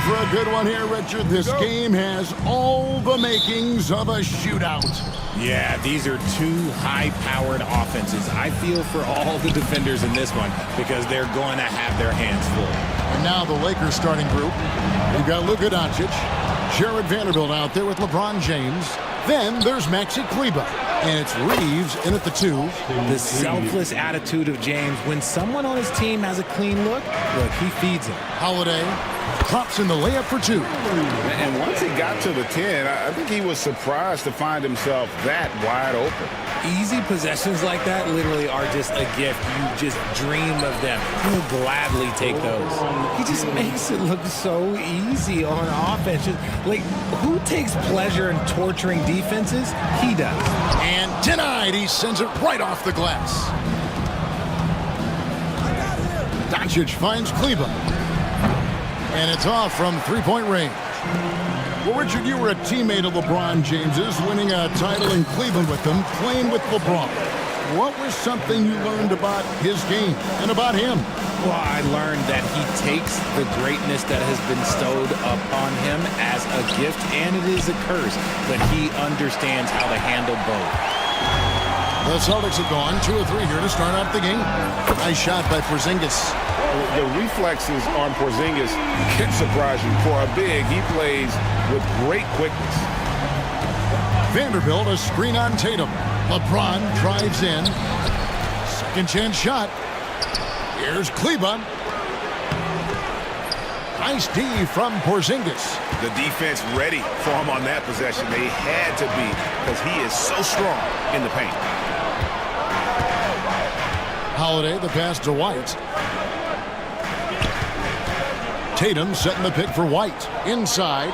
for a good one here, Richard. This game has all the makings of a shootout. Yeah, these are two high-powered offenses. I feel for all the defenders in this one because they're going to have their hands full. And now the Lakers starting group. We've got Luka Doncic, Jared Vanderbilt out there with LeBron James. Then there's Maxi Kleber, and it's Reeves in at the 2. The selfless attitude of James. When someone on his team has a clean look, he feeds him. Holiday drops in the layup for 2. And once he got to the 10, I think he was surprised to find himself that wide open. Easy possessions like that literally are just a gift. You just dream of them. He'll gladly take those. He just makes it look so easy on offense. Like, who takes pleasure in torturing defenses? He does. And denied. He sends it right off the glass. Doncic finds Kleber. And it's off from three-point range. Well, Richard, you were a teammate of LeBron James's, winning a title in Cleveland with him, playing with LeBron. What was something you learned about his game and about him? Well, I learned that he takes the greatness that has been bestowed upon him as a gift, and it is a curse, but he understands how to handle both. The Celtics have gone 2 or 3 here to start out the game. Nice shot by Porzingis. The reflexes on Porzingis can surprise you. For a big, he plays with great quickness. Vanderbilt, a screen on Tatum. LeBron drives in. Second chance shot. Here's Kleber. Nice D from Porzingis. The defense ready for him on that possession. They had to be because he is so strong in the paint. Holiday, the pass to White. Tatum setting the pick for White. Inside.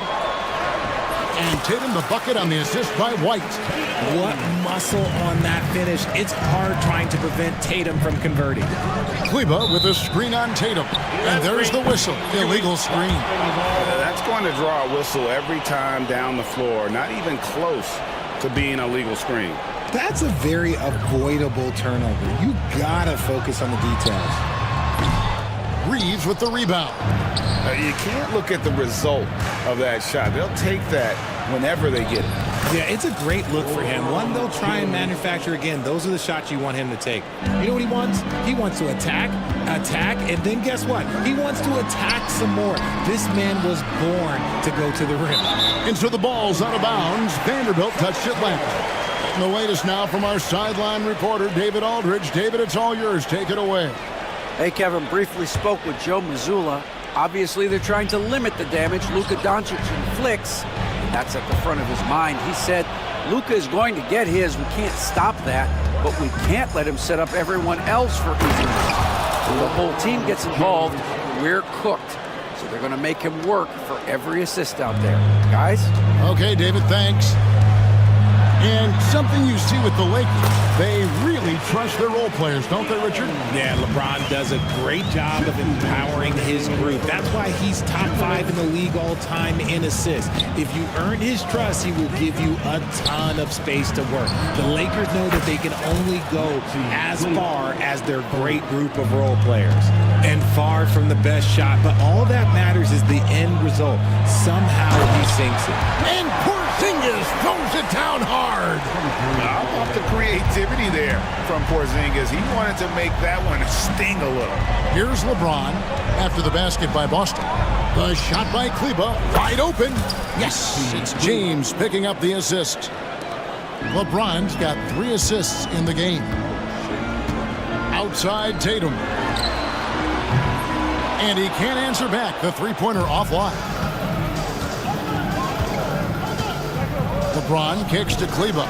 And Tatum the bucket on the assist by White. What muscle on that finish. It's hard trying to prevent Tatum from converting. Kleber with a screen on Tatum. And there's the whistle. Illegal screen. That's going to draw a whistle every time down the floor. Not even close to being a legal screen. That's a very avoidable turnover. You gotta focus on the details. Reeves with the rebound. You can't look at the result of that shot. They'll take that whenever they get it. Yeah, it's a great look for him. One they'll try and manufacture again. Those are the shots you want him to take. You know what he wants? He wants to attack, and then guess what? He wants to attack some more. This man was born to go to the rim. And so the ball's out of bounds. Vanderbilt touched it left. And the latest now from our sideline reporter, David Aldridge. David, it's all yours. Take it away. Hey, Kevin, briefly spoke with Joe Mazzulla. Obviously, they're trying to limit the damage Luka Doncic inflicts. That's at the front of his mind. He said, Luka is going to get his. We can't stop that, but we can't let him set up everyone else for easy. When the whole team gets involved, we're cooked. So they're going to make him work for every assist out there. Guys? Okay, David, thanks. And something you see with the Lakers, they really trust their role players, don't they, Richard? Yeah, LeBron does a great job of empowering his group. That's why he's top 5 in the league all time in assists. If you earn his trust, he will give you a ton of space to work. The Lakers know that they can only go as far as their great group of role players. And far from the best shot, but all that matters is the end result. Somehow he sinks it. And Porzingis throws it down hard. How about the creativity there from Porzingis? He wanted to make that one sting a little. Here's LeBron after the basket by Boston. The shot by Kleber, wide open. Yes, it's James picking up the assist. LeBron's got 3 assists in the game. Outside Tatum. And he can't answer back. The three-pointer offline. LeBron kicks to Kleber.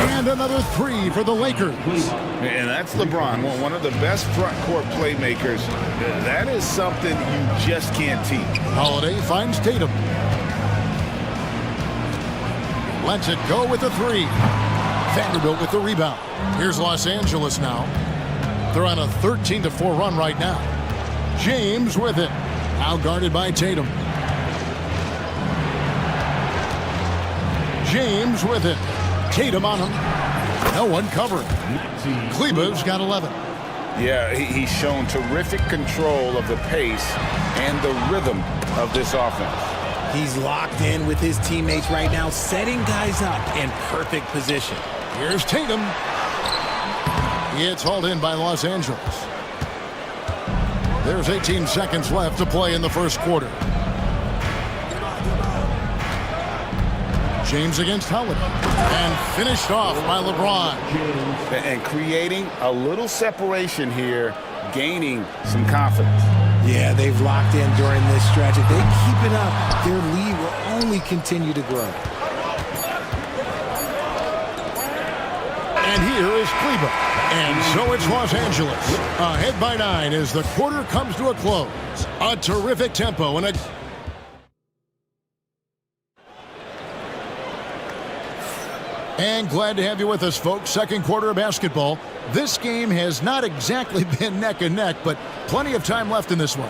And another 3 for the Lakers. And that's LeBron, one of the best front court playmakers. That is something you just can't teach. Holiday finds Tatum. Lets it go with the 3. Vanderbilt with the rebound. Here's Los Angeles now. They're on a 13-4 run right now. James with it. Now guarded by Tatum. James with it. Tatum on him. No one covering. Kleber's got 11. Yeah, he's shown terrific control of the pace and the rhythm of this offense. He's locked in with his teammates right now, setting guys up in perfect position. Here's Tatum. It's hauled in by Los Angeles. There's 18 seconds left to play in the first quarter. James against Holiday. And finished off by LeBron. And creating a little separation here, gaining some confidence. Yeah, they've locked in during this stretch. If they keep it up, their lead will only continue to grow. And here is Cleveland. And so it's Los Angeles. Ahead by 9 as the quarter comes to a close. A terrific tempo and a... And glad to have you with us, folks. Second quarter of basketball. This game has not exactly been neck and neck, but plenty of time left in this one.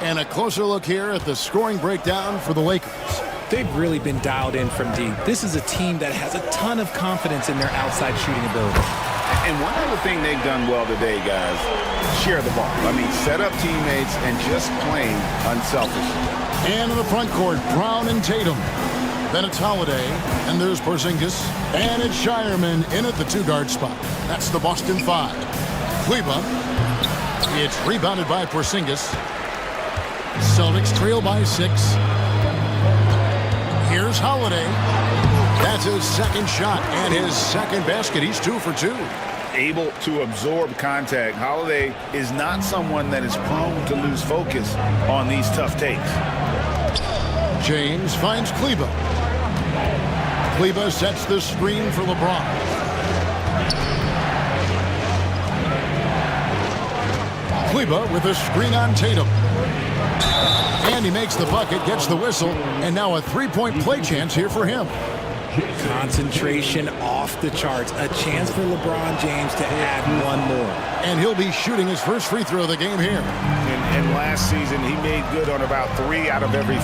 And a closer look here at the scoring breakdown for the Lakers. They've really been dialed in from deep. This is a team that has a ton of confidence in their outside shooting ability. And one other thing they've done well today, guys, share the ball. I mean, set up teammates and just playing unselfishly. And in the front court, Brown and Tatum. Then it's Holiday, and there's Porzingis, and it's Shireman in at the two-guard spot. That's the Boston 5. Kleba. It's rebounded by Porzingis. Celtics trail by 6. Here's Holiday. That's his second shot and his second basket. He's 2 for 2. Able to absorb contact. Holiday is not someone that is prone to lose focus on these tough takes. James finds Kleba. Kleba sets the screen for LeBron. Kleba with a screen on Tatum. And he makes the bucket, gets the whistle, and now a three-point play chance here for him. Concentration off the charts. A chance for LeBron James to add one more. And he'll be shooting his first free throw of the game here. And last season, he made good on about 3 out of every 4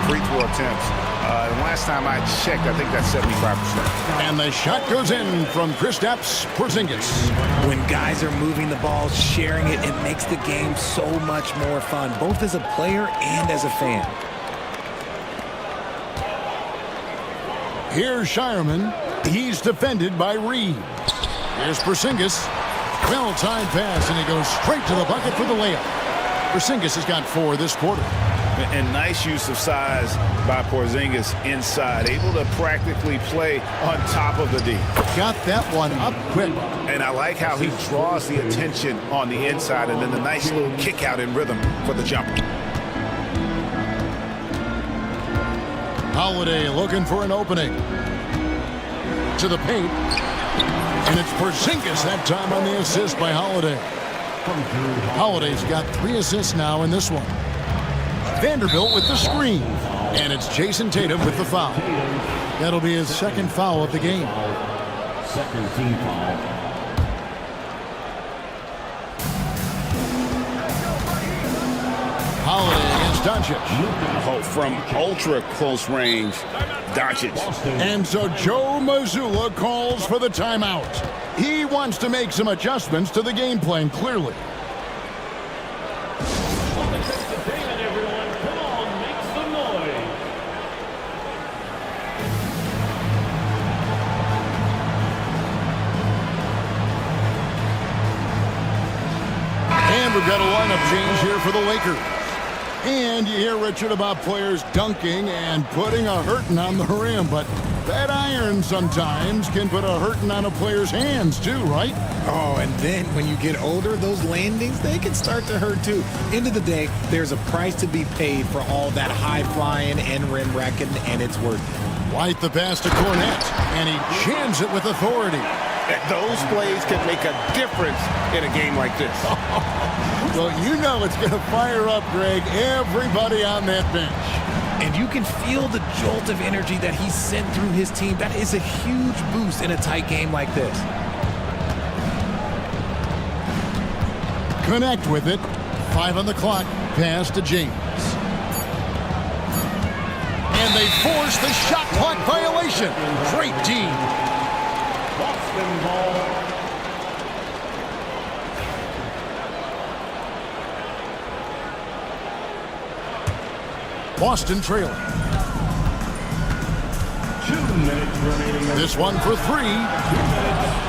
free throw attempts. And last time I checked, I think that's 75%. And the shot goes in from Kristaps Porzingis. When guys are moving the ball, sharing it, it makes the game so much more fun, both as a player and as a fan. Here's Shireman. He's defended by Reed. Here's Porzingis. Well-timed pass, and he goes straight to the bucket for the layup. Porzingis has got 4 this quarter. And nice use of size by Porzingis inside. Able to practically play on top of the D. Got that one up quick. And I like how he draws the attention on the inside, and then the nice little kick out in rhythm for the jumper. Holiday looking for an opening. To the paint. And it's Porzingis that time on the assist by Holiday. Holiday's got 3 assists now in this one. Vanderbilt with the screen. And it's Jason Tatum with the foul. That'll be his second foul of the game. Second team foul. Holiday against Doncic. Oh, from ultra close range, Doncic. And so Joe Mazzulla calls for the timeout. He wants to make some adjustments to the game plan, clearly. And we've got a lineup change here for the Lakers. And you hear, Richard, about players dunking and putting a hurting on the rim, but that iron sometimes can put a hurting on a player's hands too, right? Oh, and then when you get older, those landings, they can start to hurt too. End of the day, there's a price to be paid for all that high-flying and rim wrecking, and it's worth it. White the pass to Cornette, and he jams it with authority. Those plays can make a difference in a game like this. Well, you know it's going to fire up, Greg, everybody on that bench. And you can feel the jolt of energy that he sent through his team. That is a huge boost in a tight game like this. Connect with it. 5 on the clock. Pass to James. And they force the shot clock violation. Great team. Boston ball. Boston trailing. 2 minutes remaining. This one for three.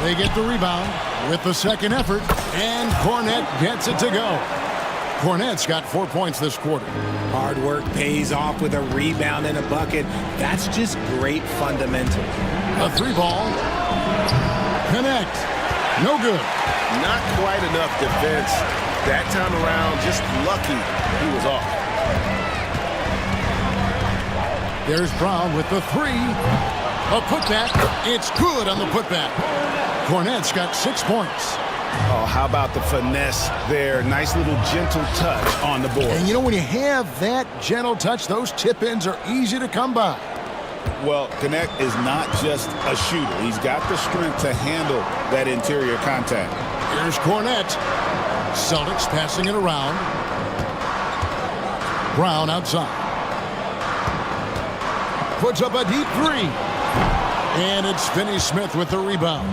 They get the rebound with the second effort, and Cornette gets it to go. Cornette's got 4 points this quarter. Hard work pays off with a rebound and a bucket. That's just great fundamental. A three ball. Connect. No good. Not quite enough defense. That time around, just lucky he was off. There's Brown with the three. A putback. It's good on the putback. Cornette's got 6 points. Oh, how about the finesse there? Nice little gentle touch on the board. And you know, when you have that gentle touch, those tip-ins are easy to come by. Well, Connect is not just a shooter. He's got the strength to handle that interior contact. Here's Cornette. Celtics passing it around. Brown outside. Puts up a deep three. And it's Finney Smith with the rebound.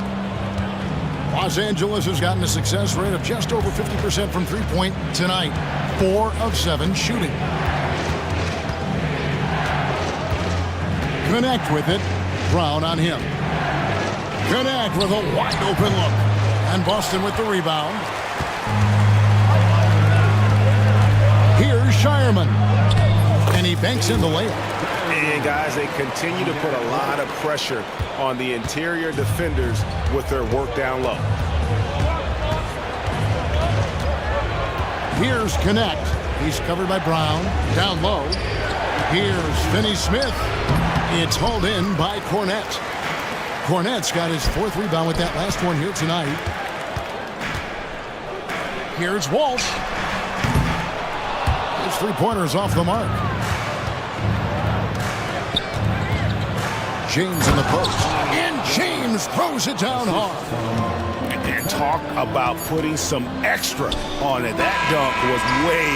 Los Angeles has gotten a success rate of just over 50% from three-point tonight. 4 of 7 shooting. Connect with it. Brown on him. Connect with a wide open look. And Boston with the rebound. Here's Shireman. And he banks in the layup. And guys, they continue to put a lot of pressure on the interior defenders with their work down low. Here's Connect. He's covered by Brown. Down low. Here's Finney Smith. It's hauled in by Cornette. Cornette's got his 4th rebound with that last one here tonight. Here's Walsh. His three-pointer's off the mark. James in the post. And James throws it down hard. And talk about putting some extra on it. That dunk was way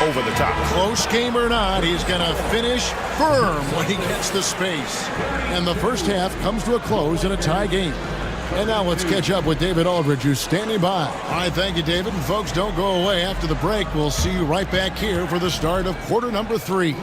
over the top. Close game or not, he's going to finish firm when he gets the space. And the first half comes to a close in a tie game. And now let's catch up with David Aldridge, who's standing by. All right, thank you, David. And folks, don't go away. After the break, we'll see you right back here for the start of quarter number 3.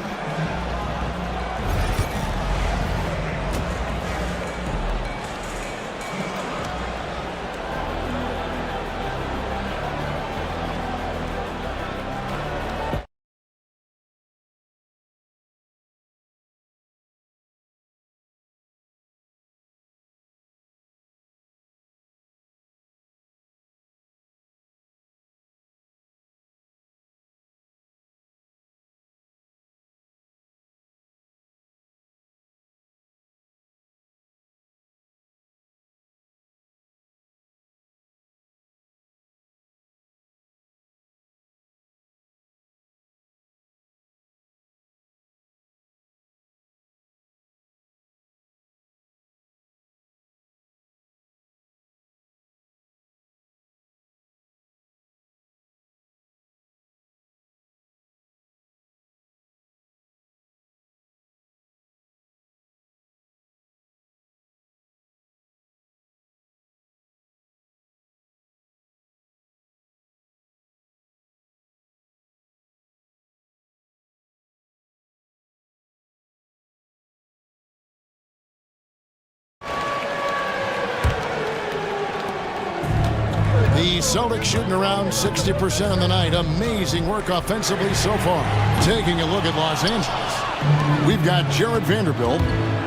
The Celtics shooting around 60% on the night. Amazing work offensively so far. Taking a look at Los Angeles. We've got Jared Vanderbilt.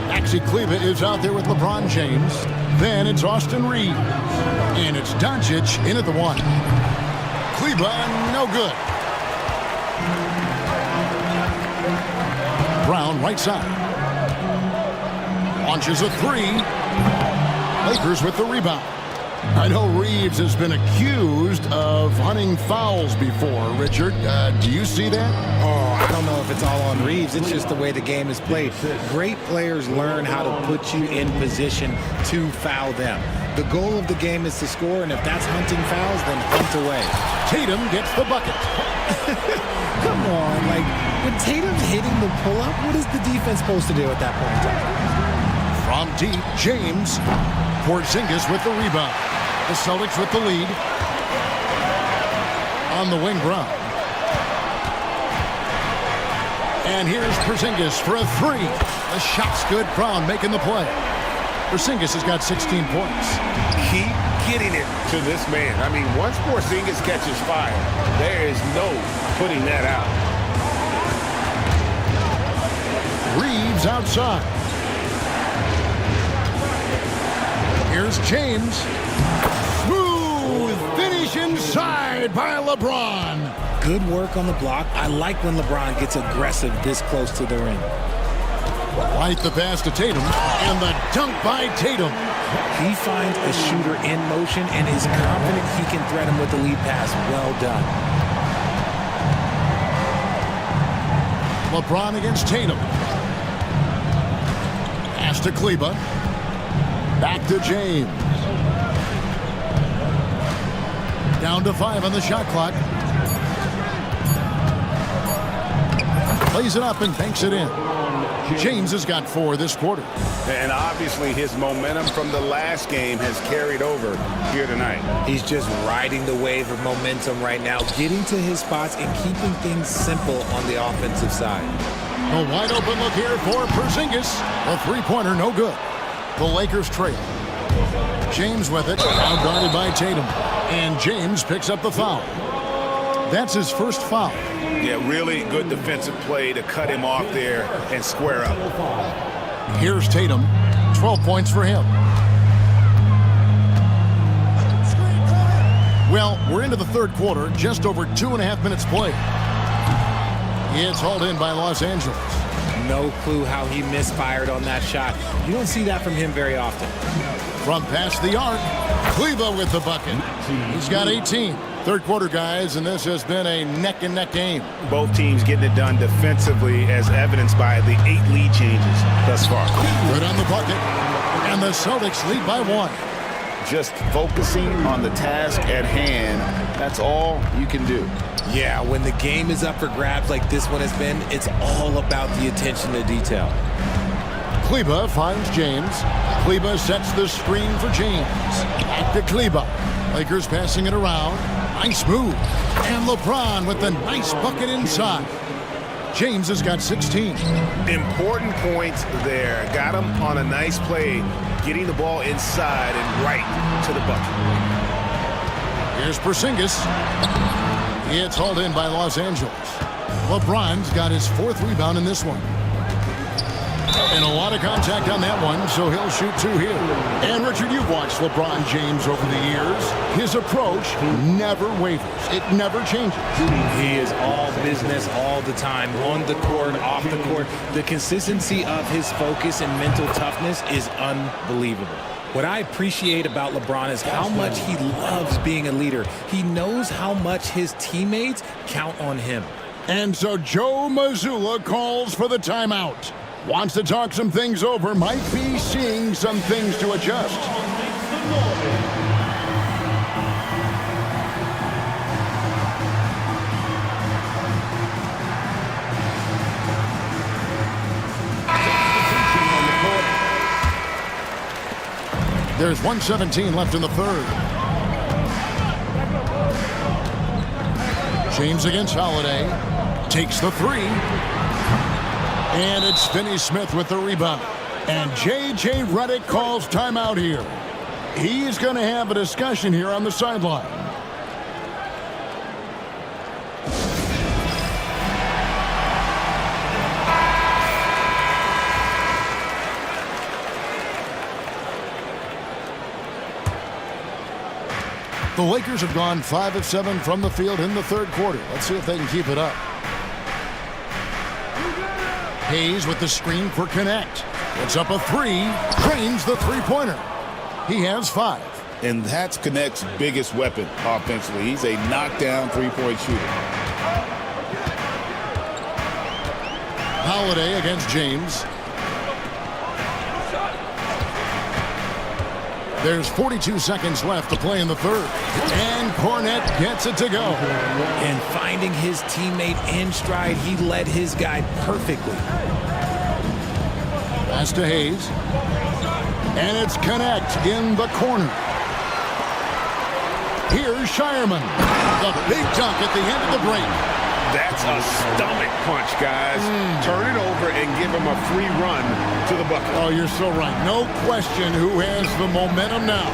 Maxi Kleber is out there with LeBron James. Then it's Austin Reeves. And it's Doncic in at the 1. Kleber, no good. Brown, right side. Launches a 3. Lakers with the rebound. I know Reeves has been accused of hunting fouls before. Richard, do you see that? Oh, I don't know if it's all on Reeves. It's just the way the game is played. Great players learn how to put you in position to foul them. The goal of the game is to score, and if that's hunting fouls, then hunt away. Tatum gets the bucket. Come on, like, when Tatum's hitting the pull-up, what is the defense supposed to do at that point in time? From deep, James. Porzingis with the rebound. The Celtics with the lead. On the wing, Brown. And here's Porzingis for a three. The shot's good. Brown making the play. Porzingis has got 16 points. Keep getting it to this man. I mean, once Porzingis catches fire, there is no putting that out. Reeves outside. Here's James. Smooth finish inside by LeBron. Good work on the block. I like when LeBron gets aggressive this close to the rim. Right the pass to Tatum, and the dunk by Tatum. He finds a shooter in motion and is confident he can threat him with the lead pass. Well done. LeBron against Tatum. Pass to Kleba. Back to James. Down to 5 on the shot clock. Plays it up and banks it in. James has got 4 this quarter. And obviously his momentum from the last game has carried over here tonight. He's just riding the wave of momentum right now, getting to his spots and keeping things simple on the offensive side. A wide open look here for Porzingis. The three-pointer no good. The Lakers trail. James with it, now guarded by Tatum. And James picks up the foul. That's his first foul. Yeah, really good defensive play to cut him off there and square up. Here's Tatum. 12 points for him. Well, we're into the third quarter, just over 2.5 minutes played. It's hauled in by Los Angeles. No clue how he misfired on that shot. You don't see that from him very often. From past the arc, Kleba with the bucket. He's got 18. Third quarter, guys, and this has been a neck-and-neck game. Both teams getting it done defensively, as evidenced by the 8 lead changes thus far. Good on the bucket, and the Celtics lead by 1. Just focusing on the task at hand, that's all you can do. Yeah, when the game is up for grabs like this one has been, it's all about the attention to detail. Kleba finds James. Kleba sets the screen for James. Back to Kleba. Lakers passing it around. Nice move. And LeBron with the nice bucket inside. James has got 16. Important points there. Got him on a nice play, getting the ball inside and right to the bucket. Here's Porzingis. It's hauled in by Los Angeles. LeBron's got his 4th rebound in this one. And a lot of contact on that one, so he'll shoot 2 here. And Richard, you've watched LeBron James over the years. His approach never wavers. It never changes. He is all business all the time, on the court, off the court. The consistency of his focus and mental toughness is unbelievable. What I appreciate about LeBron is how much he loves being a leader. He knows how much his teammates count on him. And so Joe Mazzulla calls for the timeout. Wants to talk some things over, might be seeing some things to adjust. There's 1:17 left in the third. James against Holiday. Takes the 3. And it's Finney-Smith with the rebound. And J.J. Redick calls timeout here. He's going to have a discussion here on the sideline. The Lakers have gone 5 of 7 from the field in the third quarter. Let's see if they can keep it up. Hayes with the screen for Connect. Puts up a 3. Drains the three-pointer. He has 5. And that's Connect's biggest weapon offensively. He's a knockdown three-point shooter. Holiday against James. There's 42 seconds left to play in the third. And Cornette gets it to go. And finding his teammate in stride, he led his guy perfectly. Pass to Hayes. And it's Connect in the corner. Here's Shireman. The big dunk at the end of the break. That's a stomach punch, guys. Turn it over and give him a free run to the bucket. Oh, you're so right. No question who has the momentum now.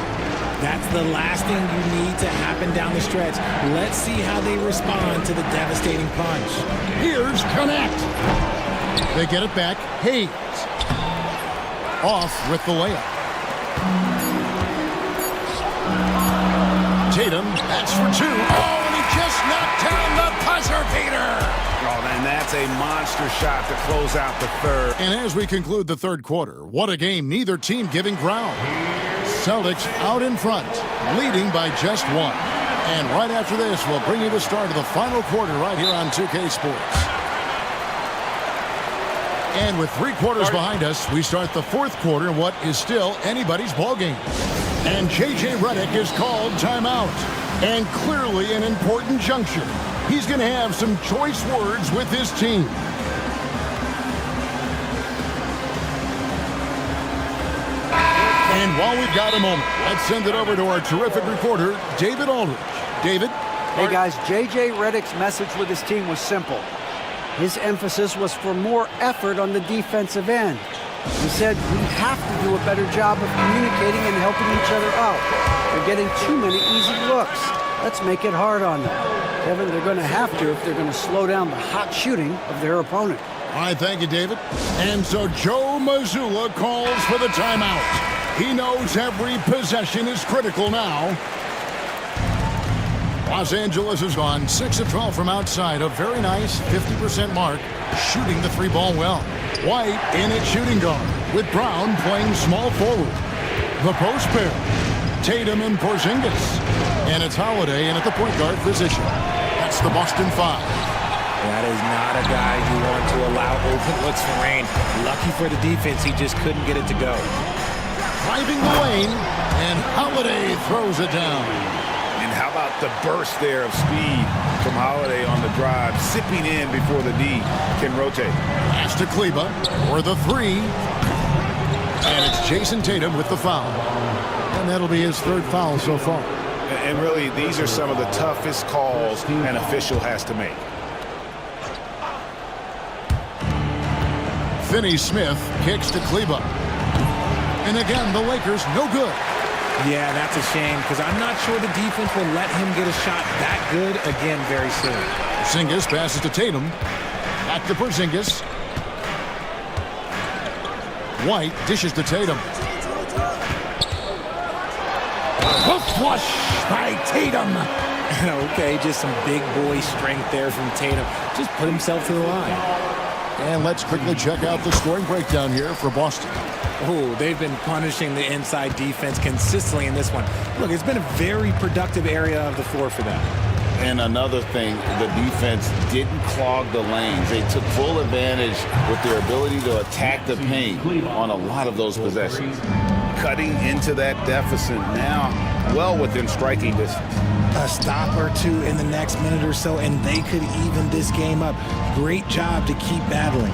That's the last thing you need to happen down the stretch. Let's see how they respond to the devastating punch. Here's Connect. They get it back. Hayes. Off with the layup. Tatum, that's for two. Oh, and he just knocked down the buzzer beater. Oh, and that's a monster shot to close out the third. And as we conclude the third quarter, what a game, neither team giving ground. Celtics out in front, leading by just one. And right after this, we'll bring you the start of the final quarter right here on 2K Sports. And with 3 quarters behind us, we start the fourth quarter in what is still anybody's ballgame. And J.J. Redick is called timeout. And clearly an important juncture. He's going to have some choice words with his team. And while we've got a moment, let's send it over to our terrific reporter, David Aldridge. David? Hey guys, J.J. Redick's message with his team was simple. His emphasis was for more effort on the defensive end. He said, we have to do a better job of communicating and helping each other out. They're getting too many easy looks. Let's make it hard on them. Kevin, they're going to have to if they're going to slow down the hot shooting of their opponent. All right, thank you, David. And so Joe Mazzulla calls for the timeout. He knows every possession is critical now. Los Angeles is on 6 of 12 from outside, a very nice 50% mark, shooting the 3-ball well. White in at shooting guard, with Brown playing small forward. The post pair, Tatum and Porzingis. And it's Holiday in at the point guard position. That's the Boston 5. That is not a guy you want to allow open looks for Rain. Lucky for the defense, he just couldn't get it to go. Driving the lane, and Holiday throws it down. And how about the burst there of speed from Holiday on the drive, sipping in before the D can rotate. Pass to Kleba for the 3. And it's Jason Tatum with the foul. And that'll be his 3rd foul so far. And really, these are some of the toughest calls an official has to make. Finney-Smith kicks to Kleba. And again, the Lakers no good. Yeah, that's a shame because I'm not sure the defense will let him get a shot that good again very soon. Porzingis passes to Tatum. Back to Porzingis. White dishes to Tatum. The flush by Tatum. Okay, just some big boy strength there from Tatum. Just put himself to the line. And let's quickly check out the scoring breakdown here for Boston. Oh, they've been punishing the inside defense consistently in this one. Look, it's been a very productive area of the floor for them. And another thing, the defense didn't clog the lanes. They took full advantage with their ability to attack the paint on a lot of those possessions. Cutting into that deficit now, well within striking distance. A stop or two in the next minute or so, and they could even this game up. Great job to keep battling.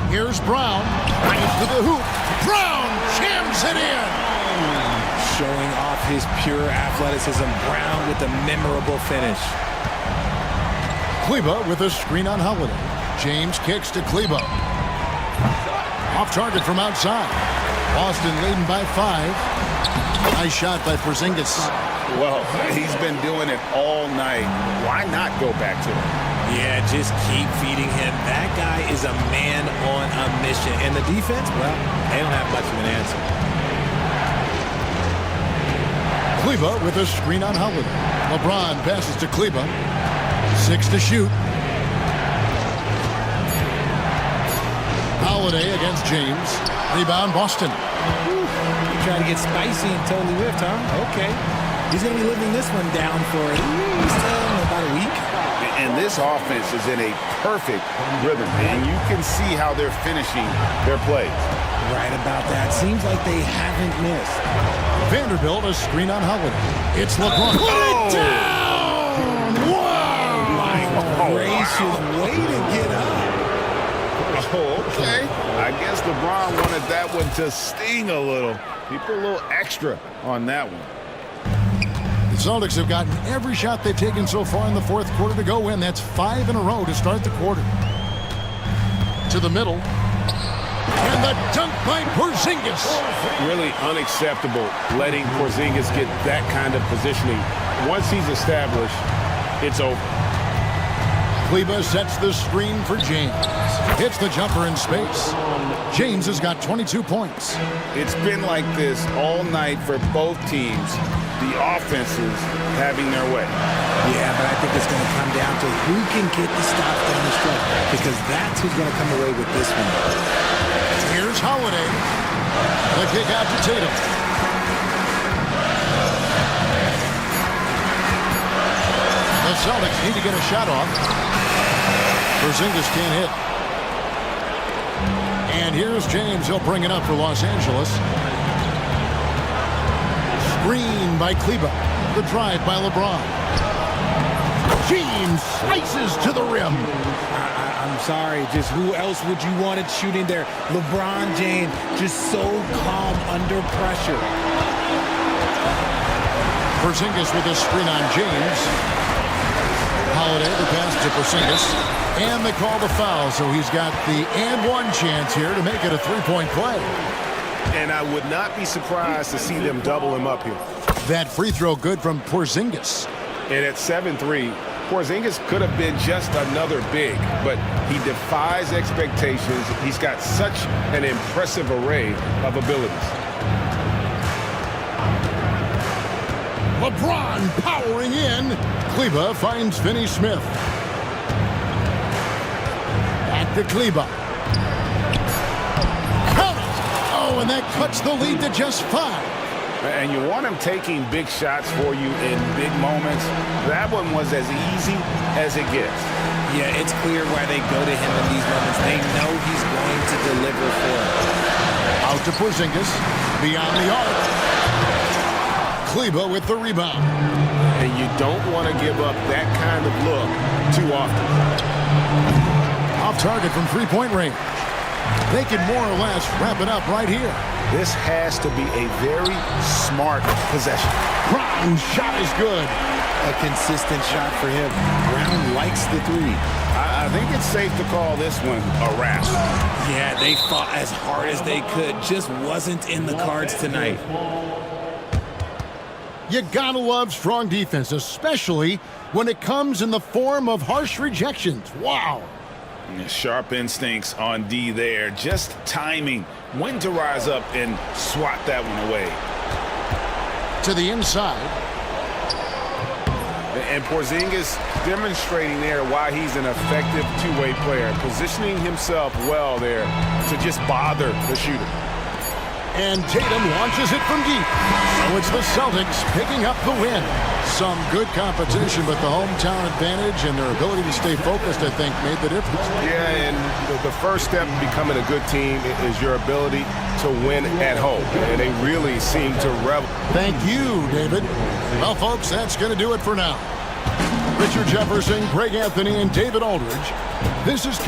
Here's Brown. Drives to the hoop. Brown jams it in. Showing off his pure athleticism. Brown with a memorable finish. Kleba with a screen on Holiday. James kicks to Kleba. Off target from outside. Boston leading by 5. Nice shot by Porzingis. Well, he's been doing it all night. Why not go back to him? Yeah, just keep feeding him. That guy is a man on a mission. And the defense, well, they don't have much of an answer. Kleba with a screen on Holiday. LeBron passes to Kleba. 6 to shoot. Holiday against James. Rebound Boston. You trying to get spicy and totally whiffed, huh? Okay. He's going to be living this one down for at least about a week. And this offense is in a perfect rhythm, and you can see how they're finishing their plays. Right about that. Seems like they haven't missed. Vanderbilt a screen on Holiday. It's LeBron. Put it down! Whoa! My gracious, way to get up. Oh, okay. I guess LeBron wanted that one to sting a little. He put a little extra on that one. The Celtics have gotten every shot they've taken so far in the fourth quarter to go in. That's 5 in a row to start the quarter. To the middle. And the dunk by Porzingis. Really unacceptable letting Porzingis get that kind of positioning. Once he's established, it's over. Kleba sets the screen for James. Hits the jumper in space. James has got 22 points. It's been like this all night for both teams. The offenses having their way. Yeah, but I think it's going to come down to who can get the stops down the stretch, because that's who's going to come away with this one. Here's Holiday. The kick out to Tatum. The Celtics need to get a shot off. Porzingis can't hit. And here's James. He'll bring it up for Los Angeles. Screen by Kleba. The drive by LeBron. James slices to the rim. I'm sorry, just who else would you want it shooting there? LeBron James, just so calm under pressure. Porzingis with a screen on James. Holiday, the pass to Porzingis. And they call the foul, so he's got the and one chance here to make it a three-point play. And I would not be surprised to see them double him up here. That free throw good from Porzingis. And at 7-3, Porzingis could have been just another big, but he defies expectations. He's got such an impressive array of abilities. LeBron powering in. Kleba finds Finney Smith. Back to Kleba. Count it! Oh, and that cuts the lead to just 5. And you want him taking big shots for you in big moments. That one was as easy as it gets. Yeah, it's clear why they go to him in these moments. They know he's going to deliver for them. Out to Porzingis. Beyond the arc. Kleba with the rebound. And you don't want to give up that kind of look too often. Off target from three-point range. They can more or less wrap it up right here. This has to be a very smart possession. Brown's shot is good. A consistent shot for him. Brown likes the three. I think it's safe to call this one a wrap. Yeah, they fought as hard as they could. Just wasn't in the cards tonight. You gotta love strong defense, especially when it comes in the form of harsh rejections. Wow. Sharp instincts on D there. Just timing when to rise up and swat that one away. To the inside. And Porzingis demonstrating there why he's an effective two-way player, positioning himself well there to just bother the shooter. And Tatum launches it from deep. So it's the Celtics picking up the win. Some good competition, but the hometown advantage and their ability to stay focused, I think, made the difference. Yeah, and the first step in becoming a good team is your ability to win at home. And they really seem to revel. Thank you, David. Well, folks, that's going to do it for now. Richard Jefferson, Greg Anthony, and David Aldridge. This is...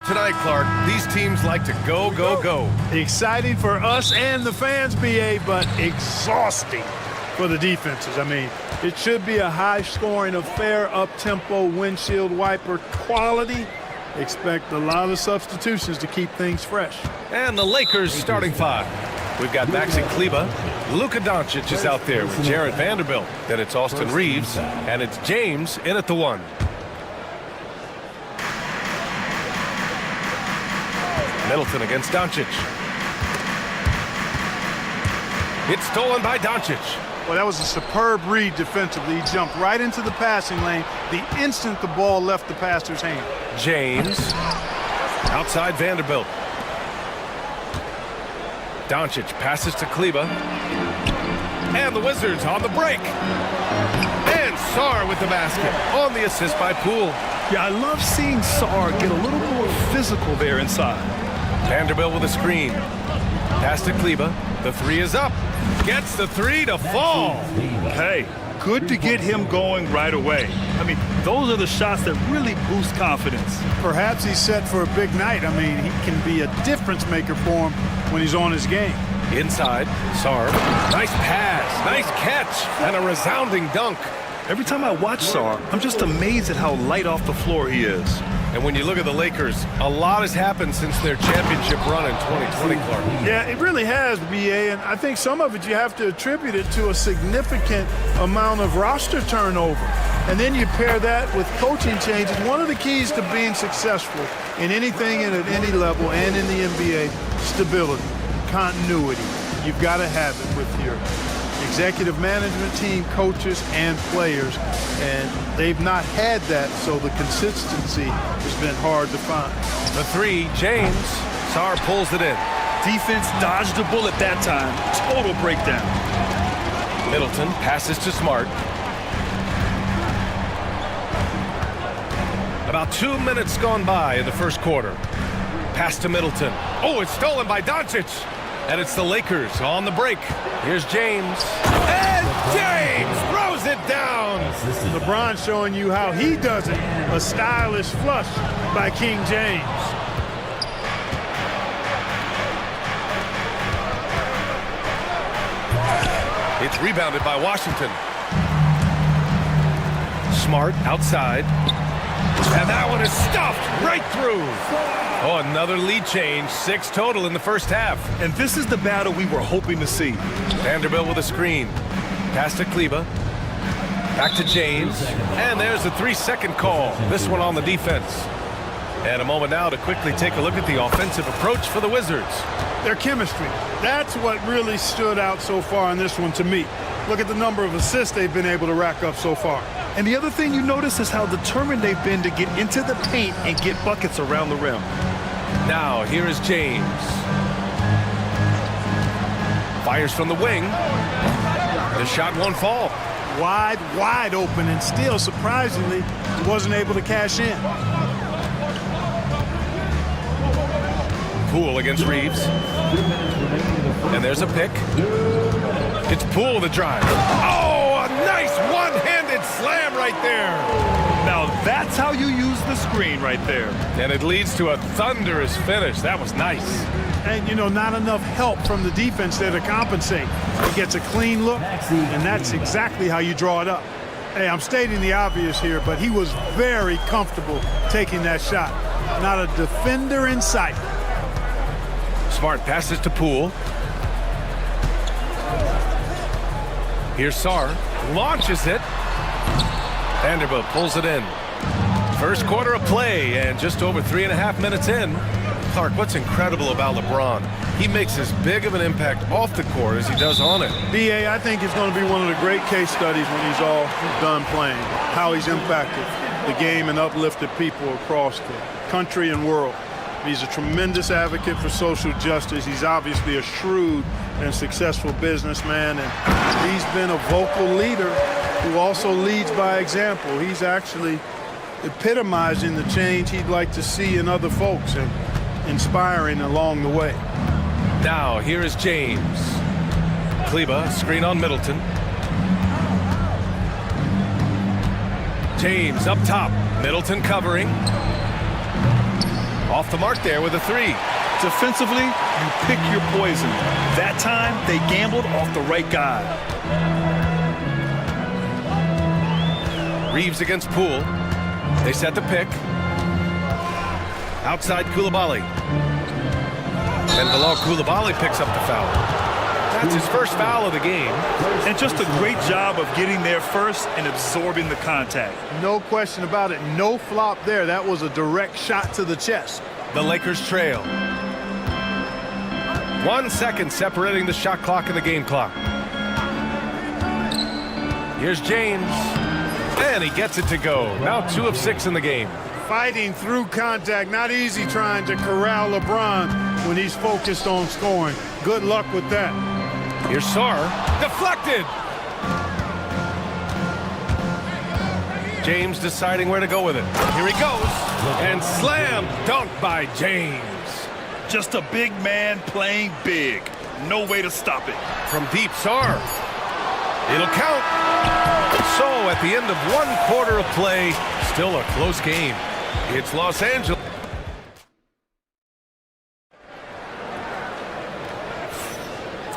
Tonight, Clark, these teams like to go, go, go. Exciting for us and the fans, BA, but exhausting for the defenses. I mean, it should be a high-scoring affair, up-tempo, windshield wiper quality. Expect a lot of substitutions to keep things fresh. And the Lakers starting five. We've got Maxi Kleber. Luka Doncic is out there with Jarrett Vanderbilt. Then it's Austin Reeves, and it's James in at the one. Middleton against Doncic. It's stolen by Doncic. Well, that was a superb read defensively. He jumped right into the passing lane the instant the ball left the passer's hand. James outside Vanderbilt. Doncic passes to Kleber. And the Wizards on the break. And Sarr with the basket on the assist by Poole. Yeah, I love seeing Sarr get a little more physical there inside. Vanderbilt with a screen. Pass to Kleber. The three is up. Gets the three to fall. Hey, good to get him going right away. I mean, those are the shots that really boost confidence. Perhaps he's set for a big night. I mean, he can be a difference maker for him when he's on his game. Inside, Sarr. Nice pass, nice catch, and a resounding dunk. Every time I watch Sarr, I'm just amazed at how light off the floor he is. And when you look at the Lakers, a lot has happened since their championship run in 2020, Clark. Yeah, it really has, BA, and I think some of it you have to attribute it to a significant amount of roster turnover. And then you pair that with coaching changes. One of the keys to being successful in anything and at any level and in the NBA, stability, continuity. You've got to have it with your executive management team, coaches, and players, and they've not had that, so the consistency has been hard to find. The three, James. Sarr pulls it in. Defense dodged a bullet that time. Total breakdown. Middleton passes to Smart. About 2 minutes gone by in the first quarter. Pass to Middleton. Oh, it's stolen by Doncic. And it's the Lakers on the break. Here's James. And James throws it down. LeBron showing you how he does it. A stylish flush by King James. It's rebounded by Washington. Smart outside. And that one is stuffed right through. Oh, another lead change. 6 total in the first half. And this is the battle we were hoping to see. Vanderbilt with a screen. Pass to Kleber. Back to James. And there's a 3-second call. This one on the defense. And a moment now to quickly take a look at the offensive approach for the Wizards. Their chemistry. That's what really stood out so far in this one to me. Look at the number of assists they've been able to rack up so far. And the other thing you notice is how determined they've been to get into the paint and get buckets around the rim. Now, here is James. Fires from the wing. The shot won't fall. Wide open, and still, surprisingly, he wasn't able to cash in. Poole against Reeves. And there's a pick. It's Poole the drive. Oh, a nice one-handed slam right there. Now that's how you use the screen right there. And it leads to a thunderous finish. That was nice. And, you know, not enough help from the defense there to compensate. He gets a clean look, and that's exactly how you draw it up. Hey, I'm stating the obvious here, but he was very comfortable taking that shot. Not a defender in sight. Smart passes to Poole. Here's Sarr. Launches it. Vanderbilt pulls it in. First quarter of play, and just over 3.5 minutes in. Clark, what's incredible about LeBron? He makes as big of an impact off the court as he does on it. BA, I think it's going to be one of the great case studies when he's all done playing. How he's impacted the game and uplifted people across the country and world. He's a tremendous advocate for social justice. He's obviously a shrewd and successful businessman, and he's been a vocal leader who also leads by example. He's actually epitomizing the change he'd like to see in other folks and inspiring along the way. Now, here is James. Kleber, screen on Middleton. James up top. Middleton covering. Off the mark there with a three. Defensively, you pick your poison. That time, they gambled off the right guy. Reeves against Poole. They set the pick. Outside Koulibaly. And Bilal Koulibaly picks up the foul. That's his first foul of the game. And just a great job of getting there first and absorbing the contact. No question about it. No flop there. That was a direct shot to the chest. The Lakers trail. 1 second separating the shot clock and the game clock. Here's James. And he gets it to go. Now 2 of 6 in the game. Fighting through contact. Not easy trying to corral LeBron when he's focused on scoring. Good luck with that. Here's Sarr. Deflected. James deciding where to go with it. Here he goes. And slam dunk by James. Just a big man playing big. No way to stop it. From deep, Sarr. It'll count. So at the end of 1 quarter of play, still a close game. It's Los Angeles.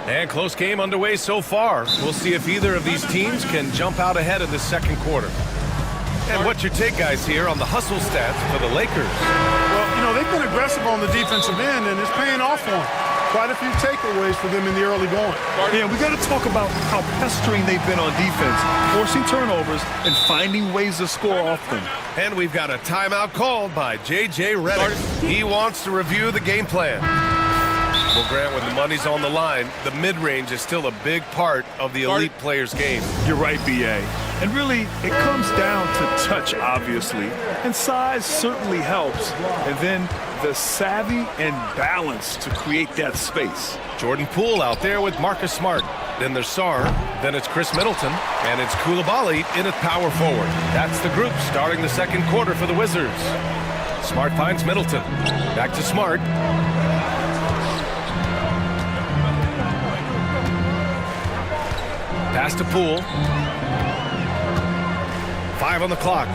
And close game underway so far. We'll see if either of these teams can jump out ahead of the second quarter. And what's your take, guys, here on the hustle stats for the Lakers? Well, you know, they've been aggressive on the defensive end, and it's paying off for them. Quite a few takeaways for them in the early going. Yeah, we got to talk about how pestering they've been on defense, forcing turnovers and finding ways to score off them. And we've got a timeout called by J.J. Redick. He wants to review the game plan. Well, Grant, when the money's on the line, the mid-range is still a big part of the elite player's game. You're right, B.A. And really, it comes down to touch, obviously. And size certainly helps. And then the savvy and balance to create that space. Jordan Poole out there with Marcus Smart. Then there's Sarr. Then it's Chris Middleton. And it's Koulibaly in at power forward. That's the group starting the second quarter for the Wizards. Smart finds Middleton. Back to Smart. Pass to Poole. 5 on the clock.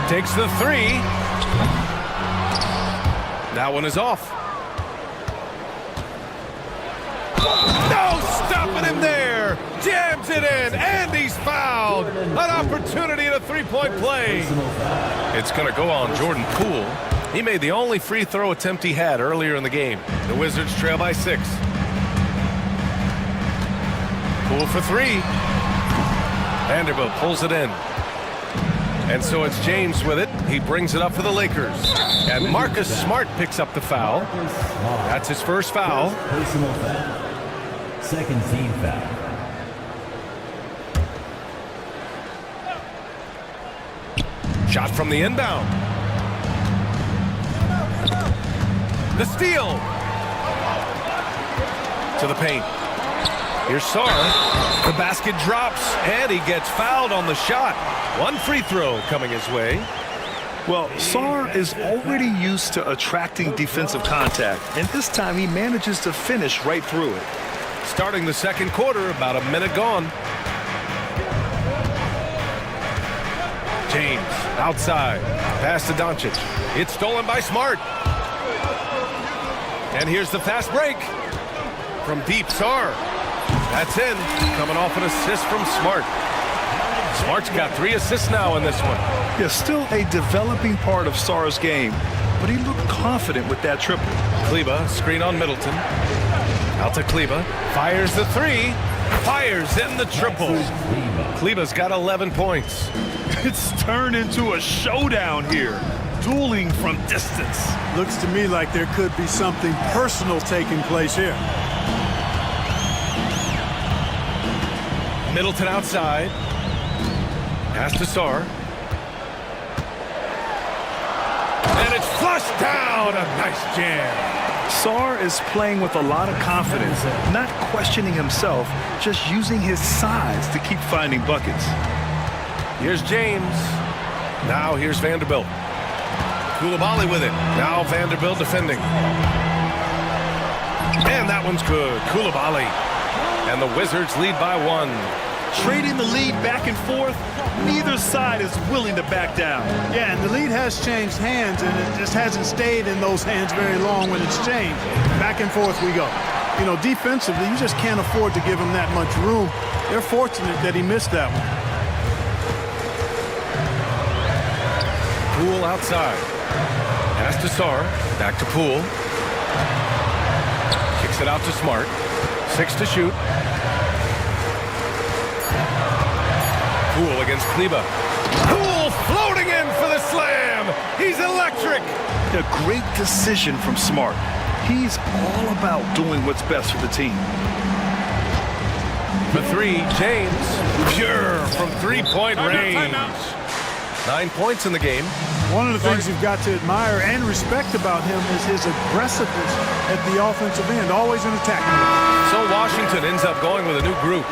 Takes the three. That one is off. No stopping him there. Jams it in, and he's fouled. An opportunity at a three-point play. It's going to go on Jordan Poole. He made the only free throw attempt he had earlier in the game. The Wizards trail by 6. Poole for 3. Vanderbilt pulls it in. And so it's James with it. He brings it up for the Lakers. And Marcus Smart picks up the foul. That's his first foul. Personal foul. Second team foul. Shot from the inbound. The steal. To the paint. Here's Sarr. The basket drops, and he gets fouled on the shot. 1 free throw coming his way. Well, Sarr is already used to attracting defensive contact, and this time he manages to finish right through it. Starting the second quarter, about a minute gone. James, outside. Pass to Doncic. It's stolen by Smart. And here's the fast break. From deep, Sarr. That's in. Coming off an assist from Smart. Smart's got 3 assists now in this one. Yeah, still a developing part of Sarr's game, but he looked confident with that triple. Kleba, screen on Middleton. Out to Kleba. Fires the 3. Fires in the triple. Kleba's got 11 points. It's turned into a showdown here. Dueling from distance. Looks to me like there could be something personal taking place here. Middleton outside. Pass to Sarr. And it's flushed down. A nice jam. Sarr is playing with a lot of confidence, not questioning himself, just using his size to keep finding buckets. Here's James. Now here's Vanderbilt. Koulibaly with it. Now Vanderbilt defending. And that one's good. Koulibaly. And the Wizards lead by 1. trading the lead back and forth. Neither side is willing to back down. Yeah, and the lead has changed hands, and it just hasn't stayed in those hands very long when it's changed. Back and forth we go. You know, defensively, you just can't afford to give him that much room. They're fortunate that he missed that one. Poole outside. Pass to Sar. Back to Poole. Kicks it out to Smart. 6 to shoot. Poole against Kleba. Poole floating in for the slam. He's electric. A great decision from Smart. He's all about doing what's best for the team. For 3, James. Pure from three-point range. 9 points in the game. One of the things you've got to admire and respect about him is his aggressiveness at the offensive end, always in attack. So Washington ends up going with a new group.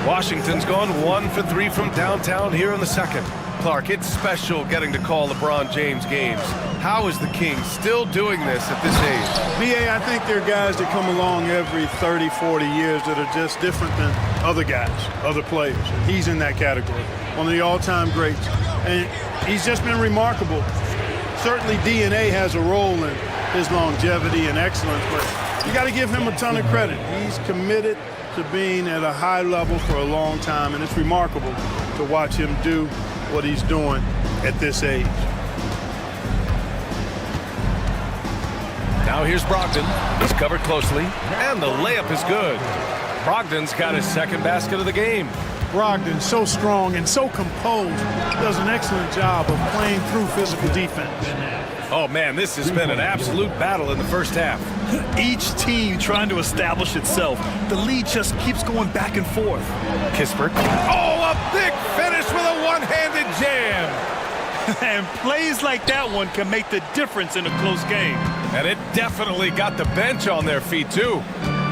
Washington's gone 1 for 3 from downtown here in the second. Clark, it's special getting to call LeBron James games. How is the King still doing this at this age? BA, I think there are guys that come along every 30, 40 years that are just different than other guys, other players. And he's in that category. One of the all-time greats. And he's just been remarkable. Certainly DNA has a role in his longevity and excellence, but you got to give him a ton of credit. He's committed to being at a high level for a long time, and it's remarkable to watch him do what he's doing at this age. Now here's Brogdon. He's covered closely, and the layup is good. Brogdon's got his second basket of the game. Brogdon, so strong and so composed, does an excellent job of playing through physical defense. Oh man, this has been an absolute battle in the first half. Each team trying to establish itself. The lead just keeps going back and forth. Kispert. Oh, a big finish with a one-handed jam. And plays like that one can make the difference in a close game. And it definitely got the bench on their feet too.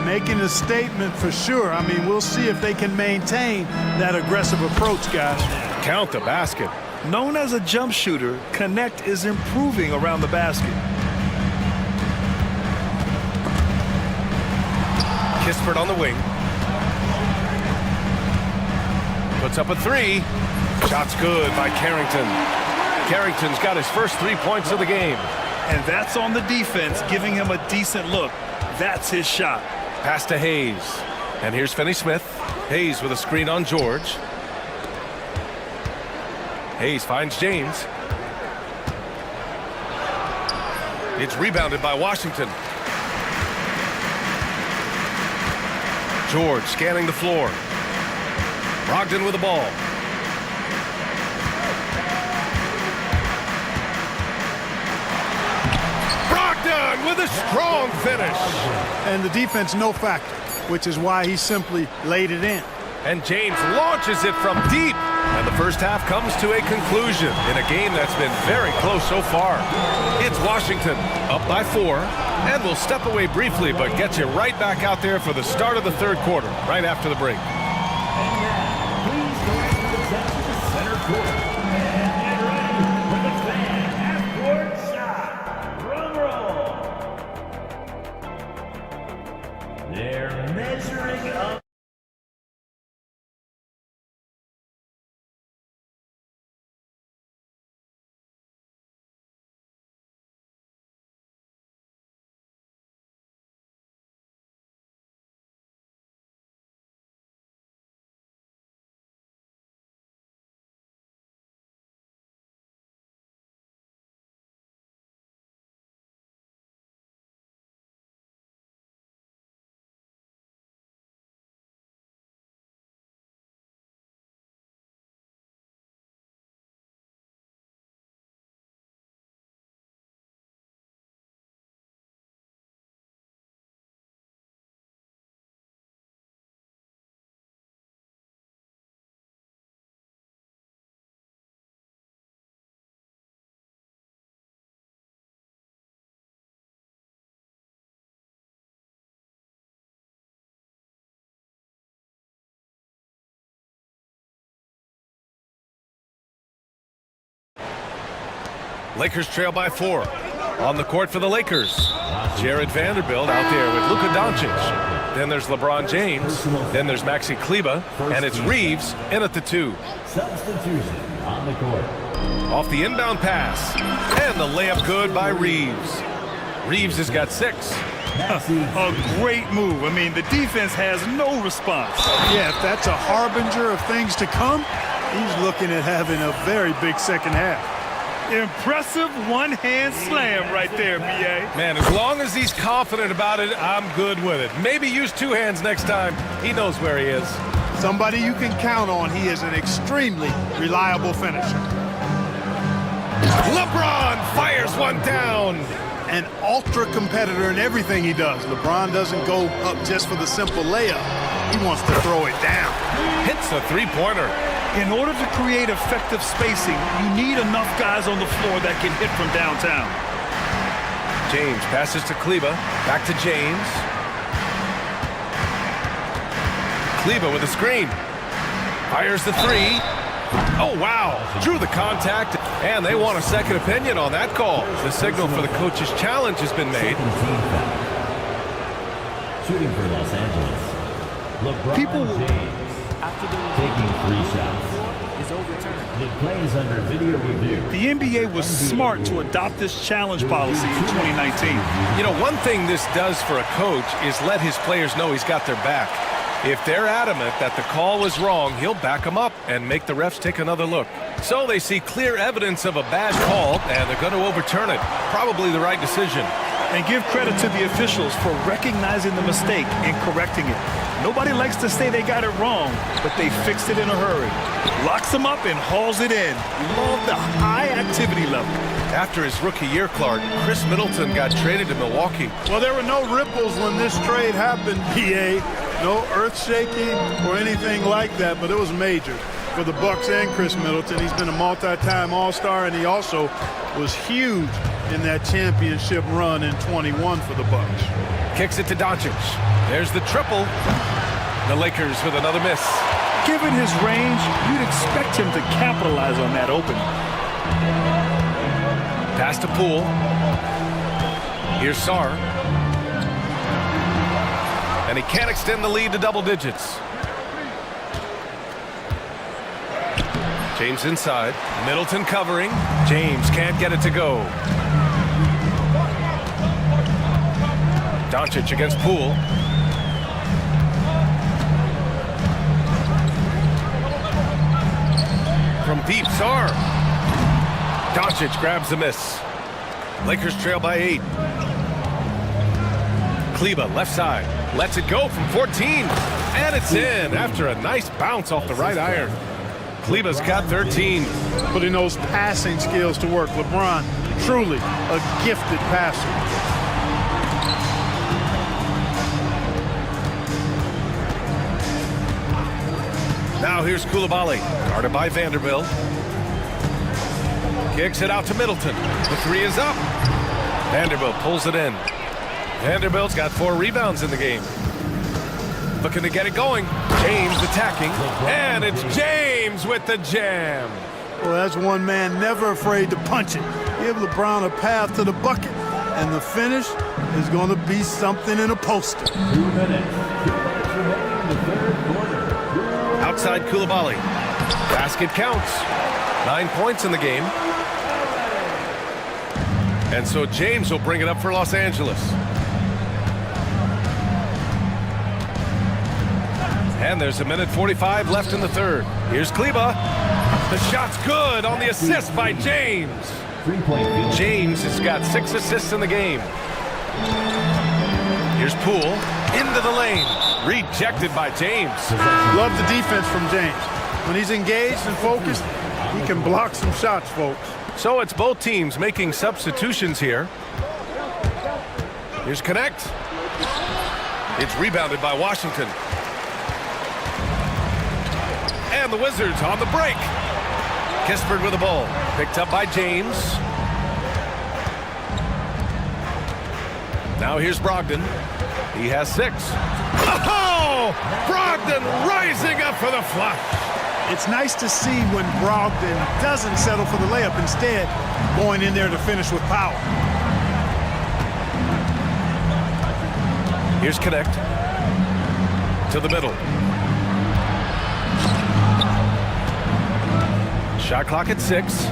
Making a statement for sure. I mean, we'll see if they can maintain that aggressive approach, guys. Count the basket. Known as a jump shooter, Connect is improving around the basket. Kispert on the wing. Puts up a 3. Shot's good by Carrington. Carrington's got his first 3 points of the game. And that's on the defense, giving him a decent look. That's his shot. Pass to Hayes. And here's Finney-Smith. Hayes with a screen on George. Hayes finds James. It's rebounded by Washington. George scanning the floor. Brogdon with the ball. Brogdon with a strong finish. And the defense no factor, which is why he simply laid it in. And James launches it from deep. And the first half comes to a conclusion in a game that's been very close so far. It's Washington up by 4. And we'll step away briefly, but get you right back out there for the start of the third quarter, right after the break. Please go to the center court. And get ready for the fan half-court shot. Drum roll. They're measuring up. Lakers trail by 4. On the court for the Lakers, Jared Vanderbilt out there with Luka Doncic. then there's LeBron James, then there's Maxi Kleber, and it's Reeves in at the 2. Substitution on the court. Off the inbound pass, and the layup good by Reeves. Reeves has got 6. A great move. I mean, the defense has no response. Yeah, if that's a harbinger of things to come, he's looking at having a very big second half. Impressive one-hand slam right there, B.A. Man, as long as he's confident about it, I'm good with it. Maybe use 2 hands next time. He knows where he is. Somebody you can count on. He is an extremely reliable finisher. LeBron fires one down. An ultra competitor in everything he does. LeBron doesn't go up just for the simple layup. He wants to throw it down. Hits a 3-pointer. In order to create effective spacing, you need enough guys on the floor that can hit from downtown. James passes to Kleber. Back to James. Kleber with a screen. Fires the 3. Oh, wow. Drew the contact, and they want a second opinion on that call. The signal for the coach's challenge has been made. Shooting for Los Angeles. LeBron People- James taking 3 shots. The play is under video review. The NBA was smart to adopt this challenge policy in 2019. You know, one thing this does for a coach is let his players know he's got their back. If they're adamant that the call was wrong, he'll back them up and make the refs take another look. So they see clear evidence of a bad call, and they're going to overturn it. Probably the right decision. And give credit to the officials for recognizing the mistake and correcting it. Nobody likes to say they got it wrong, but they fixed it in a hurry. Locks them up and hauls it in. Love the high activity level. After his rookie year, Clark, Chris Middleton got traded to Milwaukee. Well, there were no ripples when this trade happened, BA. No earth shaking or anything like that, but it was major for the Bucks and Chris Middleton. He's been a multi-time All-Star, and he also was huge in that championship run in 21 for the Bucks. Kicks it to Doncic. There's the triple. The Lakers with another miss. Given his range, you'd expect him to capitalize on that opening. Pass to Poole. Here's Sarr. And he can't extend the lead to double digits. James inside. Middleton covering. James can't get it to go. Doncic against Poole. From deep, Sarr. Doncic grabs the miss. Lakers trail by 8. Kleber left side. Lets it go from 14. And it's in after a nice bounce off the right iron. Kleber's got 13. Putting those passing skills to work. LeBron, truly a gifted passer. Now here's Koulibaly, guarded by Vanderbilt. Kicks it out to Middleton. The 3 is up. Vanderbilt pulls it in. Vanderbilt's got 4 rebounds in the game. Looking to get it going. James attacking. And it's James with the jam. Well, that's one man never afraid to punch it. Give LeBron a path to the bucket, and the finish is going to be something in a poster. 2 minutes. Remaining the third quarter. Outside Koulibaly. Basket counts. 9 points in the game. And so James will bring it up for Los Angeles. And there's 1:45 left in the third. Here's Kleber. The shot's good on the assist by James. 3-point field. James has got 6 assists in the game. Here's Poole. Into the lane. Rejected by James. Love the defense from James. When he's engaged and focused, he can block some shots, folks. So it's both teams making substitutions here. Here's Connect. It's rebounded by Washington. And the Wizards on the break. Kispert with the ball. Picked up by James. Now here's Brogdon. He has 6. Oh! Brogdon rising up for the flush. It's nice to see when Brogdon doesn't settle for the layup, instead going in there to finish with power. Here's Connect. To the middle. Shot clock at 6.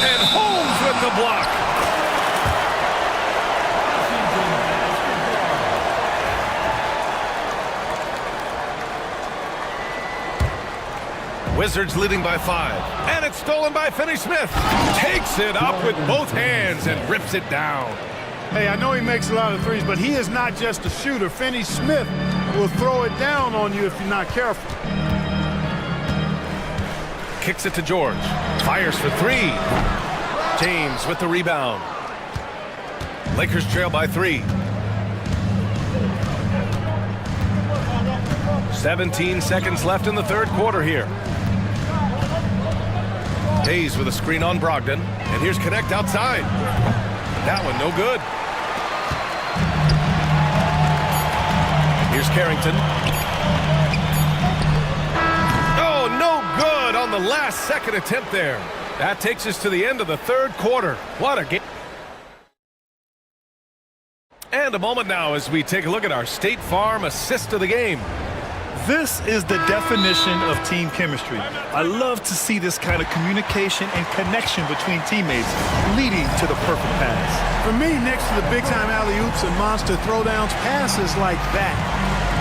And Holmes with the block. Wizards leading by 5. And it's stolen by Finney-Smith. Takes it up with both hands and rips it down. Hey, I know he makes a lot of threes, but he is not just a shooter. Finney-Smith will throw it down on you if you're not careful. Kicks it to George. Fires for 3. James with the rebound. Lakers trail by 3. 17 seconds left in the third quarter here. Hayes with a screen on Brogdon. And here's Connect outside. That one no good. Here's Carrington. Oh, no good on the last second attempt there. That takes us to the end of the third quarter. What a game. And a moment now as we take a look at our State Farm assist of the game. This is the definition of team chemistry. I love to see this kind of communication and connection between teammates leading to the perfect pass. For me, next to the big-time alley-oops and monster throwdowns, passes like that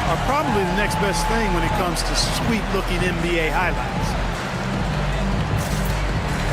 are probably the next best thing when it comes to sweet-looking NBA highlights.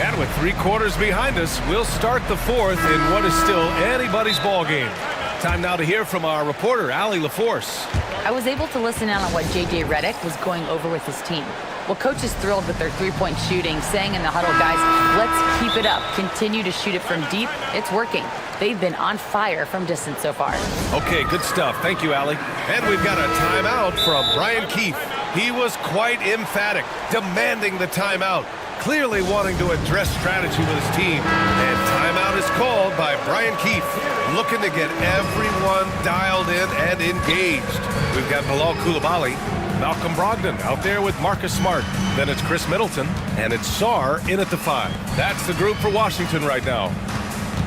And with 3 quarters behind us, we'll start the fourth in what is still anybody's ball game. Time now to hear from our reporter, Allie LaForce. I was able to listen in on what J.J. Redick was going over with his team. Well, coach is thrilled with their three-point shooting, saying in the huddle, guys, let's keep it up. Continue to shoot it from deep. It's working. They've been on fire from distance so far. Okay, good stuff. Thank you, Allie. And we've got a timeout from Brian Keefe. He was quite emphatic, demanding the timeout, clearly wanting to address strategy with his team. And timeout is called by Brian Keefe, looking to get everyone dialed in and engaged. We've got Bilal Coulibaly, Malcolm Brogdon out there with Marcus Smart. Then it's Chris Middleton, and it's Sarr in at the 5. That's the group for Washington right now.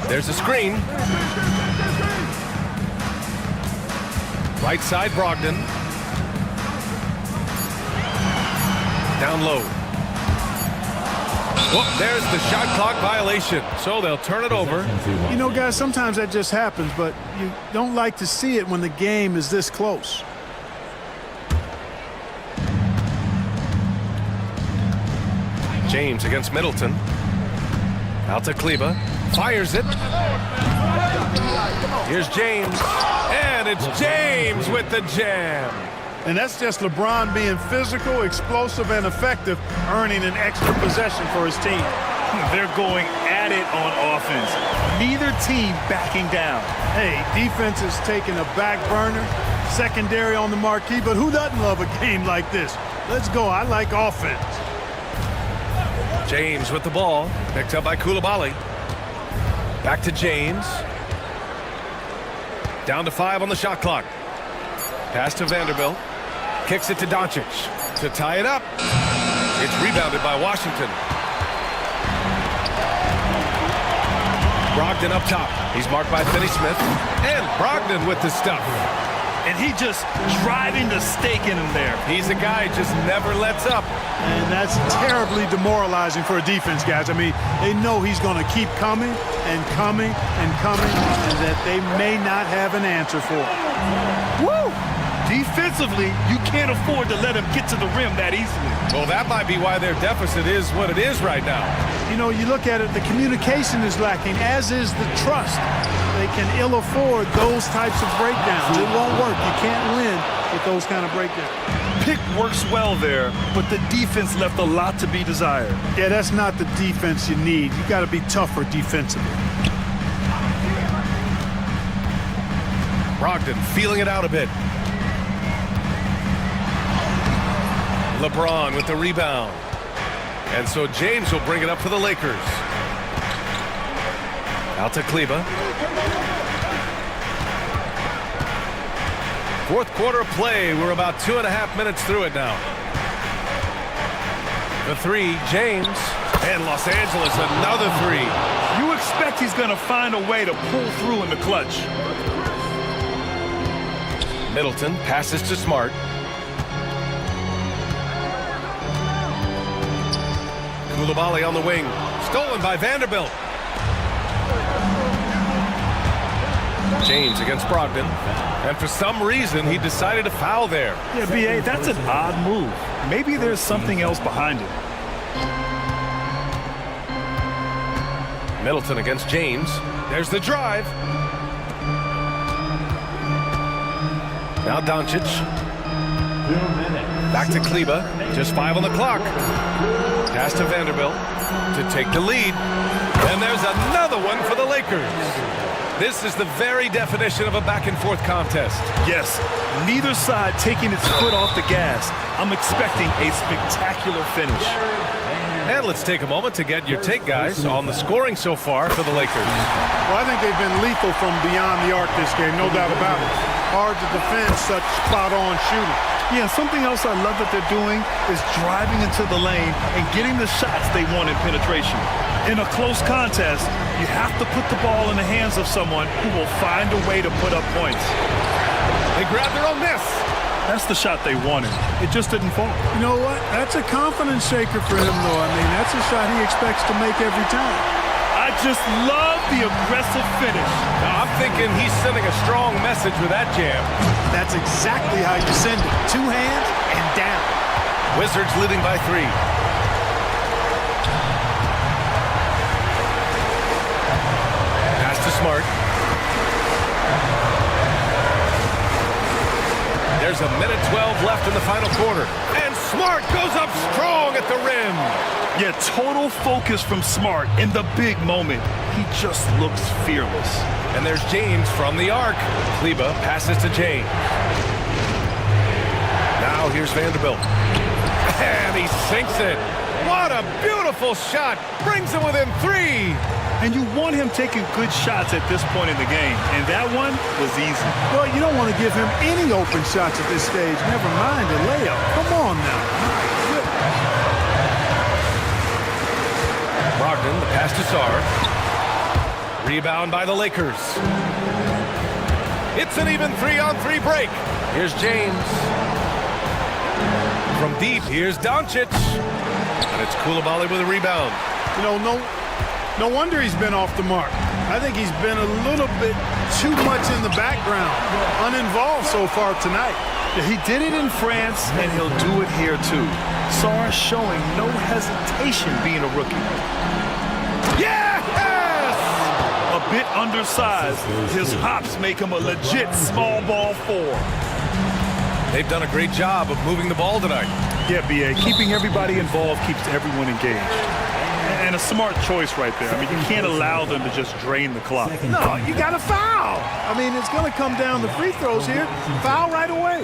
There's a screen. Right side, Brogdon. Down low. Whoop, there's the shot clock violation. So they'll turn it over. You know, guys, sometimes that just happens, but you don't like to see it when the game is this close. James against Middleton. Out to Kleba. Fires it. Here's James. And it's James with the jam. And that's just LeBron being physical, explosive, and effective, earning an extra possession for his team. They're going at it on offense. Neither team backing down. Hey, defense is taking a back burner, secondary on the marquee, but who doesn't love a game like this? Let's go. I like offense. James with the ball, picked up by Coulibaly. Back to James. Down to 5 on the shot clock. Pass to Vanderbilt. Kicks it to Doncic to tie it up. It's rebounded by Washington. Brogdon up top. He's marked by Finney-Smith. And Brogdon with the stuff. And he just driving the stake in him there. He's a guy who just never lets up. And that's terribly demoralizing for a defense, guys. I mean, they know he's going to keep coming and coming and coming, and that they may not have an answer for it. Woo! Defensively, you can't afford to let him get to the rim that easily. Well, that might be why their deficit is what it is right now. You know, you look at it, the communication is lacking, as is the trust. They can ill afford those types of breakdowns. It won't work. You can't win with those kind of breakdowns. Pick works well there, but the defense left a lot to be desired. Yeah, that's not the defense you need. You got to be tougher defensively. Brogdon feeling it out a bit. LeBron with the rebound. And so James will bring it up for the Lakers. Out to Kleba. Fourth quarter play. We're about 2.5 minutes through it now. The three, James. And Los Angeles, another three. You expect he's going to find a way to pull through in the clutch. Middleton passes to Smart. Koulibaly on the wing. Stolen by Vanderbilt. James against Brogdon. And for some reason, he decided to foul there. Yeah, B.A., that's an odd move. Maybe there's something else behind it. Middleton against James. There's the drive. Now Doncic. Back to Kleba. Just 5 on the clock. Pass to Vanderbilt to take the lead. And there's another one for the Lakers. This is the very definition of a back-and-forth contest. Yes, neither side taking its foot off the gas. I'm expecting a spectacular finish. And let's take a moment to get your take, guys, on the scoring so far for the Lakers. Well, I think they've been lethal from beyond the arc this game, no doubt about it. Hard to defend such spot-on shooting. Yeah, something else I love that they're doing is driving into the lane and getting the shots they want in penetration. In a close contest, you have to put the ball in the hands of someone who will find a way to put up points. They grab their own miss. That's the shot they wanted. It just didn't fall. You know what? That's a confidence shaker for him, though. I mean, that's a shot he expects to make every time. I just love the aggressive finish. Now, I'm thinking he's sending a strong message with that jam. That's exactly how you send it. 2 hands and down. Wizards leading by 3. Pass to Smart. There's 1:12 left in the final quarter. And Smart goes up strong at the rim. Yeah, total focus from Smart in the big moment. He just looks fearless. And there's James from the arc. Kleba passes to James. Now here's Vanderbilt. And he sinks it. What a beautiful shot. Brings him within 3. And you want him taking good shots at this point in the game. And that one was easy. Well, you don't want to give him any open shots at this stage. Never mind a layup. Come on now. Brogdon, the pass to Sarr. Rebound by the Lakers. It's an even 3-on-3 break. Here's James. From deep, here's Doncic. And it's Koulibaly with a rebound. You know, no wonder he's been off the mark. I think he's been a little bit too much in the background, uninvolved so far tonight. He did it in France, and he'll do it here too. Sarr showing no hesitation being a rookie. Yes! A bit undersized, his hops make him a legit small ball 4. They've done a great job of moving the ball tonight. Yeah, B.A., keeping everybody involved keeps everyone engaged. And a smart choice right there. I mean, you can't allow them to just drain the clock. No, you got to foul. I mean, it's going to come down to free throws here. Foul right away.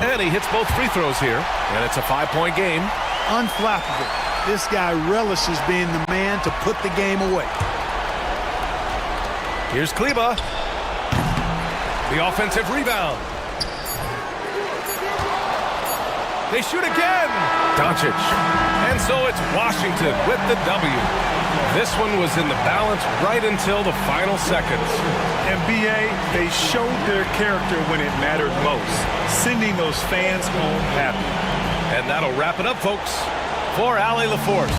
And he hits both free throws here. And it's a 5-point game. Unflappable. This guy relishes being the man to put the game away. Here's Kleba. The offensive rebound. They shoot again. Doncic. And so it's Washington with the W. This one was in the balance right until the final seconds. And B.A., they showed their character when it mattered most, sending those fans home happy. And that'll wrap it up, folks, for Allie LaForce.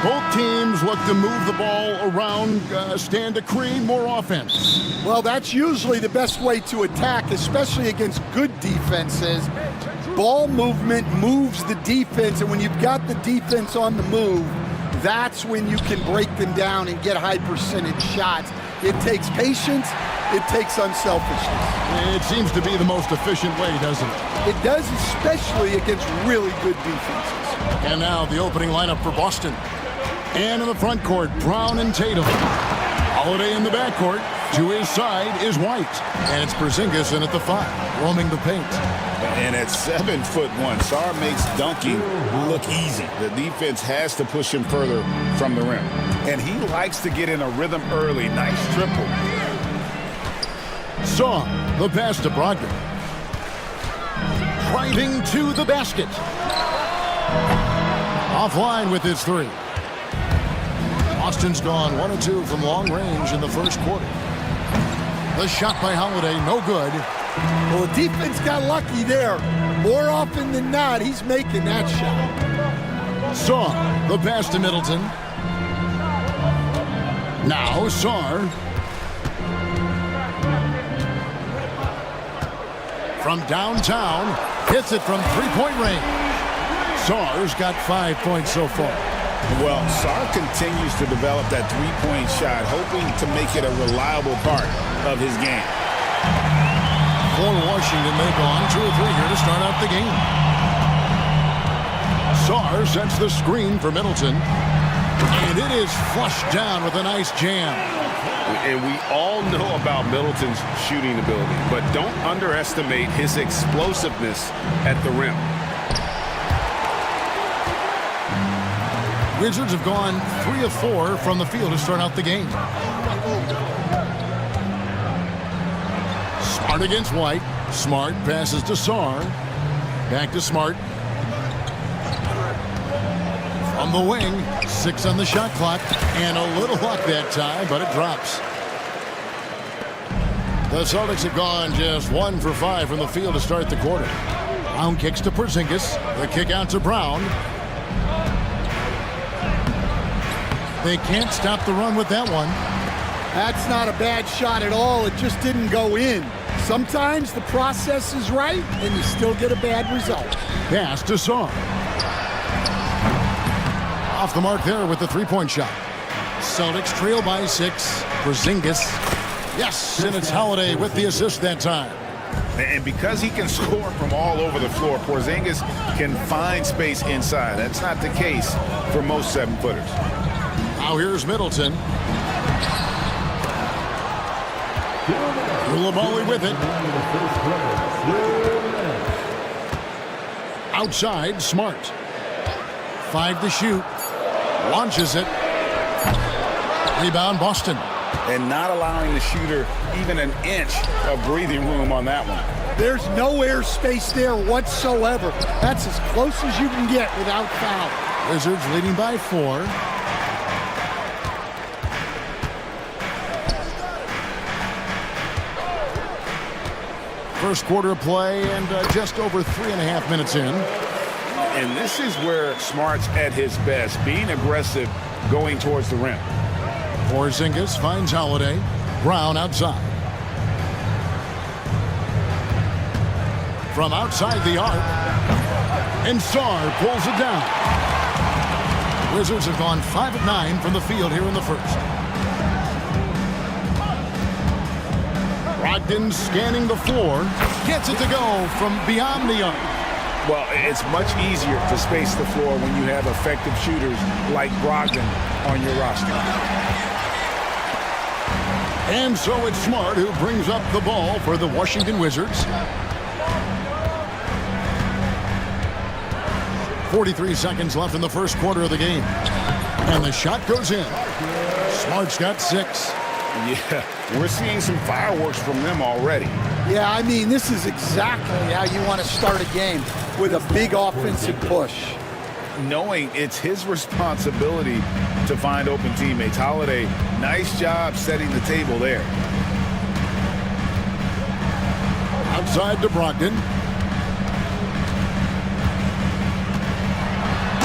Both teams look to move the ball around, stand to create more offense. Well, that's usually the best way to attack, especially against good defenses. Ball movement moves the defense, and when you've got the defense on the move, that's when you can break them down and get high percentage shots. It takes patience, it takes unselfishness. It seems to be the most efficient way, doesn't it? It does, especially against really good defenses. And now the opening lineup for Boston. And in the front court, Brown and Tatum. Holiday in the backcourt. To his side is White. And it's Porzingis in at the 5, roaming the paint. And at 7'1", Sar makes dunking look easy. The defense has to push him further from the rim. And he likes to get in a rhythm early. Nice triple. Sar, the pass to Brogdon. Driving to the basket. Offline with his 3. Boston's gone 1 of 2 from long range in the first quarter. The shot by Holiday, no good. Well, the defense got lucky there. More often than not, he's making that shot. Sar, the pass to Middleton. Now Sar. From downtown, hits it from three-point range. Sar's got 5 points so far. Well, Sar continues to develop that three-point shot, hoping to make it a reliable part of his game. For Washington, they've gone 2 of 3 here to start out the game. Sar sets the screen for Middleton. And it is flushed down with a nice jam. And we all know about Middleton's shooting ability, but don't underestimate his explosiveness at the rim. Wizards have gone 3 of 4 from the field to start out the game. Smart against White. Smart passes to Sar. Back to Smart. From the wing, 6 on the shot clock, and a little luck that time, but it drops. The Celtics have gone just 1 for 5 from the field to start the quarter. Brown kicks to Porzingis. The kick out to Brown. They can't stop the run with that one. That's not a bad shot at all. It just didn't go in. Sometimes the process is right, and you still get a bad result. Pass to Sar. Off the mark there with the three-point shot. Celtics trail by 6. Porzingis. Yes, and it's Holiday with the assist that time. And because he can score from all over the floor, Porzingis can find space inside. That's not the case for most 7-footers. Now here's Middleton. Ulamoli with it. Outside, Smart. 5 to shoot. Launches it. Rebound, Boston. And not allowing the shooter even an inch of breathing room on that one. There's no air space there whatsoever. That's as close as you can get without foul. Wizards leading by 4. First quarter of play and just over 3.5 minutes in. And this is where Smart's at his best, being aggressive, going towards the rim. Porzingis finds Holiday. Brown outside. From outside the arc. And Sar pulls it down. Wizards have gone 5 of 9 from the field here in the first. Brogdon scanning the floor. Gets it to go from beyond the arc. Well, it's much easier to space the floor when you have effective shooters like Brogdon on your roster. And so it's Smart who brings up the ball for the Washington Wizards. 43 seconds left in the first quarter of the game. And the shot goes in. Smart's got 6. Yeah, we're seeing some fireworks from them already. Yeah, I mean, this is exactly how you want to start a game, with a big offensive push. Knowing it's his responsibility to find open teammates. Holiday, nice job setting the table there. Outside to Brogdon.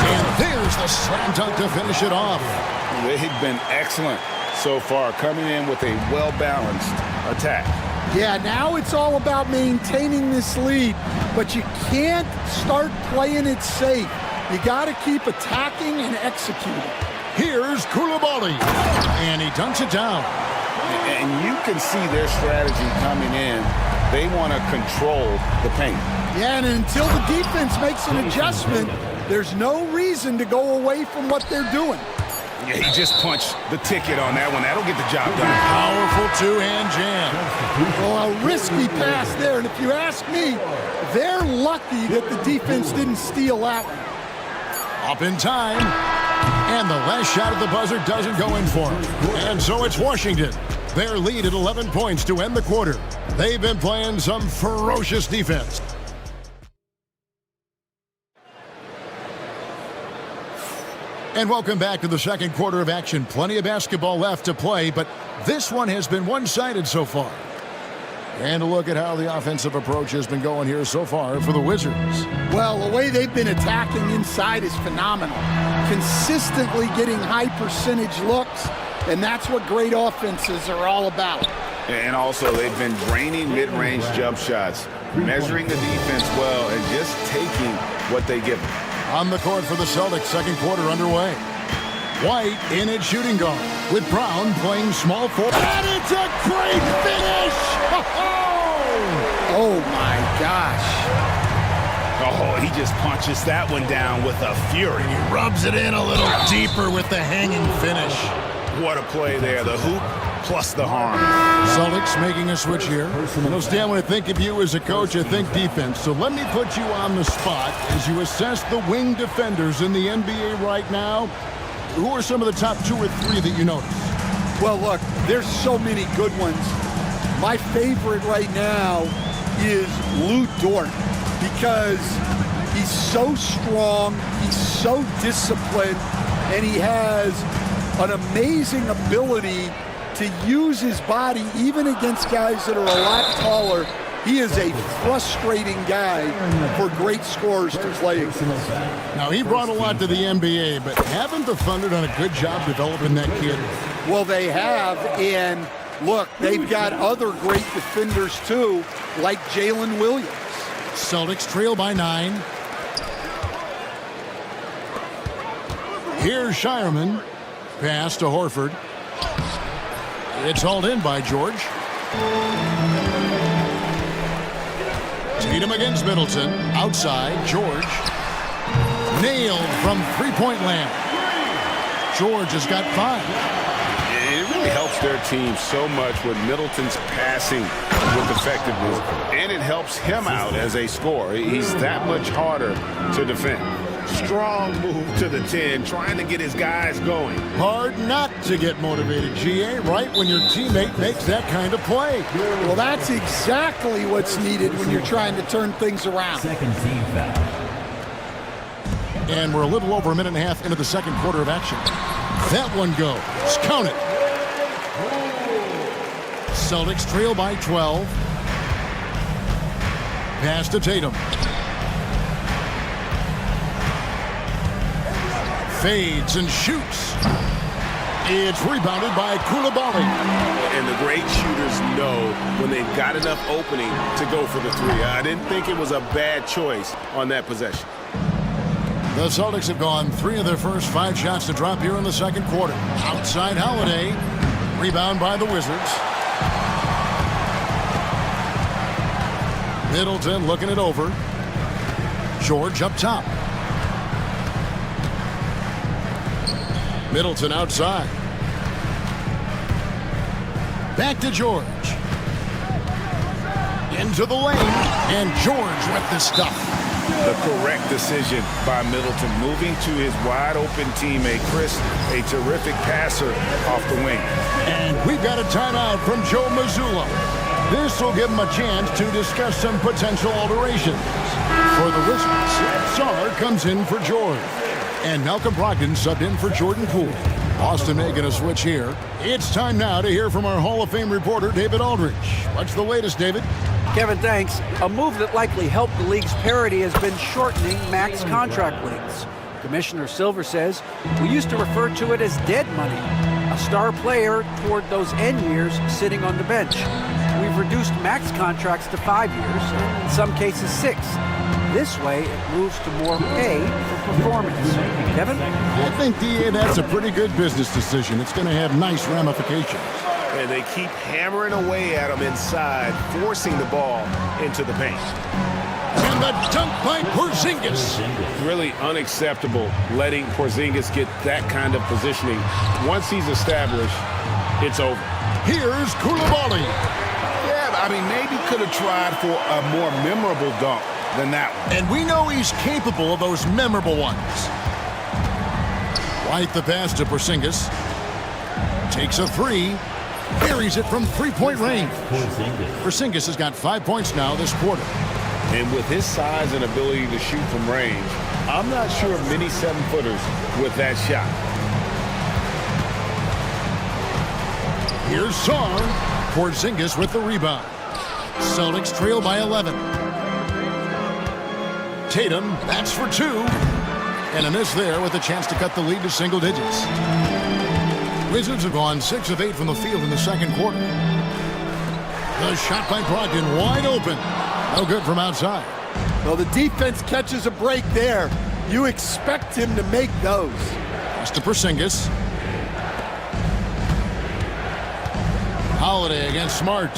And there's Here's the slam dunk to finish it off. They've been excellent so far, coming in with a well-balanced attack. Yeah, now it's all about maintaining this lead, but you can't start playing it safe. You got to keep attacking and executing. Here's Koulibaly, and he dunks it down. And you can see their strategy coming in. They want to control the paint. Yeah, and until the defense makes an adjustment, there's no reason to go away from what they're doing. Yeah, he just punched the ticket on that one. That'll get the job done. Powerful two-hand jam. Well, a risky pass there, and if you ask me, they're lucky that the defense didn't steal that one. Up in time, and the last shot at the buzzer doesn't go in for him. And so it's Washington. Their lead at 11 points to end the quarter. They've been playing some ferocious defense. And welcome back to the second quarter of action. Plenty of basketball left to play, but this one has been one-sided so far. And a look at how the offensive approach has been going here so far for the Wizards. Well, the way they've been attacking inside is phenomenal. Consistently getting high percentage looks, and that's what great offenses are all about. And also, they've been draining mid-range jump shots, measuring the defense well, and just taking what they give them. On the court for the Celtics, second quarter underway. White in at shooting guard, with Brown playing small forward. And it's a great finish! Oh, my gosh. Oh, he just punches that one down with a fury. He rubs it in a little deeper with the hanging finish. What a play there. The hoop plus the harm. Celtics making a switch here. You know, Stan, when I think of you as a coach, I think defense. So let me put you on the spot as you assess the wing defenders in the NBA right now. Who are some of the top 2 or 3 that you notice? Well, look, there's so many good ones. My favorite right now is Lou Dort because he's so strong, he's so disciplined, and he has an amazing ability to use his body even against guys that are a lot taller. He is a frustrating guy for great scorers to play against. Now, he brought a lot to the NBA, but haven't the Thunder done a good job developing that kid? Well, they have, and look, they've got other great defenders too, like Jalen Williams. Celtics trail by 9. Here's Shireman. Pass to Horford. It's hauled in by George. Tatum against Middleton. Outside, George. Nailed from three-point land. George has got 5. It really helps their team so much with Middleton's passing with effectiveness, and it helps him out as a scorer. He's that much harder to defend. Strong move to the 10, trying to get his guys going. Hard not to get motivated, GA, right when your teammate makes that kind of play. Well, that's exactly what's needed when you're trying to turn things around. Second team foul. And we're a little over a minute and a half into the second quarter of action. That one goes. Count it. Celtics trail by 12. Pass to Tatum. Fades and shoots. It's rebounded by Koulibaly. And the great shooters know when they've got enough opening to go for the 3. I didn't think it was a bad choice on that possession. The Celtics have gone 3 of their first 5 shots to drop here in the second quarter. Outside Holiday. Rebound by the Wizards. Middleton looking it over. George up top. Middleton outside. Back to George. Into the lane. And George with the stuff. The correct decision by Middleton, moving to his wide-open teammate, Chris, a terrific passer off the wing. And we've got a timeout from Joe Mazzulla. This will give him a chance to discuss some potential alterations. For the Wizards, Sarr comes in for George. And Malcolm Brogdon subbed in for Jordan Poole. Austin making a switch here. It's time now to hear from our Hall of Fame reporter, David Aldridge. What's the latest, David? Kevin, thanks. A move that likely helped the league's parity has been shortening max contract lengths. Commissioner Silver says, we used to refer to it as dead money, a star player toward those end years sitting on the bench. We've reduced max contracts to 5 years, and in some cases 6. This way, it moves to more pay for performance. Kevin? I think, DA, that's a pretty good business decision. It's going to have nice ramifications. And they keep hammering away at him inside, forcing the ball into the paint. And the dunk by Porzingis. Really unacceptable letting Porzingis get that kind of positioning. Once he's established, it's over. Here's Koulibaly. Yeah, I mean, maybe could have tried for a more memorable dunk than that one. And we know he's capable of those memorable ones. White the pass to Porzingis. Takes a three. Buries it from three-point range. Porzingis has got 5 points now this quarter. And with his size and ability to shoot from range, I'm not sure of many 7-footers with that shot. Here's Sarr. Porzingis with the rebound. Celtics trail by 11. Tatum, that's for 2. And a miss there with a chance to cut the lead to single digits. Wizards have gone 6 of 8 from the field in the second quarter. The shot by Brogdon wide open. No good from outside. Well, the defense catches a break there. You expect him to make those. Pass to Porzingis. Holiday against Smart.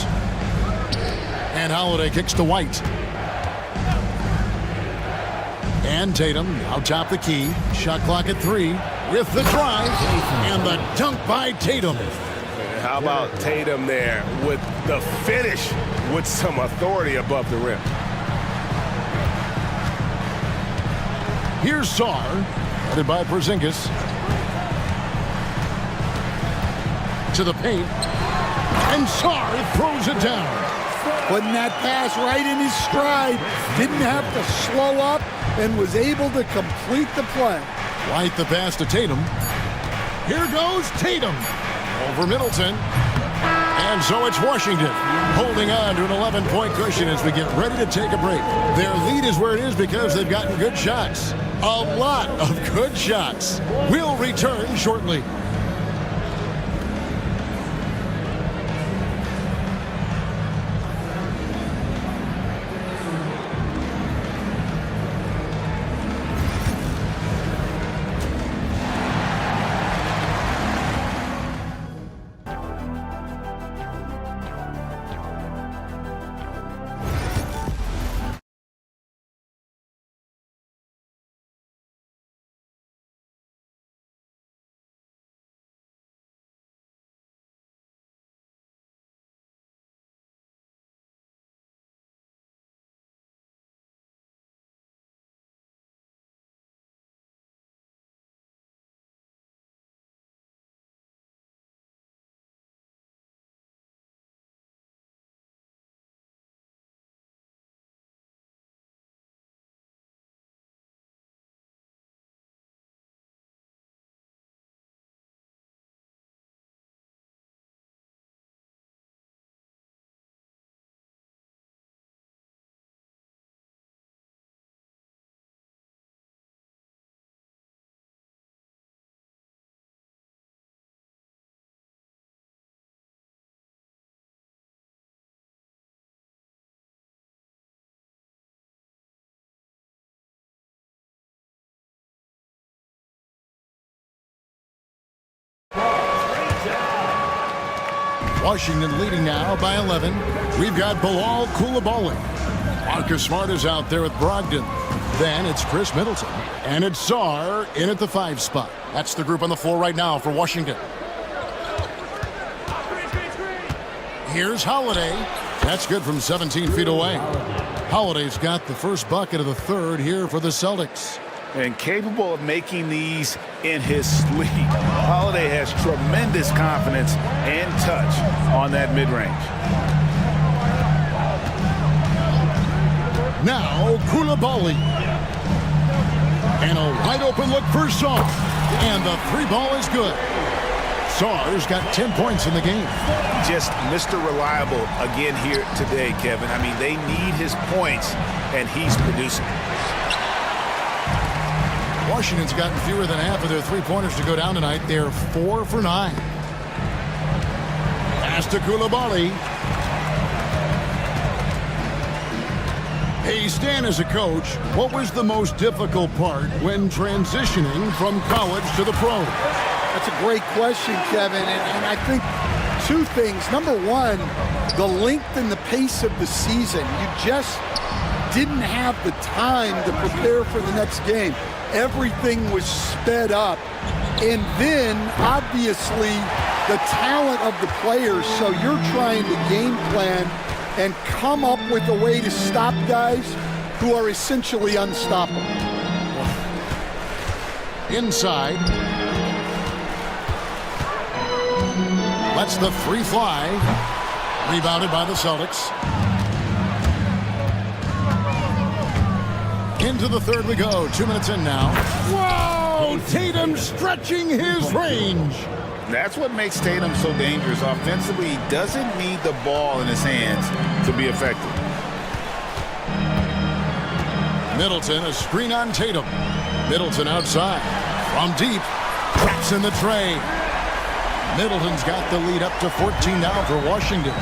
And Holiday kicks to White. And Tatum out top the key. Shot clock at 3 with the drive and the dunk by Tatum. How about Tatum there with the finish with some authority above the rim? Here's Sarr, headed by Porzingis. To the paint. And Sarr throws it down. Putting that pass right in his stride. Didn't have to slow up and was able to complete the play. White the pass to Tatum. Here goes Tatum. Over Middleton. And so it's Washington holding on to an 11-point cushion as we get ready to take a break. Their lead is where it is because they've gotten good shots. A lot of good shots. We'll return shortly. Washington leading now by 11. We've got Bilal Koulibaly. Marcus Smart is out there with Brogdon. Then it's Chris Middleton. And it's Sarr in at the 5 spot. That's the group on the floor right now for Washington. Here's Holiday. That's good from 17 feet away. Holiday's got the first bucket of the third here for the Celtics. And capable of making these in his sleep. Holiday has tremendous confidence and touch on that mid-range. Now Koulibaly. And a wide open look for Sarr. And the 3 ball is good. Sarr's got 10 points in the game. Just Mr. Reliable again here today, Kevin. I mean, they need his points, and he's producing. Washington's gotten fewer than half of their three-pointers to go down tonight. They're 4 for 9. Pass to Koulibaly. Hey, Stan, as a coach, what was the most difficult part when transitioning from college to the pros? That's a great question, Kevin, and I think two things. Number one, the length and the pace of the season. You just didn't have the time to prepare for the next game. Everything was sped up. And then, obviously, the talent of the players, so you're trying to game plan and come up with a way to stop guys who are essentially unstoppable. Inside. Lets the free fly. Rebounded by the Celtics. Into the third we go. 2 minutes in now. Whoa! Tatum stretching his range. That's what makes Tatum so dangerous. Offensively, he doesn't need the ball in his hands to be effective. Middleton, a screen on Tatum. Middleton outside. From deep. Traps in the tray. Middleton's got the lead up to 14 now for Washington.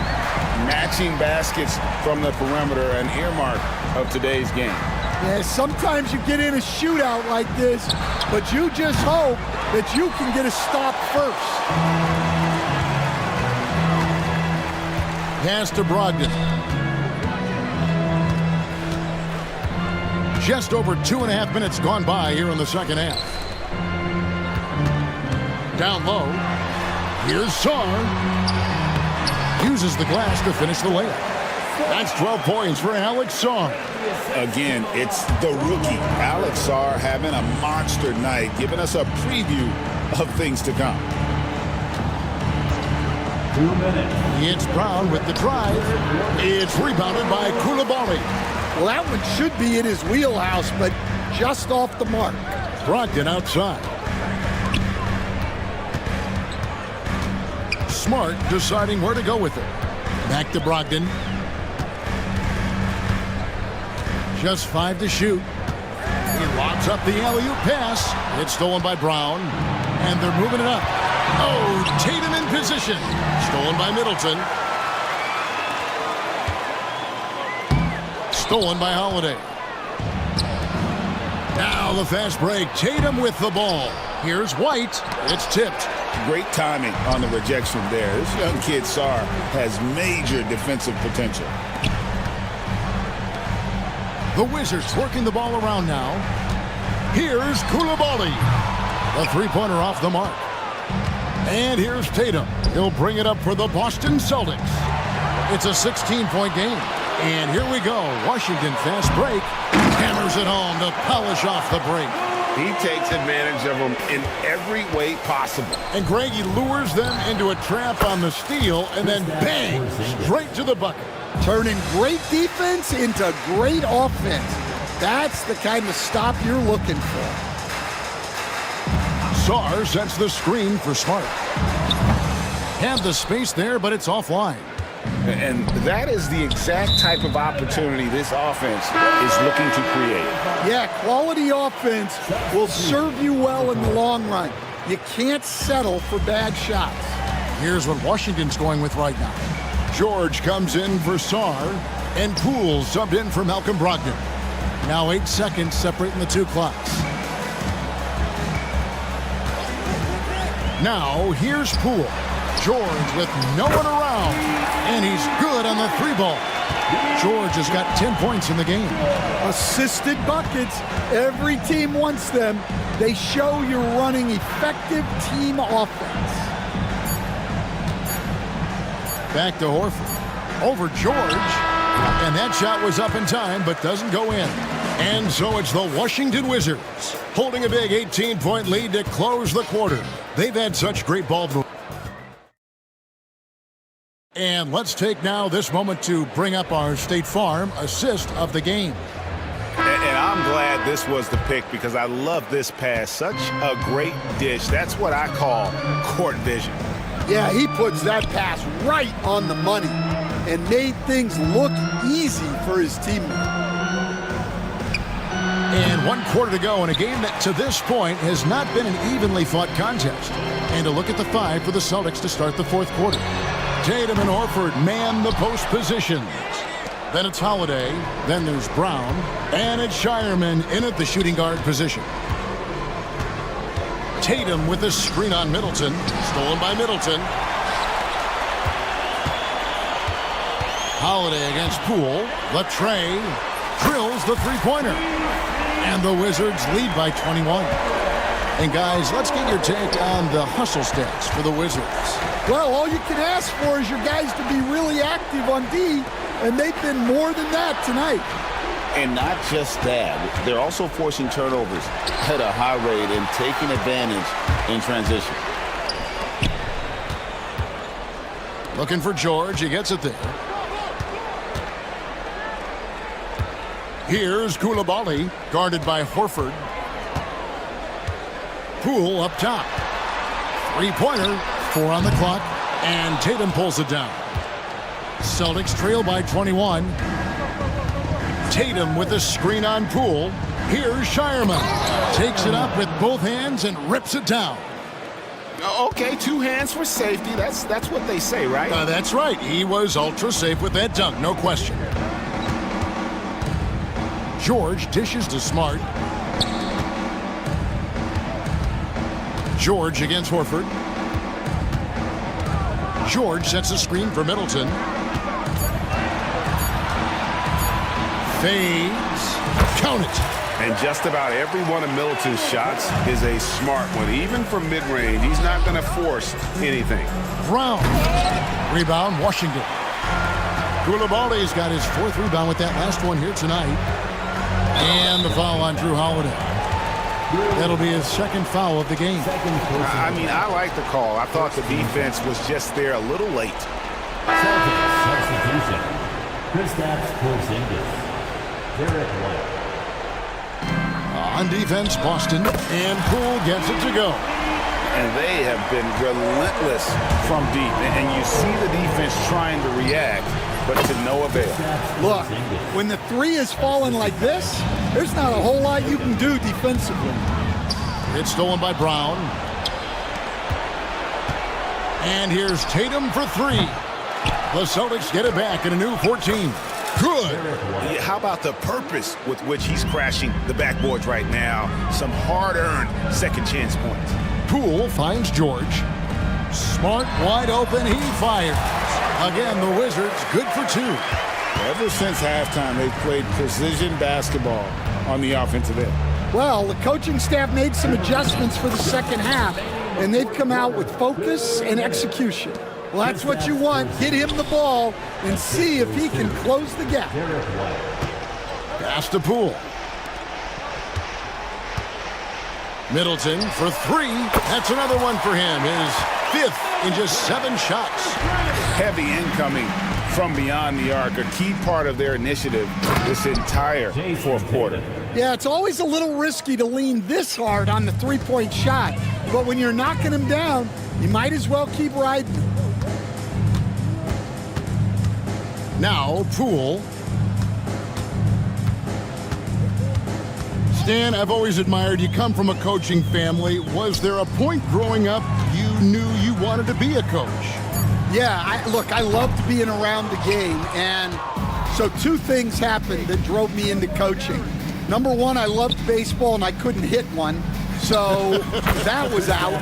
Matching baskets from the perimeter, an earmark of today's game. Yeah, sometimes you get in a shootout like this, but you just hope that you can get a stop first. Pass to Brogdon. Just over 2.5 minutes gone by here in the second half. Down low. Here's Sarr. Uses the glass to finish the layup. That's 12 points for Alex Sarr. Again, it's the rookie, Alex Sarr, having a monster night, giving us a preview of things to come. 2 minutes. It's Brown with the drive. It's rebounded by Koulibaly. Well, that one should be in his wheelhouse, but just off the mark. Brogdon outside. Smart deciding where to go with it. Back to Brogdon. Just 5 to shoot. He locks up the alley-oop pass. It's stolen by Brown. And they're moving it up. Oh, Tatum in position. Stolen by Middleton. Stolen by Holiday. Now the fast break. Tatum with the ball. Here's White. It's tipped. Great timing on the rejection there. This young kid, Sarr, has major defensive potential. The Wizards working the ball around now. Here's Koulibaly. A three-pointer off the mark. And here's Tatum. He'll bring it up for the Boston Celtics. It's a 16-point game. And here we go. Washington fast break. Hammers it home to polish off the break. He takes advantage of them in every way possible. And Greg, he lures them into a trap on the steal and then bang, straight to the bucket. Turning great defense into great offense. That's the kind of stop you're looking for. Sarr sets the screen for Smart. Had the space there, but it's offline. And that is the exact type of opportunity this offense is looking to create. Yeah, quality offense will serve you well in the long run. You can't settle for bad shots. Here's what Washington's going with right now. George comes in for Sarr, and Poole subbed in for Malcolm Brogdon. Now 8 seconds separating the two clocks. Now here's Poole. George with no one around, and he's good on the three ball. George has got 10 points in the game. Assisted buckets. Every team wants them. They show you're running effective team offense. Back to Horford. Over George. And that shot was up in time, but doesn't go in. And so it's the Washington Wizards holding a big 18-point lead to close the quarter. They've had such great ball movement. And let's take now this moment to bring up our State Farm assist of the game. And I'm glad this was the pick because I love this pass. Such a great dish. That's what I call court vision. Yeah, he puts that pass right on the money and made things look easy for his teammate. And 1 quarter to go in a game that to this point has not been an evenly fought contest. And a look at the 5 for the Celtics to start the 4th quarter. Tatum and Horford man the post positions. Then it's Holiday, then there's Brown, and it's Shireman in at the shooting guard position. Tatum with a screen on Middleton, stolen by Middleton. Holiday against Poole, Latrey drills the three-pointer. And the Wizards lead by 21. And guys, let's get your take on the hustle stats for the Wizards. Well, all you can ask for is your guys to be really active on D, and they've been more than that tonight. And not just that, they're also forcing turnovers at a high rate and taking advantage in transition. Looking for George, he gets it there. Here's Koulibaly, guarded by Horford. Poole up top. Three-pointer, 4 on the clock, and Tatum pulls it down. Celtics trail by 21. Tatum with a screen on Poole. Here's Shireman. Takes it up with both hands and rips it down. Okay, 2 hands for safety. That's what they say, right? That's right. He was ultra safe with that dunk, no question. George dishes to Smart. George against Horford. George sets a screen for Middleton. Fades. Count it. And just about every one of Middleton's shots is a smart one. Even from mid-range, he's not going to force anything. Brown. Rebound, Washington. Koulibaly's got his 4th rebound with that last one here tonight. And the foul on Drew Holiday. That'll be his 2nd foul of the game. I mean, I like the call. I thought the defense was just there a little late. Celtics substitution. Kristaps Porzingis. Derek White. On defense, Boston, and Poole gets it to go. And they have been relentless from deep. And you see the defense trying to react, but to no avail. Look, when the 3 is falling like this, there's not a whole lot you can do defensively. It's stolen by Brown. And here's Tatum for 3. The Celtics get it back in a new 14. Good. How about the purpose with which he's crashing the backboards right now? Some hard-earned second chance points. Poole finds George. Smart wide open, he fires. Again, the Wizards good for 2. Ever since halftime, they've played precision basketball on the offensive end. Well, the coaching staff made some adjustments for the second half, and they've come out with focus and execution. Well, that's what you want. Get him the ball and see if he can close the gap. Pass to Poole. Middleton for 3. That's another one for him. His 5th in just 7 shots. Heavy incoming from beyond the arc, a key part of their initiative this entire 4th quarter. Yeah, it's always a little risky to lean this hard on the three-point shot. But when you're knocking him down, you might as well keep riding. Now, Poole. Stan, I've always admired you. Come from a coaching family. Was there a point growing up you knew you wanted to be a coach? Yeah, I loved being around the game. And so 2 things happened that drove me into coaching. Number 1, I loved baseball and I couldn't hit one. So that was out.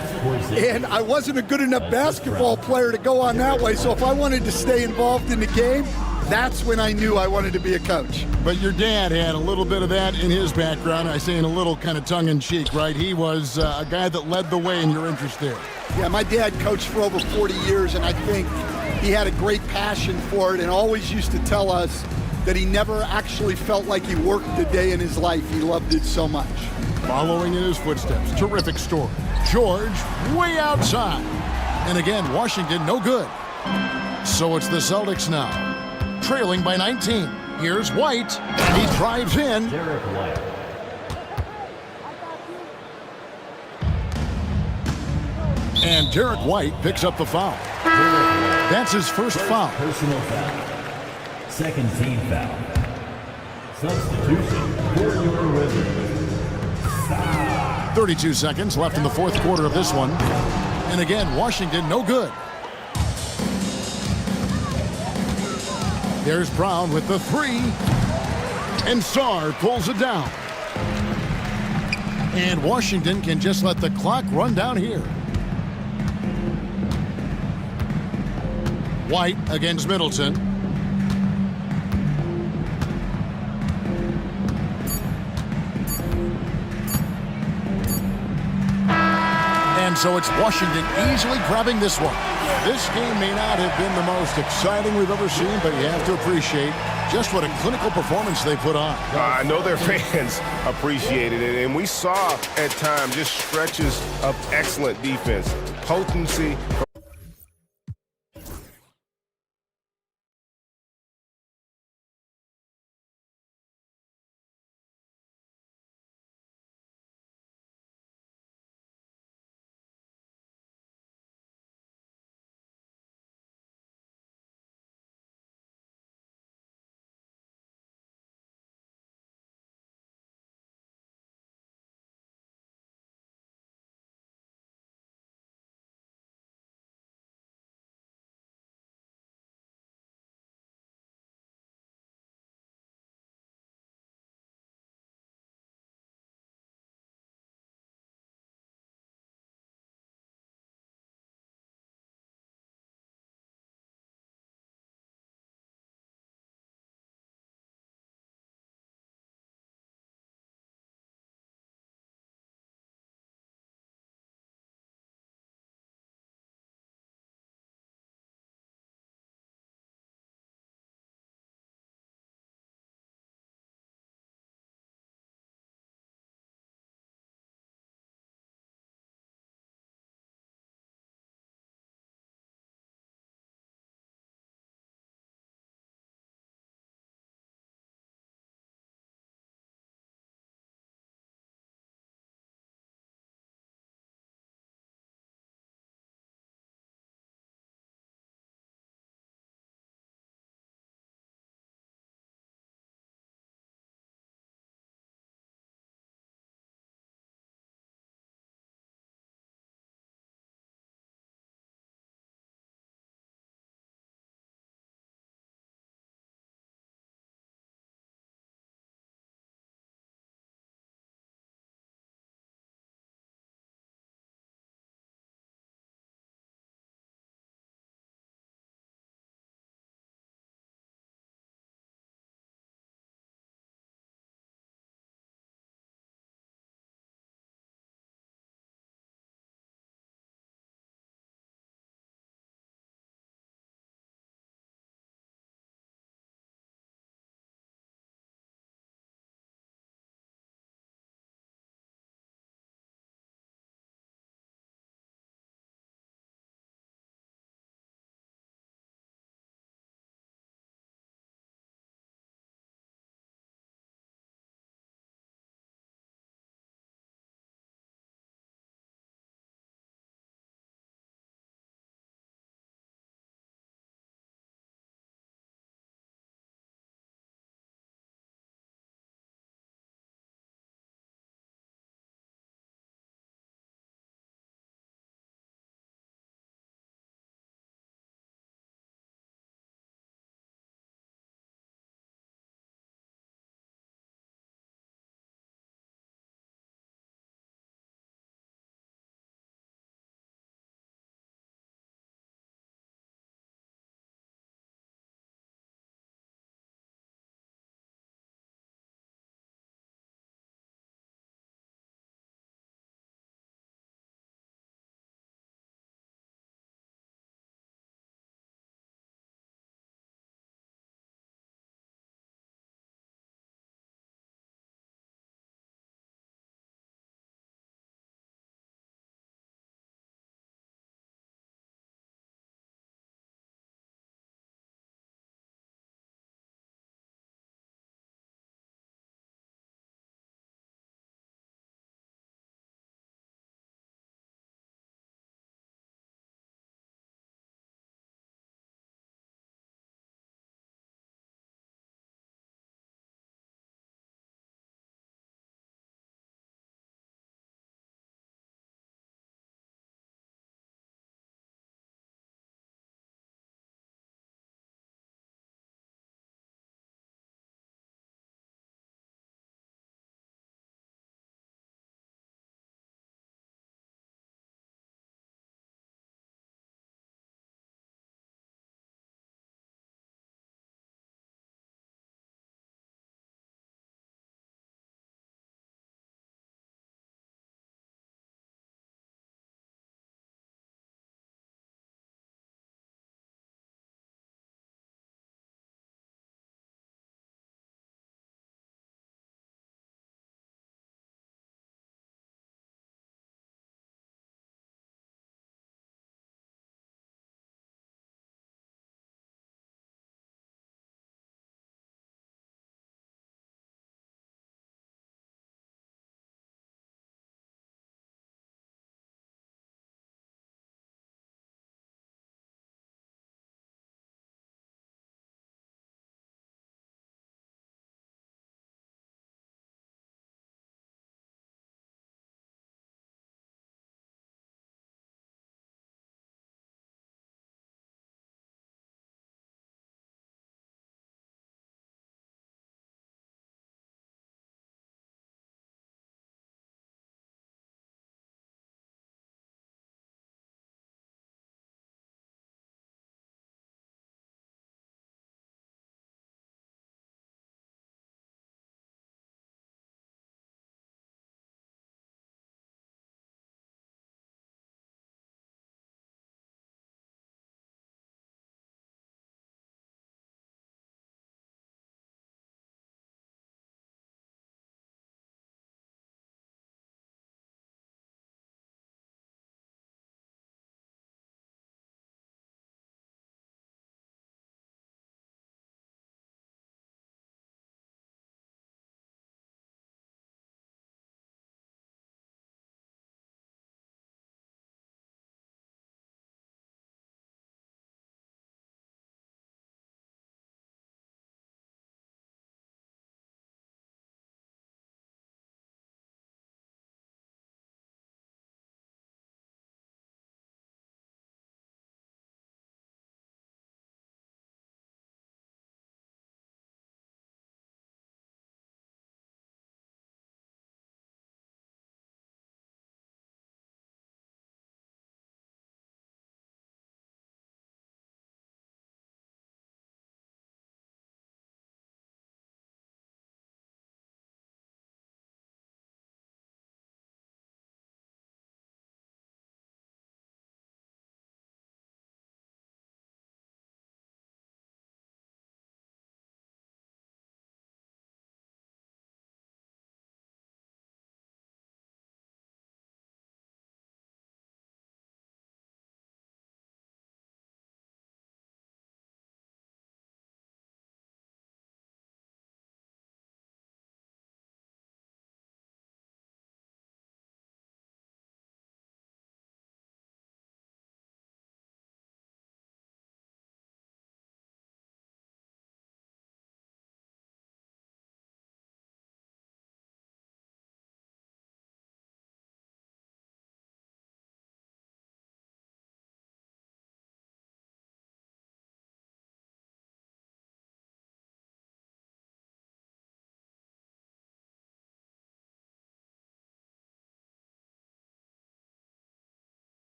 And I wasn't a good enough basketball player to go on that way. So if I wanted to stay involved in the game, that's when I knew I wanted to be a coach. But your dad had a little bit of that in his background. I say in a little kind of tongue-in-cheek, right? He was a guy that led the way in your interest there. Yeah, my dad coached for over 40 years, and I think he had a great passion for it and always used to tell us that he never actually felt like he worked a day in his life. He loved it so much. Following in his footsteps, terrific story. George way outside. And again, Washington no good. So it's the Celtics now, trailing by 19. Here's White, and he drives in. Derek White. And Derek White picks up the foul. That's his first foul. Personal foul. Second team foul. Substitution for your Wizards. 32 seconds left in the fourth quarter of this one. And again, Washington no good. There's Brown with the three. And Sarr pulls it down. And Washington can just let the clock run down here. White against Middleton. And so it's Washington easily grabbing this one. This game may not have been the most exciting we've ever seen, but you have to appreciate just what a clinical performance they put on. I know their fans appreciated it, and we saw at times just stretches of excellent defense, potency.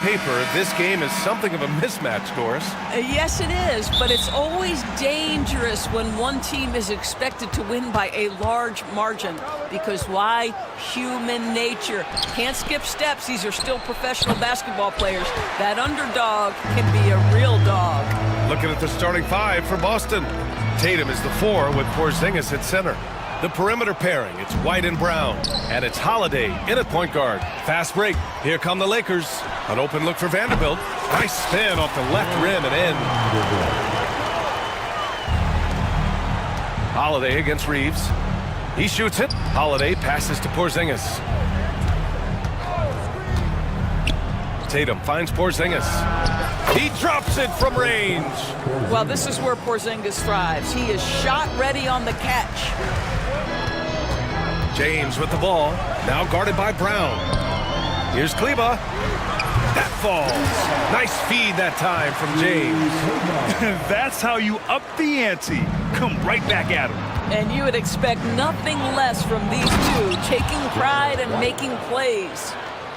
paper, this game is something of a mismatch, Doris. Yes, it is, but it's always dangerous when one team is expected to win by a large margin. Because why? Human nature. Can't skip steps. These are still professional basketball players. That underdog can be a real dog. Looking at the starting five for Boston. Tatum is the 4 with Porzingis at center. The perimeter pairing, it's White and Brown. And it's Holiday in at point guard. Fast break. Here come the Lakers. An open look for Vanderbilt. Nice spin off the left rim and in. Holiday against Reeves. He shoots it. Holiday passes to Porzingis. Tatum finds Porzingis. He drops it from range. Well, this is where Porzingis thrives. He is shot ready on the catch. James with the ball, now guarded by Brown. Here's Kleba. That falls. Nice feed that time from James. That's how you up the ante. Come right back at him. And you would expect nothing less from these two, taking pride and making plays.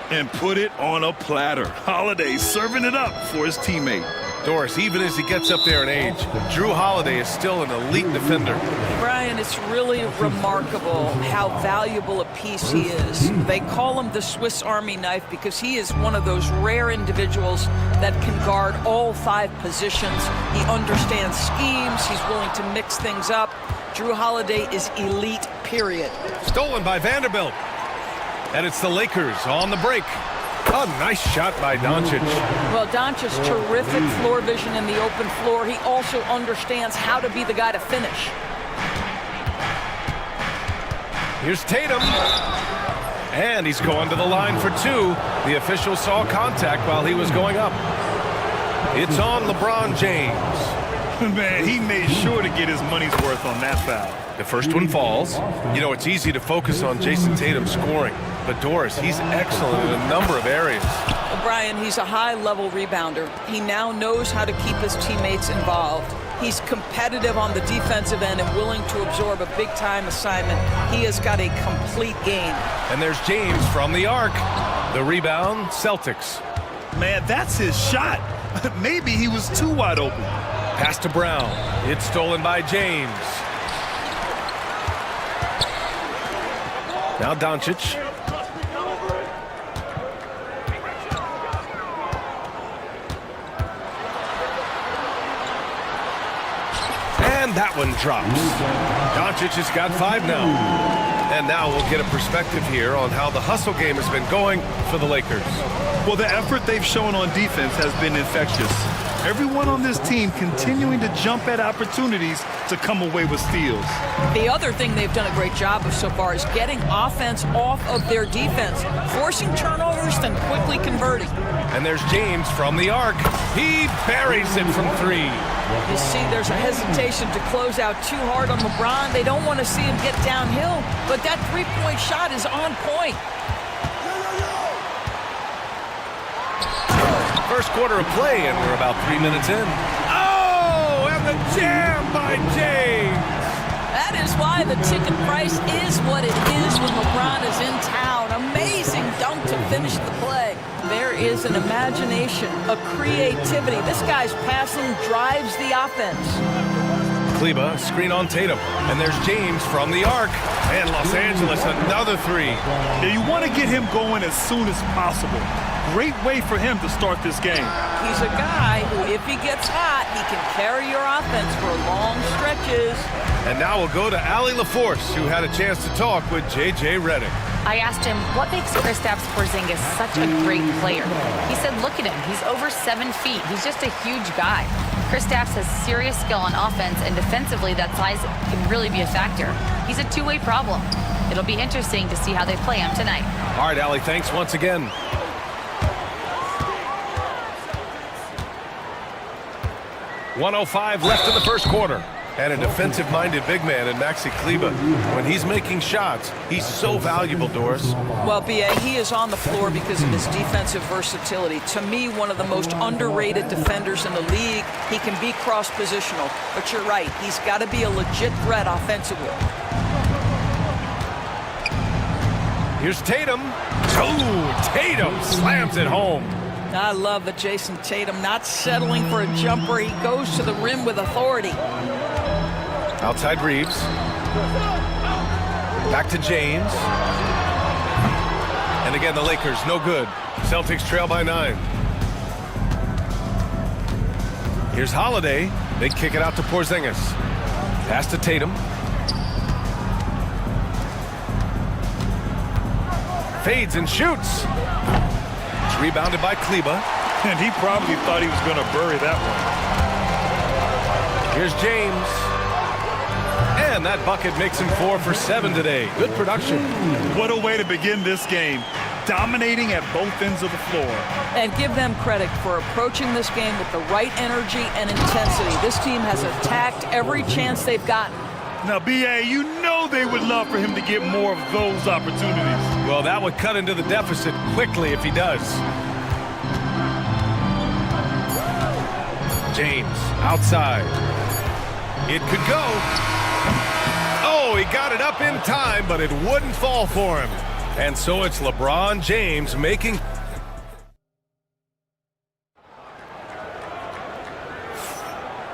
And put it on a platter. Holiday serving it up for his teammate. Doris, even as he gets up there in age, Drew Holiday is still an elite defender. Brian, it's really remarkable how valuable a piece he is. They call him the Swiss Army knife because he is one of those rare individuals that can guard all 5 positions. He understands schemes. He's willing to mix things up. Drew Holiday is elite, period. Stolen by Vanderbilt. And it's the Lakers on the break. A nice shot by Doncic. Well, Doncic, terrific floor vision in the open floor. He also understands how to be the guy to finish. Here's Tatum. And he's going to the line for 2. The official saw contact while he was going up. It's on LeBron James. Man, he made sure to get his money's worth on that foul. The first one falls. You know, it's easy to focus on Jason Tatum scoring. But Doris, he's excellent in a number of areas. Brian, he's a high-level rebounder. He now knows how to keep his teammates involved. He's competitive on the defensive end and willing to absorb a big-time assignment. He has got a complete game. And there's James from the arc. The rebound, Celtics. Man, that's his shot. Maybe he was too wide open. Pass to Brown. It's stolen by James. Now Doncic. And that one drops. Doncic has got 5 now. And now we'll get a perspective here on how the hustle game has been going for the Lakers. Well, the effort they've shown on defense has been infectious. Everyone on this team continuing to jump at opportunities to come away with steals. The other thing they've done a great job of so far is getting offense off of their defense, forcing turnovers, then quickly converting. And there's James from the arc. He buries it from 3. You see, there's a hesitation to close out too hard on LeBron. They don't want to see him get downhill, but that three-point shot is on point. First quarter of play, and we're about 3 minutes in. Oh, and the jam by James. That is why the ticket price is what it is when LeBron is in town. Amazing dunk to finish the play. There is an imagination, a creativity. This guy's passing drives the offense. Kleba, screen on Tatum. And there's James from the arc. And Los Angeles, another 3. Yeah, you want to get him going as soon as possible. Great way for him to start this game. He's a guy who, if he gets hot, he can carry your offense for long stretches. And now we'll go to Allie LaForce, who had a chance to talk with J.J. Redick. I asked him, what makes Kristaps Porzingis such a great player? He said, look at him. He's over 7 feet. He's just a huge guy. Kristaps has serious skill on offense, and defensively, that size can really be a factor. He's a two-way problem. It'll be interesting to see how they play him tonight. All right, Allie, thanks once again. .105 left in the first quarter. And a defensive-minded big man in Maxi Kleba. When he's making shots, he's so valuable, Doris. Well, B.A., he is on the floor because of his defensive versatility. To me, one of the most underrated defenders in the league. He can be cross-positional. But you're right, he's got to be a legit threat offensively. Here's Tatum. Oh, Tatum slams it home. I love that Jason Tatum not settling for a jumper. He goes to the rim with authority. Outside Reeves. Back to James. And again, the Lakers, no good. Celtics trail by 9. Here's Holiday. They kick it out to Porzingis. Pass to Tatum. Fades and shoots. It's rebounded by Kleba. And he probably thought he was going to bury that one. Here's James. And that bucket makes him 4 for 7 today. Good production. What a way to begin this game. Dominating at both ends of the floor. And give them credit for approaching this game with the right energy and intensity. This team has attacked every chance they've gotten. Now, B.A., you know they would love for him to get more of those opportunities. Well, that would cut into the deficit quickly if he does. James, outside. It could go. Oh, he got it up in time, but it wouldn't fall for him. And so it's LeBron James making...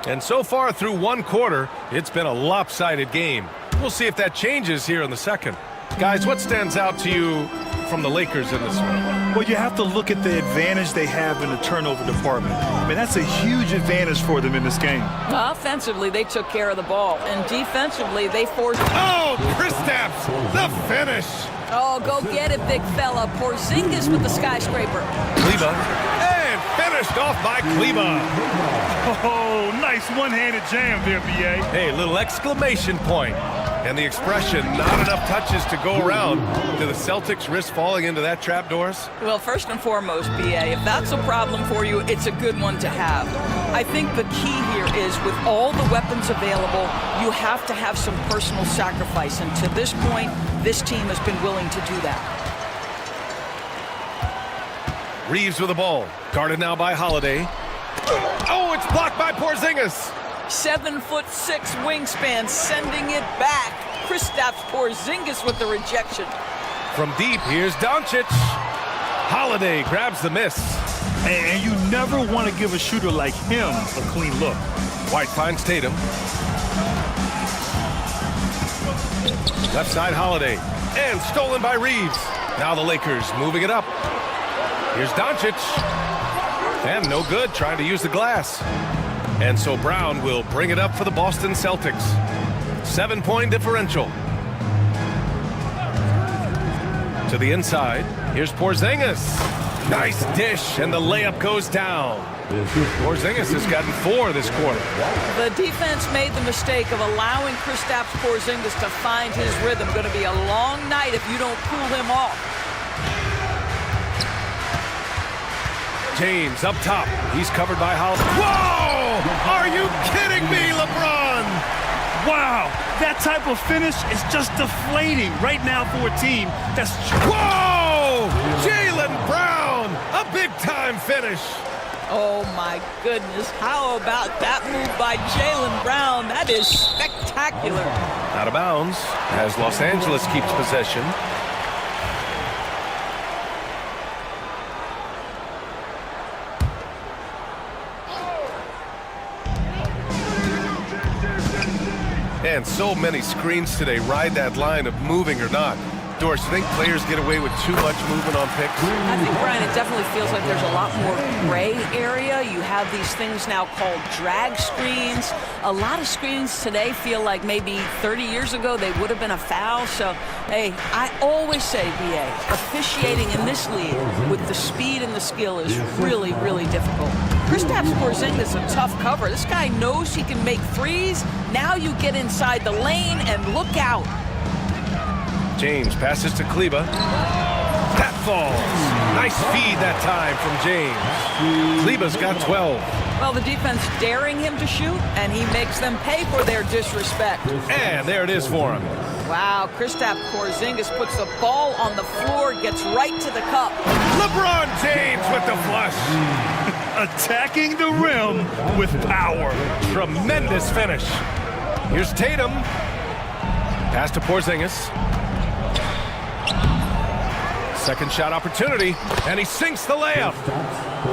And so far through one quarter, it's been a lopsided game. We'll see if that changes here in the second. Guys, what stands out to you from the Lakers in this one? Well, you have to look at the advantage they have in the turnover department. I mean, that's a huge advantage for them in this game. Offensively, they took care of the ball. And defensively, they forced... Oh, Kristaps, the finish! Oh, go get it, big fella. Porzingis with the skyscraper. Kleba, and finished off by Kleba. Oh, nice one-handed jam there, B.A. Hey, little exclamation point. And the expression, not enough touches to go around. Do the Celtics risk falling into that trap, Doris? Well, first and foremost, B.A., if that's a problem for you, it's a good one to have. I think the key here is with all the weapons available, you have to have some personal sacrifice. And to this point, this team has been willing to do that. Reeves with the ball. Guarded now by Holiday. Oh, it's blocked by Porzingis. 7'6" wingspan, sending it back. Kristaps Porzingis with the rejection. From deep, here's Doncic. Holiday grabs the miss. And you never want to give a shooter like him a clean look. White finds Tatum. Left side Holiday. And stolen by Reeves. Now the Lakers moving it up. Here's Doncic. And no good, trying to use the glass. And so Brown will bring it up for the Boston Celtics. 7-point differential. To the inside. Here's Porzingis. Nice dish, and the layup goes down. Porzingis has gotten 4 this quarter. The defense made the mistake of allowing Kristaps Porzingis to find his rhythm. Going to be a long night if you don't cool him off. James up top. He's covered by Holiday. Whoa! Are you kidding me, LeBron? Wow, that type of finish is just deflating right now for a team that's... Whoa! Jaylen Brown! A big-time finish. Oh, my goodness. How about that move by Jaylen Brown? That is spectacular. Out of bounds as Los Angeles keeps possession. And so many screens today ride that line of moving or not. Doris, do you think players get away with too much movement on picks? I think, Brian, it definitely feels like there's a lot more gray area. You have these things now called drag screens. A lot of screens today feel like maybe 30 years ago they would have been a foul. So, hey, I always say, BA, officiating in this league with the speed and the skill is really, really difficult. Kristaps Porzingis is a tough cover. This guy knows he can make threes. Now you get inside the lane and look out. James passes to Kleba. That falls. Nice feed that time from James. Kleba's got 12. Well, the defense daring him to shoot, and he makes them pay for their disrespect. And there it is for him. Wow, Kristaps Porzingis puts the ball on the floor, gets right to the cup. LeBron James with the flush. Attacking the rim with power. Tremendous finish. Here's Tatum. Pass to Porzingis. Second shot opportunity, and he sinks the layup.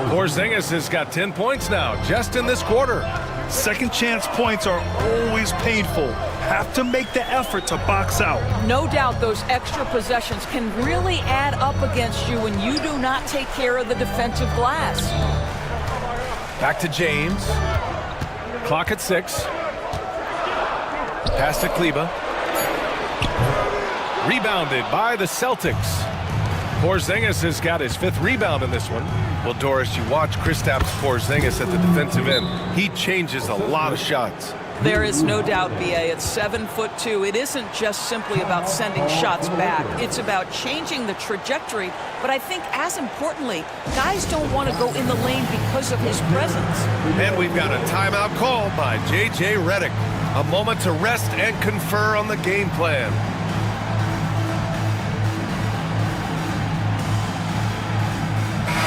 Porzingis has got 10 points now, just in this quarter. Second chance points are always painful. Have to make the effort to box out. No doubt those extra possessions can really add up against you when you do not take care of the defensive glass. Back to James. Clock at 6. Pass to Kleba. Rebounded by the Celtics. Porzingis has got his 5th rebound in this one. Well, Doris, you watch Kristaps Porzingis at the defensive end. He changes a lot of shots. There is no doubt, B.A. At 7'2", it isn't just simply about sending shots back. It's about changing the trajectory. But I think, as importantly, guys don't want to go in the lane because of his presence. And we've got a timeout called by J.J. Redick. A moment to rest and confer on the game plan.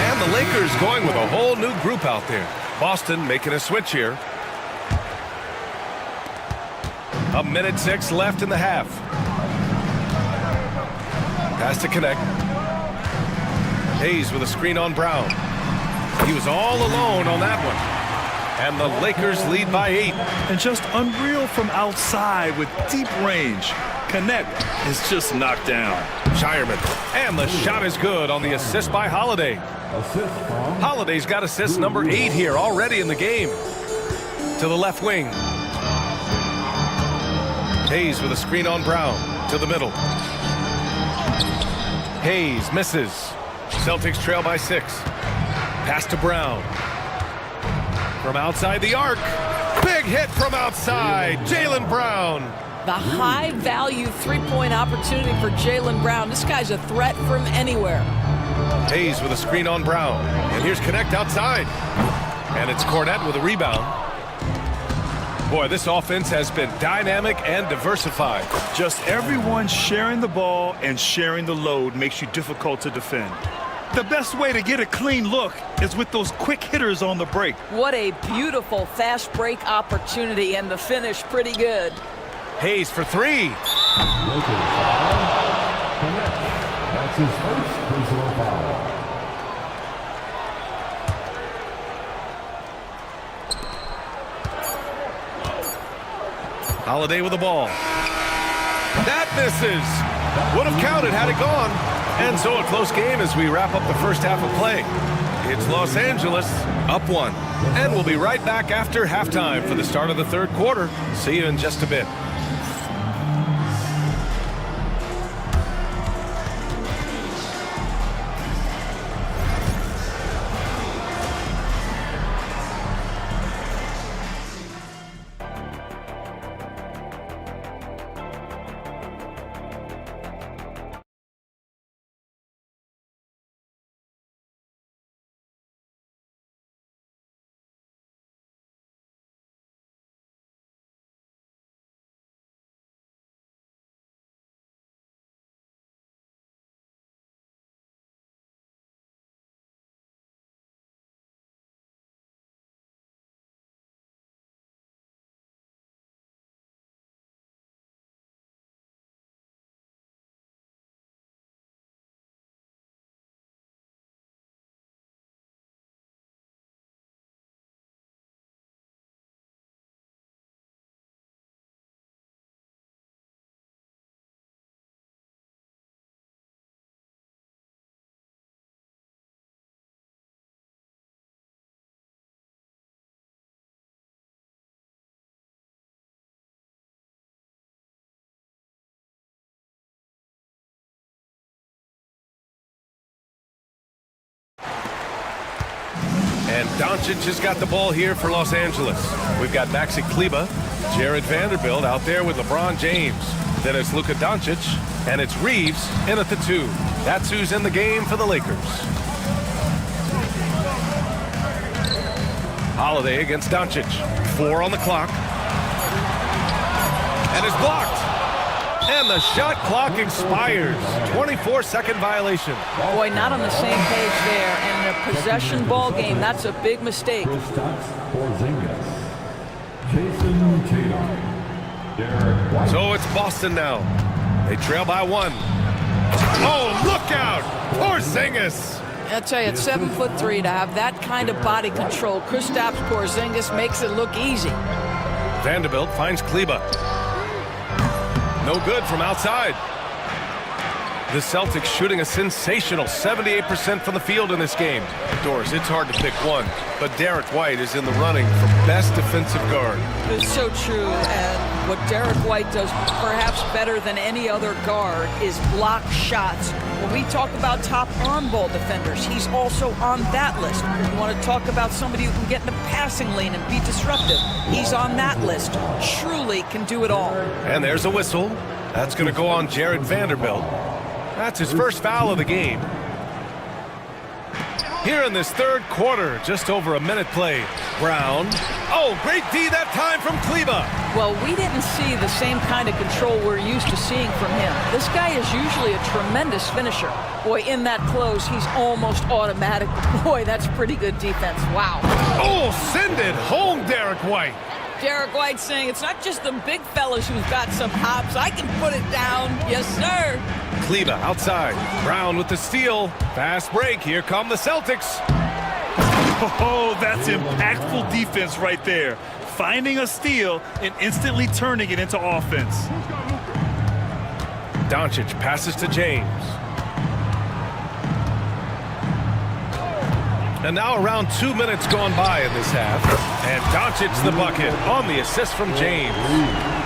And the Lakers going with a whole new group out there. Boston making a switch here. 1:06 left in the half. Pass to connect. Hayes with a screen on Brown. He was all alone on that one. And the Lakers lead by 8. And just unreal from outside with deep range. Connect is just knocked down. Shireman. And the shot is good on the assist by Holiday. Holiday's got assist number 8 here already in the game. To the left wing. Hayes with a screen on Brown. To the middle. Hayes misses. Celtics trail by 6. Pass to Brown. From outside the arc. Big hit from outside. Jaylen Brown. The high-value three-point opportunity for Jaylen Brown. This guy's a threat from anywhere. Hayes with a screen on Brown. And here's Connect outside. And it's Cornette with a rebound. Boy, this offense has been dynamic and diversified. Just everyone sharing the ball and sharing the load makes you difficult to defend. The best way to get a clean look is with those quick hitters on the break. What a beautiful fast break opportunity, and the finish pretty good. Hayes for 3. That's his first personal foul. Holiday with the ball. That misses. Would have counted had it gone. And so a close game as we wrap up the first half of play. It's Los Angeles up 1. And we'll be right back after halftime for the start of the third quarter. See you in just a bit. And Doncic has got the ball here for Los Angeles. We've got Maxi Kleba, Jared Vanderbilt out there with LeBron James. Then it's Luka Doncic, and it's Reeves in at the 2. That's who's in the game for the Lakers. Holiday against Doncic. 4 on the clock. And it's blocked. And the shot clock expires. 24-second violation. Boy, not on the same page there. And in a possession ball game, that's a big mistake. So it's Boston now. They trail by 1. Oh, look out! Porzingis! I'll tell you, at 7'3", to have that kind of body control, Kristaps Porzingis makes it look easy. Vanderbilt finds Kleba. No good from outside. The Celtics shooting a sensational 78% from the field in this game. Doris, it's hard to pick one, but Derek White is in the running for best defensive guard. It's so true, and what Derek White does perhaps better than any other guard is block shots. When we talk about top on-ball defenders, he's also on that list. You want to talk about somebody who can get in the passing lane and be disruptive, he's on that list. Truly can do it all. And there's a whistle. That's going to go on Jared Vanderbilt. That's his first foul of the game. Here in this third quarter, just over a minute play. Brown. Oh, great D that time from Kleba. Well, we didn't see the same kind of control we're used to seeing from him. This guy is usually a tremendous finisher. Boy, in that close, he's almost automatic. Boy, that's pretty good defense. Wow. Oh, send it home, Derek White. Derek White saying it's not just the big fellas who've got some hops. I can put it down. Yes, sir. Kleba outside. Brown with the steal. Fast break. Here come the Celtics. Oh, that's impactful defense right there. Finding a steal and instantly turning it into offense. Doncic passes to James. And now around 2 minutes gone by in this half. And Doncic's the bucket on the assist from James.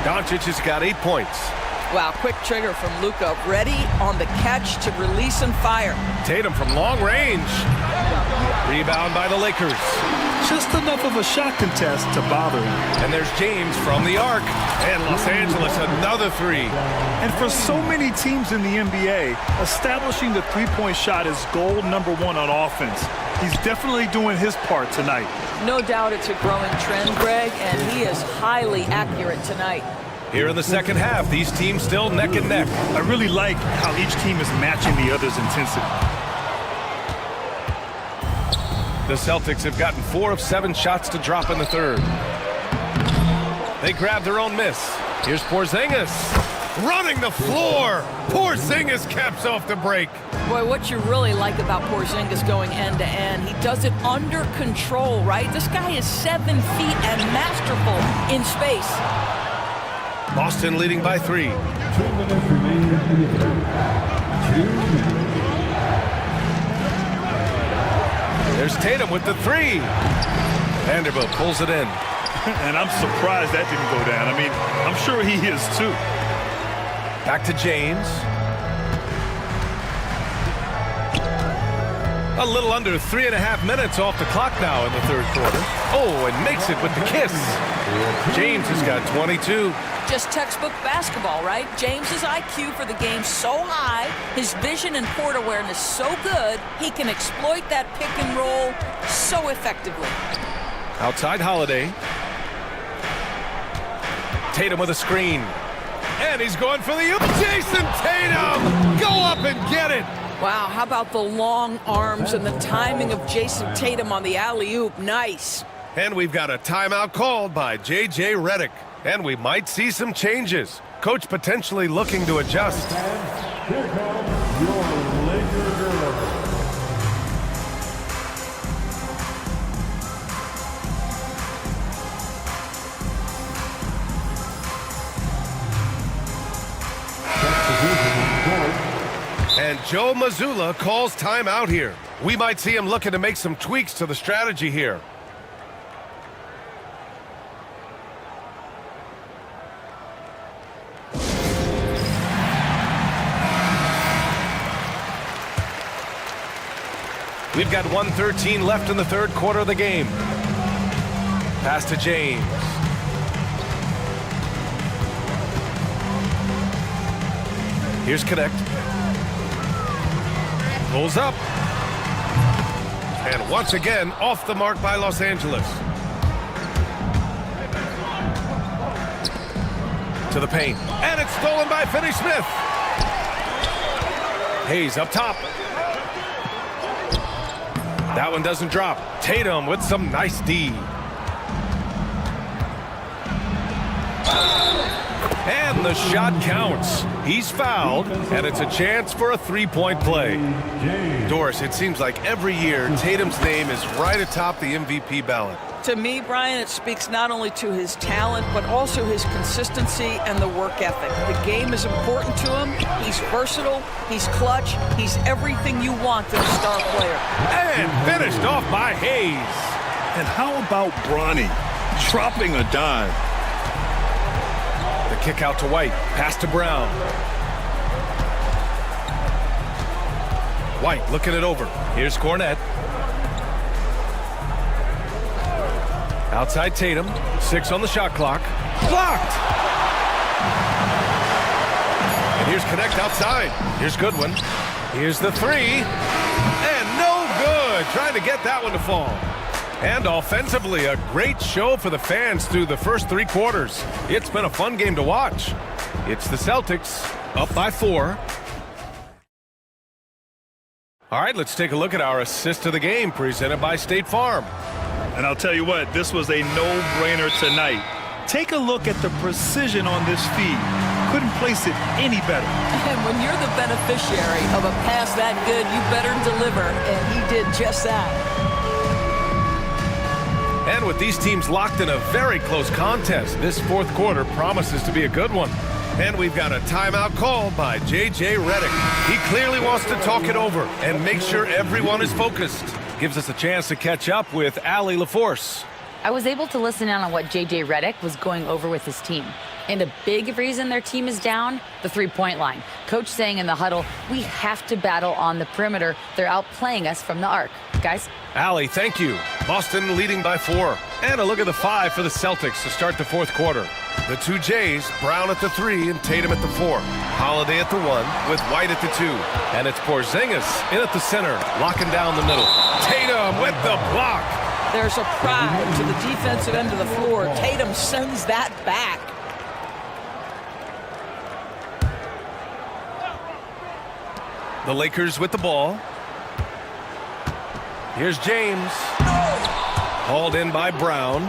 Doncic has got 8 points. Wow, quick trigger from Luka. Ready on the catch to release and fire. Tatum from long range. Rebound by the Lakers. Just enough of a shot contest to bother him. And there's James from the arc. And Los Angeles, another three. And for so many teams in the NBA, establishing the three-point shot is goal number one on offense. He's definitely doing his part tonight. No doubt it's a growing trend, Greg, and he is highly accurate tonight. Here in the second half, these teams still neck and neck. I really like how each team is matching the other's intensity. The Celtics have gotten 4 of 7 shots to drop in the third. They grab their own miss. Here's Porzingis. Running the floor. Porzingis caps off the break. Boy, what you really like about Porzingis going end-to-end, he does it under control, right? This guy is 7 feet and masterful in space. Boston leading by 3. 2 minutes remaining in the third. 2 minutes. There's Tatum with the 3. Vanderbilt pulls it in. And I'm surprised that didn't go down. I mean, I'm sure he is too. Back to James. A little under 3.5 minutes off the clock now in the third quarter. Oh, and makes it with the kiss. James has got 22. Just textbook basketball, right? James's IQ for the game so high, his vision and court awareness so good, he can exploit that pick and roll so effectively. Outside Holiday. Tatum with a screen. And he's going for the Jason Tatum! Go up and get it! Wow, how about the long arms and the timing of Jason Tatum on the alley-oop? Nice. And we've got a timeout called by J.J. Redick. And we might see some changes. Coach potentially looking to adjust. Here comes your Laker girl. And Joe Mazzulla calls timeout here. We might see him looking to make some tweaks to the strategy here. We've got 1:13 left in the third quarter of the game. Pass to James. Here's Connect. Pulls up. And once again, off the mark by Los Angeles. To the paint. And it's stolen by Finney-Smith. Hayes up top. That one doesn't drop. Tatum with some nice D. And the shot counts. He's fouled, and it's a chance for a three-point play. Doris, it seems like every year Tatum's name is right atop the MVP ballot. To me, Brian, it speaks not only to his talent, but also his consistency and the work ethic. The game is important to him. He's versatile. He's clutch. He's everything you want in a star player. And finished off by Hayes. And how about Bronny dropping a dime? The kick out to White. Pass to Brown. White looking it over. Here's Cornette. Outside Tatum. 6 on the shot clock. Blocked! And here's Connect outside. Here's Goodwin. Here's the three. And no good. Trying to get that one to fall. And offensively, a great show for the fans through the first 3 quarters. It's been a fun game to watch. It's the Celtics up by 4. All right, let's take a look at our assist of the game presented by State Farm. And I'll tell you what, this was a no-brainer tonight. Take a look at the precision on this feed. Couldn't place it any better. And when you're the beneficiary of a pass that good, you better deliver, and he did just that. And with these teams locked in a very close contest, this fourth quarter promises to be a good one. And we've got a timeout called by J.J. Redick. He clearly wants to talk it over and make sure everyone is focused. Gives us a chance to catch up with Allie LaForce. I was able to listen in on what J.J. Redick was going over with his team. And a big reason their team is down, the three-point line. Coach saying in the huddle, we have to battle on the perimeter. They're outplaying us from the arc. Guys? Allie, thank you. Boston leading by 4. And a look at the 5 for the Celtics to start the fourth quarter. The 2 Jays, Brown at the 3 and Tatum at the 4. Holiday at the 1 with White at the 2. And it's Porzingis in at the center, locking down the middle. Tatum with the block. There's a pride to the defensive end of the floor. Tatum sends that back. The Lakers with the ball. Here's James. Hauled in by Brown.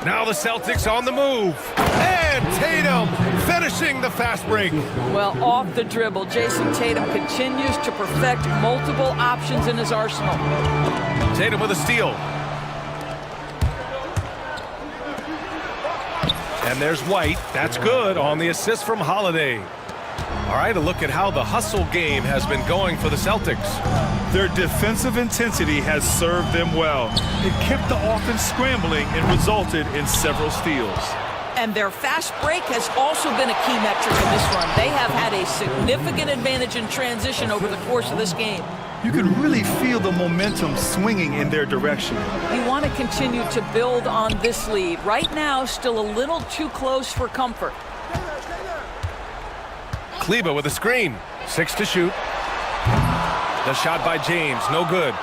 Now the Celtics on the move. And Tatum finishing the fast break. Well, off the dribble, Jason Tatum continues to perfect multiple options in his arsenal. Tatum with a steal. And there's White. That's good on the assist from Holiday. All right, a look at how the hustle game has been going for the Celtics. Their defensive intensity has served them well. It kept the offense scrambling and resulted in several steals. And their fast break has also been a key metric in this run. They have had a significant advantage in transition over the course of this game. You can really feel the momentum swinging in their direction. You want to continue to build on this lead. Right now, still a little too close for comfort. Kleba with a screen. 6 to shoot. The shot by James, no good.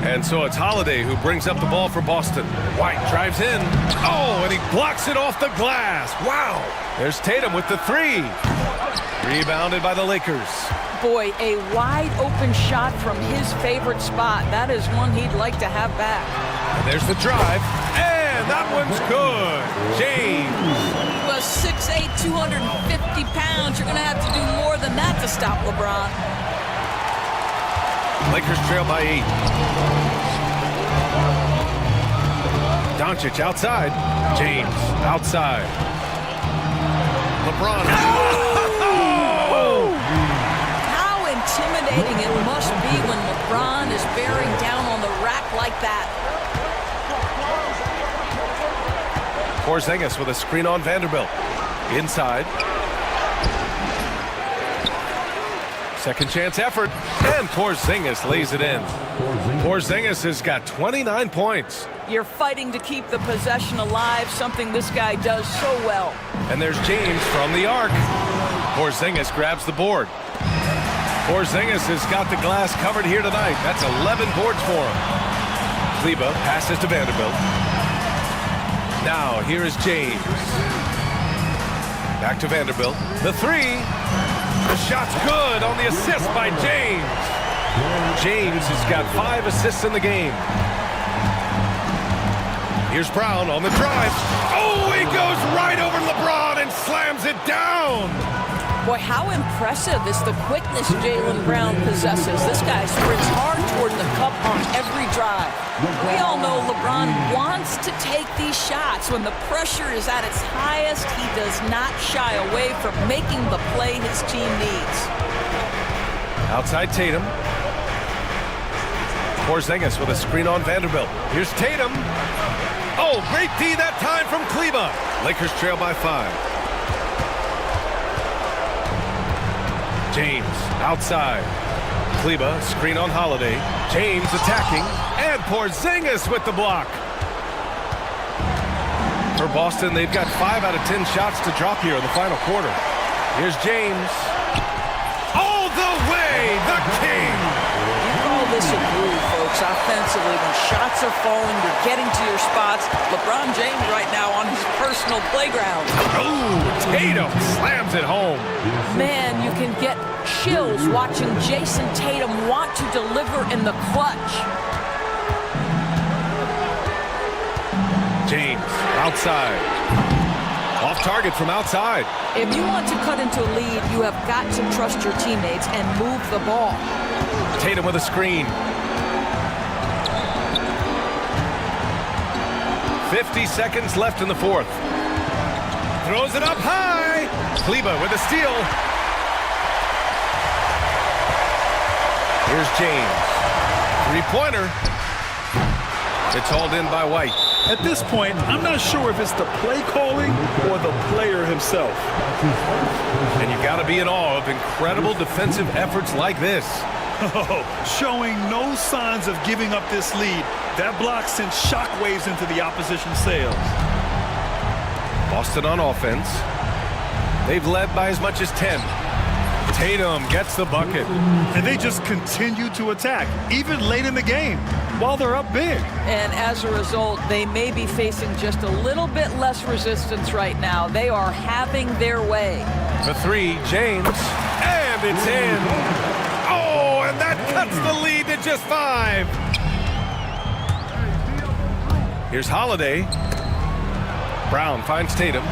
And so it's Holiday who brings up the ball for Boston. White drives in. Oh, and he blocks it off the glass. Wow. There's Tatum with the 3. Rebounded by the Lakers. Boy, a wide open shot from his favorite spot. That is one he'd like to have back. And there's the drive. And that one's good. James. 6'8", 250 pounds. You're going to have to do more than that to stop LeBron. Lakers trail by 8. Doncic outside. James outside. LeBron. Oh! How intimidating it must be when LeBron is bearing down on the rack like that. Porzingis with a screen on Vanderbilt. Inside. Second chance effort. And Porzingis lays it in. Porzingis has got 29 points. You're fighting to keep the possession alive, something this guy does so well. And there's James from the arc. Porzingis grabs the board. Porzingis has got the glass covered here tonight. That's 11 boards for him. Kleba passes to Vanderbilt. Now, here is James. Back to Vanderbilt. The 3. The shot's good on the assist by James. James has got 5 assists in the game. Here's Brown on the drive. Oh, he goes right over LeBron and slams it down. Boy, how impressive is the quickness Jaylen Brown possesses. This guy sprints hard toward the cup on every drive. We all know LeBron wants to take these shots. When the pressure is at its highest, he does not shy away from making the play his team needs. Outside Tatum. Porzingis with a screen on Vanderbilt. Here's Tatum. Oh, great D that time from Kleba. Lakers trail by 5. James outside. Kleba, screen on Holiday. James attacking. And Porzingis with the block. For Boston, they've got 5 out of 10 shots to drop here in the final quarter. Here's James. All the way, the king. You call this a groove, folks, offensively. When shots are falling, you're getting to your spots. LeBron James right now on his personal playground. Oh, Tatum slams it home. Man, you can get chills watching Jason Tatum want to deliver in the clutch. James outside. Off target from outside. If you want to cut into a lead, you have got to trust your teammates and move the ball. Tatum with a screen. 50 seconds left in the fourth. Throws it up high. Kleba with a steal. Here's James. Three-pointer. It's hauled in by White. At this point, I'm not sure if it's the play calling or the player himself. And you got to be in awe of incredible defensive efforts like this. Showing no signs of giving up this lead. That block sent shockwaves into the opposition sails. Boston on offense. They've led by as much as 10. Tatum gets the bucket. And they just continue to attack, even late in the game, while they're up big. And as a result, they may be facing just a little bit less resistance right now. They are having their way. The three, James, and it's in. Oh, and that cuts the lead to just 5. Here's Holiday. Brown finds Tatum.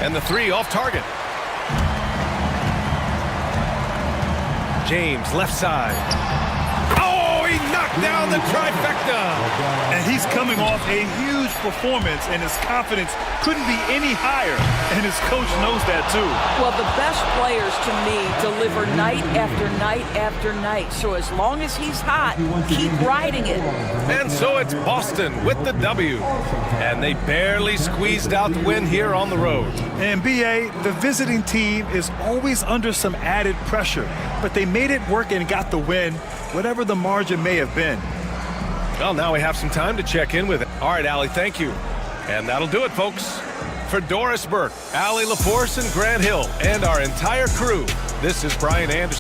And the three off target. James, left side. Oh, he knocked down the trifecta. And he's coming off a huge performance, and his confidence couldn't be any higher. And his coach knows that, too. Well, the best players, to me, deliver night after night after night. So as long as he's hot, keep riding it. And so it's Boston with the W. And they barely squeezed out the win here on the road. And BA, the visiting team is always under some added pressure, but they made it work and got the win, whatever the margin may have been. Well, now we have some time to check in with it. All right, Allie, thank you. And that'll do it, folks. For Doris Burke, Allie LaForce, and Grant Hill, and our entire crew, this is Brian Anderson.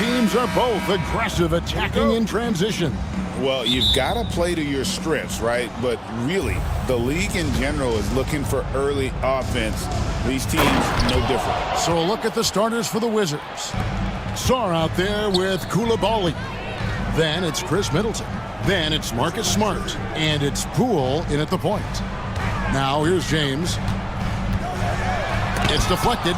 teams are both aggressive attacking in transition. Well, you've got to play to your strengths, right? But really, the league in general is looking for early offense. These teams, no different. So a look at the starters for the Wizards. Sar out there with Koulibaly. Then it's Chris Middleton. Then it's Marcus Smart. And it's Poole in at the point. Now here's James. It's deflected.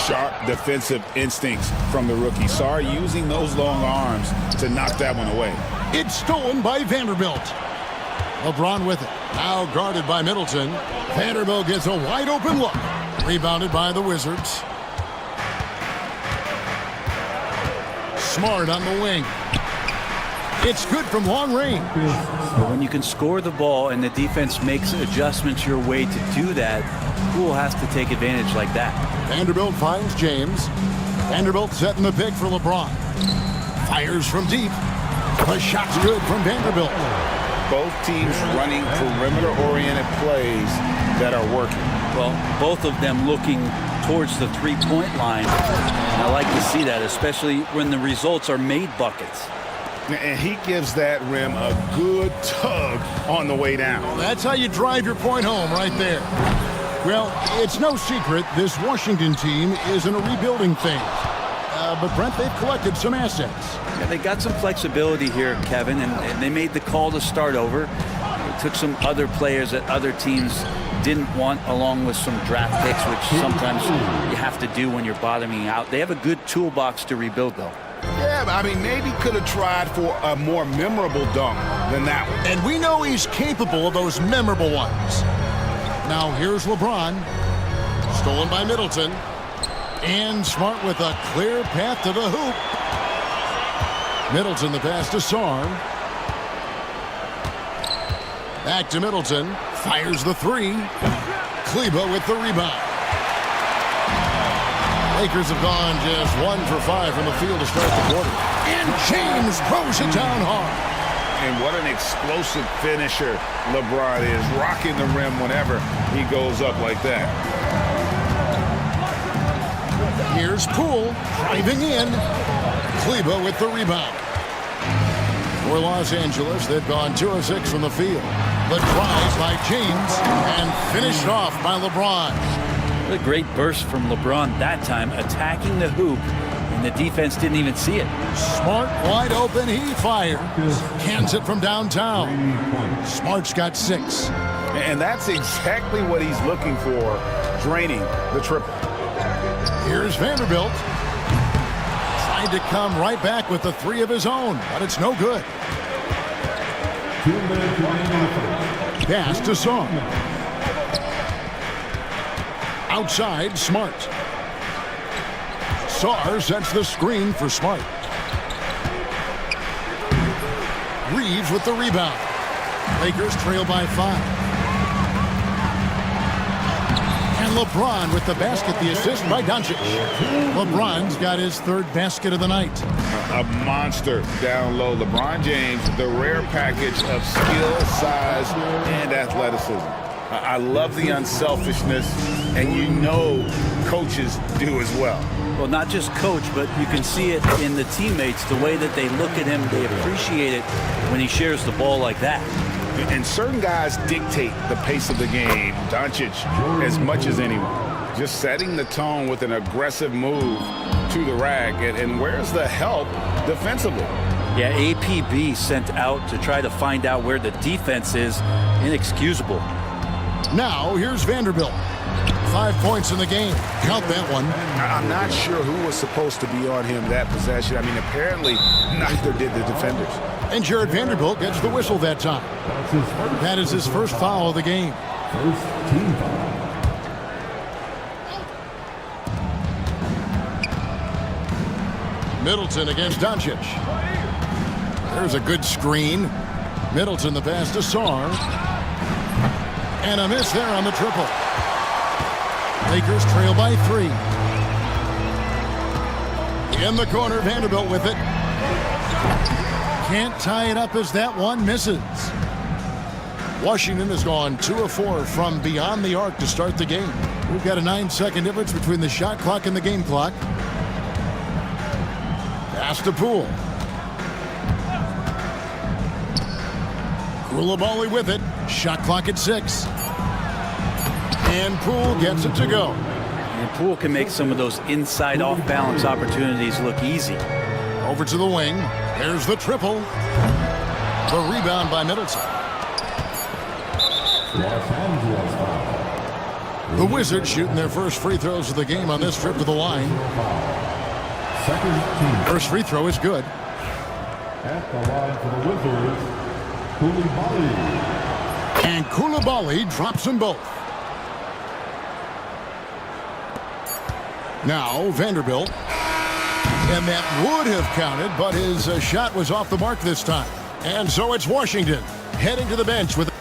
Sharp defensive instincts from the rookie. Sar using those long arms to knock that one away. It's stolen by Vanderbilt. LeBron with it. Now guarded by Middleton. Vanderbilt gets a wide open look. Rebounded by the Wizards. Smart on the wing. It's good from long range. When you can score the ball and the defense makes adjustments your way to do that, Poole has to take advantage like that. Vanderbilt finds James. Vanderbilt setting the pick for LeBron. Fires from deep. The shot's good from Vanderbilt. Both teams running perimeter-oriented plays that are working. Well, both of them looking towards the three-point line. And I like to see that, especially when the results are made buckets. And he gives that rim a good tug on the way down. That's how you drive your point home right there. Well, it's no secret this Washington team is in a rebuilding phase. But Brent, they've collected some assets. Yeah, they got some flexibility here, Kevin, and they made the call to start over. They took some other players that other teams didn't want, along with some draft picks, which sometimes you have to do when you're bottoming out. They have a good toolbox to rebuild, though. Yeah, but I mean, maybe could have tried for a more memorable dunk than that one. And we know he's capable of those memorable ones. Now here's LeBron. Stolen by Middleton. And Smart with a clear path to the hoop. Middleton the pass to Sar. Back to Middleton. Fires the three. Kleba with the rebound. Lakers have gone just 1 for 5 from the field to start the quarter. And James throws it down hard. And what an explosive finisher LeBron is, rocking the rim whenever he goes up like that. Here's Poole driving in. Kleba with the rebound. For Los Angeles, they've gone 2 of 6 from the field. The drive by James and finished off by LeBron. What a great burst from LeBron that time, attacking the hoop, and the defense didn't even see it. Smart wide open, he fires. Cans it from downtown. Smart's got 6. And that's exactly what he's looking for, draining the triple. Here's Vanderbilt. Tried to come right back with the 3 of his own, but it's no good. Pass to Song. Outside, Smart. Sar sets the screen for Smart. Reeves with the rebound. Lakers trail by 5. And LeBron with the basket, the assist by Doncic. LeBron's got his 3rd basket of the night. A monster down low. LeBron James, the rare package of skill, size, and athleticism. I love the unselfishness, and you know coaches do as well. Well, not just coach, but you can see it in the teammates, the way that they look at him. They appreciate it when he shares the ball like that. And certain guys dictate the pace of the game. Doncic, as much as anyone. Just setting the tone with an aggressive move to the rack. And where's the help defensively? Yeah, APB sent out to try to find out where the defense is. Inexcusable. Now, here's Vanderbilt. 5 points in the game. Count that one. I'm not sure who was supposed to be on him that possession. I mean, apparently, neither did the defenders. And Jared Vanderbilt gets the whistle that time. That is his first foul of the game. First team foul. Middleton against Doncic. There's a good screen. Middleton the pass to Sar. And a miss there on the triple. Lakers trail by 3. In the corner, Vanderbilt with it. Can't tie it up as that one misses. Washington has gone 2 of 4 from beyond the arc to start the game. We've got a 9-second difference between the shot clock and the game clock. Pass to Poole. Koulibaly with it. Shot clock at 6. And Poole gets it to go. And Poole can make some of those inside off-balance opportunities look easy. Over to the wing. There's the triple. The rebound by Middleton. The Wizards shooting their first free throws of the game on this trip to the line. First free throw is good. At the line for the Wizards, Koulibaly. And Koulibaly drops them both. Now Vanderbilt. And that would have counted, but his shot was off the mark this time. And so it's Washington heading to the bench with...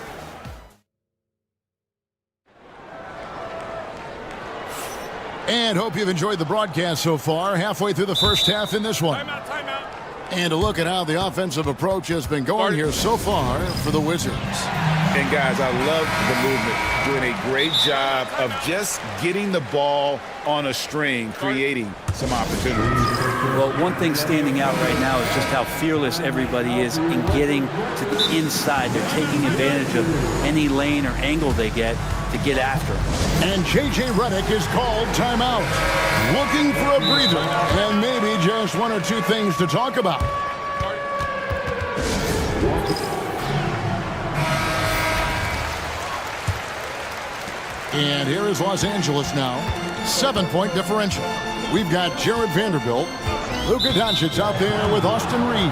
And hope you've enjoyed the broadcast so far. Halfway through the first half in this one. Timeout. And a look at how the offensive approach has been going here so far for the Wizards. And guys, I love the movement. Doing a great job of just getting the ball on a string, creating some opportunities. Well, one thing standing out right now is just how fearless everybody is in getting to the inside. They're taking advantage of any lane or angle they get to get after them. And J.J. Redick is called timeout. Looking for a breather and maybe just one or two things to talk about. And here is Los Angeles now. 7-point differential. We've got Jared Vanderbilt. Luka Doncic out there with Austin Reed.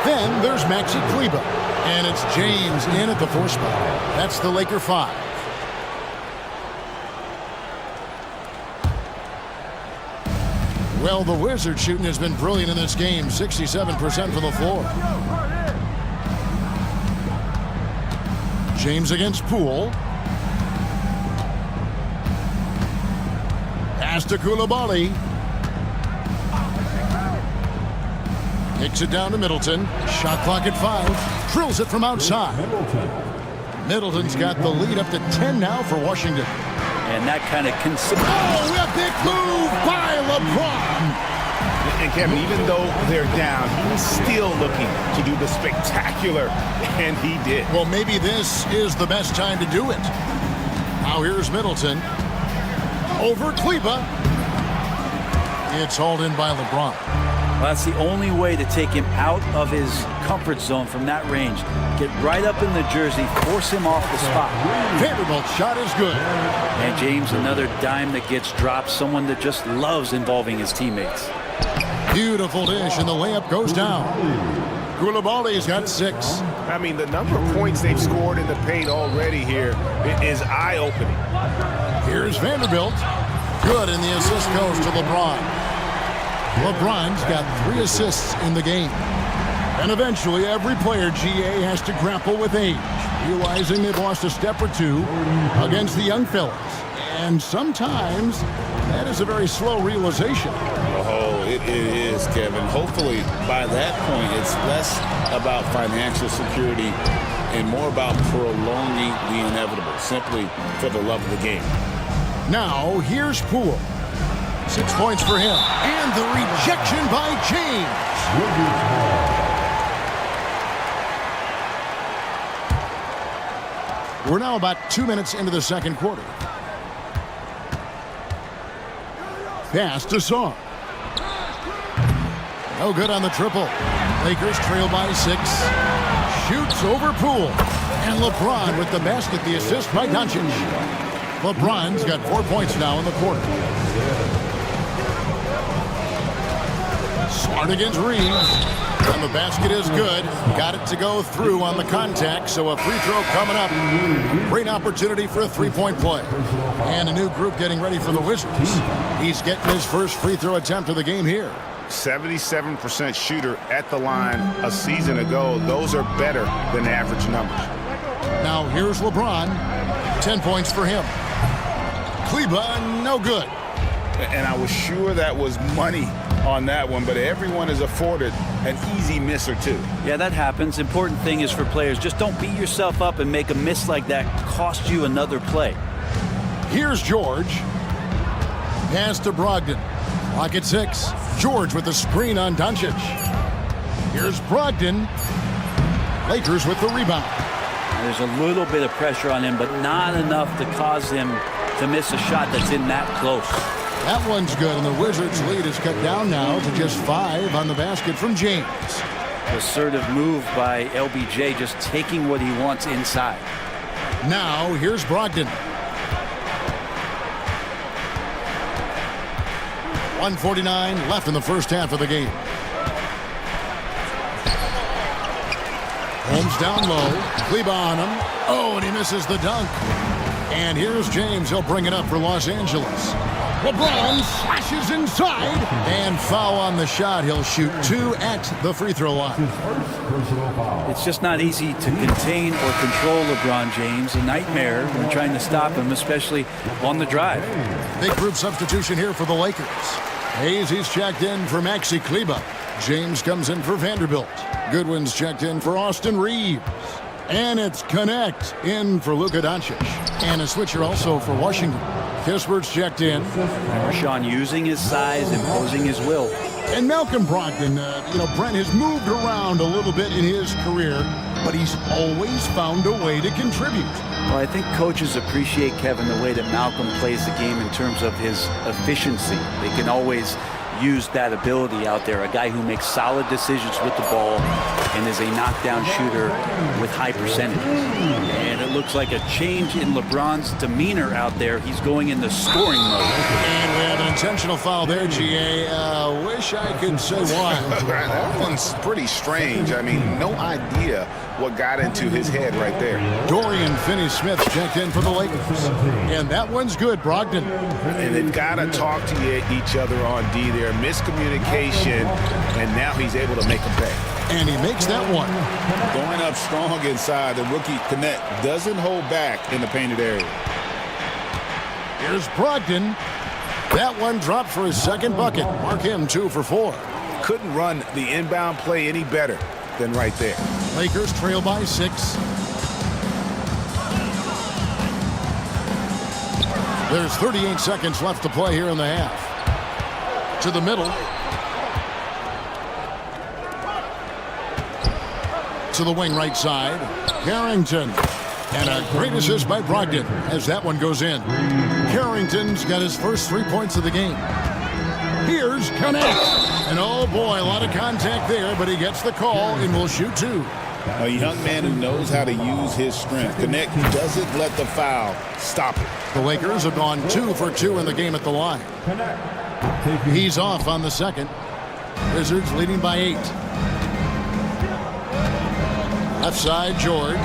Then there's Maxi Kleber. And it's James in at the 4 spot. That's the Laker 5. Well, the Wizards shooting has been brilliant in this game. 67% from the floor. James against Poole. Pass to Koulibaly. Kicks it down to Middleton. Shot clock at 5. Drills it from outside. Middleton's got the lead up to 10 now for Washington. And that kind of Oh, a big move by LeBron. And Kevin, even though they're down, he was still looking to do the spectacular, and he did. Well, maybe this is the best time to do it. Now here's Middleton. Over Kleber. It's hauled in by LeBron. Well, that's the only way to take him out of his comfort zone from that range. Get right up in the jersey, force him off the spot. Vanderbilt's shot is good. And James, another dime that gets dropped. Someone that just loves involving his teammates. Beautiful dish, and the layup goes down. Koulibaly's got 6. I mean, the number of points they've scored in the paint already here is eye-opening. Here's Vanderbilt. Good, and the assist goes to LeBron. LeBron's got 3 assists in the game. And eventually, every player, GA, has to grapple with age, realizing they've lost a step or two against the young fellas. And sometimes, that is a very slow realization. Oh, it is, Kevin. Hopefully, by that point, it's less about financial security and more about prolonging the inevitable, simply for the love of the game. Now, here's Poole. 6 points for him. And the rejection by James. We're now about 2 minutes into the second quarter. Pass to Saar. No good on the triple. Lakers trail by 6. Shoots over Poole. And LeBron with the basket, the assist by Doncic. LeBron's got 4 points now in the quarter. Smart against Reeves. And the basket is good. Got it to go through on the contact, so a free throw coming up. Great opportunity for a 3-point play. And a new group getting ready for the Wizards. He's getting his first free throw attempt of the game here. 77% shooter at the line a season ago. Those are better than average numbers. Now here's LeBron. 10 points for him. Kleber, no good. And I was sure that was money on that one, but everyone is afforded an easy miss or two. Yeah, that happens. Important thing is for players, just don't beat yourself up and make a miss like that cost you another play. Here's George. Pass to Brogdon. Clock at 6. George with the screen on Doncic. Here's Brogdon. Lakers with the rebound. There's a little bit of pressure on him, but not enough to cause him to miss a shot that's in that close. That one's good, and the Wizards' lead is cut down now to just 5 on the basket from James. Assertive move by LBJ, just taking what he wants inside. Now, here's Brogdon. 1:49 left in the first half of the game. Holmes down low. Kleba on him. Oh, and he misses the dunk. And here's James. He'll bring it up for Los Angeles. LeBron slashes inside. And foul on the shot. He'll shoot 2 at the free throw line. It's just not easy to contain or control LeBron James. A nightmare when trying to stop him, especially on the drive. Big group substitution here for the Lakers. Hayes, he's checked in for Maxi Kleba. James comes in for Vanderbilt. Goodwin's checked in for Austin Reeves. And it's Connect in for Luka Doncic. And a switcher also for Washington. Kispert's checked in. Rashawn using his size, imposing his will. And Malcolm Brogdon, Brent has moved around a little bit in his career, but he's always found a way to contribute. Well, I think coaches appreciate, Kevin, the way that Malcolm plays the game in terms of his efficiency. They can always use that ability out there. A guy who makes solid decisions with the ball and is a knockdown shooter with high percentages. And it looks like a change in LeBron's demeanor out there. He's going into scoring mode. And we have an intentional foul there, GA. Wish I could say why. That one's pretty strange. I mean, no idea what got into his head right there. Dorian Finney-Smith checked in for the Lakers. And that one's good, Brogdon. And they've got to talk to each other on D there. Miscommunication, and now he's able to make a pay. And he makes that one. Going up strong inside, the rookie Connect doesn't hold back in the painted area. Here's Brogdon. That one dropped for his second bucket. Mark him 2 for 4. Couldn't run the inbound play any better than right there. Lakers trail by 6. There's 38 seconds left to play here in the half. To the middle. To the wing right side. Carrington. And a great assist by Brogdon as that one goes in. Carrington's got his first 3 points of the game. Here's Connect. And oh boy, a lot of contact there, but he gets the call and will shoot 2. A young man who knows how to use his strength. Connect doesn't let the foul stop it. The Lakers have gone 2 for 2 in the game at the line. He's off on the second. Wizards leading by 8. Left side, George.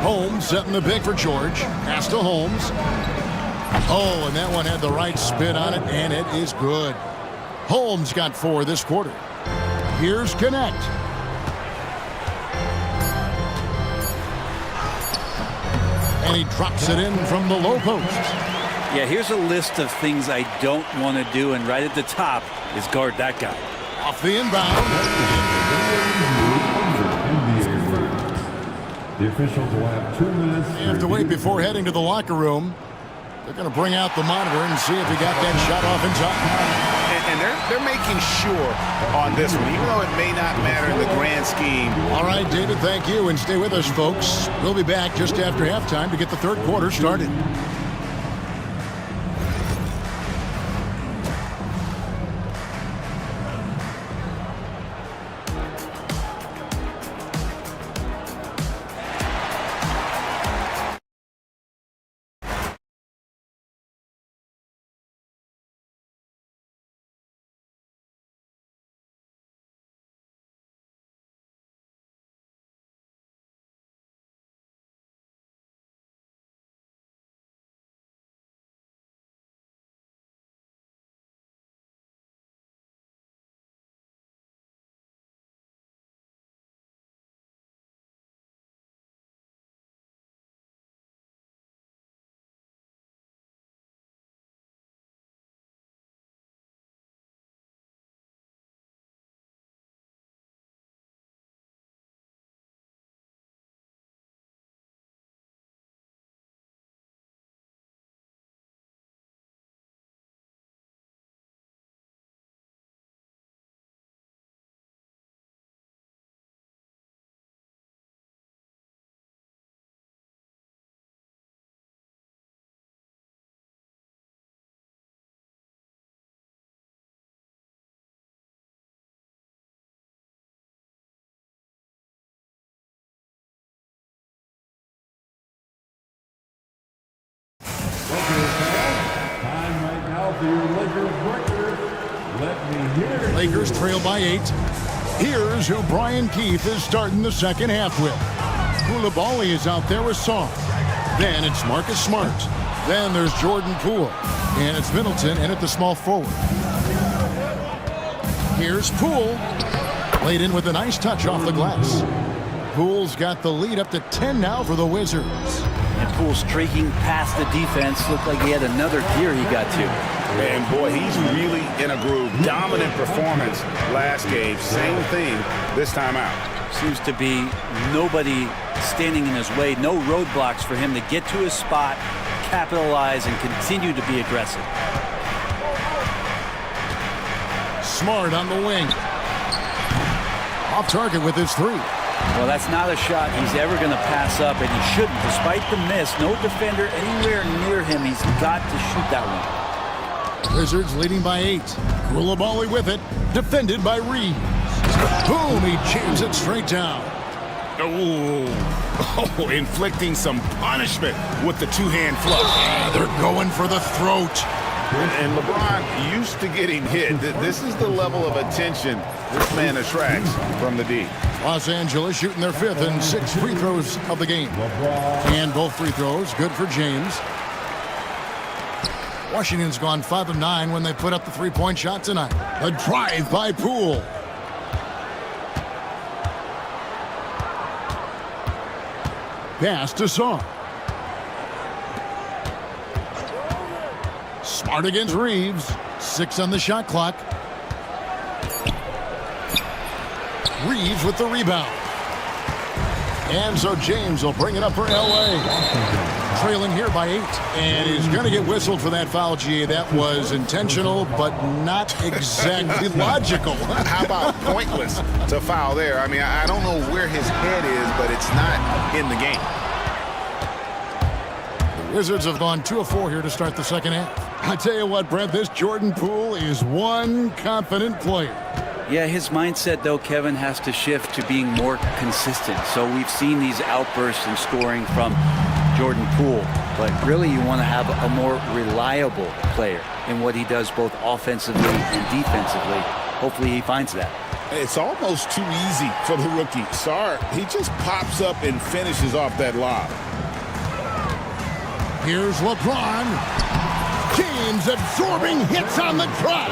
Holmes setting the pick for George. Pass to Holmes. Oh, and that one had the right spin on it, and it is good. Holmes got 4 this quarter. Here's Connect. And he drops it in from the low post. Yeah, here's a list of things I don't want to do, and right at the top is guard that guy. Off the inbound. The officials will have 2 minutes. You have to wait before heading to the locker room. They're going to bring out the monitor and see if he got that shot off in time. And they're making sure on this one, even though it may not matter in the grand scheme. All right, David, thank you, and stay with us, folks. We'll be back just after halftime to get the third quarter started. for your Lakers record, let me hear it. Lakers trail by 8. Here's who Brian Keith is starting the second half with. Koulibaly is out there with Song. Then it's Marcus Smart. Then there's Jordan Poole. And it's Middleton in at the small forward. Here's Poole. Laid in with a nice touch off the glass. Poole's got the lead up to 10 now for the Wizards. And Poole streaking past the defense. Looked like he had another gear he got to. And boy, he's really in a groove. Dominant performance last game. Same thing this time out. Seems to be nobody standing in his way. No roadblocks for him to get to his spot, capitalize, and continue to be aggressive. Smart on the wing. Off target with his 3. Well, that's not a shot he's ever going to pass up, and he shouldn't. Despite the miss, no defender anywhere near him. He's got to shoot that one. Wizards leading by 8. Koulibaly with it. Defended by Reeves. Boom, he jams it straight down. Oh, inflicting some punishment with the two-hand flush. They're going for the throat. And LeBron used to getting hit. This is the level of attention this man attracts from the D. Los Angeles shooting their 5th and 6th free throws of the game. And both free throws good for James. Washington's gone 5 of 9 when they put up the 3-point shot tonight. A drive by Poole. Pass to Song. Smart against Reeves. 6 on the shot clock. Reeves with the rebound. And so James will bring it up for L.A. Trailing here by 8. And he's going to get whistled for that foul, GA. That was intentional, but not exactly logical. How about pointless to foul there? I mean, I don't know where his head is, but it's not in the game. The Wizards have gone 2 of 4 here to start the second half. I tell you what, Brett, this Jordan Poole is one confident player. Yeah, his mindset, though, Kevin, has to shift to being more consistent. So we've seen these outbursts in scoring from Jordan Poole, but really you want to have a more reliable player in what he does both offensively and defensively. Hopefully he finds that. It's almost too easy for the rookie. Sarr, he just pops up and finishes off that lob. Here's LeBron. James absorbing hits on the drive.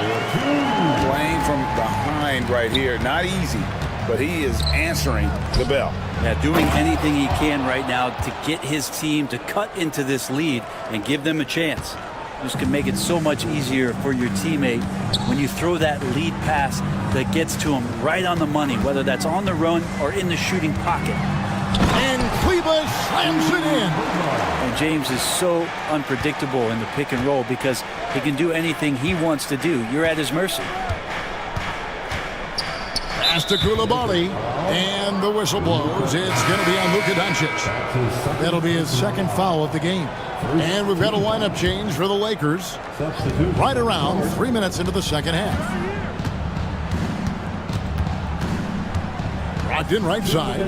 Playing from behind right here. Not easy, but he is answering the bell. Yeah, doing anything he can right now to get his team to cut into this lead and give them a chance. This can make it so much easier for your teammate when you throw that lead pass that gets to him right on the money, whether that's on the run or in the shooting pocket. And Kleba slams it in. And James is so unpredictable in the pick and roll because he can do anything he wants to do. You're at his mercy. Pass to Koulibaly, and the whistle blows. It's going to be on Luka Doncic. That'll be his second foul of the game. And we've got a lineup change for the Lakers right around 3 minutes into the second half. Brogdon right side.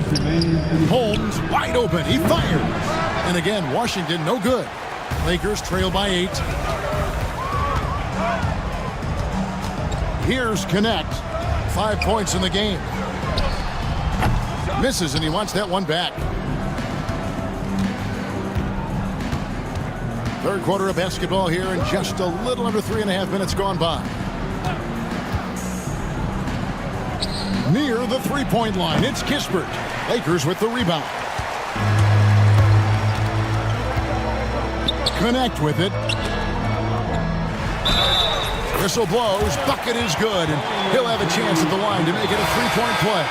Holmes wide open. He fires. And again, Washington no good. Lakers trail by 8. Here's Connect. 5 points in the game. Misses, and he wants that one back. Third quarter of basketball here, and just a little under 3.5 minutes gone by. Near the three-point line, it's Kispert. Lakers with the rebound. Connect with it. Whistle blows, bucket is good, and he'll have a chance at the line to make it a three-point play.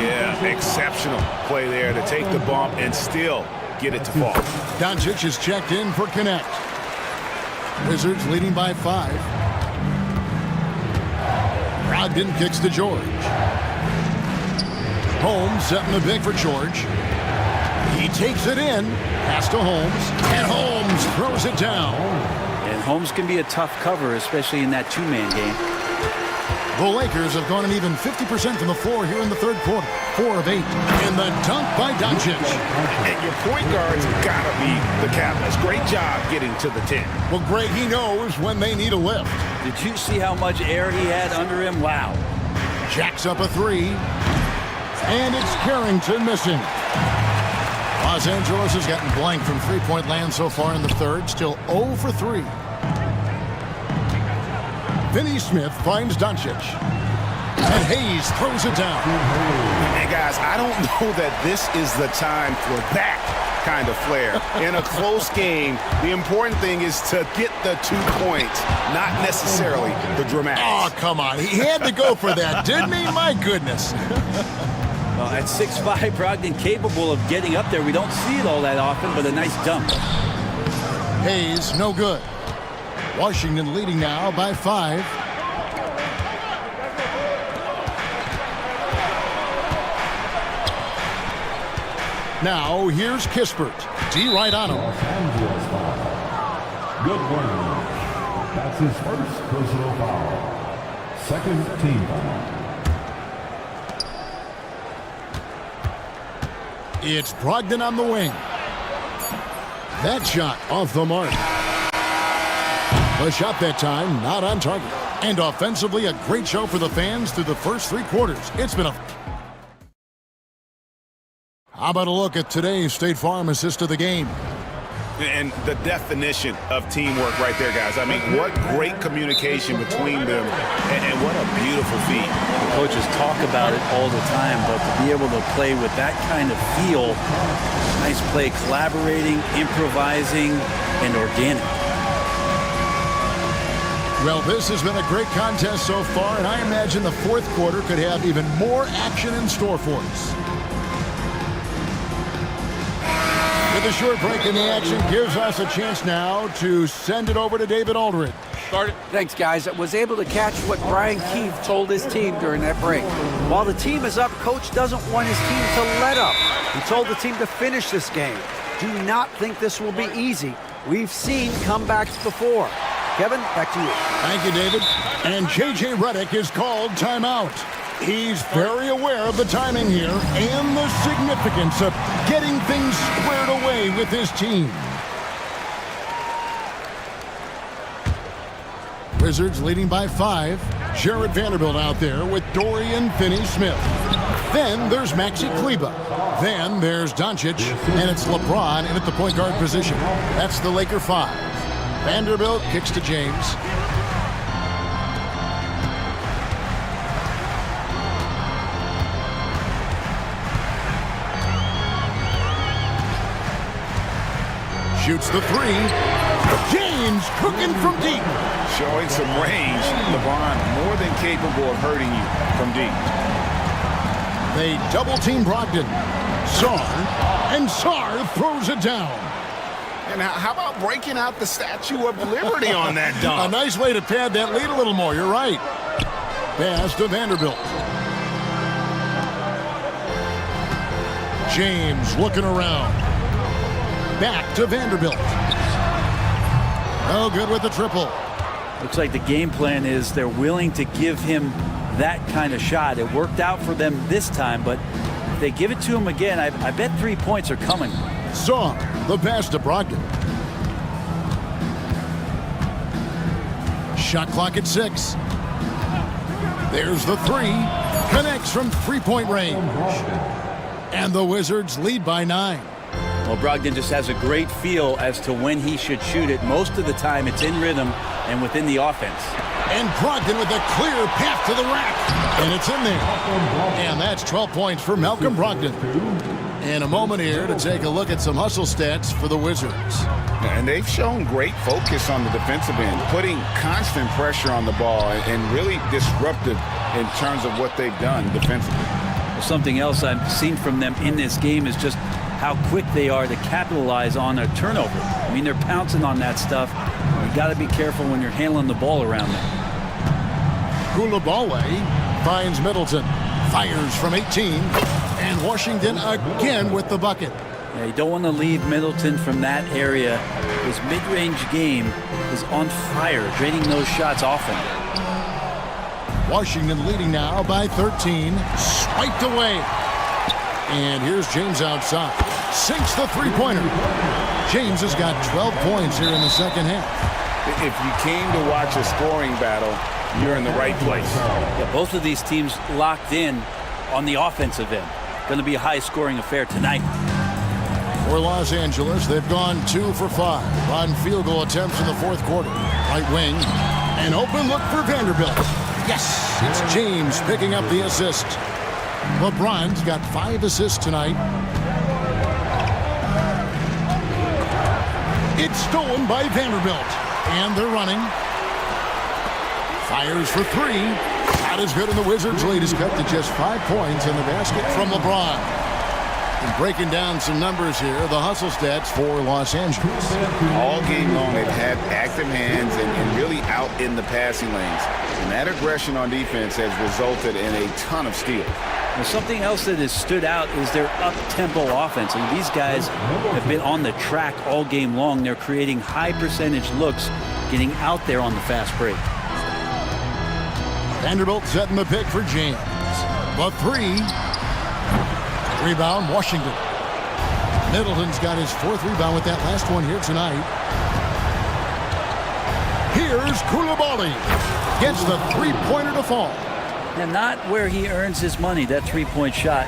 Yeah, exceptional play there to take the bump and still get it to fall. Doncic is checked in for Connect. Wizards leading by 5. Brogdon kicks to George. Holmes setting the big for George. He takes it in. Pass to Holmes. And Holmes throws it down. And Holmes can be a tough cover, especially in that two-man game. The Lakers have gone an even 50% from the floor here in the third quarter. 4 of 8. And the dunk by Doncic. And your point guard's got to be the catalyst. Great job getting to the 10. Well, great. He knows when they need a lift. Did you see how much air he had under him? Wow. Jacks up a 3. And it's Carrington missing. Los Angeles has gotten blank from three-point land so far in the third. Still 0 for 3. Finney Smith finds Doncic. And Hayes throws it down. And guys, I don't know that this is the time for that kind of flair. In a close game, the important thing is to get the 2 points, not necessarily the dramatics. Oh, come on. He had to go for that, didn't he? My goodness. Well, at 6'5", Brogdon capable of getting up there. We don't see it all that often, but a nice dunk. Hayes, no good. Washington leading now by 5. Now, here's Kispert. D right on him. Good one. That's his first personal foul. Second team foul. It's Brogdon on the wing. That shot off the mark. The shot that time not on target. And offensively, a great show for the fans through the first 3 quarters. It's been a... How about a look at today's State Farm assist of the game? And the definition of teamwork right there, guys. I mean, what great communication between them, and what a beautiful feat. The coaches talk about it all the time, but to be able to play with that kind of feel, nice play, collaborating, improvising, and organic. Well, this has been a great contest so far, and I imagine the fourth quarter could have even more action in store for us. With a short break in the action, gives us a chance now to send it over to David Aldridge. Thanks, guys. I was able to catch what Brian Keefe told his team during that break. While the team is up, Coach doesn't want his team to let up. He told the team to finish this game. Do not think this will be easy. We've seen comebacks before. Kevin, back to you. Thank you, David. And J.J. Redick is called timeout. He's very aware of the timing here and the significance of getting things squared away with his team. Wizards leading by 5. Jared Vanderbilt out there with Dorian Finney-Smith. Then there's Maxi Kleber. Then there's Doncic, and it's LeBron in at the point guard position. That's the Laker 5. Vanderbilt kicks to James. Shoots the 3. James cooking from deep. Showing some range. LeBron more than capable of hurting you from deep. They double-team Brogdon. and Sarr throws it down. And how about breaking out the Statue of Liberty on that dunk? A nice way to pad that lead a little more. You're right. Pass to Vanderbilt. James looking around. Back to Vanderbilt. No good with the triple. Looks like the game plan is they're willing to give him that kind of shot. It worked out for them this time, but if they give it to him again, I bet 3 points are coming. Sarr, the pass to Brogdon. Shot clock at 6. There's the 3. Connects from three-point range. And the Wizards lead by 9. Well, Brogdon just has a great feel as to when he should shoot it. Most of the time, it's in rhythm and within the offense. And Brogdon with a clear path to the rack. And it's in there. And that's 12 points for Malcolm Brogdon. In a moment here to take a look at some hustle stats for the Wizards. And they've shown great focus on the defensive end, putting constant pressure on the ball and really disruptive in terms of what they've done defensively. Well, something else I've seen from them in this game is just how quick they are to capitalize on a turnover. I mean, they're pouncing on that stuff. You got to be careful when you're handling the ball around them. Coulibaly finds Middleton. Fires from 18. And Washington again with the bucket. Yeah, you don't want to leave Middleton from that area. His mid-range game is on fire, draining those shots often. Washington leading now by 13. Spiked away. And here's James outside. Sinks the three-pointer. James has got 12 points here in the second half. If you came to watch a scoring battle, you're in the right place. Yeah, both of these teams locked in on the offensive end. Going to be a high-scoring affair tonight. For Los Angeles, they've gone 2 for 5 on field goal attempts in the fourth quarter. Right wing, an open look for Vanderbilt. Yes, it's James picking up the assist. LeBron's got 5 assists tonight. It's stolen by Vanderbilt, and they're running. Fires for 3. Not as good, and the Wizards' lead is cut to just 5 points in the basket from LeBron. And breaking down some numbers here, the hustle stats for Los Angeles. All game long, they've had active hands and really out in the passing lanes. And that aggression on defense has resulted in a ton of steals. Now, something else that has stood out is their up-tempo offense. And these guys have been on the track all game long. They're creating high-percentage looks, getting out there on the fast break. Vanderbilt setting the pick for James. The 3. Rebound, Washington. Middleton's got his 4th rebound with that last one here tonight. Here's Koulibaly. Gets the three-pointer to fall. Now, not where he earns his money, that three-point shot,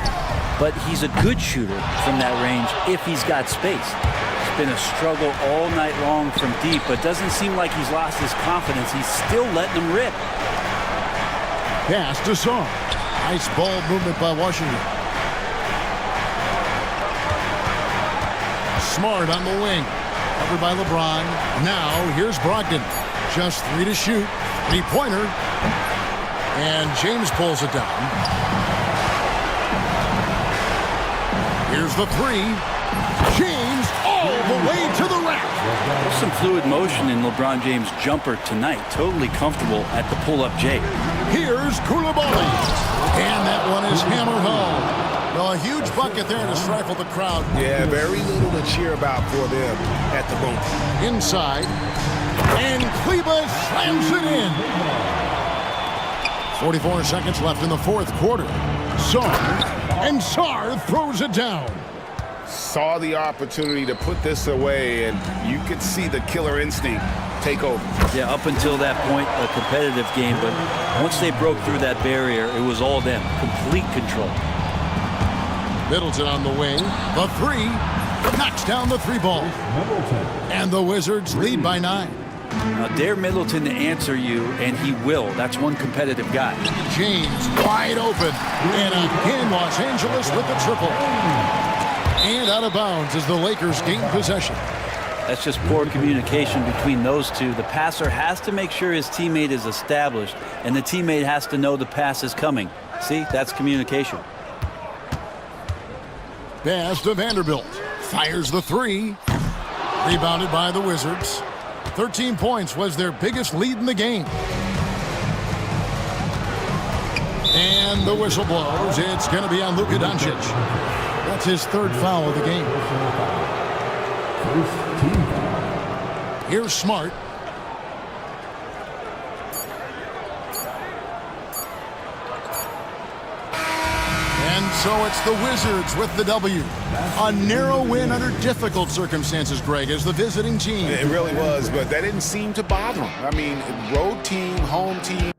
but he's a good shooter from that range if he's got space. It's been a struggle all night long from deep, but doesn't seem like he's lost his confidence. He's still letting them rip. Pass to Song. Nice ball movement by Washington. Smart on the wing. Covered by LeBron. Now, here's Brogdon. Just 3 to shoot. Three-pointer. And James pulls it down. Here's the 3. James all the way to the rack. There's some fluid motion in LeBron James' jumper tonight. Totally comfortable at the pull-up J. Here's Koulibaly. And that one is hammered home. Well, a huge bucket there to stifle the crowd. Yeah, very little to cheer about for them at the moment. Inside. And Kleba slams it in. 44 seconds left in the fourth quarter. And Sarr throws it down. Saw the opportunity to put this away, and you could see the killer instinct take over. Yeah, up until that point, a competitive game, but once they broke through that barrier, it was all them. Complete control. Middleton on the wing. The 3 knocks down the 3 ball. And the Wizards lead by 9. Now, dare Middleton to answer you, and he will. That's one competitive guy. James wide open. And again, Los Angeles with the triple. And out of bounds as the Lakers gain possession. That's just poor communication between those two. The passer has to make sure his teammate is established, and the teammate has to know the pass is coming. See, that's communication. Pass to Vanderbilt. Fires the 3. Rebounded by the Wizards. 13 points was their biggest lead in the game. And the whistle blows. It's going to be on Luka Doncic. That's his 3rd foul of the game. Here's Smart. And so it's the Wizards with the W. A narrow win under difficult circumstances, Greg, as the visiting team. It really was, but that didn't seem to bother them. I mean, road team, home team.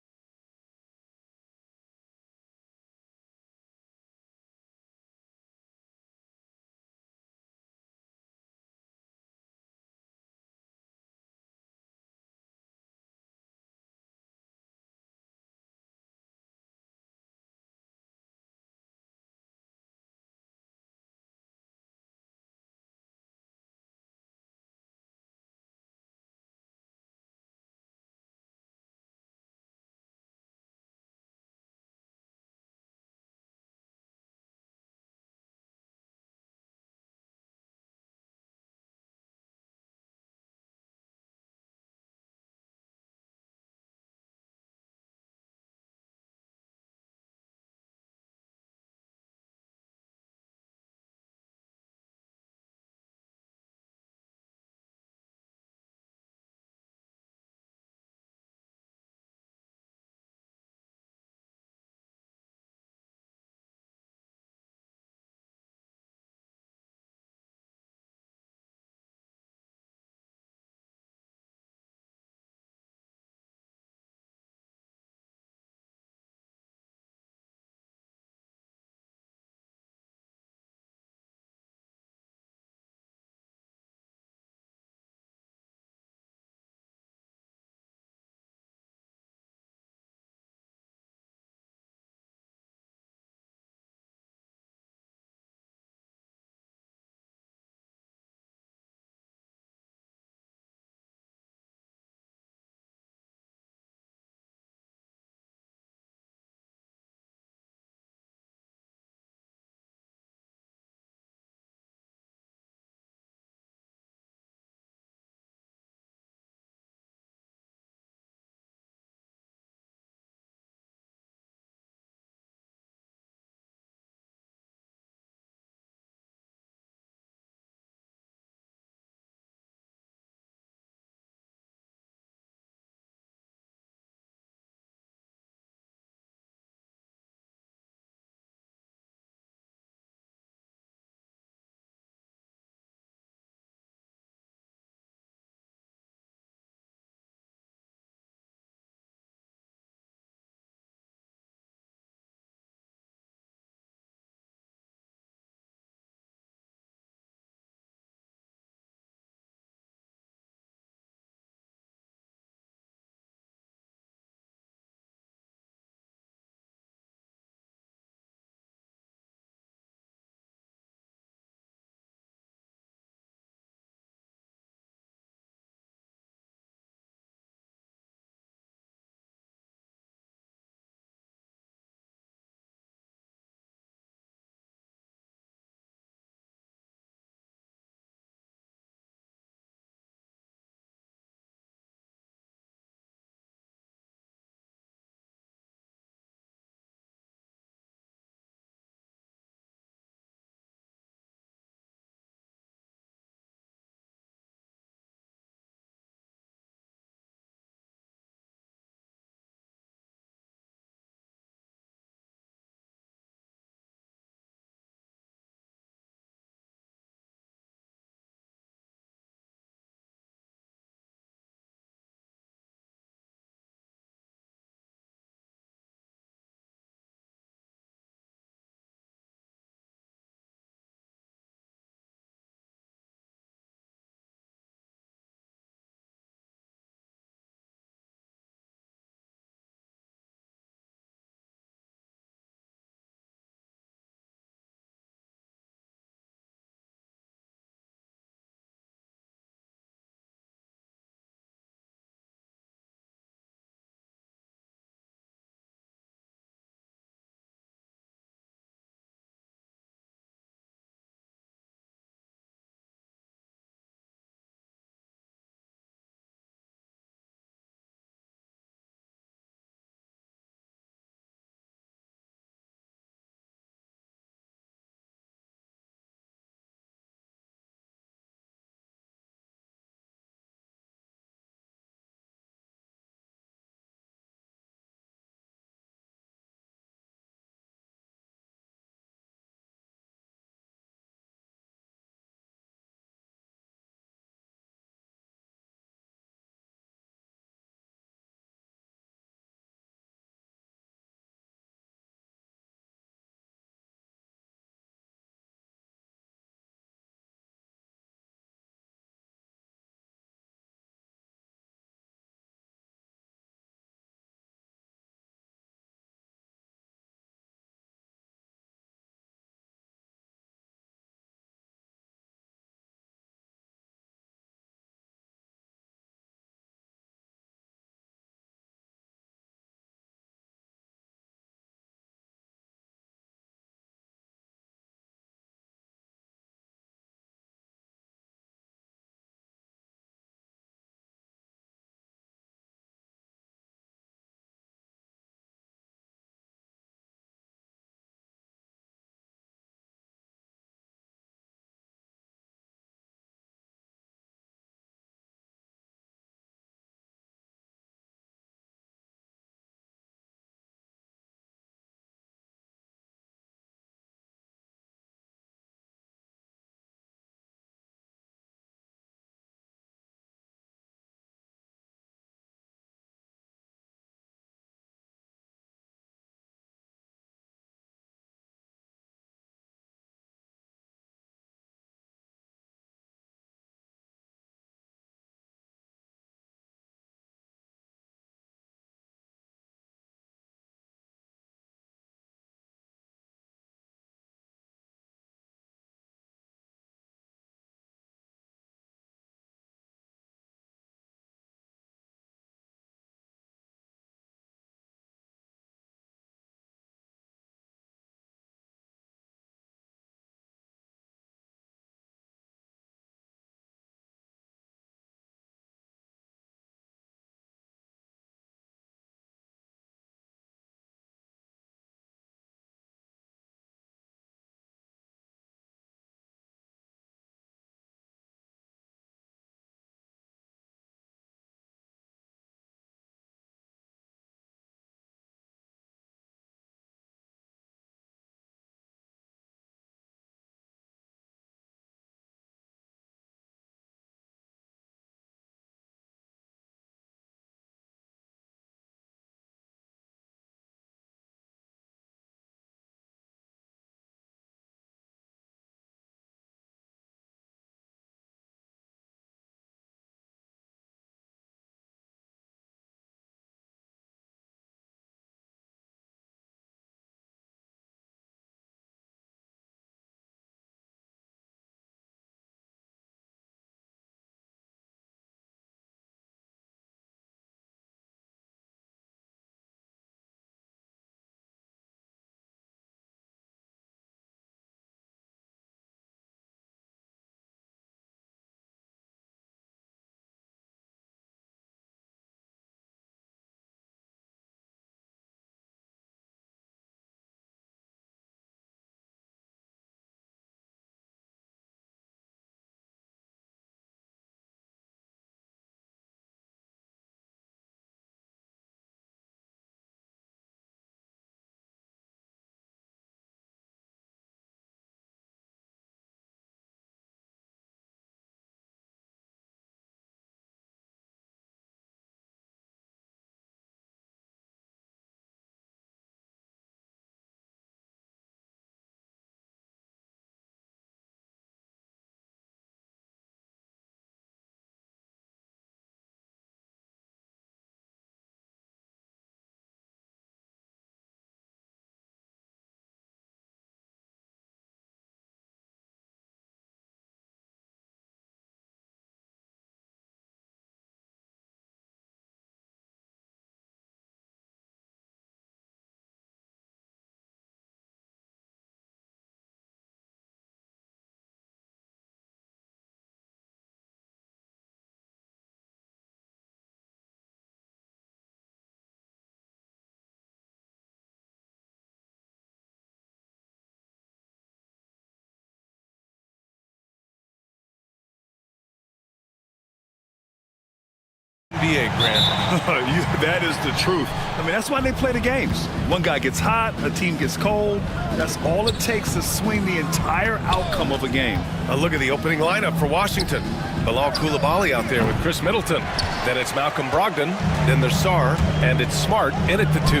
NBA, Grant. That is the truth. I mean, that's why they play the games. One guy gets hot, a team gets cold. That's all it takes to swing the entire outcome of a game. A look at the opening lineup for Washington. Bilal Coulibaly out there with Chris Middleton. Then it's Malcolm Brogdon. Then there's Sarr, and it's Smart in at the 2.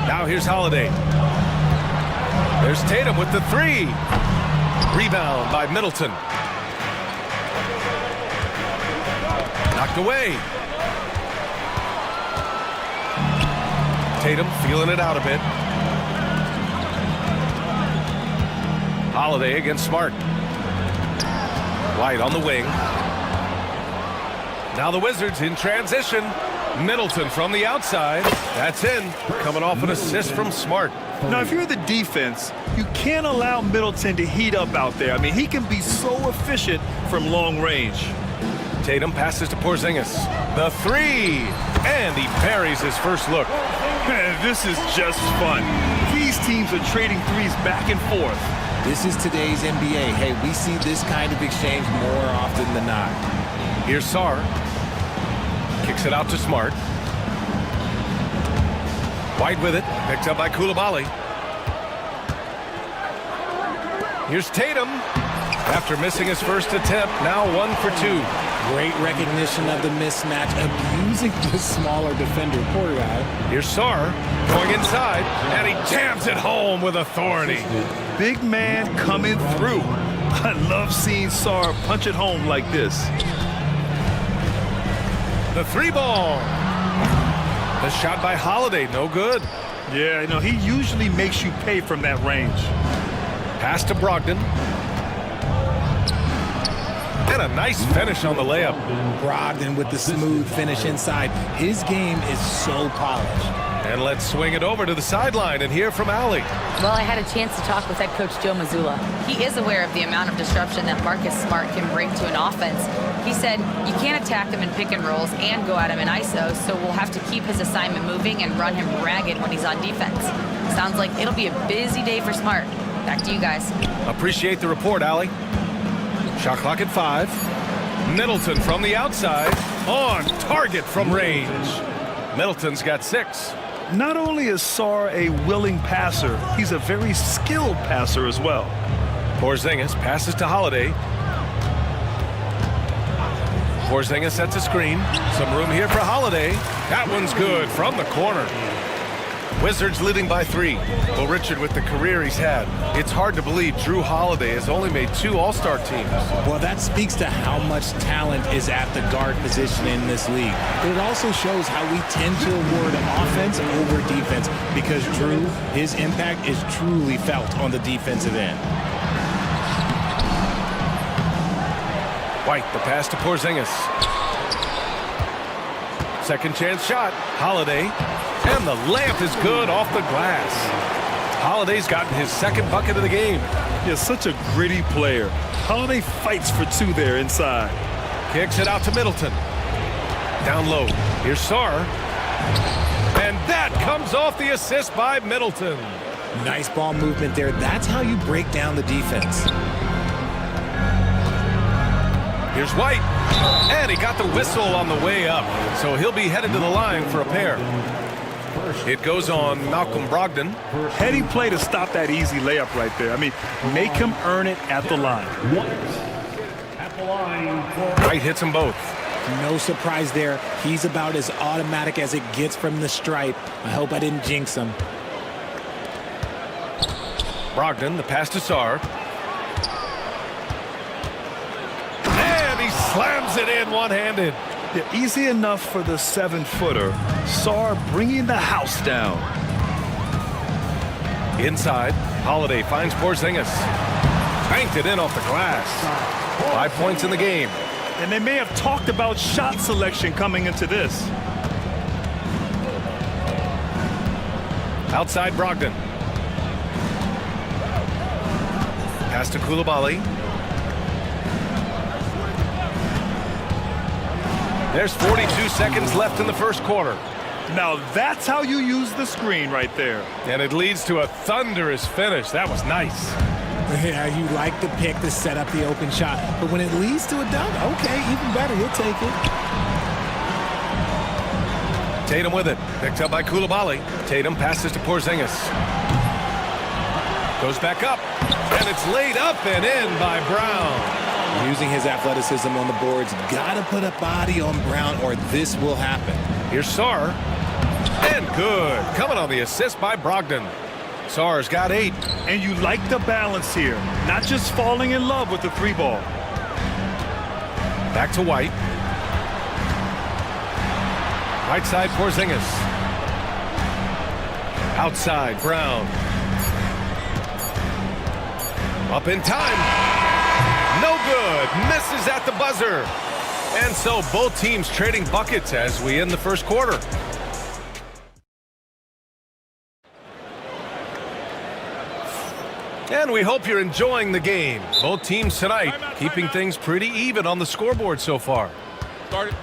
Now here's Holiday. There's Tatum with the 3. Rebound by Middleton. Knocked away. Tatum feeling it out a bit. Holiday against Smart. White on the wing. Now the Wizards in transition. Middleton from the outside. That's in. Coming off an assist from Smart. Now, if you're the defense, you can't allow Middleton to heat up out there. I mean, he can be so efficient from long range. Tatum passes to Porzingis. The 3. And he parries his first look. Man, this is just fun. These teams are trading threes back and forth. This is today's NBA. Hey, we see this kind of exchange more often than not. Here's Sarr. Kicks it out to Smart. White with it. Picked up by Coulibaly. Here's Tatum. After missing his first attempt, now 1 for 2. Great recognition of the mismatch, abusing the smaller defender. Poor guy. Here's Sarr going inside, and he jams it home with authority. Big man coming through. I love seeing Sarr punch it home like this. The 3 ball. The shot by Holiday, no good. Yeah, you know, he usually makes you pay from that range. Pass to Brogdon. And a nice finish on the layup. Brogdon with the smooth finish inside. His game is so polished. And let's swing it over to the sideline and hear from Allie. Well, I had a chance to talk with head coach Joe Mazzulla. He is aware of the amount of disruption that Marcus Smart can bring to an offense. He said, you can't attack him in pick and rolls and go at him in ISO, so we'll have to keep his assignment moving and run him ragged when he's on defense. Sounds like it'll be a busy day for Smart. Back to you guys. Appreciate the report, Allie. Shot clock at 5. Middleton from the outside. On target from range. Middleton's got 6. Not only is Sarr a willing passer, he's a very skilled passer as well. Porzingis passes to Holiday. Porzingis sets a screen. Some room here for Holiday. That one's good from the corner. Wizards leading by 3. Well, Richard, with the career he's had, it's hard to believe Drew Holiday has only made 2 All-Star teams. Well, that speaks to how much talent is at the guard position in this league. But it also shows how we tend to award offense over defense because Drew, his impact is truly felt on the defensive end. White, the pass to Porzingis. Second chance shot. Holiday. And the layup is good off the glass. Holiday's gotten his second bucket of the game. He's such a gritty player. Holiday fights for 2 there inside. Kicks it out to Middleton. Down low. Here's Sarr. And that comes off the assist by Middleton. Nice ball movement there. That's how you break down the defense. Here's White. And he got the whistle on the way up. So he'll be headed to the line for a pair. It goes on Malcolm Brogdon. Heady play to stop that easy layup right there. I mean, make him earn it at the line. White hits them both. No surprise there. He's about as automatic as it gets from the stripe. I hope I didn't jinx him. Brogdon, the pass to Sarr. And he slams it in one-handed. Yeah, easy enough for the 7-footer. Sarr bringing the house down. Inside, Holiday finds Porzingis. Banked it in off the glass. 5 points in the game. And they may have talked about shot selection coming into this. Outside Brogdon. Pass to Coulibaly. There's 42 seconds left in the first quarter. Now that's how you use the screen right there. And it leads to a thunderous finish. That was nice. Yeah, you like the pick to set up the open shot. But when it leads to a dunk, okay, even better. He'll take it. Tatum with it. Picked up by Koulibaly. Tatum passes to Porzingis. Goes back up. And it's laid up and in by Brown. Using his athleticism on the boards. Got to put a body on Brown or this will happen. Here's Sarr. And good. Coming on the assist by Brogdon. Sarr's got 8. And you like the balance here. Not just falling in love with the 3-ball. Back to White. Right side, Porzingis. Outside, Brown. Up in time. No good. Misses at the buzzer. And so both teams trading buckets as we end the first quarter. And we hope you're enjoying the game. Both teams tonight keeping things pretty even on the scoreboard so far.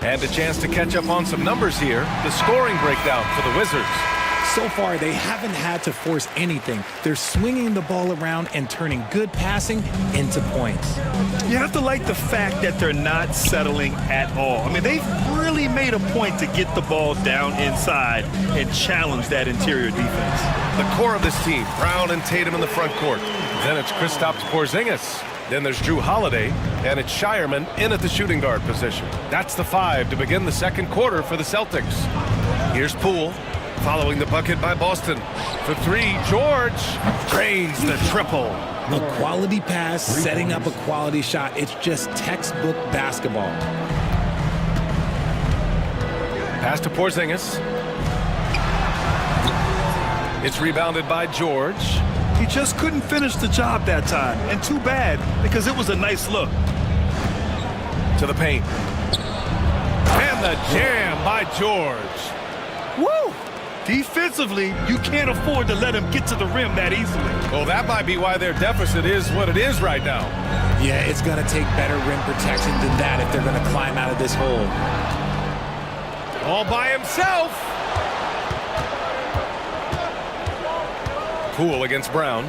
And a chance to catch up on some numbers here. The scoring breakdown for the Wizards. So far, they haven't had to force anything. They're swinging the ball around and turning good passing into points. You have to like the fact that they're not settling at all. I mean, they've really made a point to get the ball down inside and challenge that interior defense. The core of this team, Brown and Tatum in the front court. Then it's Kristaps Porzingis. Then there's Drew Holiday, and it's Shireman in at the shooting guard position. That's the 5 to begin the second quarter for the Celtics. Here's Poole, following the bucket by Boston. For 3, George drains the triple. A quality pass, setting up a quality shot. It's just textbook basketball. Pass to Porzingis. It's rebounded by George. He just couldn't finish the job that time. And too bad, because it was a nice look. To the paint. And the jam by George. Woo! Defensively, you can't afford to let him get to the rim that easily. Well, that might be why their deficit is what it is right now. Yeah, it's going to take better rim protection than that if they're going to climb out of this hole. All by himself. Poole against Brown.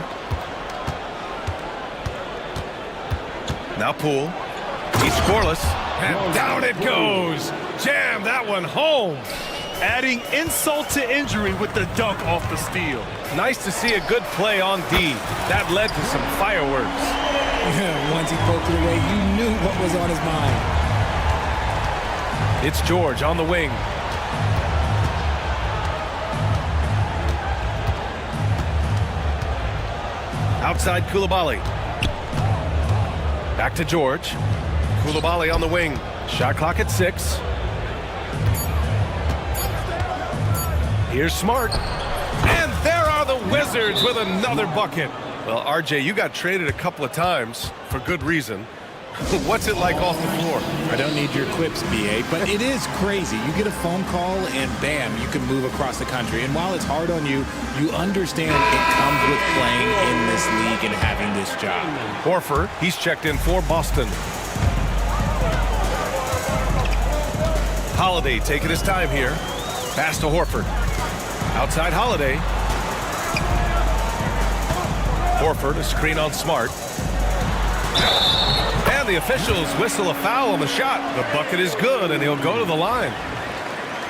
Now Poole. He's scoreless. And down it goes. Jam that one home. Adding insult to injury with the dunk off the steal. Nice to see a good play on D. That led to some fireworks. Once he poked it away, you knew what was on his mind. It's George on the wing. Outside Koulibaly. Back to George. Koulibaly on the wing. Shot clock at 6. Here's Smart. And there are the Wizards with another bucket. Well, RJ, you got traded a couple of times for good reason. What's it like off the floor? I don't need your quips, BA, but it is crazy. You get a phone call and bam, you can move across the country. And while it's hard on you, you understand it comes with playing in this league and having this job. Horford, he's checked in for Boston. Holiday taking his time here. Pass to Horford. Outside Holiday. Horford, a screen on Smart. And the officials whistle a foul on the shot. The bucket is good, and he'll go to the line.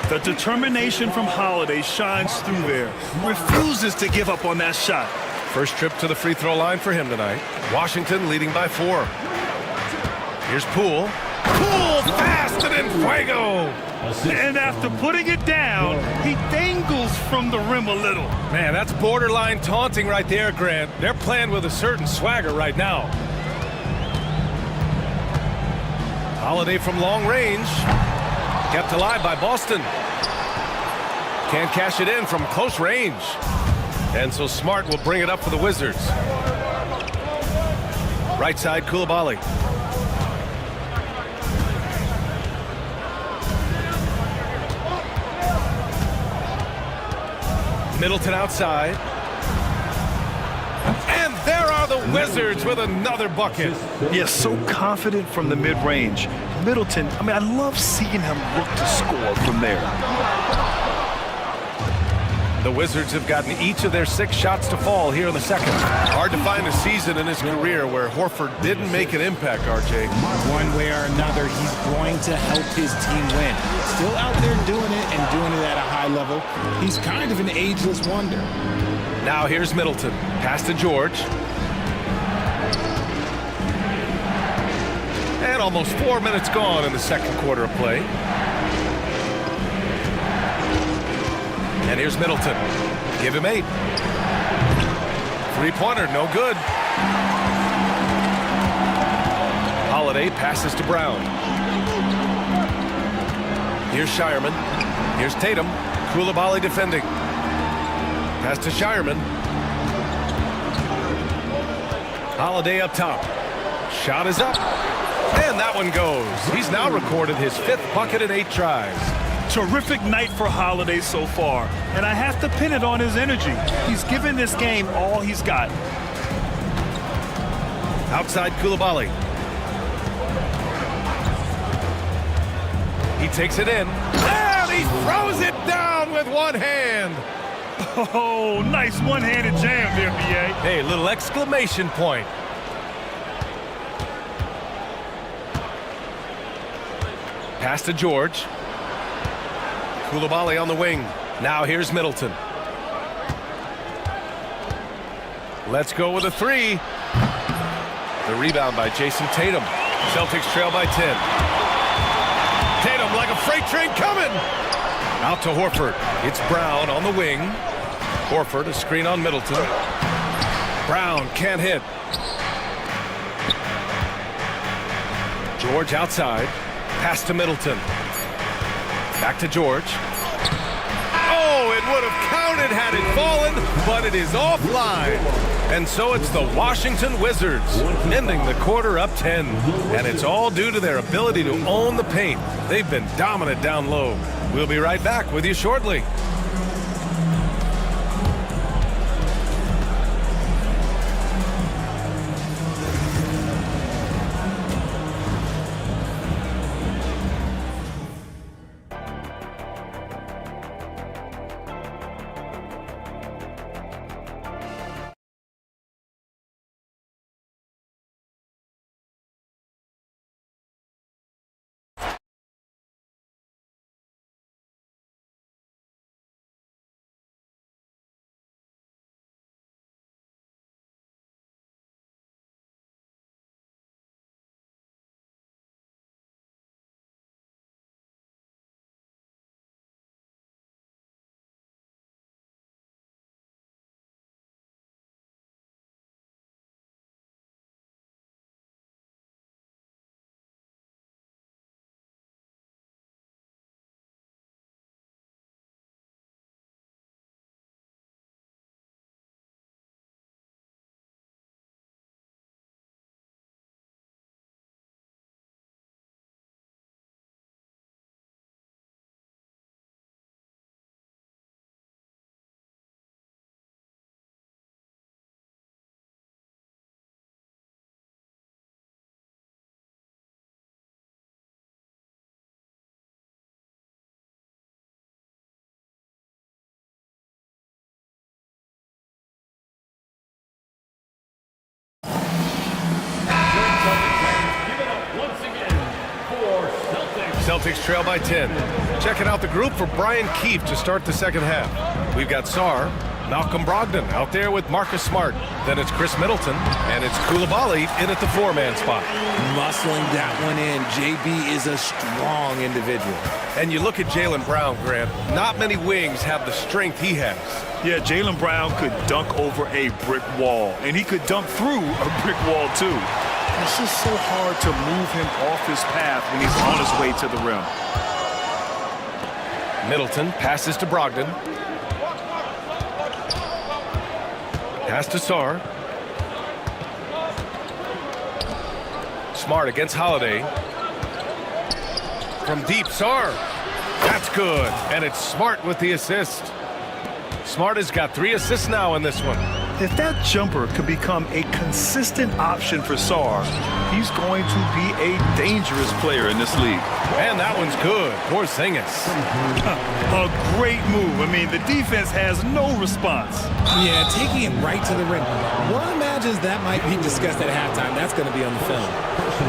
The determination from Holiday shines through there. Refuses to give up on that shot. First trip to the free throw line for him tonight. Washington leading by 4. Here's Poole. Poole fast and in fuego. And after putting it down, he dangles from the rim a little. Man, that's borderline taunting right there, Grant. They're playing with a certain swagger right now. Holiday from long range. Kept alive by Boston. Can't cash it in from close range. And so Smart will bring it up for the Wizards. Right side, Koulibaly. Middleton outside. And there are the Wizards with another bucket. Yeah, so confident from the mid-range. Middleton, I mean, I love seeing him look to score from there. The Wizards have gotten each of their 6 shots to fall here in the second. Hard to find a season in his career where Horford didn't make an impact, RJ. One way or another, he's going to help his team win. Still out there doing it and doing it at a high level. He's kind of an ageless wonder. Now here's Middleton. Pass to George. And almost 4 minutes gone in the second quarter of play. And here's Middleton. Give him 8. Three-pointer, no good. Holiday passes to Brown. Here's Shireman. Here's Tatum. Koulibaly defending. Pass to Shireman. Holiday up top. Shot is up. And that one goes. He's now recorded his 5th bucket in 8 tries. Terrific night for Holiday so far, and I have to pin it on his energy. He's given this game all he's got. Outside Koulibaly. He takes it in. And he throws it down with one hand. Oh, nice one-handed jam there, B.A. Hey, little exclamation point. Pass to George. Koulibaly on the wing. Now here's Middleton. Let's go with a 3. The rebound by Jason Tatum. Celtics trail by 10. Tatum like a freight train coming. Out to Horford. It's Brown on the wing. Horford, a screen on Middleton. Brown can't hit. George outside. Pass to Middleton. Back to George. Oh, it would have counted had it fallen, but it is offline. And so it's the Washington Wizards, ending the quarter up 10. And it's all due to their ability to own the paint. They've been dominant down low. We'll be right back with you shortly. Celtics trail by 10. Checking out the group for Brian Keefe to start the second half. We've got Sarr, Malcolm Brogdon out there with Marcus Smart. Then it's Chris Middleton, and it's Koulibaly in at the 4-man spot. Muscling that one in. JB is a strong individual. And you look at Jaylen Brown, Grant. Not many wings have the strength he has. Yeah, Jaylen Brown could dunk over a brick wall, and he could dunk through a brick wall, too. It's just so hard to move him off his path when he's on his way to the rim. Middleton passes to Brogdon. Pass to Sarr. Smart against Holiday. From deep, Sarr. That's good. And it's Smart with the assist. Smart has got 3 assists now in this one. If that jumper could become a consistent option for Sarr, he's going to be a dangerous player in this league. And that one's good. Porzingis. A great move. I mean, the defense has no response. Yeah, taking it right to the rim. One imagines that might be discussed at halftime. That's going to be on the film.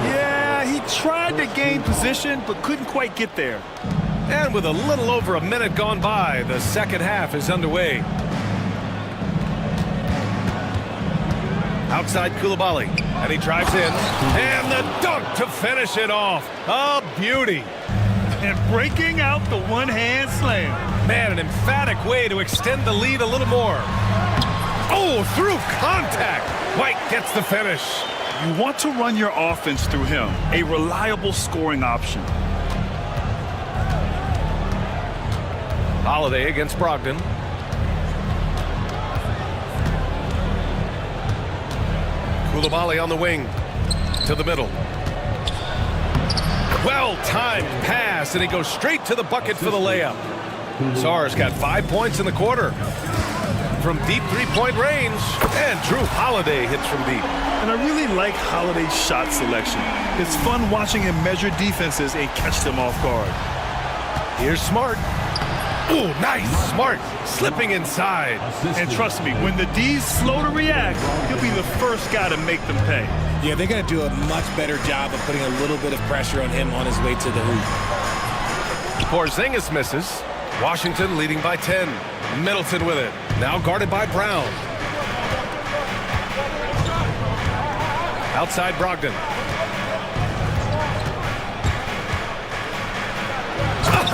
Yeah, he tried to gain position, but couldn't quite get there. And with a little over a minute gone by, the second half is underway. Outside Koulibaly, and he drives in, and the dunk to finish it off. A beauty. And breaking out the one-hand slam. Man, an emphatic way to extend the lead a little more. Oh, through contact. White gets the finish. You want to run your offense through him, a reliable scoring option. Holiday against Brogdon. Koulibaly on the wing to the middle. Well-timed pass, and he goes straight to the bucket for the layup. Sarr's got 5 points in the quarter from deep three-point range, and Drew Holiday hits from deep. And I really like Holiday's shot selection. It's fun watching him measure defenses and catch them off guard. Here's Smart. Ooh, nice. Smart slipping inside. And trust me, when the D's slow to react, he'll be the first guy to make them pay. Yeah, they're going to do a much better job of putting a little bit of pressure on him on his way to the hoop. Porzingis misses. Washington leading by 10. Middleton with it. Now guarded by Brown. Outside Brogdon.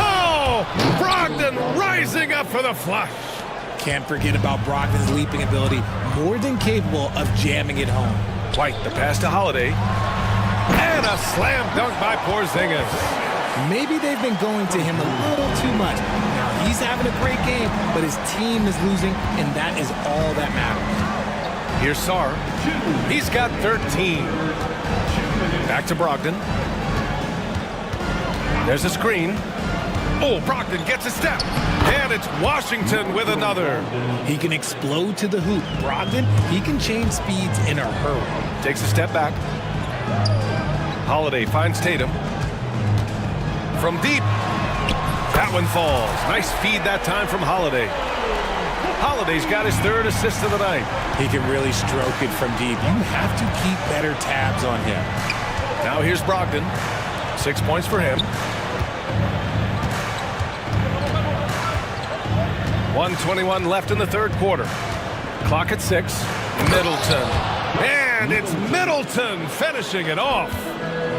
Oh! Brogdon rising up for the flush. Can't forget about Brogdon's leaping ability. More than capable of jamming it home. White, the pass to Holiday. And a slam dunk by Porzingis. Maybe they've been going to him a little too much. Now, he's having a great game, but his team is losing, and that is all that matters. Here's Sarr. He's got 13. Back to Brogdon. There's a screen. Oh, Brogdon gets a step. And it's Washington with another. He can explode to the hoop. Brogdon, he can change speeds in a hurry. Takes a step back. Holiday finds Tatum. From deep. That one falls. Nice feed that time from Holiday. Holiday's got his third assist of the night. He can really stroke it from deep. You have to keep better tabs on him. Now here's Brogdon. 6 points for him. 1:21 left in the third quarter. Clock at 6. Middleton. And it's Middleton finishing it off.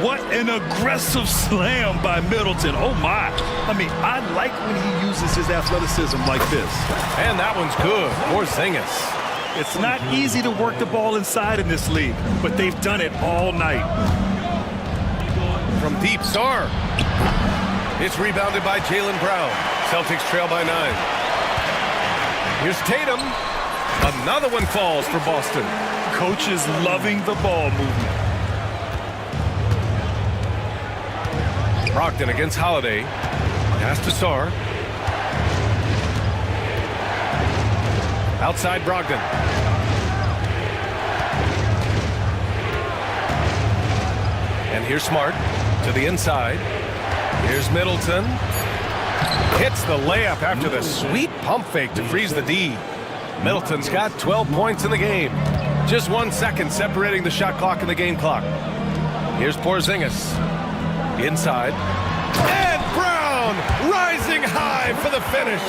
What an aggressive slam by Middleton. Oh, my. I mean, I like when he uses his athleticism like this. And that one's good. Porzingis. It's not easy to work the ball inside in this league, but they've done it all night. From deep, Sarr. It's rebounded by Jaylen Brown. Celtics trail by 9. Here's Tatum. Another one falls for Boston. Coach is loving the ball movement. Brogdon against Holiday. Pass to Sarr. Outside Brogdon. And here's Smart to the inside. Here's Middleton. Hits the layup after the sweet pump fake to freeze the D. Middleton's got 12 points in the game. Just 1 second separating the shot clock and the game clock. Here's Porzingis. Inside. And Brown rising high for the finish.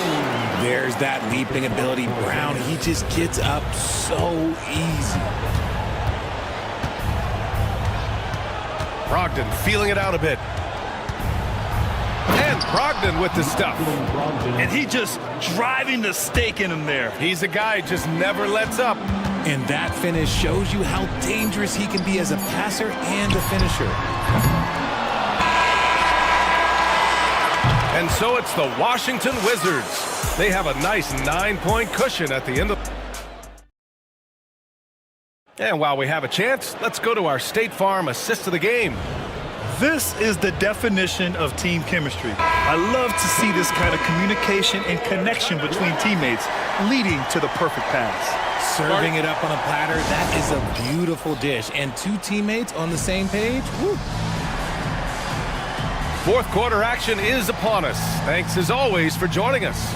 There's that leaping ability. Brown, he just gets up so easy. Brogdon feeling it out a bit. And Brogdon with the stuff. And he just driving the stake in him there. He's a guy just never lets up. And that finish shows you how dangerous he can be as a passer and a finisher. And so it's the Washington Wizards. They have a nice 9-point cushion at the end of... And while we have a chance, let's go to our State Farm assist of the game. This is the definition of team chemistry. I love to see this kind of communication and connection between teammates leading to the perfect pass. Serving it up on a platter. That is a beautiful dish. And two teammates on the same page. Woo. Fourth quarter action is upon us. Thanks as always for joining us.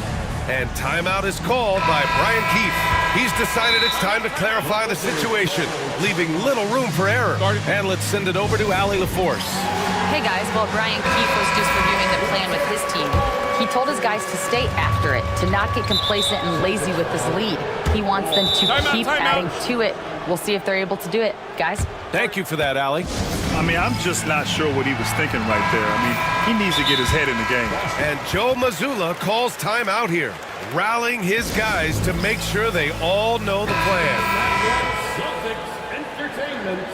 And timeout is called by Brian Keefe. He's decided it's time to clarify the situation, leaving little room for error. And let's send it over to Allie LaForce. Hey guys, well, Brian Keefe was just reviewing the plan with his team. He told his guys to stay after it, to not get complacent and lazy with this lead. He wants them to keep adding to it. We'll see if they're able to do it. Guys? Thank you for that, Allie. I mean, I'm just not sure what he was thinking right there. I mean, he needs to get his head in the game. And Joe Mazzulla calls timeout here, rallying his guys to make sure they all know the plan. Celtics Entertainment.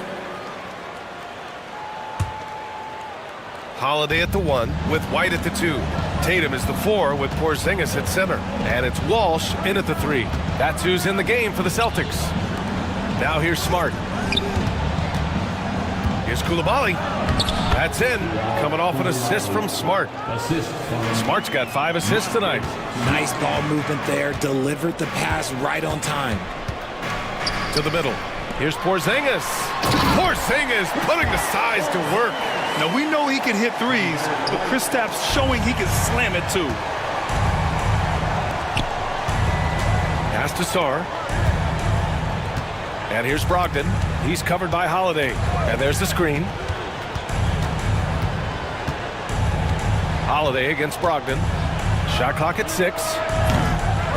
Holiday at the 1 with White at the 2. Tatum is the 4 with Porzingis at center. And it's Walsh in at the 3. That's who's in the game for the Celtics. Now here's Smart. Here's Koulibaly. That's in. Coming off an assist from Smart. Smart's got 5 assists tonight. Nice ball movement there. Delivered the pass right on time. To the middle. Here's Porzingis. Porzingis putting the size to work. Now, we know he can hit threes, but Kristaps showing he can slam it too. Pass to Sarr. And here's Brogdon. He's covered by Holiday. And there's the screen. Holiday against Brogdon. Shot clock at 6.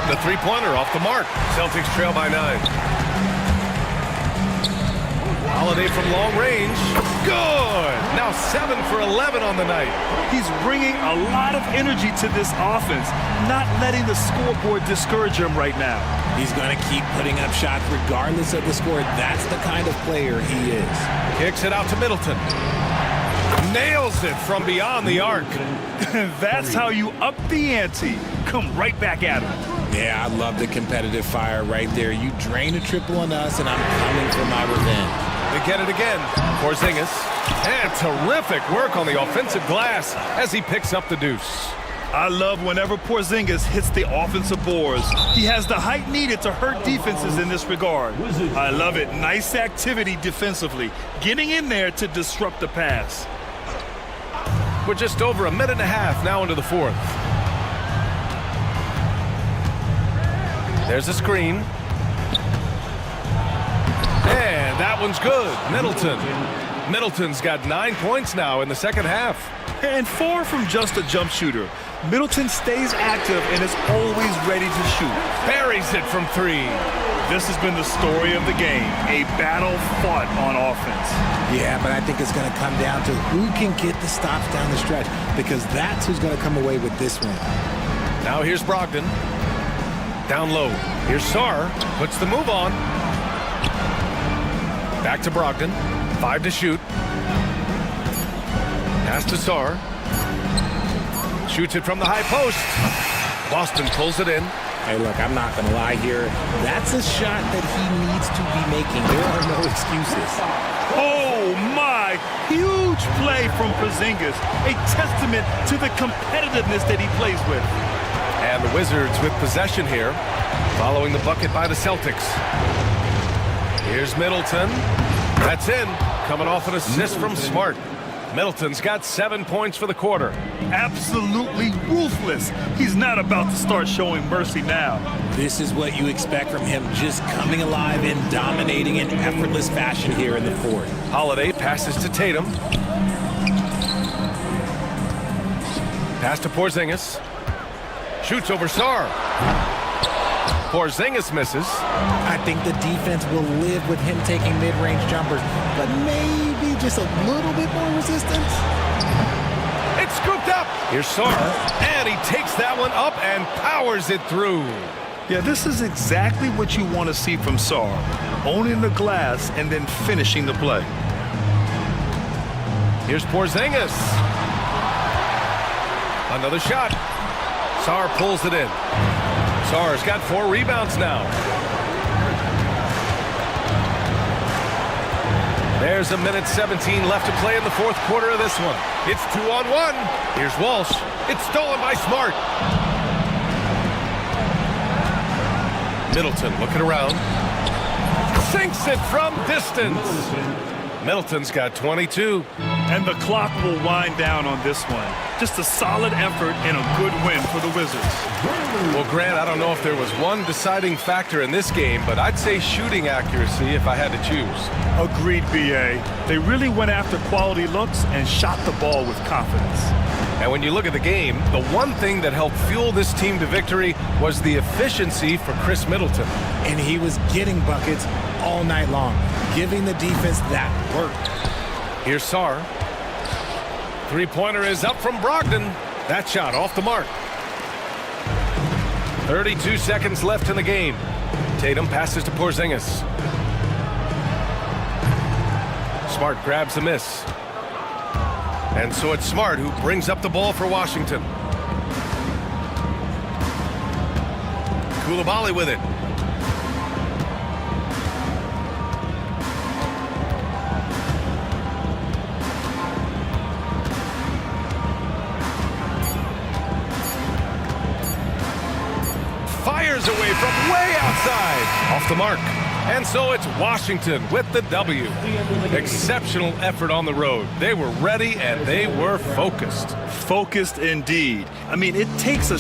The three-pointer off the mark. Celtics trail by 9. Holiday from long range. Good! Now 7 for 11 on the night. He's bringing a lot of energy to this offense, not letting the scoreboard discourage him right now. He's going to keep putting up shots regardless of the score. That's the kind of player he is. Kicks it out to Middleton. Nails it from beyond the arc. That's how you up the ante. Come right back at him. Yeah, I love the competitive fire right there. You drain a triple on us, and I'm coming for my revenge. They get it again. Porzingis. And terrific work on the offensive glass as he picks up the deuce. I love whenever Porzingis hits the offensive boards. He has the height needed to hurt defenses in this regard. I love it. Nice activity defensively. Getting in there to disrupt the pass. We're just over a minute and a half now into the fourth. There's a screen. And that one's good. Middleton's got 9 points now in the second half. And far from just a jump shooter, Middleton stays active and is always ready to shoot. Buries it from 3. This has been the story of the game, a battle fought on offense. Yeah, but I think it's going to come down to who can get the stops down the stretch, because that's who's going to come away with this one. Now here's Brogdon. Down low. Here's Sarr. Puts the move on. Back to Brogdon. 5 to shoot. Pass to Sarr. Shoots it from the high post. Boston pulls it in. Hey, look, I'm not going to lie here. That's a shot that he needs to be making. There are no excuses. Oh, my. Huge play from Porzingis. A testament to the competitiveness that he plays with. And the Wizards with possession here, following the bucket by the Celtics. Here's Middleton. That's in. Coming off an assist from Smart. Middleton's got 7 points for the quarter. Absolutely ruthless. He's not about to start showing mercy now. This is what you expect from him, just coming alive and dominating in effortless fashion here in the fourth. Holiday passes to Tatum. Pass to Porzingis. Shoots over Sarr. Porzingis misses. I think the defense will live with him taking mid-range jumpers, but maybe just a little bit more resistance. It's scooped up. Here's Sarr, and he takes that one up and powers it through. Yeah, this is exactly what you want to see from Sarr. Owning the glass and then finishing the play. Here's Porzingis. Another shot. Sarr pulls it in. Sarr's got 4 rebounds now. There's a minute 17 left to play in the fourth quarter of this one. It's 2-on-1. Here's Walsh. It's stolen by Smart. Middleton looking around. sinks it from distance. Middleton's got 22. And the clock will wind down on this one. Just a solid effort and a good win for the Wizards. Well, Grant, I don't know if there was one deciding factor in this game, but I'd say shooting accuracy if I had to choose. Agreed, BA. They really went after quality looks and shot the ball with confidence. And when you look at the game, the one thing that helped fuel this team to victory was the efficiency for Chris Middleton. And he was getting buckets all night long, giving the defense that work. Here's Sarr. Three-pointer is up from Brogdon. That shot off the mark. 32 seconds left in the game. Tatum passes to Porzingis. Smart grabs the miss. And so it's Smart who brings up the ball for Washington. Koulibaly with it. Fires away from way outside. Off the mark. And so it's Washington with the W. Exceptional effort on the road. They were ready and they were focused. Focused indeed. I mean, it takes a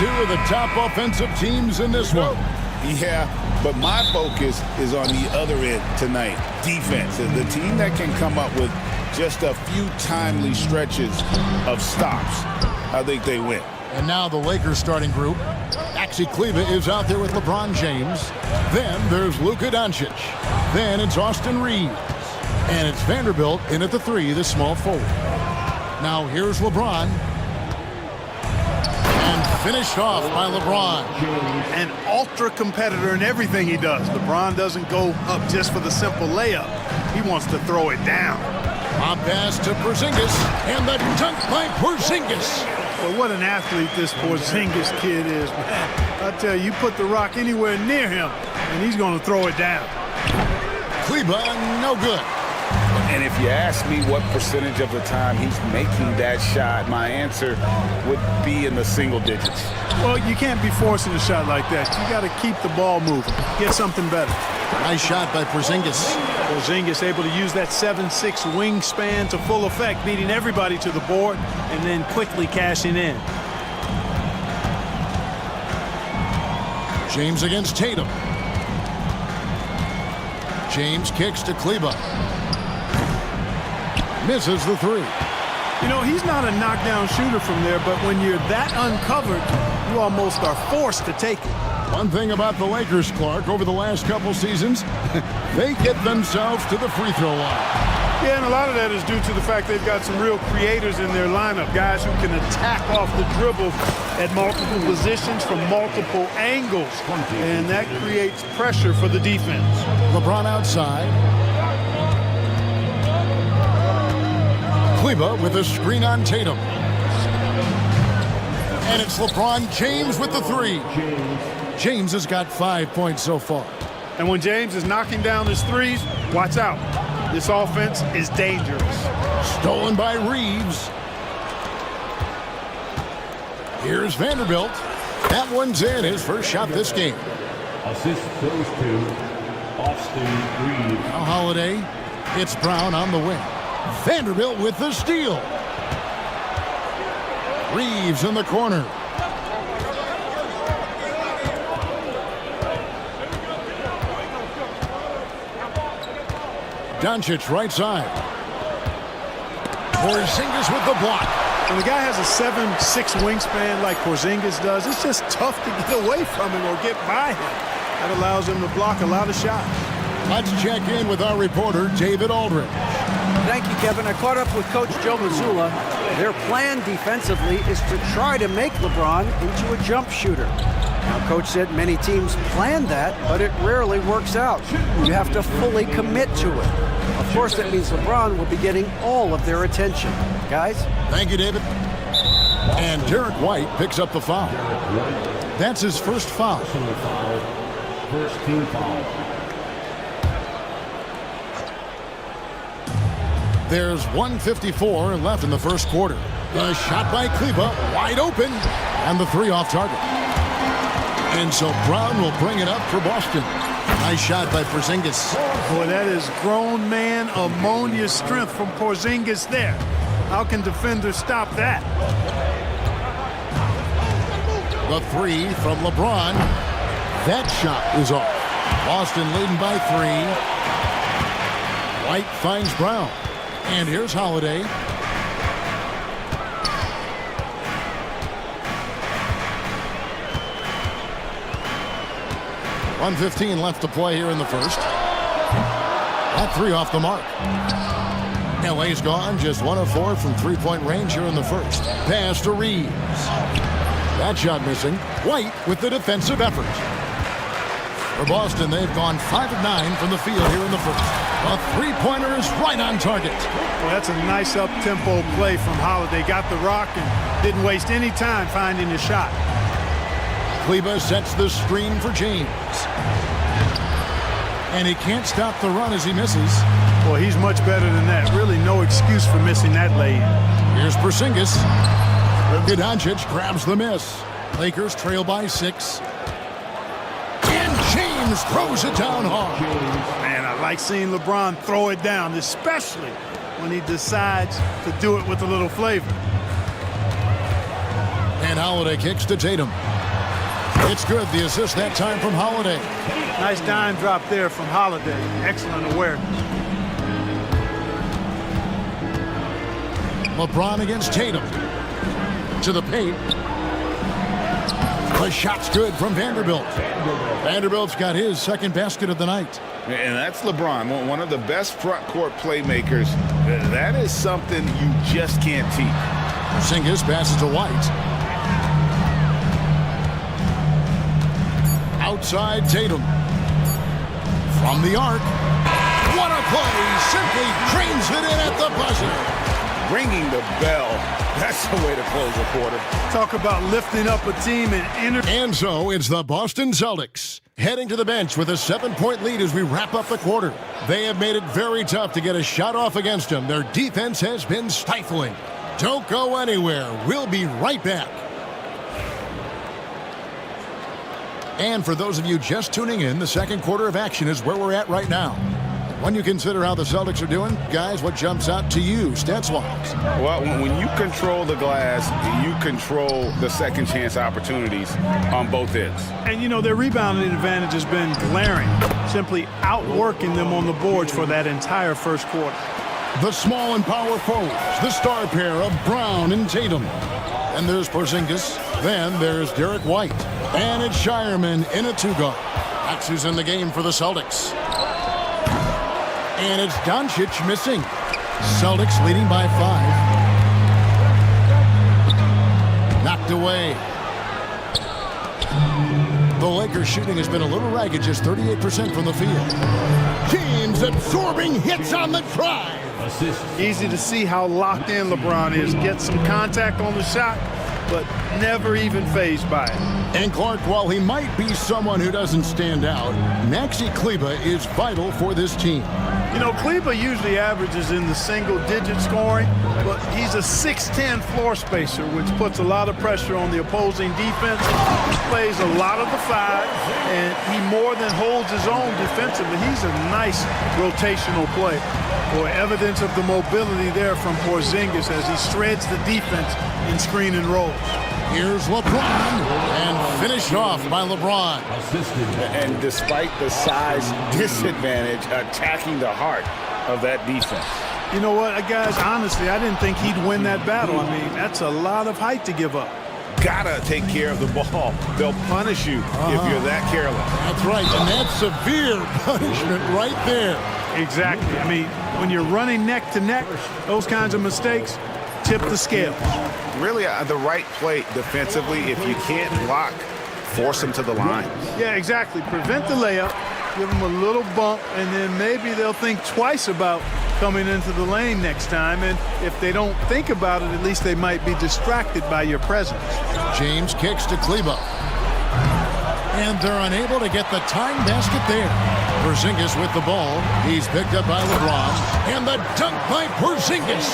two of the top offensive teams in this one. Yeah, but my focus is on the other end tonight, defense. The team that can come up with just a few timely stretches of stops, I think they win. And now the Lakers starting group. Maxi Kleber is out there with LeBron James. Then there's Luka Doncic. Then it's Austin Reeves. And it's Vanderbilt in at the 3, the small forward. Now here's LeBron. And finished off by LeBron. An ultra competitor in everything he does. LeBron doesn't go up just for the simple layup. He wants to throw it down. A pass to Porzingis. And the dunk by Porzingis. Well, what an athlete this Porzingis kid is, man. I tell you, you put the rock anywhere near him, and he's going to throw it down. Kleber, no good. And if you ask me what percentage of the time he's making that shot, my answer would be in the single digits. Well, you can't be forcing a shot like that. You got to keep the ball moving. Get something better. Nice shot by Porzingis. Porzingis able to use that 7'6" wingspan to full effect, beating everybody to the board and then quickly cashing in. James against Tatum. James kicks to Kleber. Misses the 3. You know, he's not a knockdown shooter from there, but when you're that uncovered, you almost are forced to take it. One thing about the Lakers, Clark, over the last couple seasons, they get themselves to the free throw line. Yeah, and a lot of that is due to the fact they've got some real creators in their lineup, guys who can attack off the dribble at multiple positions from multiple angles, and that creates pressure for the defense. LeBron outside. Kleber with a screen on Tatum. And it's LeBron James with the 3. James has got 5 points so far. And when James is knocking down his threes, watch out. This offense is dangerous. Stolen by Reeves. Here's Vanderbilt. That one's in, his first shot this game. Assist goes to Austin Reeves. Now Holiday. It's Brown on the wing. Vanderbilt with the steal. Reeves in the corner. Doncic right side. Porzingis with the block. When a guy has a 7'6" wingspan like Porzingis does, it's just tough to get away from him or get by him. That allows him to block a lot of shots. Let's check in with our reporter, David Aldridge. Thank you, Kevin. I caught up with Coach Joe Mazzulla. Their plan defensively is to try to make LeBron into a jump shooter. Now, Coach said many teams plan that, but it rarely works out. You have to fully commit to it. Of course, that means LeBron will be getting all of their attention. Guys? Thank you, David. And Derek White picks up the foul. That's his first foul. First team foul. There's 1:54 left in the first quarter. A shot by Kleber, wide open, and the 3 off target. And so Brown will bring it up for Boston. Nice shot by Porzingis. Boy, that is grown man ammonia strength from Porzingis there. How can defenders stop that? The 3 from LeBron. That shot is off. Boston leading by 3. White finds Brown. And here's Holiday. .115 left to play here in the first. That 3 off the mark. LA's gone just 1 of 4 from three-point range here in the first. Pass to Reeves. That shot missing. White with the defensive effort. For Boston, they've gone 5 of 9 from the field here in the first. A three-pointer is right on target. Well, that's a nice up-tempo play from Holiday. Got the rock and didn't waste any time finding the shot. Kleber sets the screen for James. And he can't stop the run as he misses. Well, he's much better than that. Really no excuse for missing that lay-in. Here's Porzingis. Luka Doncic grabs the miss. Lakers trail by 6. And James throws it down hard. Man, I like seeing LeBron throw it down, especially when he decides to do it with a little flavor. And Holiday kicks to Tatum. It's good. The assist that time from Holiday. Nice dime drop there from Holiday. Excellent awareness. LeBron against Tatum. To the paint. The shot's good from Vanderbilt. Vanderbilt's got his second basket of the night. And that's LeBron, one of the best front court playmakers. That is something you just can't teach. Porzingis passes to White. Outside Tatum. From the arc. What a play! Simply trains it in at the buzzer. Ringing the bell. That's the way to close a quarter. Talk about lifting up a team And so it's the Boston Celtics heading to the bench with a 7-point lead as we wrap up the quarter. They have made it very tough to get a shot off against them. Their defense has been stifling. Don't go anywhere. We'll be right back. And for those of you just tuning in, the second quarter of action is where we're at right now. When you consider how the Celtics are doing, guys, what jumps out to you, stats-wise? Well, when you control the glass, you control the second chance opportunities on both ends. And, you know, their rebounding advantage has been glaring, simply outworking them on the boards for that entire first quarter. The small and power forwards, the star pair of Brown and Tatum. And there's Porzingis. Then there's Derek White. And it's Shireman in a two-guard. That's who's in the game for the Celtics. And it's Doncic missing. Celtics leading by 5. Knocked away. The Lakers shooting has been a little ragged, just 38% from the field. James absorbing hits on the drive. Easy to see how locked in LeBron is. Gets some contact on the shot, but never even fazed by it. And Clark, while he might be someone who doesn't stand out, Maxi Kleber is vital for this team. You know, Kleber usually averages in the single-digit scoring, but he's a 6'10 floor spacer, which puts a lot of pressure on the opposing defense. He plays a lot of the 5, and he more than holds his own defensively. He's a nice rotational play. Boy, evidence of the mobility there from Porzingis as he shreds the defense in screen and roll. Here's LeBron, and finished off by LeBron. And despite the size disadvantage, attacking the heart of that defense. You know what, guys, honestly, I didn't think he'd win that battle. I mean, that's a lot of height to give up. Gotta take care of the ball. They'll punish you if you're that careless. That's right, and that's severe punishment right there. Exactly. I mean, when you're running neck to neck, those kinds of mistakes tip the scale. Really, the right play defensively. If you can't block, force them to the line. Yeah, exactly. Prevent the layup, give them a little bump, and then maybe they'll think twice about coming into the lane next time. And if they don't think about it, at least they might be distracted by your presence. James kicks to Kleber. And they're unable to get the tying basket there. Porzingis with the ball. He's picked up by LeBron. And the dunk by Porzingis.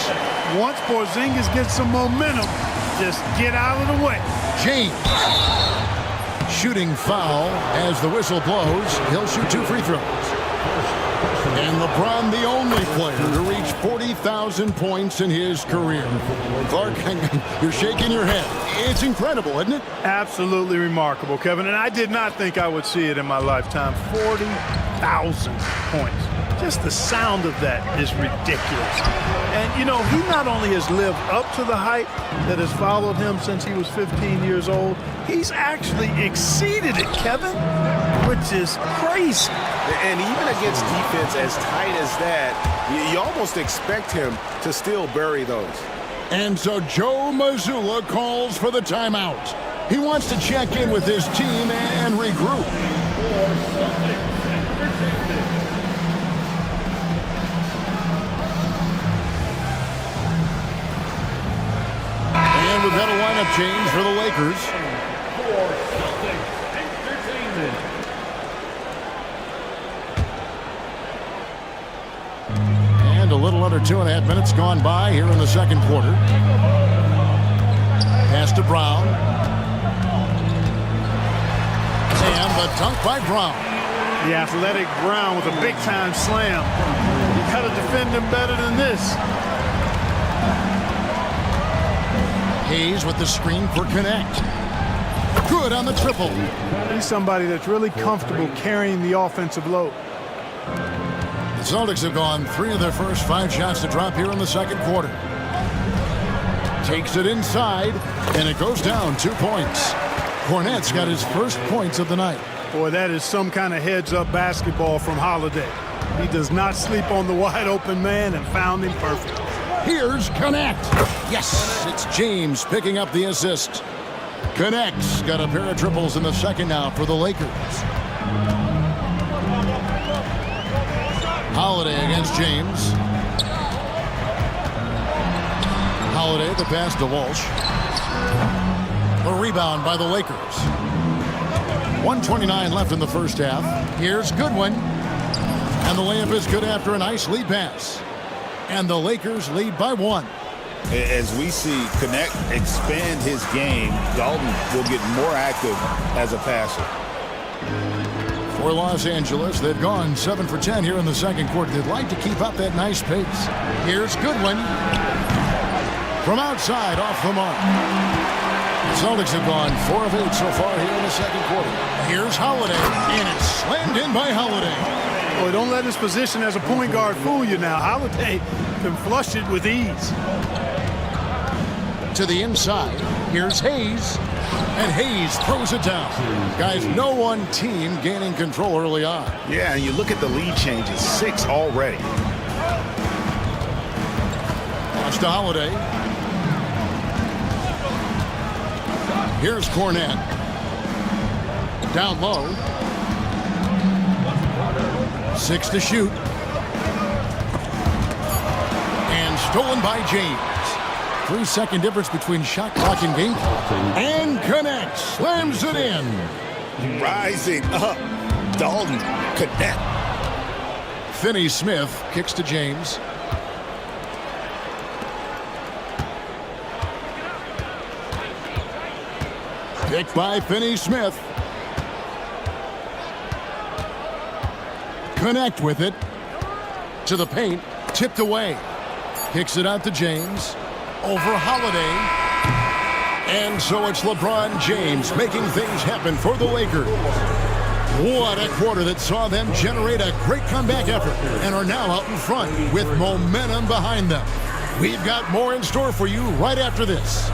Once Porzingis gets some momentum, just get out of the way. James. Shooting foul as the whistle blows. He'll shoot 2 free throws. And LeBron, the only player to reach 40,000 points in his career. Clark, you're shaking your head. It's incredible, isn't it? Absolutely remarkable, Kevin. And I did not think I would see it in my lifetime. 40,000 points. Just the sound of that is ridiculous. And, you know, he not only has lived up to the hype that has followed him since he was 15 years old, he's actually exceeded it, Kevin, which is crazy. And even against defense as tight as that, you almost expect him to still bury those. And so Joe Mazzulla calls for the timeout. He wants to check in with his team and regroup. And we've got a lineup change for the Lakers. And a little under 2.5 minutes gone by here in the second quarter. Pass to Brown. And the dunk by Brown. The athletic Brown with a big-time slam. You got to defend him better than this. Hayes with the screen for Connect. Good on the triple. He's somebody that's really comfortable carrying the offensive load. The Celtics have gone 3 of their first 5 shots to drop here in the second quarter. Takes it inside, and it goes down 2 points. Cornette's got his first points of the night. Boy, that is some kind of heads-up basketball from Holiday. He does not sleep on the wide-open man and found him perfect. Here's Connect. Yes, it's James picking up the assist. Connect's got a pair of triples in the second now for the Lakers. Holiday against James. Holiday, the pass to Walsh. A rebound by the Lakers. 1:29 left in the first half. Here's Goodwin. And the layup is good after a nice lead pass. And the Lakers lead by 1. As we see Connect expand his game, Dalton will get more active as a passer. For Los Angeles, they've gone 7 for 10 here in the second quarter. They'd like to keep up that nice pace. Here's Goodwin. From outside, off the mark. The Celtics have gone 4 of 8 so far here in the second quarter. Here's Holiday, and it's slammed in by Holiday. Boy, don't let his position as a point guard fool you now. Holiday can flush it with ease. To the inside, here's Hayes, and Hayes throws it down. Guys, no one team gaining control early on. Yeah, and you look at the lead changes, 6 already. Watch to Holiday. Here's Cornette. Down low. 6 to shoot. And stolen by James. 3-second difference between shot clock and game clock. And Connect slams it in. Rising up, Dalton Connect. Finney-Smith kicks to James. Picked by Finney-Smith. Connect with it. To the paint. Tipped away. Kicks it out to James. Over Holiday. And so it's LeBron James making things happen for the Lakers. What a quarter that saw them generate a great comeback effort and are now out in front with momentum behind them. We've got more in store for you right after this.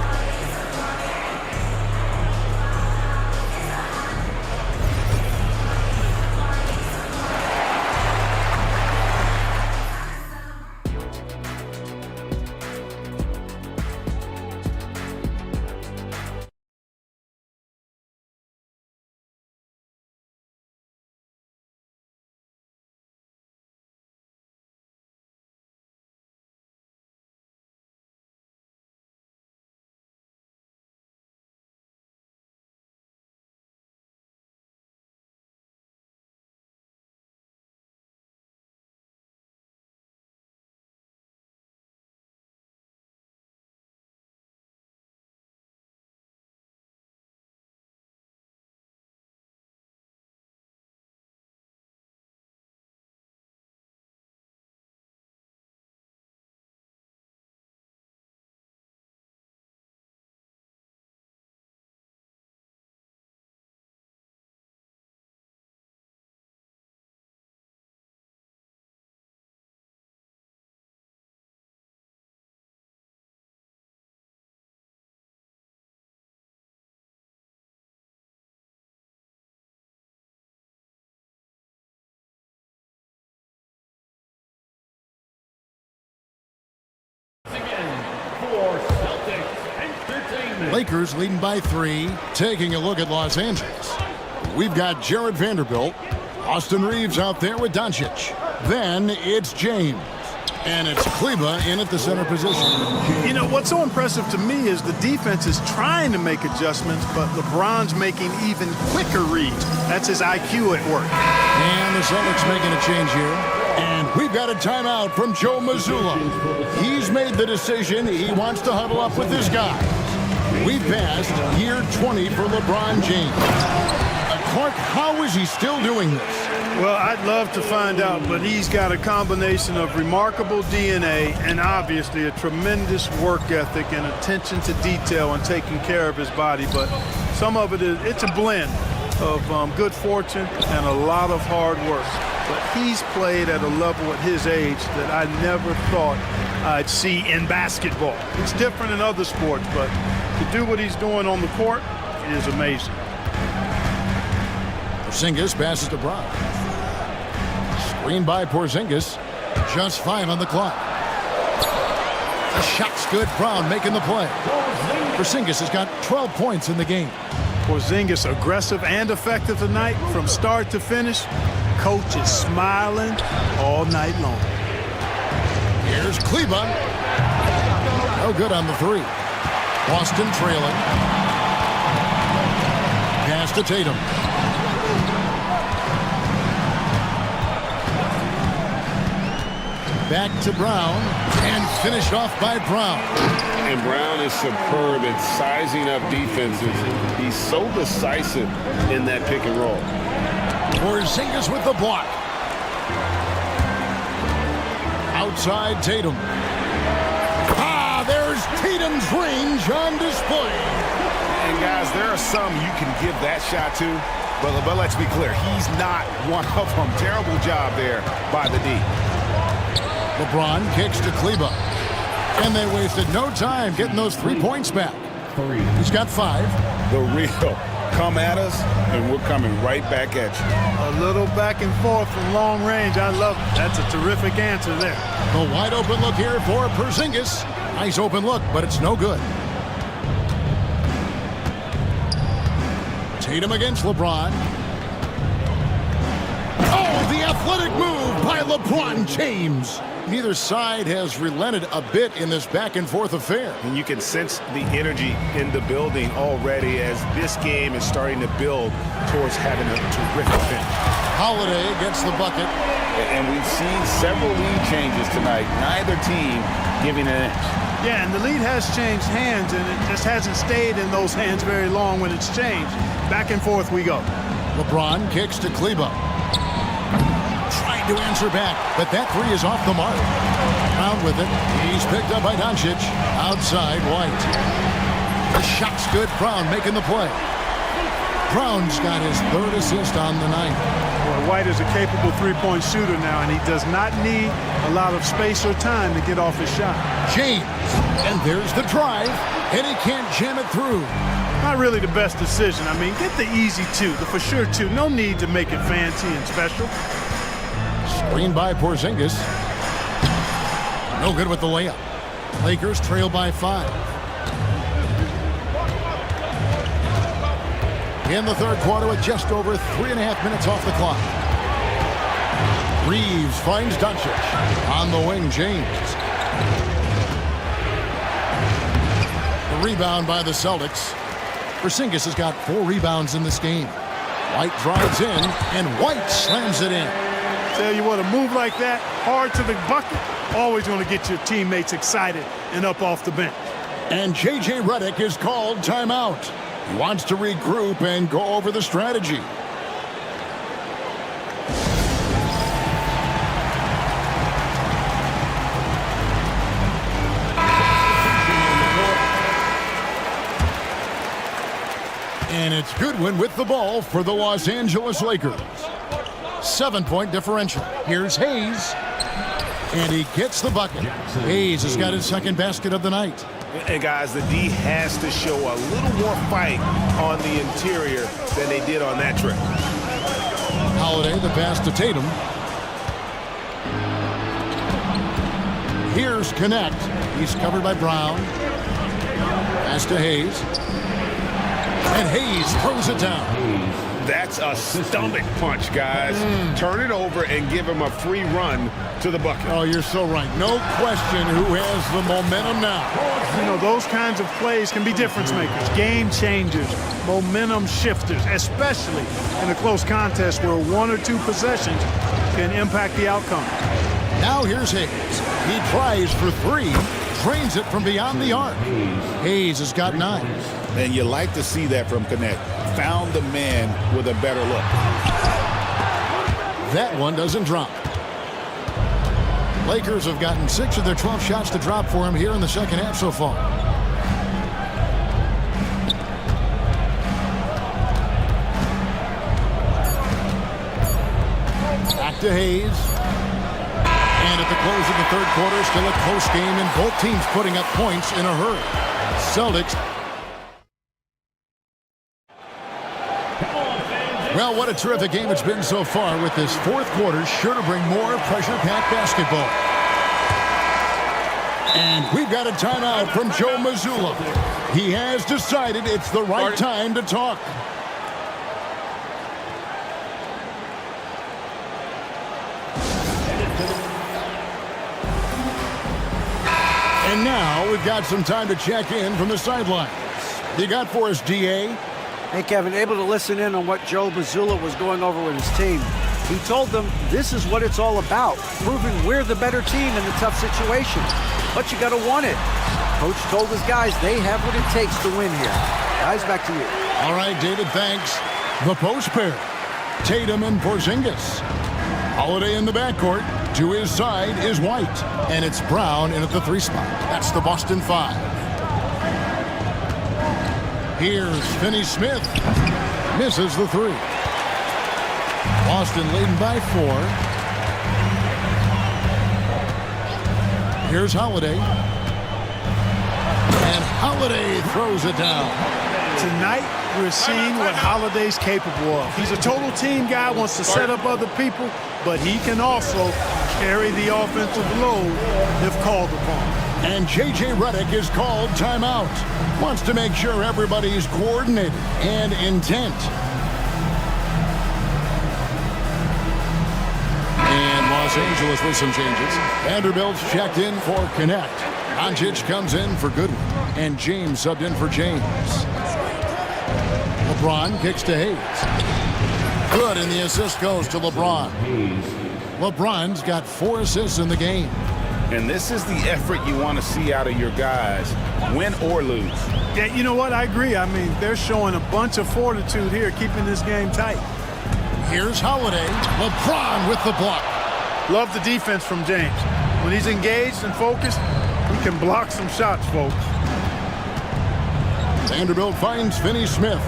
Lakers leading by 3. Taking a look at Los Angeles. We've got Jared Vanderbilt. Austin Reeves out there with Doncic. Then it's James. And it's Kleba in at the center position. You know, what's so impressive to me is the defense is trying to make adjustments, but LeBron's making even quicker reads. That's his IQ at work. And the Celtics making a change here. And we've got a timeout from Joe Mazzulla. He's made the decision he wants to huddle up with his guys. We've passed year 20 for LeBron James. Clark, how is he still doing this? Well, I'd love to find out, but he's got a combination of remarkable DNA and obviously a tremendous work ethic and attention to detail and taking care of his body. But Some of it's a blend of good fortune and a lot of hard work. But he's played at a level at his age that I never thought I'd see in basketball. It's different in other sports, but to do what he's doing on the court, it is amazing. Porzingis passes to Brown. Screen by Porzingis. Just 5 on the clock. The shot's good. Brown making the play. Porzingis has got 12 points in the game. Porzingis aggressive and effective tonight from start to finish. Coach is smiling all night long. Here's Kleba. No good on the 3. Boston trailing. Pass to Tatum. Back to Brown, and finished off by Brown. And Brown is superb at sizing up defenses. He's so decisive in that pick and roll. Porzingis with the block. Outside Tatum. There's Tatum's range on display. And guys, there are some you can give that shot to, but let's be clear, he's not one of them. Terrible job there by the D. LeBron kicks to Kleba. And they wasted no time getting those 3 points back. He's got 5. The real come at us, and we're coming right back at you. A little back and forth from long range. I love it. That's a terrific answer there. The wide open look here for Porzingis. Nice open look, but it's no good. Tatum against LeBron. Oh, the athletic move by LeBron James. Neither side has relented a bit in this back-and-forth affair. And you can sense the energy in the building already as this game is starting to build towards having a terrific finish. Holiday gets the bucket. And we've seen several lead changes tonight. Neither team giving an inch. Yeah, and the lead has changed hands, and it just hasn't stayed in those hands very long when it's changed. Back and forth we go. LeBron kicks to Kleba. Trying to answer back, but that 3 is off the mark. Brown with it. He's picked up by Doncic. Outside White. The shot's good. Brown making the play. Brown's got his 3rd assist on the night. Well, White is a capable three-point shooter now, and he does not need a lot of space or time to get off his shot. James, and there's the drive, and he can't jam it through. Not really the best decision. I mean, get the easy 2, the for sure 2. No need to make it fancy and special. Screen by Porzingis. No good with the layup. Lakers trail by 5. In the 3rd quarter with just over 3.5 minutes off the clock. Reeves finds Doncic. On the wing, James. The rebound by the Celtics. Porzingis has got 4 rebounds in this game. White drives in, and White slams it in. Tell you what, a move like that, hard to the bucket, always going to get your teammates excited and up off the bench. And J.J. Redick is called timeout. He wants to regroup and go over the strategy. And it's Goodwin with the ball for the Los Angeles Lakers. 7-point differential. Here's Hayes. And he gets the bucket. Hayes has got his 2nd basket of the night. And guys, the D has to show a little more fight on the interior than they did on that trip. Holiday, the pass to Tatum. Here's Connect. He's covered by Brown. Pass to Hayes. And Hayes throws it down. That's a stomach punch, guys. Turn it over and give him a free run to the bucket. Oh, you're so right. No question who has the momentum now. You know, those kinds of plays can be difference makers, game changers, momentum shifters, especially in a close contest where 1 or 2 possessions can impact the outcome. Now here's Hayes. He tries for 3, drains it from beyond the arc. Hayes has got 9. And you like to see that from Connect. Found the man with a better look. That one doesn't drop. Lakers have gotten 6 of their 12 shots to drop for him here in the 2nd half so far. to Hayes. And at the close of the third quarter, still a close game, and both teams putting up points in a hurry. Celtics. Well, what a terrific game it's been so far, with this fourth quarter sure to bring more pressure-packed basketball. And we've got a timeout from Joe Mazzulla. He has decided it's the right time to talk. And now we've got some time to check in from the sidelines. You got for us, DA? Hey, Kevin, able to listen in on what Joe Mazzulla was going over with his team. He told them this is what it's all about, proving we're the better team in the tough situations. But you got to want it. Coach told his guys they have what it takes to win here. Guys, back to you. All right, David, thanks. The post pair, Tatum and Porzingis. Holiday in the backcourt. To his side is White, and it's Brown in at the 3 spot. That's the Boston 5. Here's Finney-Smith. Misses the 3. Boston leading by 4. Here's Holiday. And Holiday throws it down. Tonight, we're seeing what Holiday's capable of. He's a total team guy, wants to set up other people, but he can also carry the offensive load if called upon. And J.J. Redick is called timeout. Wants to make sure everybody's coordinated and intent. And Los Angeles with some changes. Vanderbilt's checked in for Connect. Doncic comes in for Goodwin. And James subbed in for James. LeBron kicks to Hayes. Good, and the assist goes to LeBron. LeBron's got 4 assists in the game. And this is the effort you want to see out of your guys, win or lose. Yeah, you know what? I agree. I mean, they're showing a bunch of fortitude here, keeping this game tight. Here's Holiday. LeBron with the block. Love the defense from James. When he's engaged and focused, he can block some shots, folks. Vanderbilt finds Finney-Smith.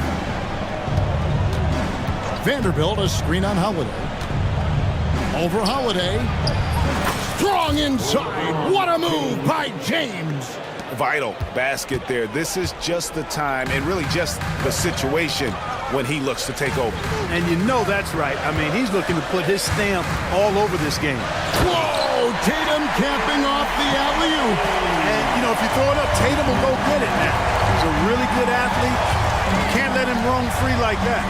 Vanderbilt, a screen on Holiday. Over Holiday. Strong inside. What a move by James. Vital basket there. This is just the time and really just the situation when he looks to take over. And you know that's right. I mean, he's looking to put his stamp all over this game. Whoa! Tatum capping off the alley-oop. And, you know, if you throw it up, Tatum will go get it now. He's a really good athlete. You can't let him roam free like that.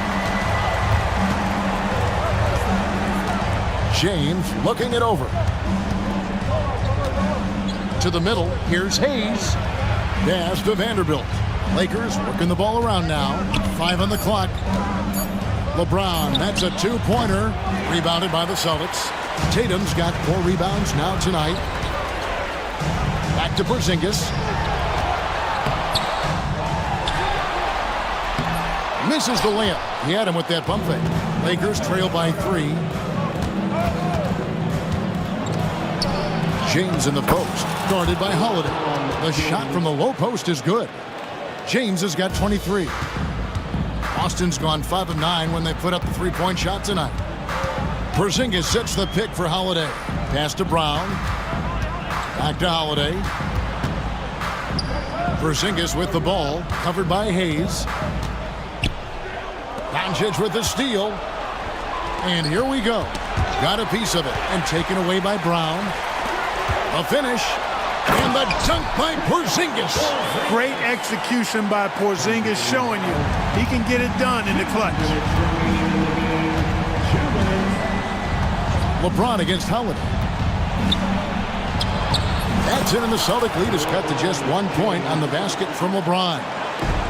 James looking it over. To the middle, here's Hayes. Pass to Vanderbilt. Lakers working the ball around now. 5 on the clock. LeBron, that's a 2-pointer. Rebounded by the Celtics. Tatum's got 4 rebounds now tonight. Back to Porzingis. Misses the layup. He had him with that bump fake. Lakers trail by 3. James in the post, guarded by Holiday. The shot from the low post is good. James has got 23. Boston's gone 5 of 9 when they put up the 3-point shot tonight. Porzingis sets the pick for Holiday. Pass to Brown. Back to Holiday. Porzingis with the ball, covered by Hayes. Doncic with the steal. And here we go. Got a piece of it and taken away by Brown. A finish, and the dunk by Porzingis. Great execution by Porzingis, showing you he can get it done in the clutch. LeBron against Holiday. That's it, and the Celtic lead is cut to just 1 point on the basket from LeBron.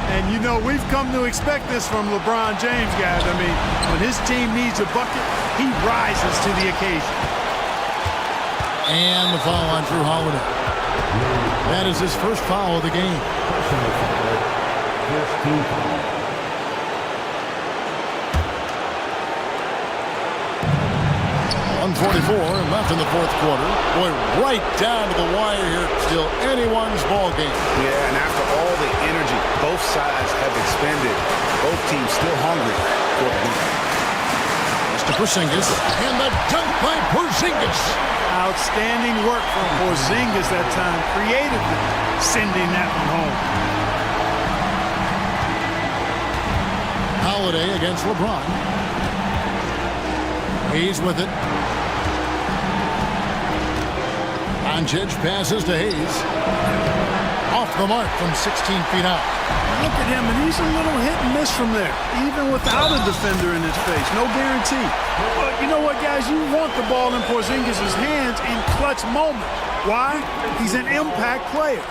And you know, we've come to expect this from LeBron James, guys. I mean, when his team needs a bucket, he rises to the occasion. And the foul on Drew Holiday. That is his first foul of the game. 1:44 left in the fourth quarter. Boy, right down to the wire here. Still anyone's ball game. Yeah, and after all the energy both sides have expended, both teams still hungry for the win. Mr. Porzingis, and the dunk by Porzingis. Outstanding work from Porzingis that time, creatively sending that one home. Holiday against LeBron. He's with it. Doncic passes to Hayes. Off the mark from 16 feet out. Look at him, and he's a little hit and miss from there, even without a defender in his face. No guarantee. But you know what, guys? You want the ball in Porzingis' hands in clutch moments. Why? He's an impact player.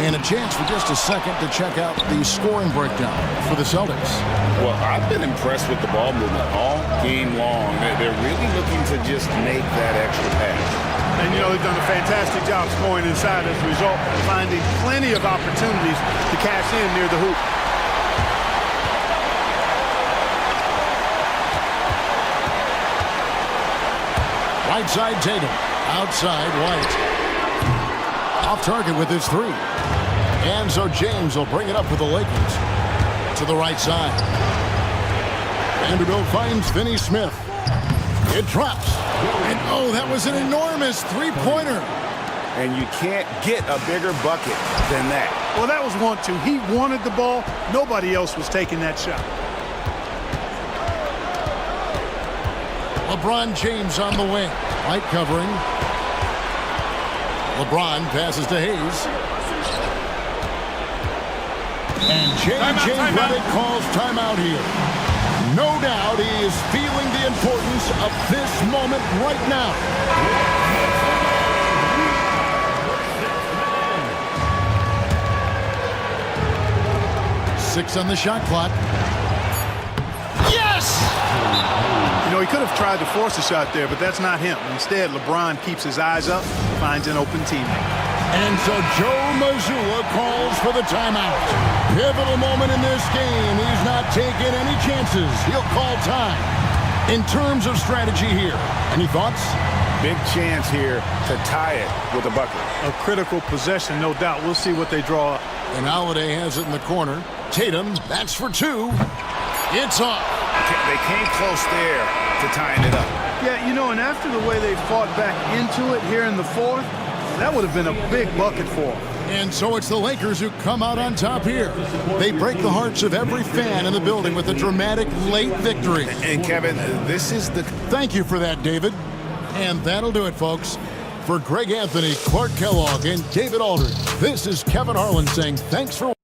And a chance for just a second to check out the scoring breakdown for the Celtics. Well, I've been impressed with the ball movement all game long. They're really looking to just make that extra pass. And, you know, they've done a fantastic job scoring inside as a result, finding plenty of opportunities to cash in near the hoop. Right side Tatum. Outside White. Off target with his three. And so James will bring it up for the Lakers. To the right side. Vanderbilt finds Finney Smith. It drops. And oh, that was an enormous three-pointer. And you can't get a bigger bucket than that. Well, that was 1-2. He wanted the ball. Nobody else was taking that shot. LeBron James on the wing. White covering. LeBron passes to Hayes. And J.J. Redick calls timeout here. No doubt he is feeling the importance of this moment right now. Six on the shot clock. Yes! You know, he could have tried to force a shot there, but that's not him. Instead, LeBron keeps his eyes up, finds an open teammate. And so Joe Mazzulla calls for the timeout. Pivotal moment in this game. He's not taking any chances. He'll call time. In terms of strategy here, any thoughts? Big chance here to tie it with a bucket. A critical possession, no doubt. We'll see what they draw up. And Holiday has it in the corner. Tatum, that's for two. It's off. They came close there to tying it up. Yeah, you know, and after the way they fought back into it here in the fourth, that would have been a big bucket for them. And so it's the Lakers who come out on top here. They break the hearts of every fan in the building with a dramatic late victory. And Kevin, this is the... Thank you for that, David. And that'll do it, folks. For Greg Anthony, Clark Kellogg, and David Aldridge, this is Kevin Harlan saying thanks for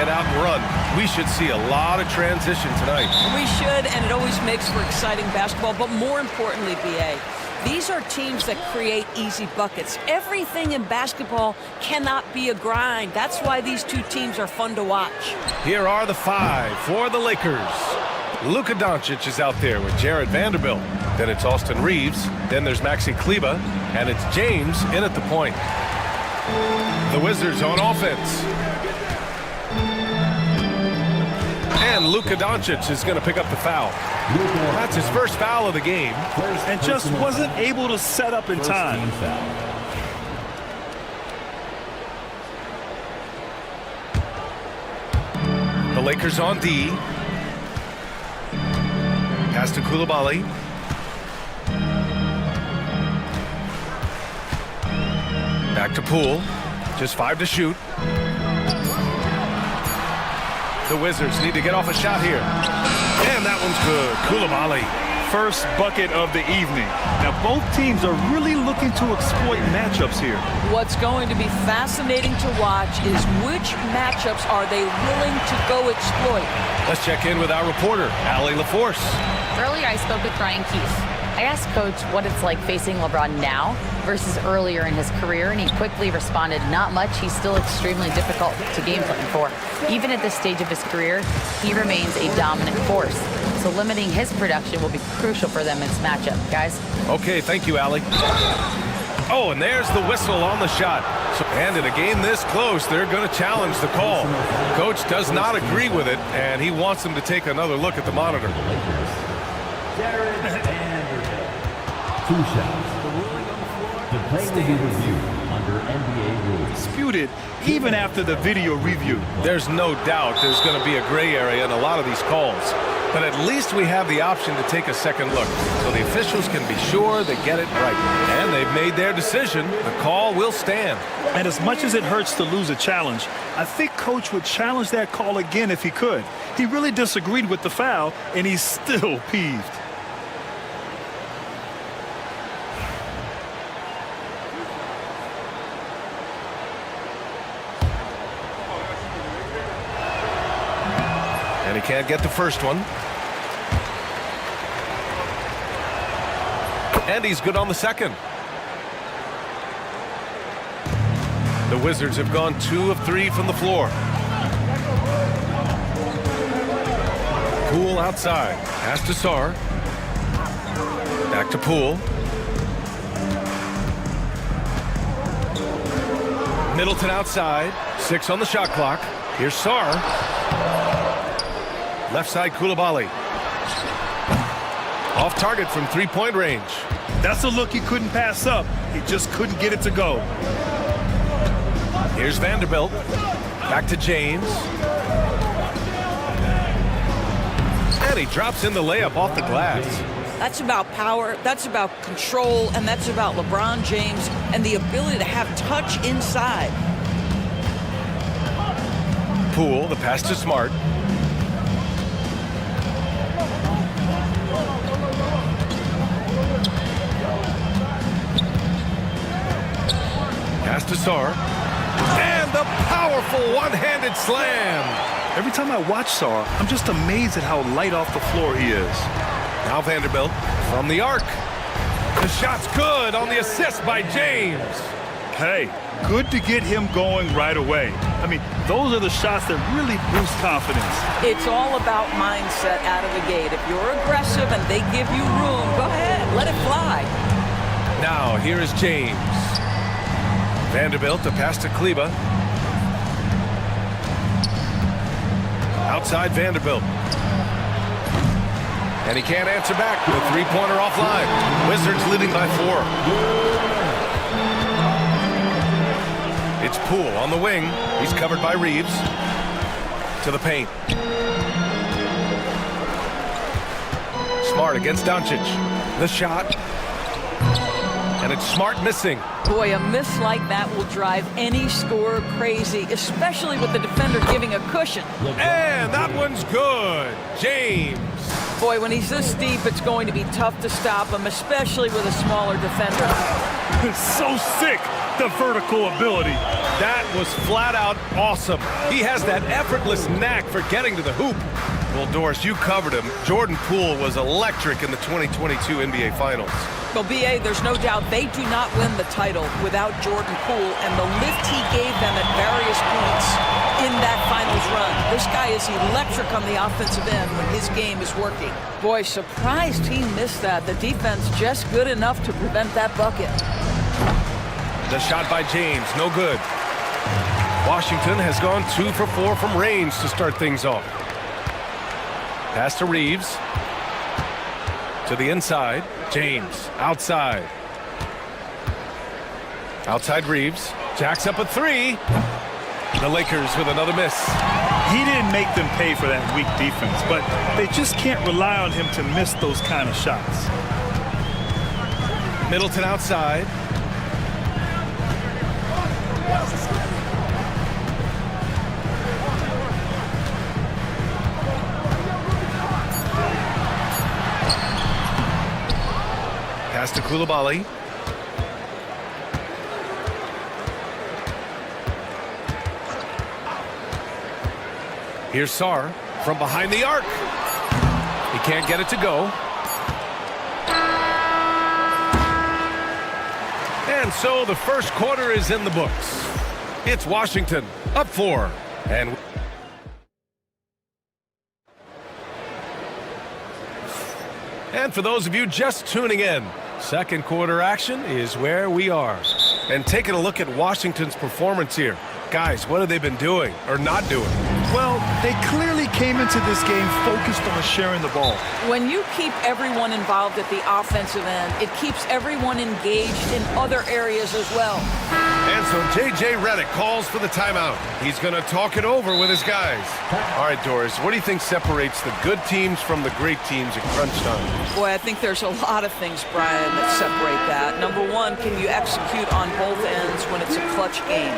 get out and run. We should see a lot of transition tonight. We should, and it always makes for exciting basketball. But more importantly, BA, these are teams that create easy buckets. Everything in basketball cannot be a grind. That's why these two teams are fun to watch. Here are the 5 for the Lakers. Luka Doncic is out there with Jared Vanderbilt. Then it's Austin Reeves. Then there's Maxi Kleber. And it's James in at the point. The Wizards on offense. And Luka Doncic is going to pick up the foul. That's his first foul of the game. And just wasn't able to set up in time. The Lakers on D. Pass to Coulibaly. Back to Poole. Just 5 to shoot. The Wizards need to get off a shot here. And that one's good. Coulibaly. First bucket of the evening. Now both teams are really looking to exploit matchups here. What's going to be fascinating to watch is which matchups are they willing to go exploit. Let's check in with our reporter, Allie LaForce. Earlier, I spoke with Ryan Keefe. I asked Coach what it's like facing LeBron now versus earlier in his career, and he quickly responded, not much. He's still extremely difficult to game plan for. Even at this stage of his career, he remains a dominant force. So limiting his production will be crucial for them in this matchup, guys. Okay, thank you, Allie. Oh, and there's the whistle on the shot. And in a game this close, they're going to challenge the call. Coach does not agree with it, and he wants them to take another look at the monitor. Jared Vanderbilt. 2 shots. The play will be reviewed under NBA rules. Disputed even after the video review. There's no doubt there's going to be a gray area in a lot of these calls. But at least we have the option to take a second look, so the officials can be sure they get it right. And they've made their decision. The call will stand. And as much as it hurts to lose a challenge, I think Coach would challenge that call again if he could. He really disagreed with the foul, and he's still peeved. And he can't get the first one. And he's good on the second. The Wizards have gone 2 of 3 from the floor. Poole outside. Pass to Sarr. Back to Poole. Middleton outside. 6 on the shot clock. Here's Sarr. Left side, Coulibaly. Off target from 3-point range. That's a look he couldn't pass up. He just couldn't get it to go. Here's Vanderbilt. Back to James. And he drops in the layup off the glass. That's about power, that's about control, and that's about LeBron James and the ability to have touch inside. Poole, the pass to Smart. Pass to Sarr. And the powerful one-handed slam. Every time I watch Sarr, I'm just amazed at how light off the floor he is. Now Vanderbilt from the arc. The shot's good on the assist by James. Hey, good to get him going right away. I mean, those are the shots that really boost confidence. It's all about mindset out of the gate. If you're aggressive and they give you room, go ahead, let it fly. Now here is James. Vanderbilt to pass to Kleber. Outside Vanderbilt. And he can't answer back. The 3-pointer offline. Wizards leading by 4. It's Poole on the wing. He's covered by Reeves. To the paint. Smart against Doncic. The shot. And it's Smart missing. Boy, a miss like that will drive any scorer crazy, especially with the defender giving a cushion. And that one's good. James. Boy, when he's this deep, it's going to be tough to stop him, especially with a smaller defender. So sick, the vertical ability. That was flat out awesome. He has that effortless knack for getting to the hoop. Well, Doris, you covered him. Jordan Poole was electric in the 2022 NBA Finals. Well, B.A., there's no doubt they do not win the title without Jordan Poole and the lift he gave them at various points in that finals run. This guy is electric on the offensive end when his game is working. Boy, surprised he missed that. The defense just good enough to prevent that bucket. The shot by James, no good. Washington has gone 2 for 4 from range to start things off. Pass to Reeves. To the inside. James, outside. Outside Reeves. Jacks up a 3. The Lakers with another miss. He didn't make them pay for that weak defense, but they just can't rely on him to miss those kind of shots. Middleton outside. Pass to Coulibaly. Here's Sarr from behind the arc. He can't get it to go. And so the first quarter is in the books. It's Washington up 4. And for those of you just tuning in, second quarter action is where we are. And taking a look at Washington's performance here. Guys, what have they been doing or not doing? Well, they clearly came into this game focused on sharing the ball. When you keep everyone involved at the offensive end, it keeps everyone engaged in other areas as well. And so J.J. Redick calls for the timeout. He's going to talk it over with his guys. All right, Doris, what do you think separates the good teams from the great teams at crunch time? Boy, I think there's a lot of things, Brian, that separate that. Number one, can you execute on both ends when it's a clutch game?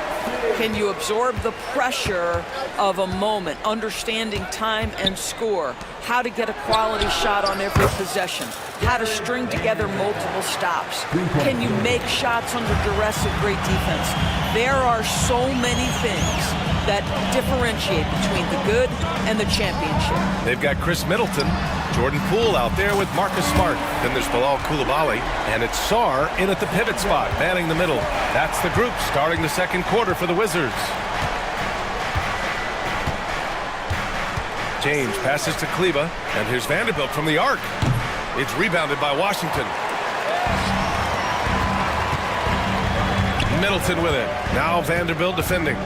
Can you absorb the pressure of a moment, understanding time and score, how to get a quality shot on every possession, how to string together multiple stops? Can you make shots under duress of great defense? There are so many things that differentiate between the good and the championship. They've got Chris Middleton, Jordan Poole out there with Marcus Smart. Then there's Bilal Coulibaly, and it's Sarr in at the pivot spot, manning the middle. That's the group starting the second quarter for the Wizards. James passes to Kleba, and here's Vanderbilt from the arc. It's rebounded by Washington. Middleton with it. Now Vanderbilt defending.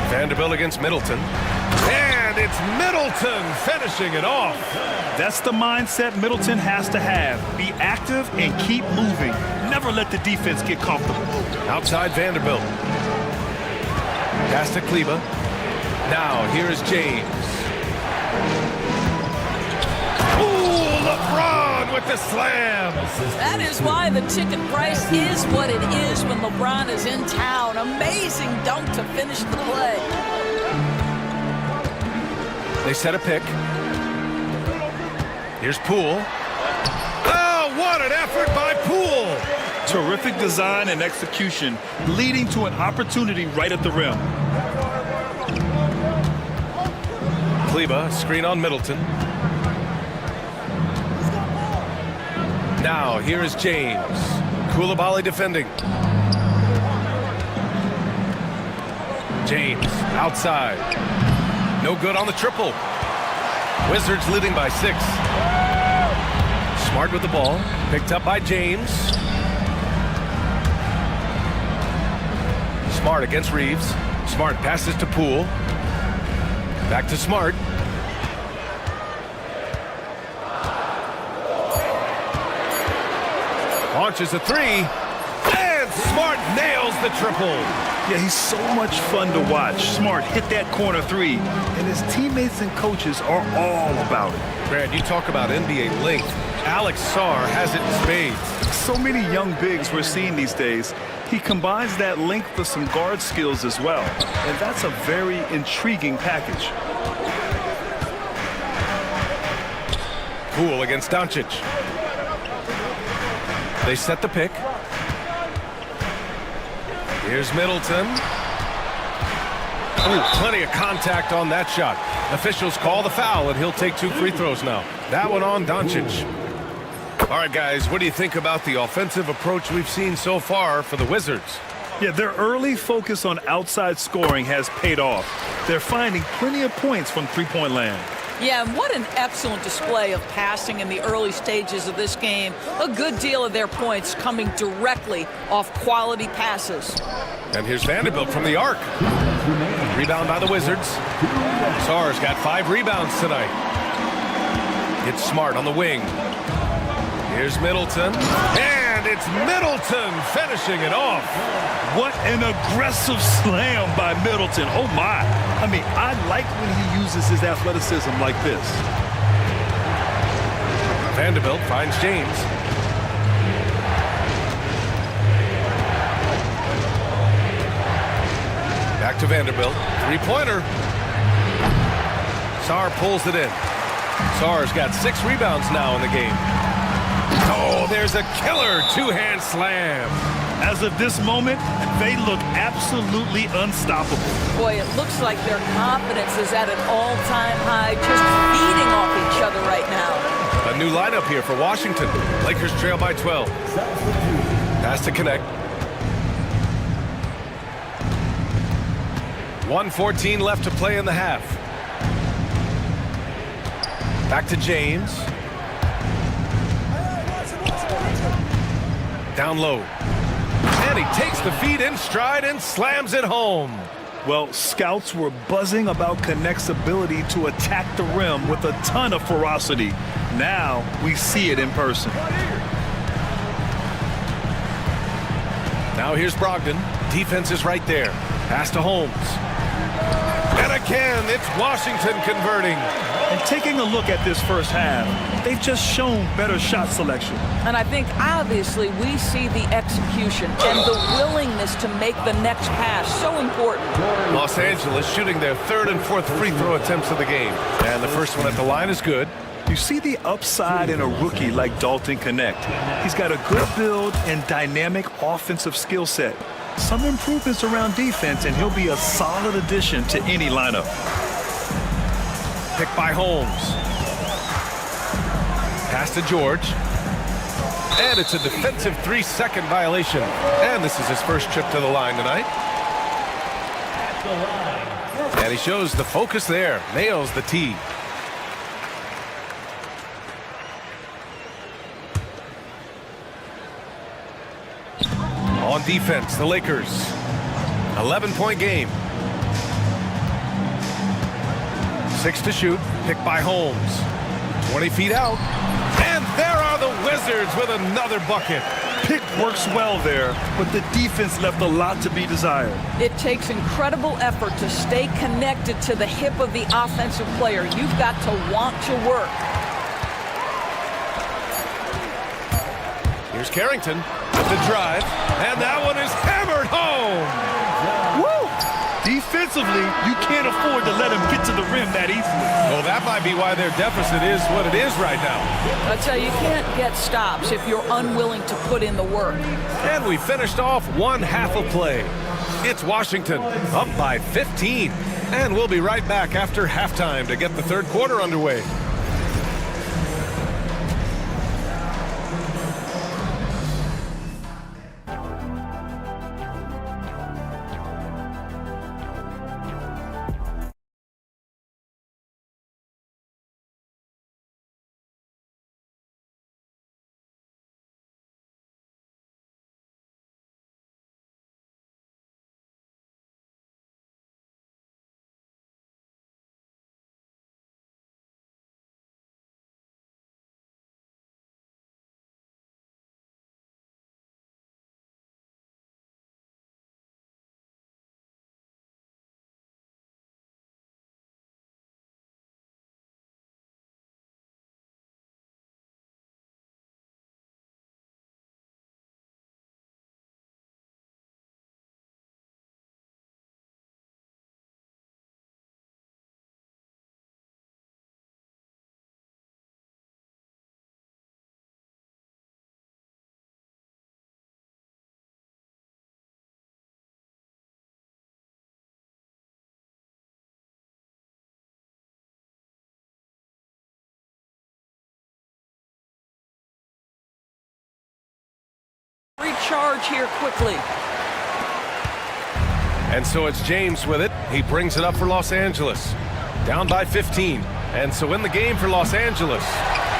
Vanderbilt against Middleton. And it's Middleton finishing it off. That's the mindset Middleton has to have. Be active and keep moving. Never let the defense get comfortable. Outside Vanderbilt. Pass to Kleba. Now here is James. Ooh, LeBron with the slam. That is why the ticket price is what it is when LeBron is in town. Amazing dunk to finish the play. They set a pick. Here's Poole. Oh, what an effort by Poole. Terrific design and execution, leading to an opportunity right at the rim. Kleba, screen on Middleton. Now, here is James. Coulibaly defending. James, outside. No good on the triple. Wizards leading by 6. Smart with the ball. Picked up by James. Smart against Reeves. Smart passes to Poole. Back to Smart. Launches a 3. And Smart nails the triple. Yeah, he's so much fun to watch. Smart hit that corner 3, and his teammates and coaches are all about it. Brad, you talk about NBA length. Alex Sarr has it in spades. So many young bigs we're seeing these days. He combines that length with some guard skills as well, and that's a very intriguing package. Poole against Doncic. They set the pick. Here's Middleton. Ooh, plenty of contact on that shot. Officials call the foul, and he'll take 2 free throws now. That one on Doncic. All right, guys, what do you think about the offensive approach we've seen so far for the Wizards? Yeah, their early focus on outside scoring has paid off. They're finding plenty of points from three-point land. Yeah, and what an excellent display of passing in the early stages of this game. A good deal of their points coming directly off quality passes. And here's Vanderbilt from the arc. Rebound by the Wizards. Sarr's got 5 rebounds tonight. It's Smart on the wing. Here's Middleton. And it's Middleton finishing it off. What an aggressive slam by Middleton. Oh, my. I mean, I like when he uses his athleticism like this. Vanderbilt finds James. Back to Vanderbilt. 3-pointer. Sarr pulls it in. Sarr's got 6 rebounds now in the game. Oh, there's a killer 2-hand slam. As of this moment, they look absolutely unstoppable. Boy, it looks like their confidence is at an all-time high, just feeding off each other right now. A new lineup here for Washington. Lakers trail by 12. Pass to connect. 1:14 left to play in the half. Back to James. Down low. And he takes the feed in stride and slams it home. Well, scouts were buzzing about Connect's ability to attack the rim with a ton of ferocity. Now we see it in person. Now here's Brogdon. Defense is right there. Pass to Holmes. And again, it's Washington converting. And taking a look at this first half, they've just shown better shot selection. And I think, obviously, we see the execution and the willingness to make the next pass so important. Los Angeles shooting their 3rd and 4th free throw attempts of the game. And the first one at the line is good. You see the upside in a rookie like Dalton Connect. He's got a good build and dynamic offensive skill set. Some improvements around defense, and he'll be a solid addition to any lineup. Picked by Holmes. Pass to George. And it's a defensive 3-second violation. And this is his first trip to the line tonight. And he shows the focus there. Nails the tee. On defense, the Lakers. 11-point game. 6 to shoot. Picked by Holmes. 20 feet out. And there are the Wizards with another bucket. Pick works well there, but the defense left a lot to be desired. It takes incredible effort to stay connected to the hip of the offensive player. You've got to want to work. Here's Carrington with the drive, and that one is hammered home. Woo! Defensively, you can't afford to let him get to the rim that easily. Well, that might be why their deficit is what it is right now. I tell you, you can't get stops if you're unwilling to put in the work. And we finished off 1 half of play. It's Washington up by 15. And we'll be right back after halftime to get the 3rd quarter underway. Recharge here quickly. And so it's James with it. He brings it up for Los Angeles. Down by 15. And so in the game for Los Angeles,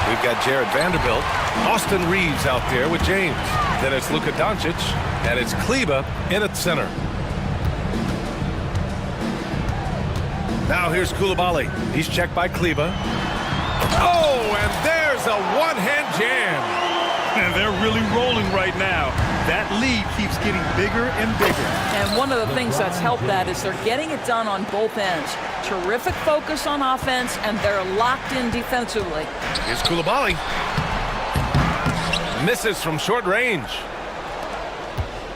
we've got Jared Vanderbilt. Austin Reeves out there with James. Then it's Luka Doncic. And it's Kleba in at center. Now here's Koulibaly. He's checked by Kleba. Oh, and there's a one-hand jam. And they're really rolling right now. That lead keeps getting bigger and bigger. And one of the things that's helped that is they're getting it done on both ends. Terrific focus on offense, and they're locked in defensively. Here's Koulibaly. Misses from short range.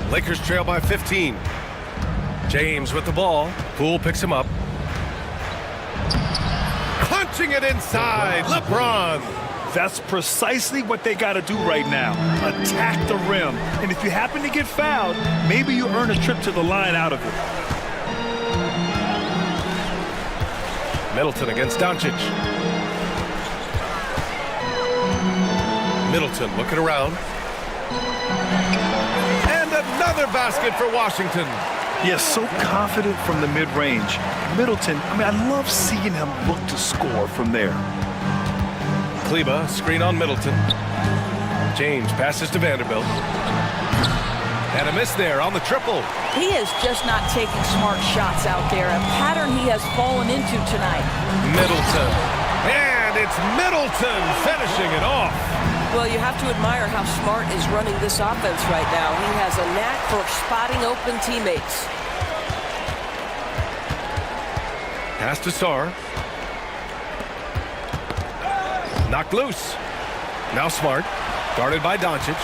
Lakers trail by 15. James with the ball. Poole picks him up. Punching it inside. LeBron. That's precisely what they got to do right now. Attack the rim. And if you happen to get fouled, maybe you earn a trip to the line out of it. Middleton against Doncic. Middleton looking around. And another basket for Washington. Yes, so confident from the mid-range. Middleton, I love seeing him look to score from there. Kleba, screen on Middleton. James passes to Vanderbilt. And a miss there on the triple. He is just not taking smart shots out there, a pattern he has fallen into tonight. Middleton. And it's Middleton finishing it off. Well, you have to admire how Smart is running this offense right now. He has a knack for spotting open teammates. Pass to Sarr. Knocked loose. Now Smart. Guarded by Doncic.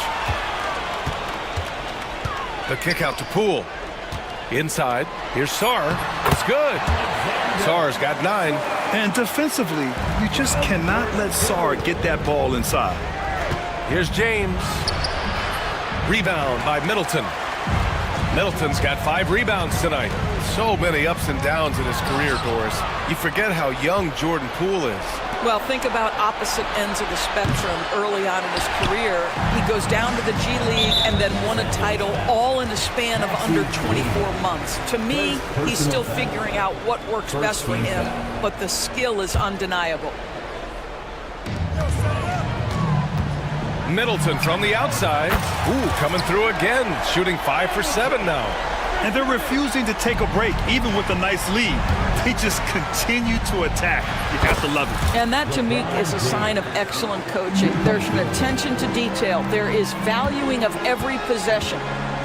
The kick out to Poole. Inside. Here's Sarr. It's good. Sarr's got 9. And defensively, you just cannot let Sarr get that ball inside. Here's James. Rebound by Middleton. Middleton's got 5 rebounds tonight. So many ups and downs in his career, Doris. You forget how young Jordan Poole is. Well, think about opposite ends of the spectrum early on in his career. He goes down to the G League and then won a title all in a span of under 24 months. To me, he's still figuring out what works best for him, but the skill is undeniable. Middleton from the outside. Ooh, coming through again. Shooting 5 for 7 now. And they're refusing to take a break, even with a nice lead. They just continue to attack. You have to love it. And that, to me, is a sign of excellent coaching. There's an attention to detail. There is valuing of every possession.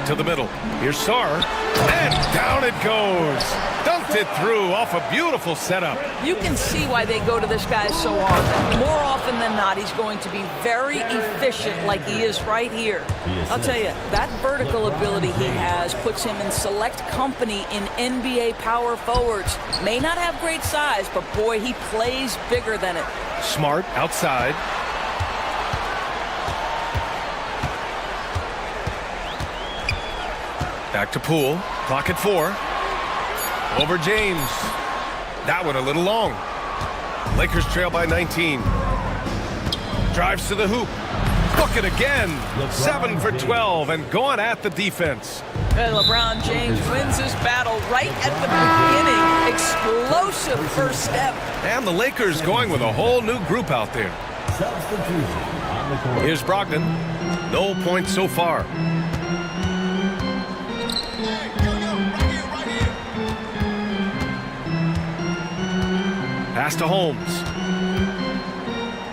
To the middle. Here's Sarr. And down it goes. Dunked it through off a beautiful setup. You can see why they go to this guy so often. More often than not, he's going to be very efficient like he is right here. I'll tell you, that vertical ability he has puts him in select company in NBA power forwards. May not have great size, but boy, he plays bigger than it. Smart outside. Back to Poole. Clock at 4. Over James. That one a little long. Lakers trail by 19. Drives to the hoop. Book it again. 7 for 12 and going at the defense. And LeBron James wins this battle right at the beginning. Explosive first step. And the Lakers going with a whole new group out there. Here's Brogdon. No points so far. Pass to Holmes.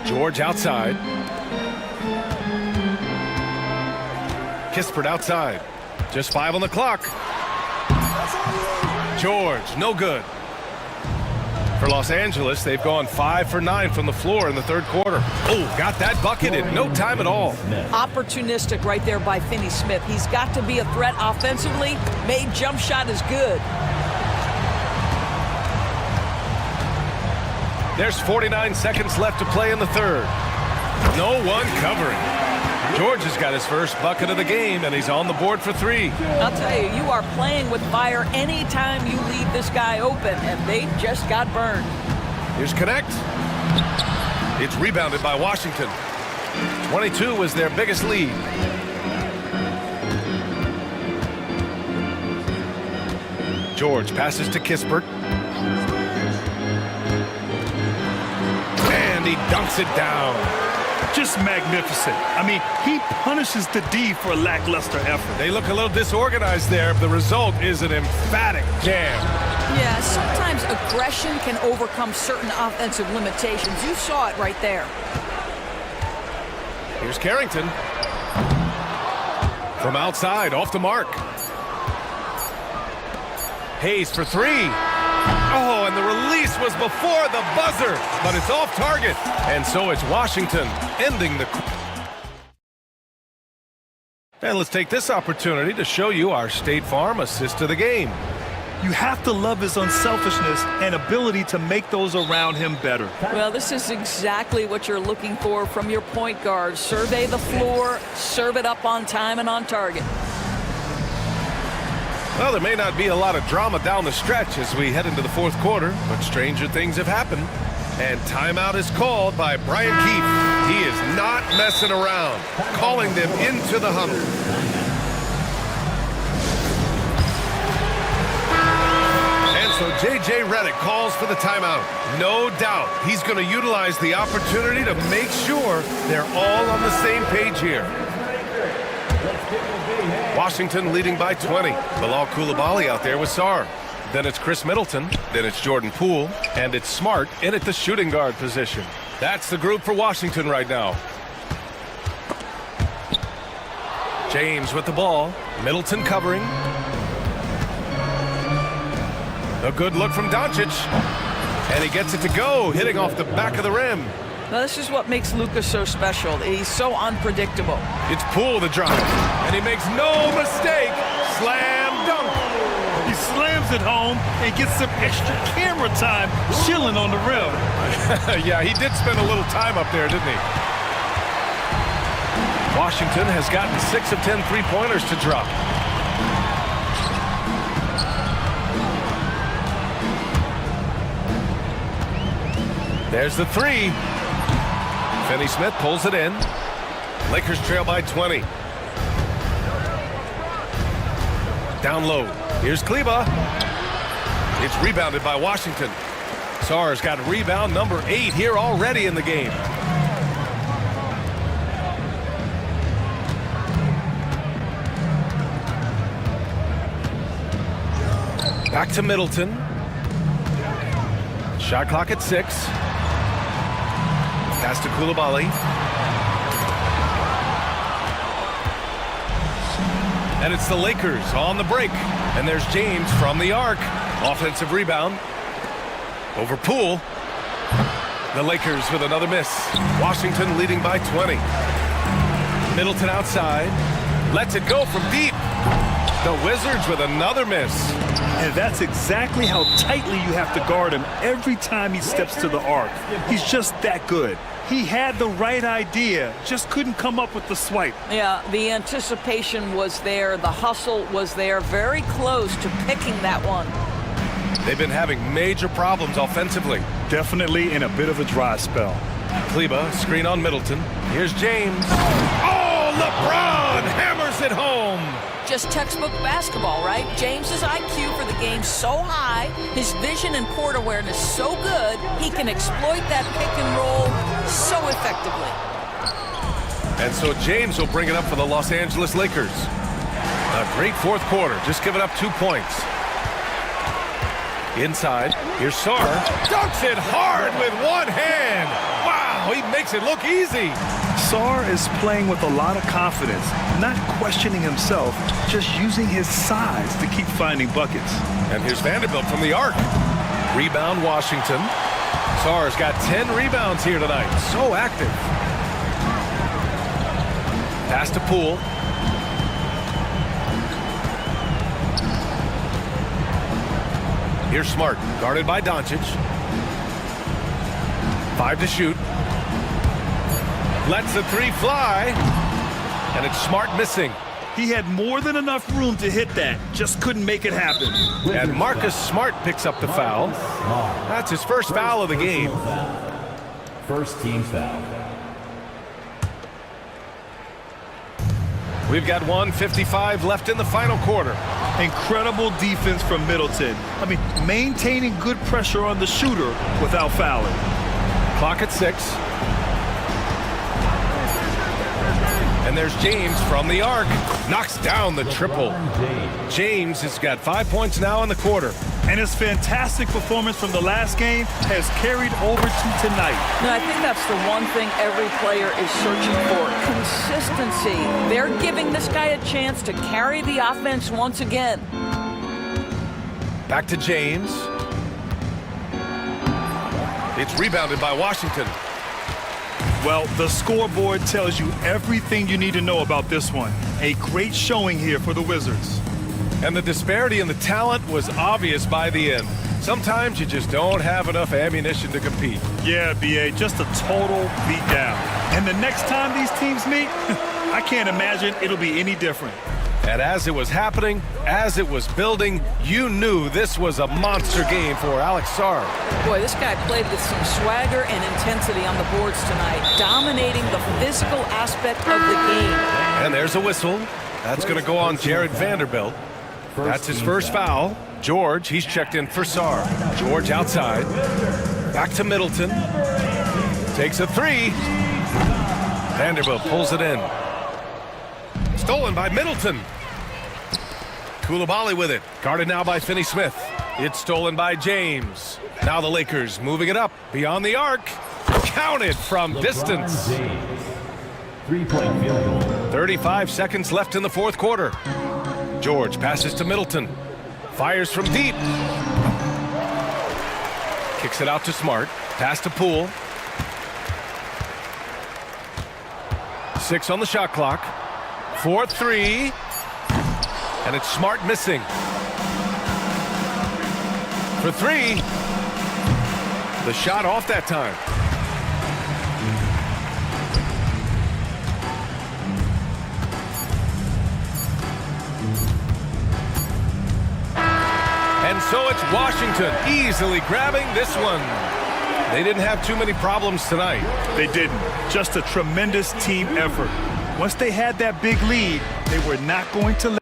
George outside. Kispert outside. Just 5 on the clock. George, no good. For Los Angeles, they've gone 5 for 9 from the floor in the third quarter. Oh, got that bucket in no time at all. Opportunistic right there by Finney-Smith. He's got to be a threat offensively. Made jump shot is good. There's 49 seconds left to play in the third. No one covering. George has got his first bucket of the game, and he's on the board for 3. I'll tell you, you are playing with fire anytime you leave this guy open, and they just got burned. Here's Connect. It's rebounded by Washington. 22 was their biggest lead. George passes to Kispert. And he dunks it down. Just magnificent. I mean, he punishes the D for a lackluster effort. They look a little disorganized there, but the result is an emphatic jam. Yeah, sometimes aggression can overcome certain offensive limitations. You saw it right there. Here's Carrington. From outside, off the mark. Hayes for three. Oh, and the release was before the buzzer, but it's off target. And so it's Washington ending the... And let's take this opportunity to show you our State Farm assist to the game. You have to love his unselfishness and ability to make those around him better. Well, this is exactly what you're looking for from your point guard. Survey the floor, serve it up on time and on target. Well, there may not be a lot of drama down the stretch as we head into the fourth quarter, but stranger things have happened. And timeout is called by Brian Keefe. He is not messing around, calling them into the huddle. And so J.J. Redick calls for the timeout. No doubt he's going to utilize the opportunity to make sure they're all on the same page here. Washington leading by 20. Bilal Coulibaly out there with Sarr. Then it's Chris Middleton. Then it's Jordan Poole. And it's Smart in at the shooting guard position. That's the group for Washington right now. James with the ball. Middleton covering. A good look from Doncic. And he gets it to go, hitting off the back of the rim. Now, this is what makes Luka so special. He's so unpredictable. It's Poole the drive, and he makes no mistake. Slam dunk. He slams it home and gets some extra camera time chilling on the rim. Yeah, he did spend a little time up there, didn't he? Washington has gotten 6 of 10 three-pointers to drop. There's the three. Finney-Smith pulls it in. Lakers trail by 20. Down low. Here's Kleba. It's rebounded by Washington. Sarr's got rebound number 8 here already in the game. Back to Middleton. Shot clock at 6. Pass to Coulibaly. And it's the Lakers on the break. And there's James from the arc. Offensive rebound. Over Poole. The Lakers with another miss. Washington leading by 20. Middleton outside. Lets it go from deep. The Wizards with another miss. And that's exactly how tightly you have to guard him every time he steps to the arc. He's just that good. He had the right idea, just couldn't come up with the swipe. Yeah, the anticipation was there. The hustle was there. Very close to picking that one. They've been having major problems offensively. Definitely in a bit of a dry spell. Kleba, screen on Middleton. Here's James. Oh, LeBron hammers it home. Just textbook basketball, right? James's IQ for the game so high, his vision and court awareness so good, he can exploit that pick and roll so effectively. And so James will bring it up for the Los Angeles Lakers. A great fourth quarter, just giving up 2 points. Inside, here's Sarr. Dunks it hard with one hand. Wow, he makes it look easy. Sarr is playing with a lot of confidence, not questioning himself, just using his size to keep finding buckets. And here's Vanderbilt from the arc. Rebound Washington. Sarr's got 10 rebounds here tonight. So active. Pass to Poole. Here's Smart, guarded by Doncic. 5 to shoot. Lets the three fly. And it's Smart missing. He had more than enough room to hit that, just couldn't make it happen. And Marcus Smart picks up the foul. That's his first foul of the game. First team foul. We've got 1:55 left in the final quarter. Incredible defense from Middleton. I mean, maintaining good pressure on the shooter without fouling. Clock at 6. And there's James from the arc. Knocks down the triple. James has got 5 points now in the quarter. And his fantastic performance from the last game has carried over to tonight. And I think that's the one thing every player is searching for. Consistency. They're giving this guy a chance to carry the offense once again. Back to James. It's rebounded by Washington. Well, the scoreboard tells you everything you need to know about this one. A great showing here for the Wizards. And the disparity in the talent was obvious by the end. Sometimes you just don't have enough ammunition to compete. Yeah, B.A., just a total beatdown. And the next time these teams meet, I can't imagine it'll be any different. And as it was happening, as it was building, you knew this was a monster game for Alex Sarr. Boy, this guy played with some swagger and intensity on the boards tonight, dominating the physical aspect of the game. And there's a whistle. That's going to go on Jared Vanderbilt. That's his first foul. George, he's checked in for Sarr. George outside. Back to Middleton. Takes a three. Vanderbilt pulls it in. Stolen by Middleton. Koulibaly with it. Guarded now by Finney-Smith. It's stolen by James. Now the Lakers moving it up beyond the arc. Counted from distance. 3-point field goal. 35 seconds left in the fourth quarter. George passes to Middleton. Fires from deep. Kicks it out to Smart. Pass to Poole. 6 on the shot clock. 4-3. And it's Smart missing. For 3. The shot off that time. And so it's Washington easily grabbing this one. They didn't have too many problems tonight. They didn't. Just a tremendous team effort. Once they had that big lead, they were not going to let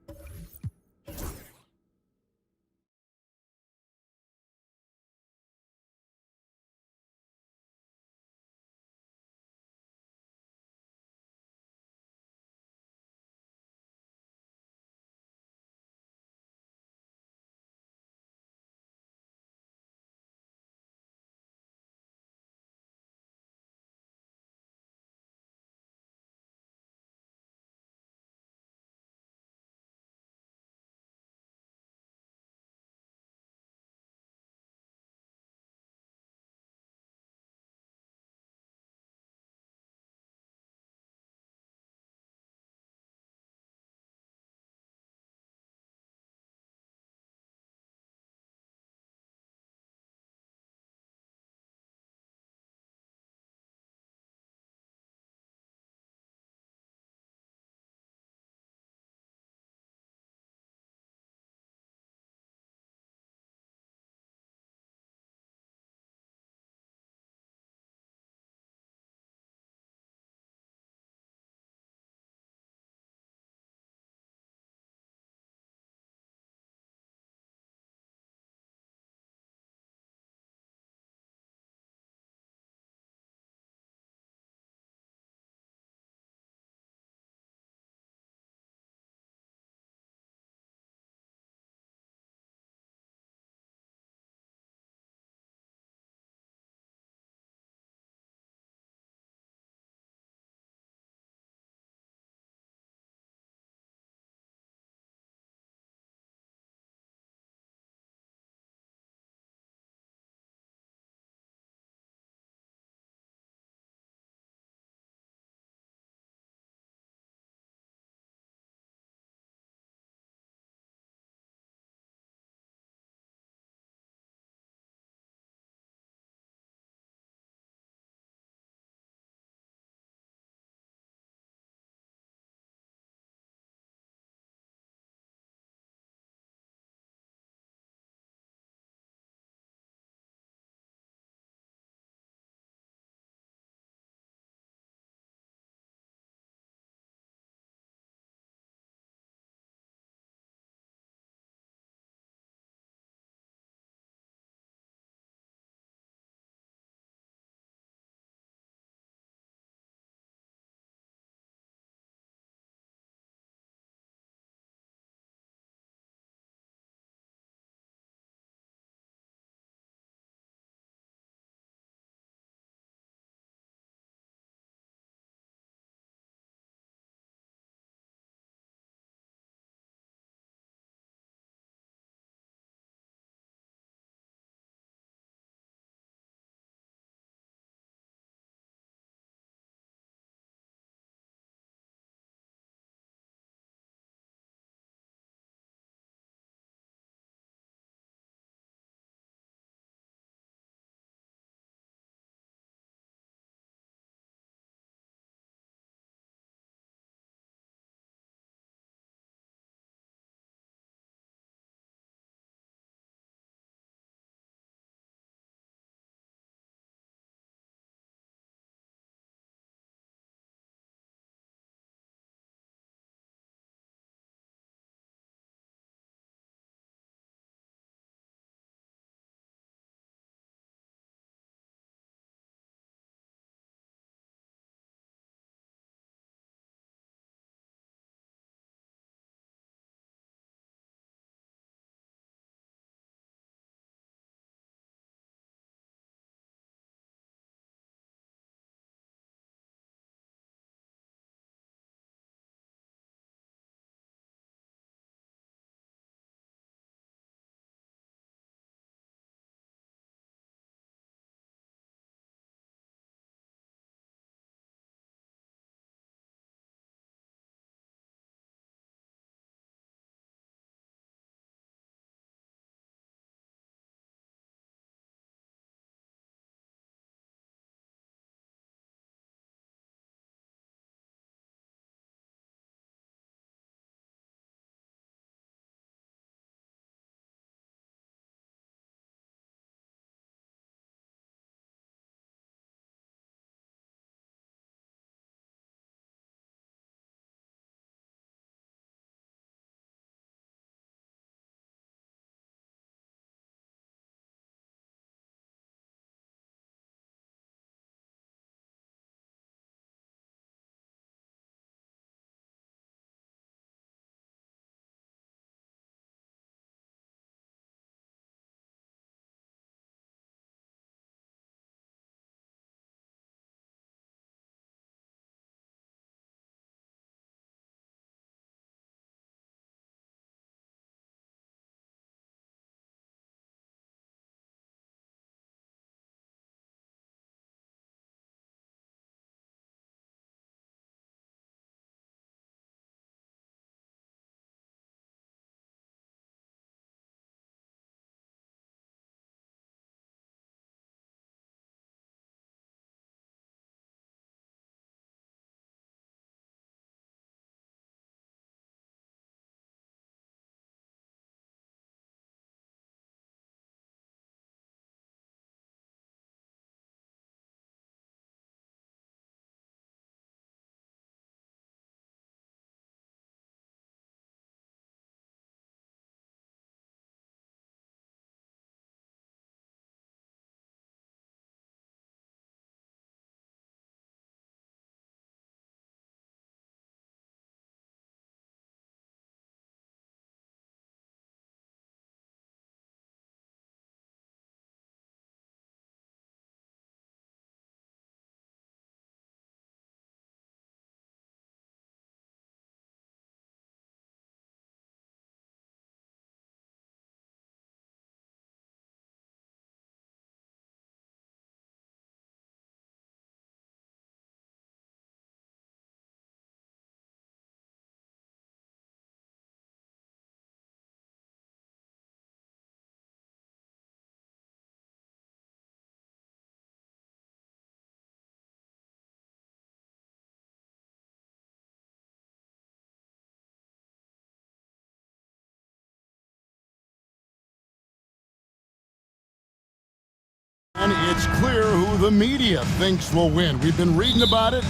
it's clear who the media thinks will win. We've been reading about it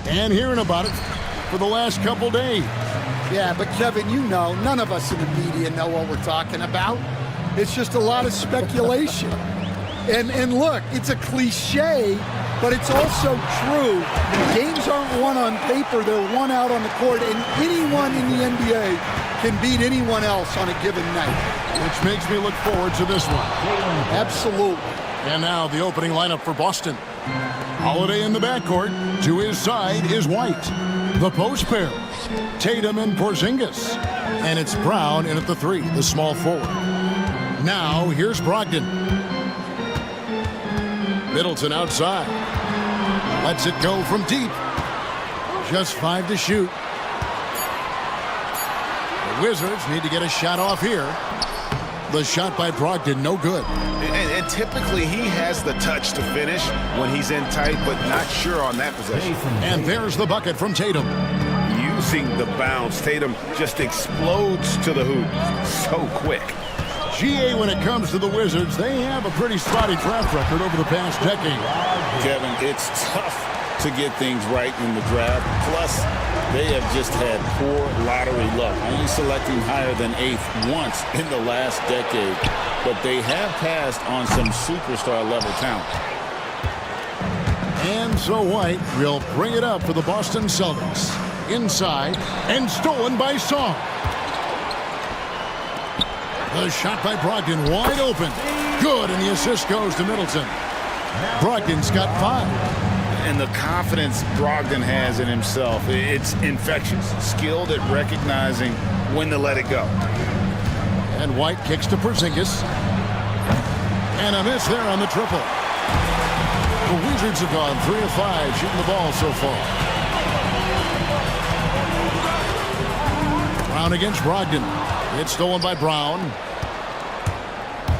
and hearing about it for the last couple days. Yeah, but Kevin, you know, none of us in the media know what we're talking about. It's just a lot of speculation. And look, it's a cliche, but it's also true. Games aren't won on paper, they're won out on the court, and anyone in the NBA can beat anyone else on a given night. Which makes me look forward to this one. Absolutely. And now the opening lineup for Boston. Holiday in the backcourt. To his side is White. The post pair, Tatum and Porzingis. And it's Brown in at the 3, the small forward. Now here's Brogdon. Middleton outside. Lets it go from deep. Just 5 to shoot. The Wizards need to get a shot off here. The shot by Brogdon, no good. And typically he has the touch to finish when he's in tight, but not sure on that possession. And there's the bucket from Tatum. Using the bounce, Tatum just explodes to the hoop so quick. GA, when it comes to the Wizards, they have a pretty spotty draft record over the past decade. Kevin, it's tough to get things right in the draft. Plus, they have just had poor lottery luck, only selecting higher than 8th once in the last decade. But they have passed on some superstar-level talent. And so White will bring it up for the Boston Celtics. Inside, and stolen by Song. The shot by Brogdon, wide open. Good, and the assist goes to Middleton. Brogdon's got 5. And the confidence Brogdon has in himself, it's infectious. Skilled at recognizing when to let it go. And White kicks to Porzingis. And a miss there on the triple. The Wizards have gone 3 of 5 shooting the ball so far. Brown against Brogdon. It's stolen by Brown.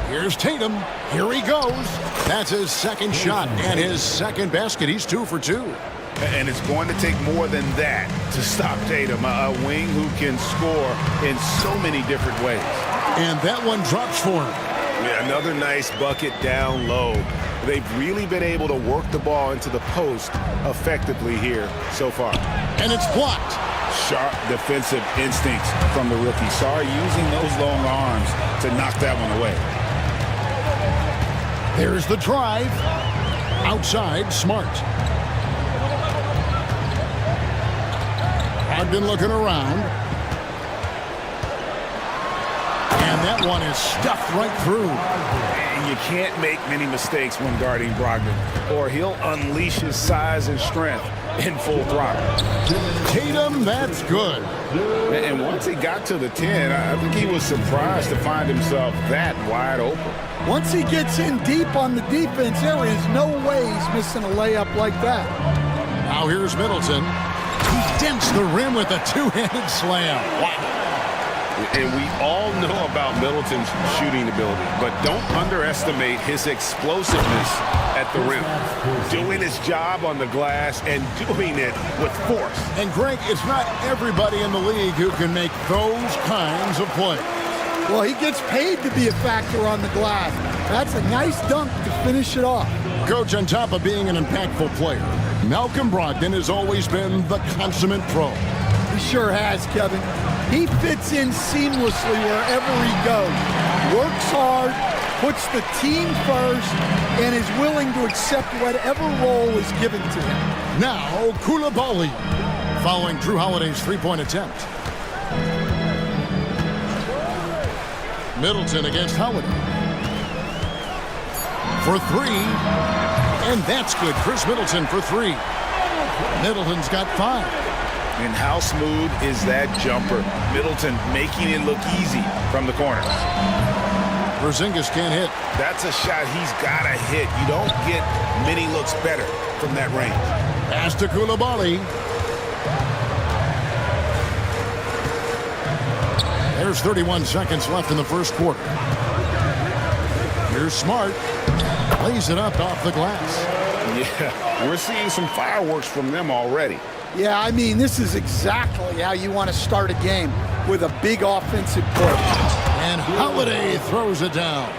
Here's Tatum. Here he goes. That's his second shot and his second basket. He's 2 for 2. And it's going to take more than that to stop Tatum, a wing who can score in so many different ways. And that one drops for him. Yeah, another nice bucket down low. They've really been able to work the ball into the post effectively here so far. And it's blocked. Sharp defensive instincts from the rookie. Sorry, using those long arms to knock that one away. There's the drive. Outside, Smart. Brogdon looking around. And that one is stuffed right through. And you can't make many mistakes when guarding Brogdon, or he'll unleash his size and strength in full throttle. Tatum, that's good. And once he got to the 10, I think he was surprised to find himself that wide open. Once he gets in deep on the defense, there is no way he's missing a layup like that. Now here's Middleton. He dents the rim with a 2-handed slam. Wow. And we all know about Middleton's shooting ability, but don't underestimate his explosiveness at the rim. Doing his job on the glass and doing it with force. And Greg, it's not everybody in the league who can make those kinds of plays. Well, he gets paid to be a factor on the glass. That's a nice dunk to finish it off. Coach, on top of being an impactful player, Malcolm Brogdon has always been the consummate pro. He sure has, Kevin. He fits in seamlessly wherever he goes. Works hard, puts the team first, and is willing to accept whatever role is given to him. Now, Koulibaly, following Drew Holiday's three-point attempt. Middleton against Holiday. For 3, and that's good. Chris Middleton for 3. Middleton's got 5. And how smooth is that jumper? Middleton making it look easy from the corner. Porzingis can't hit. That's a shot he's got to hit. You don't get many looks better from that range. Pass to Koulibaly. There's 31 seconds left in the first quarter. Here's Smart. Lays it up off the glass. Yeah, we're seeing some fireworks from them already. Yeah, I mean, this is exactly how you want to start a game, with a big offensive push. And Holiday throws it down.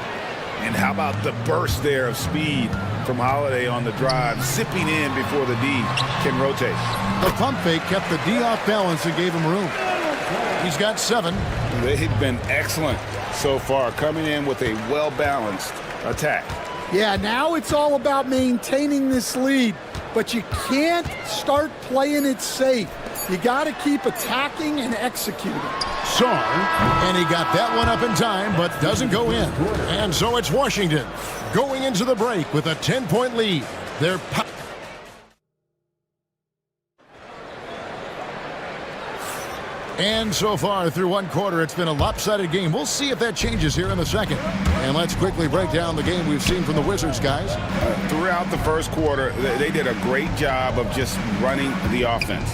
And how about the burst there of speed from Holiday on the drive, zipping in before the D can rotate. The pump fake kept the D off balance and gave him room. He's got 7. They've been excellent so far, coming in with a well-balanced attack. Yeah, now it's all about maintaining this lead, but you can't start playing it safe. You got to keep attacking and executing. Saar, and he got that one up in time, but doesn't go in. And so it's Washington going into the break with a 10-point lead. They're And so far through one quarter, it's been a lopsided game. We'll see if that changes here in the second. And let's quickly break down the game we've seen from the Wizards, guys. Throughout the first quarter, they did a great job of just running the offense.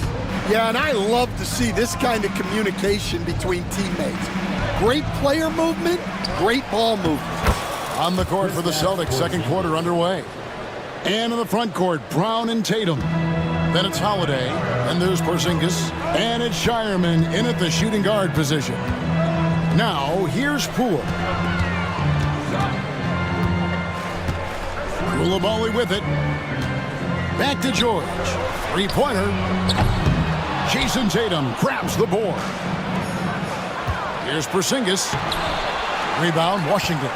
Yeah, and I love to see this kind of communication between teammates. Great player movement, great ball movement. On the court for the Celtics, second quarter underway. And in the front court, Brown and Tatum. Then it's Holiday, and there's Porzingis, and it's Shireman in at the shooting guard position. Now, here's Poole. Koulibaly with it. Back to George. Three-pointer. Jason Tatum grabs the board. Here's Porzingis. Rebound, Washington.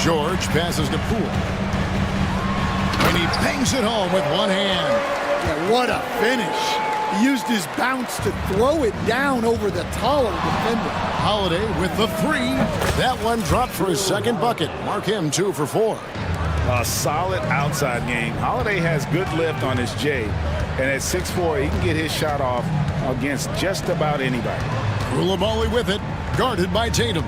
George passes to Poole. And he bangs it home with one hand. Yeah, what a finish. He used his bounce to throw it down over the taller defender. Holiday with the 3. That one dropped for his second bucket. Mark him 2 for 4. A solid outside game. Holiday has good lift on his J. And at 6'4", he can get his shot off against just about anybody. Koulibaly with it. Guarded by Tatum.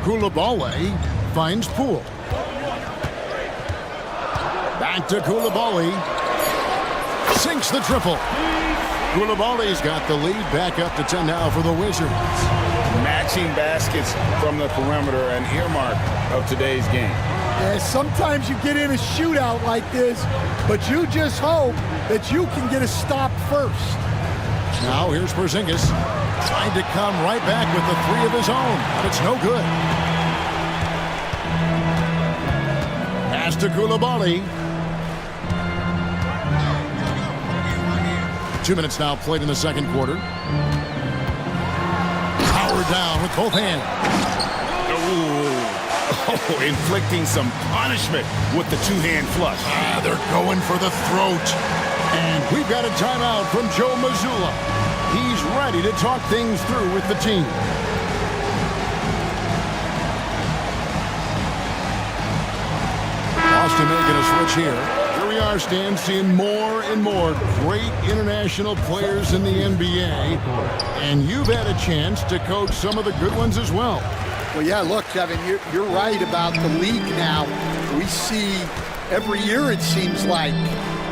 Koulibaly finds Poole. Back to Koulibaly. Sinks the triple. Koulibaly's got the lead back up to 10 now for the Wizards. Matching baskets from the perimeter, an earmark of today's game. Yeah, sometimes you get in a shootout like this, but you just hope that you can get a stop first. Now here's Porzingis. Trying to come right back with the 3 of his own, but it's no good. Pass to Koulibaly. 2 minutes now played in the second quarter. Powered down with both hands. Oh, inflicting some punishment with the 2-hand flush. They're going for the throat. And we've got a timeout from Joe Mazzulla. He's ready to talk things through with the team. Boston making a switch here. Here we are, Stan, seeing more and more great international players in the NBA. And you've had a chance to coach some of the good ones as well. Well, yeah, look, Kevin, you're right about the league now. We see every year, it seems like,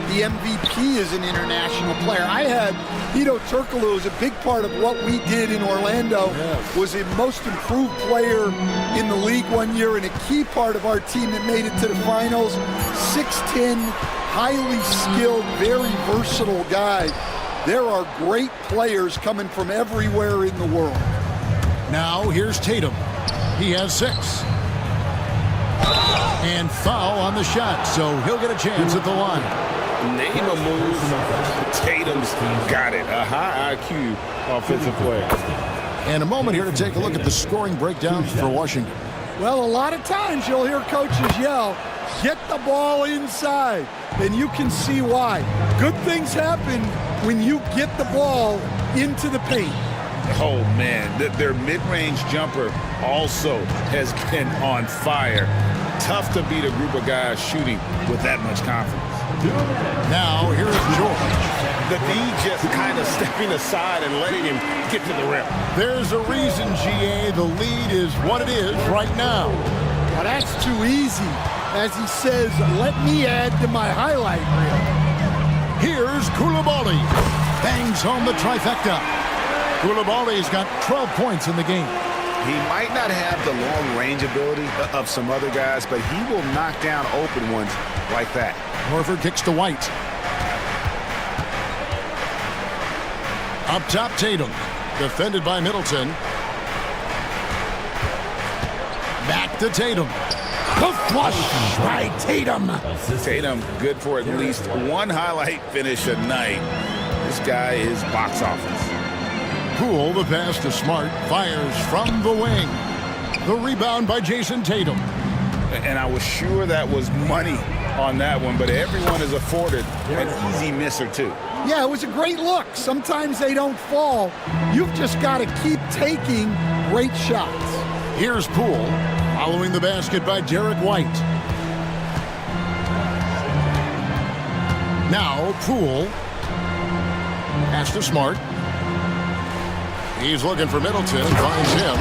the MVP is an international player. I had Hedo Turkoglu as a big part of what we did in Orlando. Yes. Was a most improved player in the league one year and a key part of our team that made it to the finals. 6'10", highly skilled, very versatile guy. There are great players coming from everywhere in the world. Now here's Tatum. He has 6. And foul on the shot, so he'll get a chance at the line. Name a move. Tatum's got it. A high IQ offensive player. And a moment here to take a look at the scoring breakdowns for Washington. Well, a lot of times you'll hear coaches yell, get the ball inside, and you can see why. Good things happen when you get the ball into the paint. Oh, man, their mid-range jumper also has been on fire. Tough to beat a group of guys shooting with that much confidence. Now, here's George. The D just kind of stepping aside and letting him get to the rim. There's a reason, GA, the lead is what it is right now. Well, that's too easy. As he says, let me add to my highlight reel. Here's Koulibaly. Bangs home the trifecta. Koulibaly's got 12 points in the game. He might not have the long-range ability of some other guys, but he will knock down open ones like that. Horford kicks to White. Up top, Tatum. Defended by Middleton. Back to Tatum. The flush by Tatum. Tatum, good for at least one highlight finish a night. This guy is box office. Poole, the pass to Smart, fires from the wing. The rebound by Jason Tatum. And I was sure that was money on that one, but everyone is afforded an easy miss or two. Yeah, it was a great look. Sometimes they don't fall. You've just got to keep taking great shots. Here's Poole, following the basket by Derek White. Now Poole, pass to Smart. He's looking for Middleton, finds him.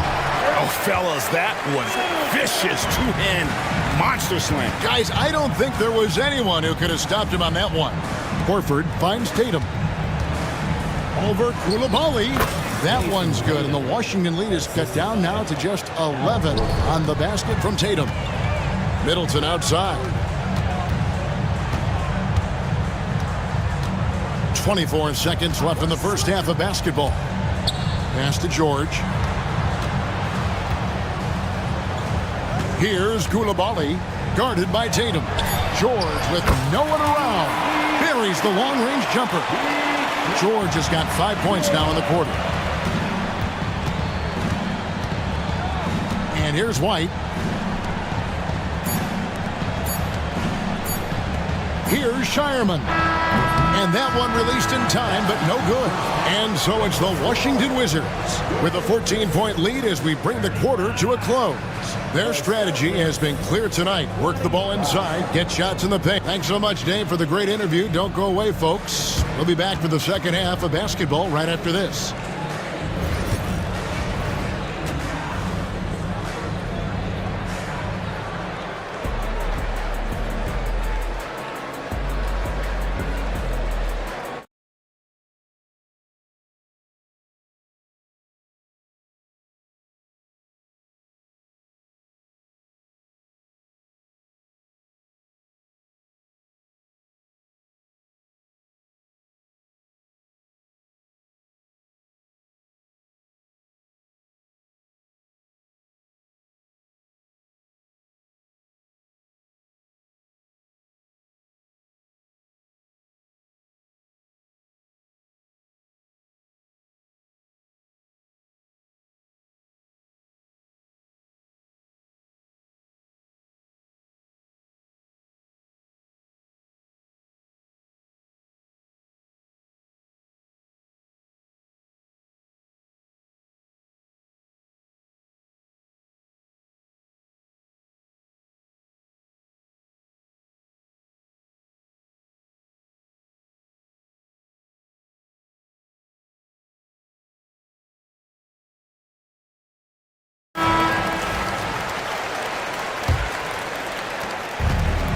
Oh, fellas, that was vicious two-hand monster slam. Guys, I don't think there was anyone who could have stopped him on that one. Horford finds Tatum. Over Koulibaly. That one's good, and the Washington lead is cut down now to just 11 on the basket from Tatum. Middleton outside. 24 seconds left in the first half of basketball. Pass to George. Here's Koulibaly, guarded by Tatum. George with no one around. Buries the long-range jumper. George has got 5 points now in the quarter. And here's White. Here's Shireman. And that one released in time, but no good. And so it's the Washington Wizards with a 14-point lead as we bring the quarter to a close. Their strategy has been clear tonight. Work the ball inside, get shots in the paint. Thanks so much, Dave, for the great interview. Don't go away, folks. We'll be back for the second half of basketball right after this.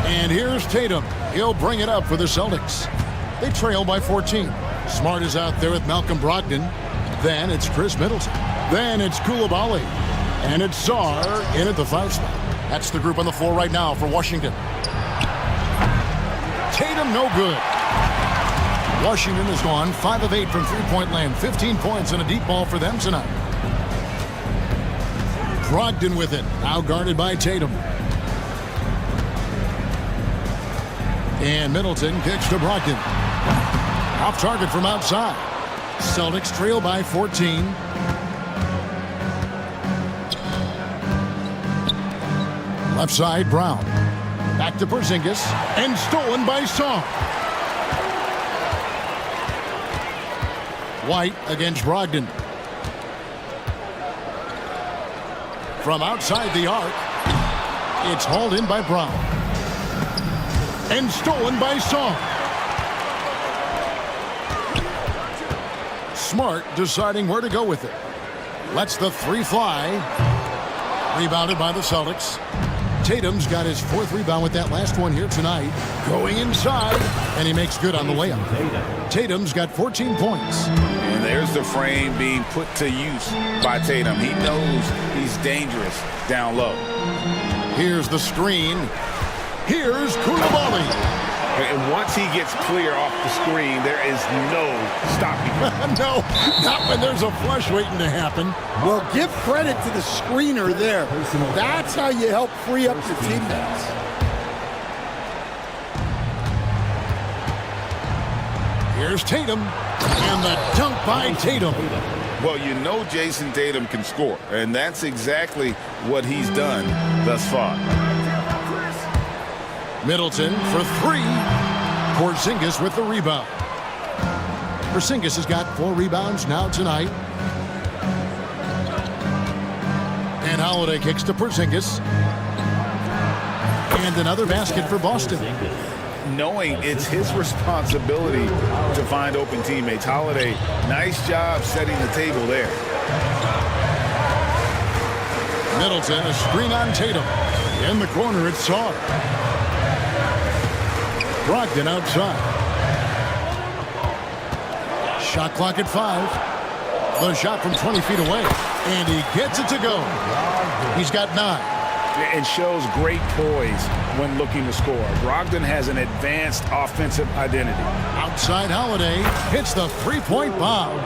And here's Tatum. He'll bring it up for the Celtics. They trail by 14. Smart is out there with Malcolm Brogdon. Then it's Chris Middleton. Then it's Koulibaly. And it's Sarr in at the 5 spot. That's the group on the floor right now for Washington. Tatum no good. Washington has gone 5 of 8 from three-point land. 15 points and a deep ball for them tonight. Brogdon with it. Now guarded by Tatum. And Middleton kicks to Brogdon. Off target from outside. Celtics trail by 14. Left side, Brown. Back to Porzingis. And stolen by Song. White against Brogdon. From outside the arc. It's hauled in by Brown. And stolen by Song. Smart deciding where to go with it. Lets the three fly. Rebounded by the Celtics. Tatum's got his 4th rebound with that last one here tonight. Going inside, and he makes good on the layup. Tatum's got 14 points. And there's the frame being put to use by Tatum. He knows he's dangerous down low. Here's the screen. Here's Koulibaly. And once he gets clear off the screen, there is no stopping him. No, not when there's a flush waiting to happen. Well, give credit to the screener there. That's how you help free up your teammates. Here's Tatum, and the dunk by Tatum. Well, you know Jason Tatum can score, and that's exactly what he's done thus far. Middleton for three. Porzingis with the rebound. Porzingis has got 4 rebounds now tonight. And Holiday kicks to Porzingis. And another basket for Boston. Knowing it's his responsibility to find open teammates. Holiday, nice job setting the table there. Middleton, a screen on Tatum. In the corner, it's Saar. Brogdon outside. Shot clock at 5. The shot from 20 feet away. And he gets it to go. He's got 9. And shows great poise when looking to score. Brogdon has an advanced offensive identity. Outside Holiday hits the three-point bomb.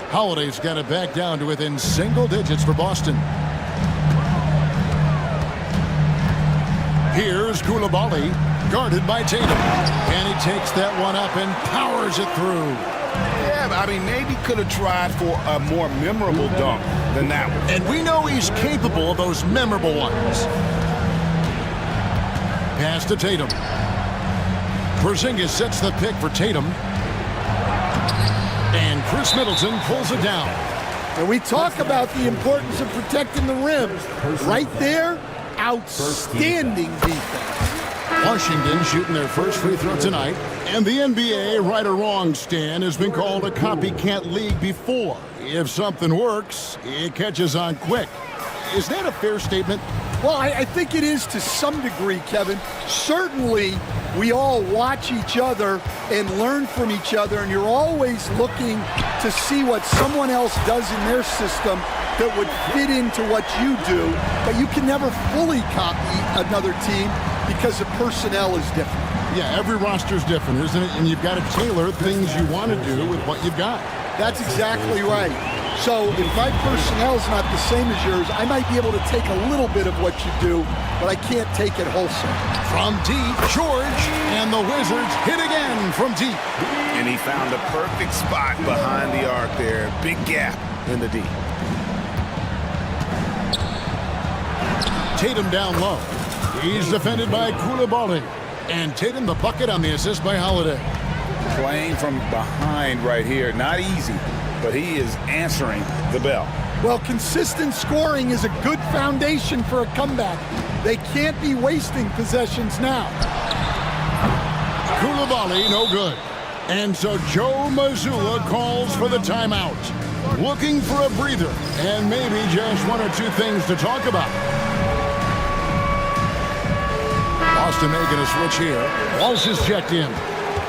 Holiday's got it back down to within single digits for Boston. Here's Koulibaly, guarded by Tatum. And he takes that one up and powers it through. Yeah, I mean, maybe could have tried for a more memorable dunk than that one. And we know he's capable of those memorable ones. Pass to Tatum. Porzingis sets the pick for Tatum. And Chris Middleton pulls it down. And we talk about the importance of protecting the rim. Right there, outstanding defense. Washington shooting their first free throw tonight. And the NBA, right or wrong, Stan, has been called a copycat league before. If something works, it catches on quick. Is that a fair statement? Well, I think it is to some degree, Kevin. Certainly, we all watch each other and learn from each other, and you're always looking to see what someone else does in their system that would fit into what you do, but you can never fully copy another team because the personnel is different. Yeah, every roster's different, isn't it? And you've got to tailor things you want to do with what you've got. That's exactly right. So if my personnel's not the same as yours, I might be able to take a little bit of what you do, but I can't take it wholesale. From deep, George, and the Wizards hit again from deep. And he found the perfect spot behind the arc there. Big gap in the D. Tatum down low. He's defended by Koulibaly. And Tatum the bucket on the assist by Holiday. Playing from behind right here. Not easy, but he is answering the bell. Well, consistent scoring is a good foundation for a comeback. They can't be wasting possessions now. Koulibaly, no good. And so Joe Mazzulla calls for the timeout. Looking for a breather and maybe just 1 or 2 things to talk about. Boston making a switch here. Walsh is checked in.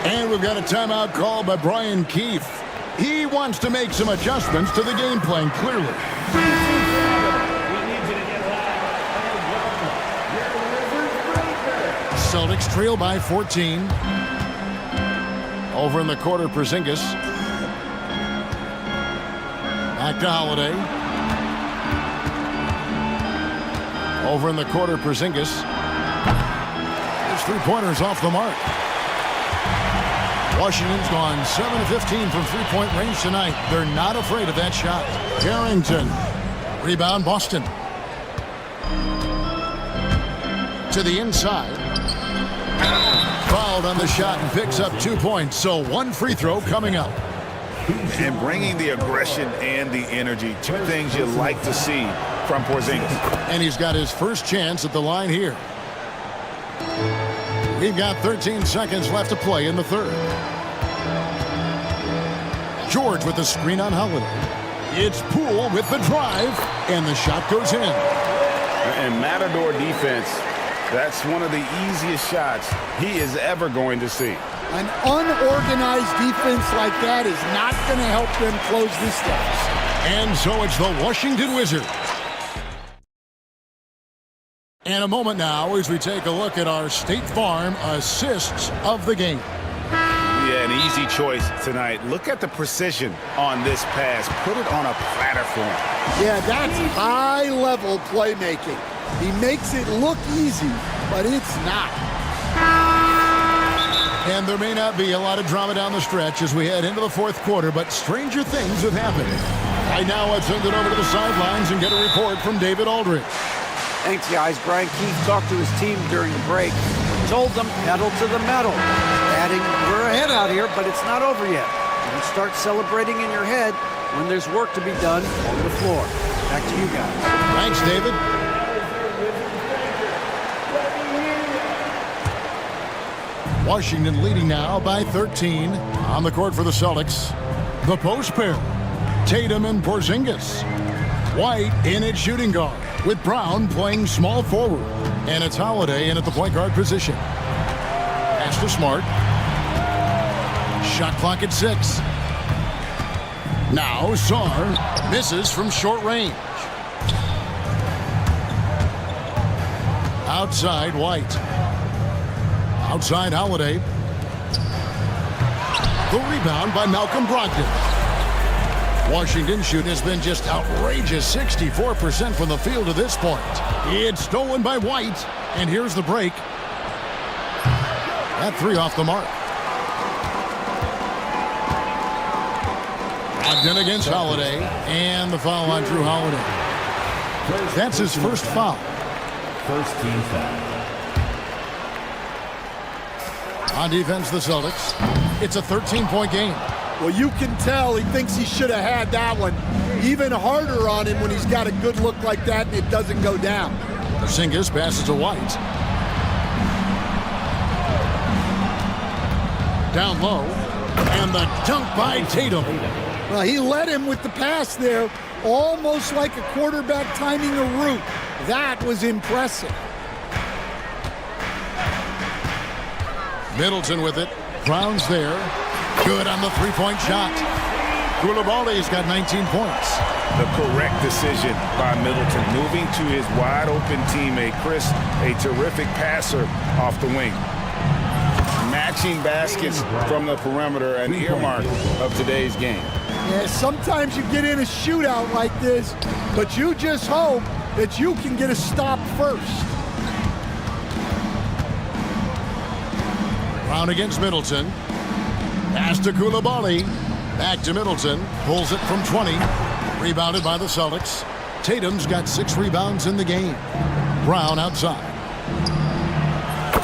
And we've got a timeout called by Brian Keefe. He wants to make some adjustments to the game plan, clearly. Celtics trail by 14. Over in the quarter, Porzingis. Back to Holiday. Over in the quarter, Porzingis. His three-pointers off the mark. Washington's gone 7 of 15 from three-point range tonight. They're not afraid of that shot. Carrington. Rebound, Boston. To the inside. Fouled on the shot and picks up 2 points. So 1 free throw coming up. And bringing the aggression and the energy. 2 things you like to see from Porzingis. And he's got his first chance at the line here. We've got 13 seconds left to play in the third. George with the screen on Holiday. It's Poole with the drive, and the shot goes in. And Matador defense, that's one of the easiest shots he is ever going to see. An unorganized defense like that is not going to help them close this deficit. And so it's the Washington Wizards. And a moment now as we take a look at our State Farm assists of the game. Yeah, an easy choice tonight. Look at the precision on this pass. Put it on a platter for him. Yeah, that's high-level playmaking. He makes it look easy, but it's not. And there may not be a lot of drama down the stretch as we head into the fourth quarter, but stranger things have happened. Right now, let's send it over to the sidelines and get a report from David Aldridge. Thanks, guys. Brian Keefe talked to his team during the break. Told them, pedal to the metal. Adding, we're ahead out here, but it's not over yet. You start celebrating in your head when there's work to be done on the floor. Back to you guys. Thanks, David. Washington leading now by 13. On the court for the Celtics. The post pair. Tatum and Porzingis. White in at shooting guard, with Brown playing small forward. And it's Holiday in at the point guard position. Pass to Smart. Shot clock at 6. Now Sarr misses from short range. Outside White. Outside Holiday. The rebound by Malcolm Brogdon. Washington's shoot has been just outrageous, 64% from the field to this point. It's stolen by White, and here's the break. That three off the mark. Brogdon against Holiday, and the foul on Drew Holiday. That's his first foul. First team foul. On defense, the Celtics. It's a 13-point game. Well, you can tell he thinks he should have had that one. Even harder on him when he's got a good look like that and it doesn't go down. Porzingis passes to White. Down low. And the dunk by Tatum. Well, he led him with the pass there, almost like a quarterback timing a route. That was impressive. Middleton with it. Brown's there. Good on the three-point shot. Koulibaly's got 19 points. The correct decision by Middleton, moving to his wide-open teammate, Chris, a terrific passer off the wing. Matching baskets from the perimeter, an earmark of today's game. Yeah, sometimes you get in a shootout like this, but you just hope that you can get a stop first. Brown against Middleton. Pass to Koulibaly. Back to Middleton. Pulls it from 20. Rebounded by the Celtics. Tatum's got 6 rebounds in the game. Brown outside.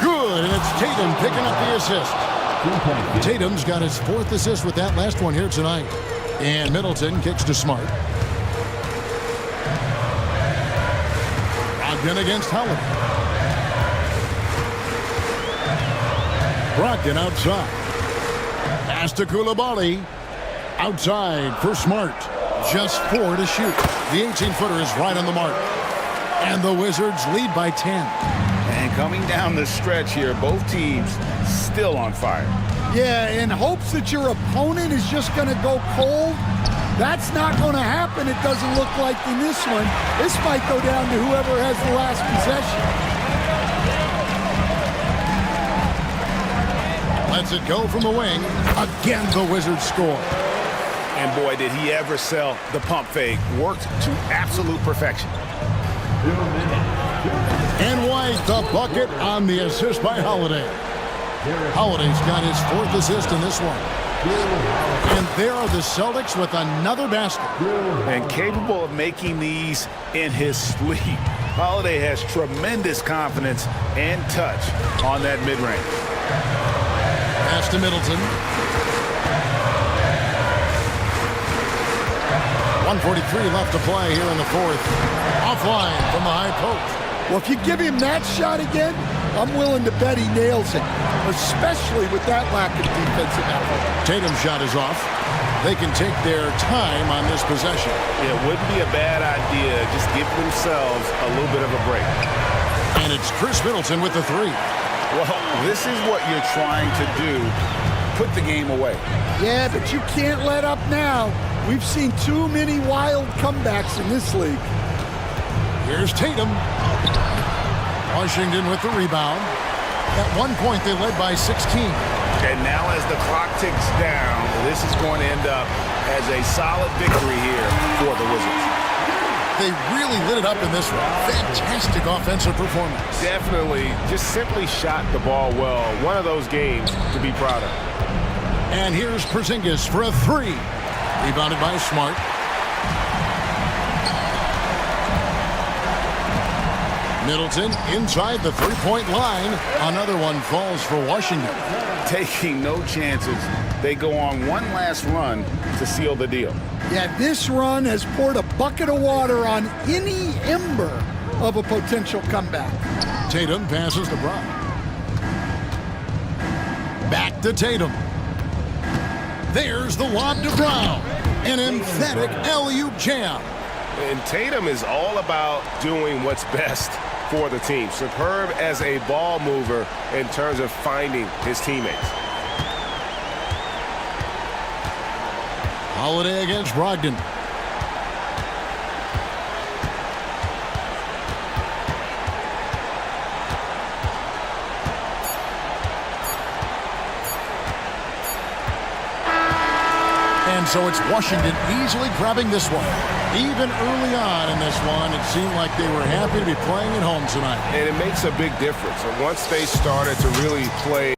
Good, and it's Tatum picking up the assist. Tatum's got his 4th assist with that last one here tonight. And Middleton kicks to Smart. Brogdon against Holiday. Brogdon outside. Pass to Koulibaly. Outside for Smart. Just 4 to shoot. The 18-footer is right on the mark. And the Wizards lead by 10. And coming down the stretch here, both teams still on fire. Yeah, in hopes that your opponent is just going to go cold. That's not going to happen, it doesn't look like in this one. This might go down to whoever has the last possession. Lets it go from the wing. Again, the Wizards score. And boy, did he ever sell the pump fake. Worked to absolute perfection. And White, the bucket on the assist by Holiday. Holiday's got his 4th assist in this one. And there are the Celtics with another basket. And capable of making these in his sleep. Holiday has tremendous confidence and touch on that mid-range. Pass to Middleton. 1:43 left to play here in the 4th. Offline from the high post. Well, if you give him that shot again, I'm willing to bet he nails it, especially with that lack of defensive effort. Tatum's shot is off. They can take their time on this possession. It wouldn't be a bad idea. Just give themselves a little bit of a break. And it's Chris Middleton with the 3. Well, this is what you're trying to do. Put the game away. Yeah, but you can't let up now. We've seen too many wild comebacks in this league. Here's Tatum. Washington with the rebound. At one point, they led by 16. And now as the clock ticks down, this is going to end up as a solid victory here for the Wizards. They really lit it up in this one. Fantastic offensive performance. Definitely just simply shot the ball well. One of those games to be proud of. And here's Porzingis for a three. Rebounded by Smart. Middleton inside the three-point line. Another one falls for Washington. Taking no chances. They go on one last run to seal the deal. Yeah, this run has poured a bucket of water on any ember of a potential comeback. Tatum passes to Brown. Back to Tatum. There's the lob to Brown. An emphatic alley-oop jam. And Tatum is all about doing what's best for the team. Superb as a ball mover in terms of finding his teammates. Holiday against Brogdon. And so it's Washington easily grabbing this one. Even early on in this one, it seemed like they were happy to be playing at home tonight. And it makes a big difference. And once they started to really play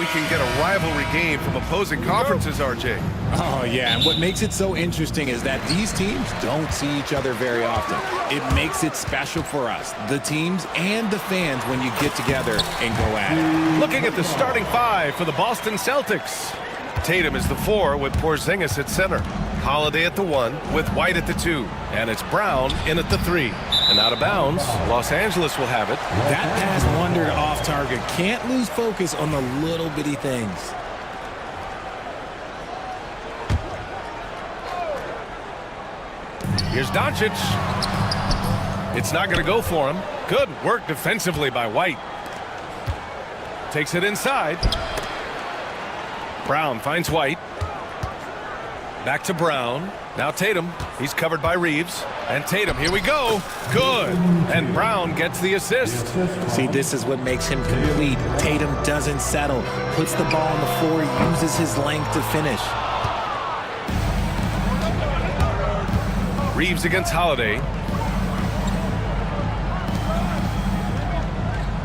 can get a rivalry game from opposing conferences, RJ. Oh, yeah, and what makes it so interesting is that these teams don't see each other very often. It makes it special for us, the teams and the fans, when you get together and go at it. Looking at the starting five for the Boston Celtics. Tatum is the 4 with Porzingis at center. Holiday at the 1 with White at the 2. And it's Brown in at the 3. And out of bounds, Los Angeles will have it. That pass wandered off target. Can't lose focus on the little bitty things. Here's Doncic. It's not going to go for him. Good work defensively by White. Takes it inside. Brown finds White. Back to Brown. Now Tatum. He's covered by Reeves. And Tatum, here we go. Good. And Brown gets the assist. See, this is what makes him complete. Tatum doesn't settle. Puts the ball on the floor. Uses his length to finish. Reeves against Holiday.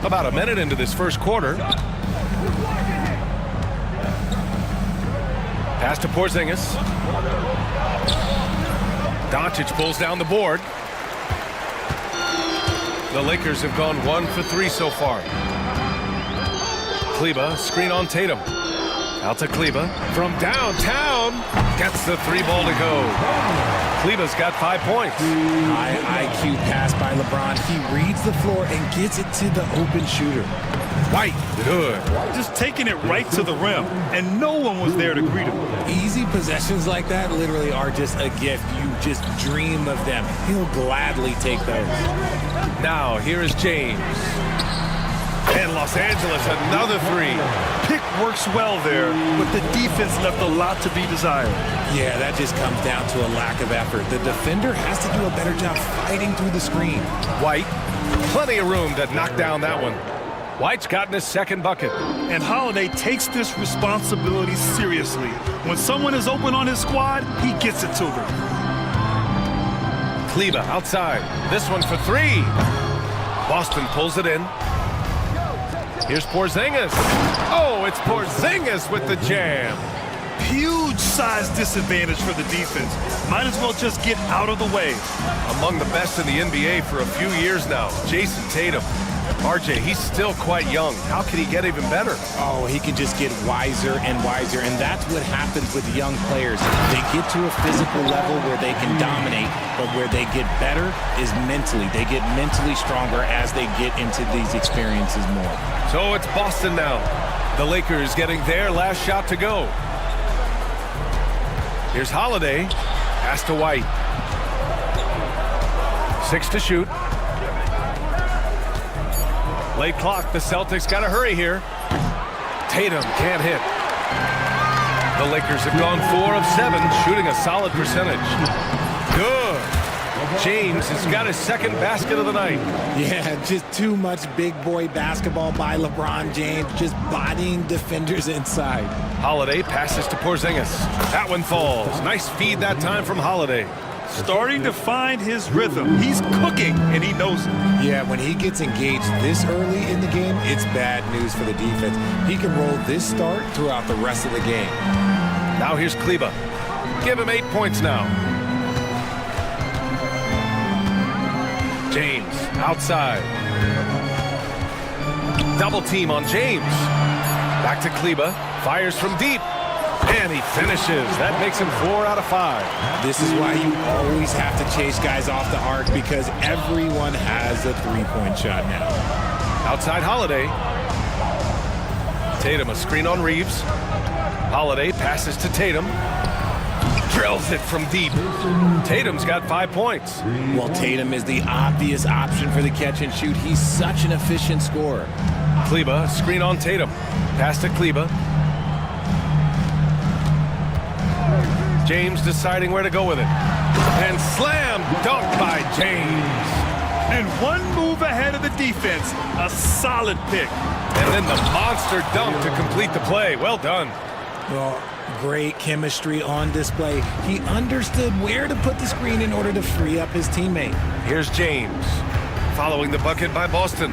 About a minute into this first quarter. Pass to Porzingis. Doncic pulls down the board. The Lakers have gone 1 for 3 so far. Kleba, screen on Tatum. Out to Kleba. From downtown, gets the 3 ball to go. Kleba's got 5 points. High IQ pass by LeBron. He reads the floor and gets it to the open shooter. White, good. Just taking it right to the rim, and no one was there to greet him. Easy possessions like that literally are just a gift. You just dream of them. He'll gladly take those. Now, here is James. And Los Angeles, another 3. Pick works well there, but the defense left a lot to be desired. Yeah, that just comes down to a lack of effort. The defender has to do a better job fighting through the screen. White, plenty of room to knock down that one. White's gotten his second bucket. And Holiday takes this responsibility seriously. When someone is open on his squad, he gets it to them. Kleba outside. This one for 3. Boston pulls it in. Here's Porzingis. Oh, it's Porzingis with the jam. Huge size disadvantage for the defense. Might as well just get out of the way. Among the best in the NBA for a few years now, Jason Tatum. RJ, he's still quite young. How can he get even better? Oh, he can just get wiser and wiser, and that's what happens with young players. They get to a physical level where they can dominate, but where they get better is mentally. They get mentally stronger as they get into these experiences more. So it's Boston now. The Lakers getting their last shot to go. Here's Holiday. Pass to White. 6 to shoot. Late clock. The Celtics got to hurry here. Tatum can't hit. The Lakers have gone 4 of 7, shooting a solid percentage. Good. James has got his second basket of the night. Yeah, just too much big boy basketball by LeBron James, just bodying defenders inside. Holiday passes to Porzingis. That one falls. Nice feed that time from Holiday. Starting to find his rhythm. He's cooking, and he knows it. Yeah, when he gets engaged this early in the game, it's bad news for the defense. He can roll this start throughout the rest of the game. Now here's Kleba. Give him 8 points now. James outside. Double team on James. Back to Kleba. Fires from deep. And he finishes. That makes him 4 out of 5. This is why you always have to chase guys off the arc, because everyone has a three-point shot now. Outside Holiday. Tatum a screen on Reeves. Holiday passes to Tatum. Drills it from deep. Tatum's got 5 points. Well, Tatum is the obvious option for the catch and shoot. He's such an efficient scorer. Kleba, screen on Tatum. Pass to Kleba. James deciding where to go with it. And slam dunk by James. And one move ahead of the defense. A solid pick. And then the monster dunk to complete the play. Well done. Well, great chemistry on display. He understood where to put the screen in order to free up his teammate. Here's James. Following the bucket by Boston.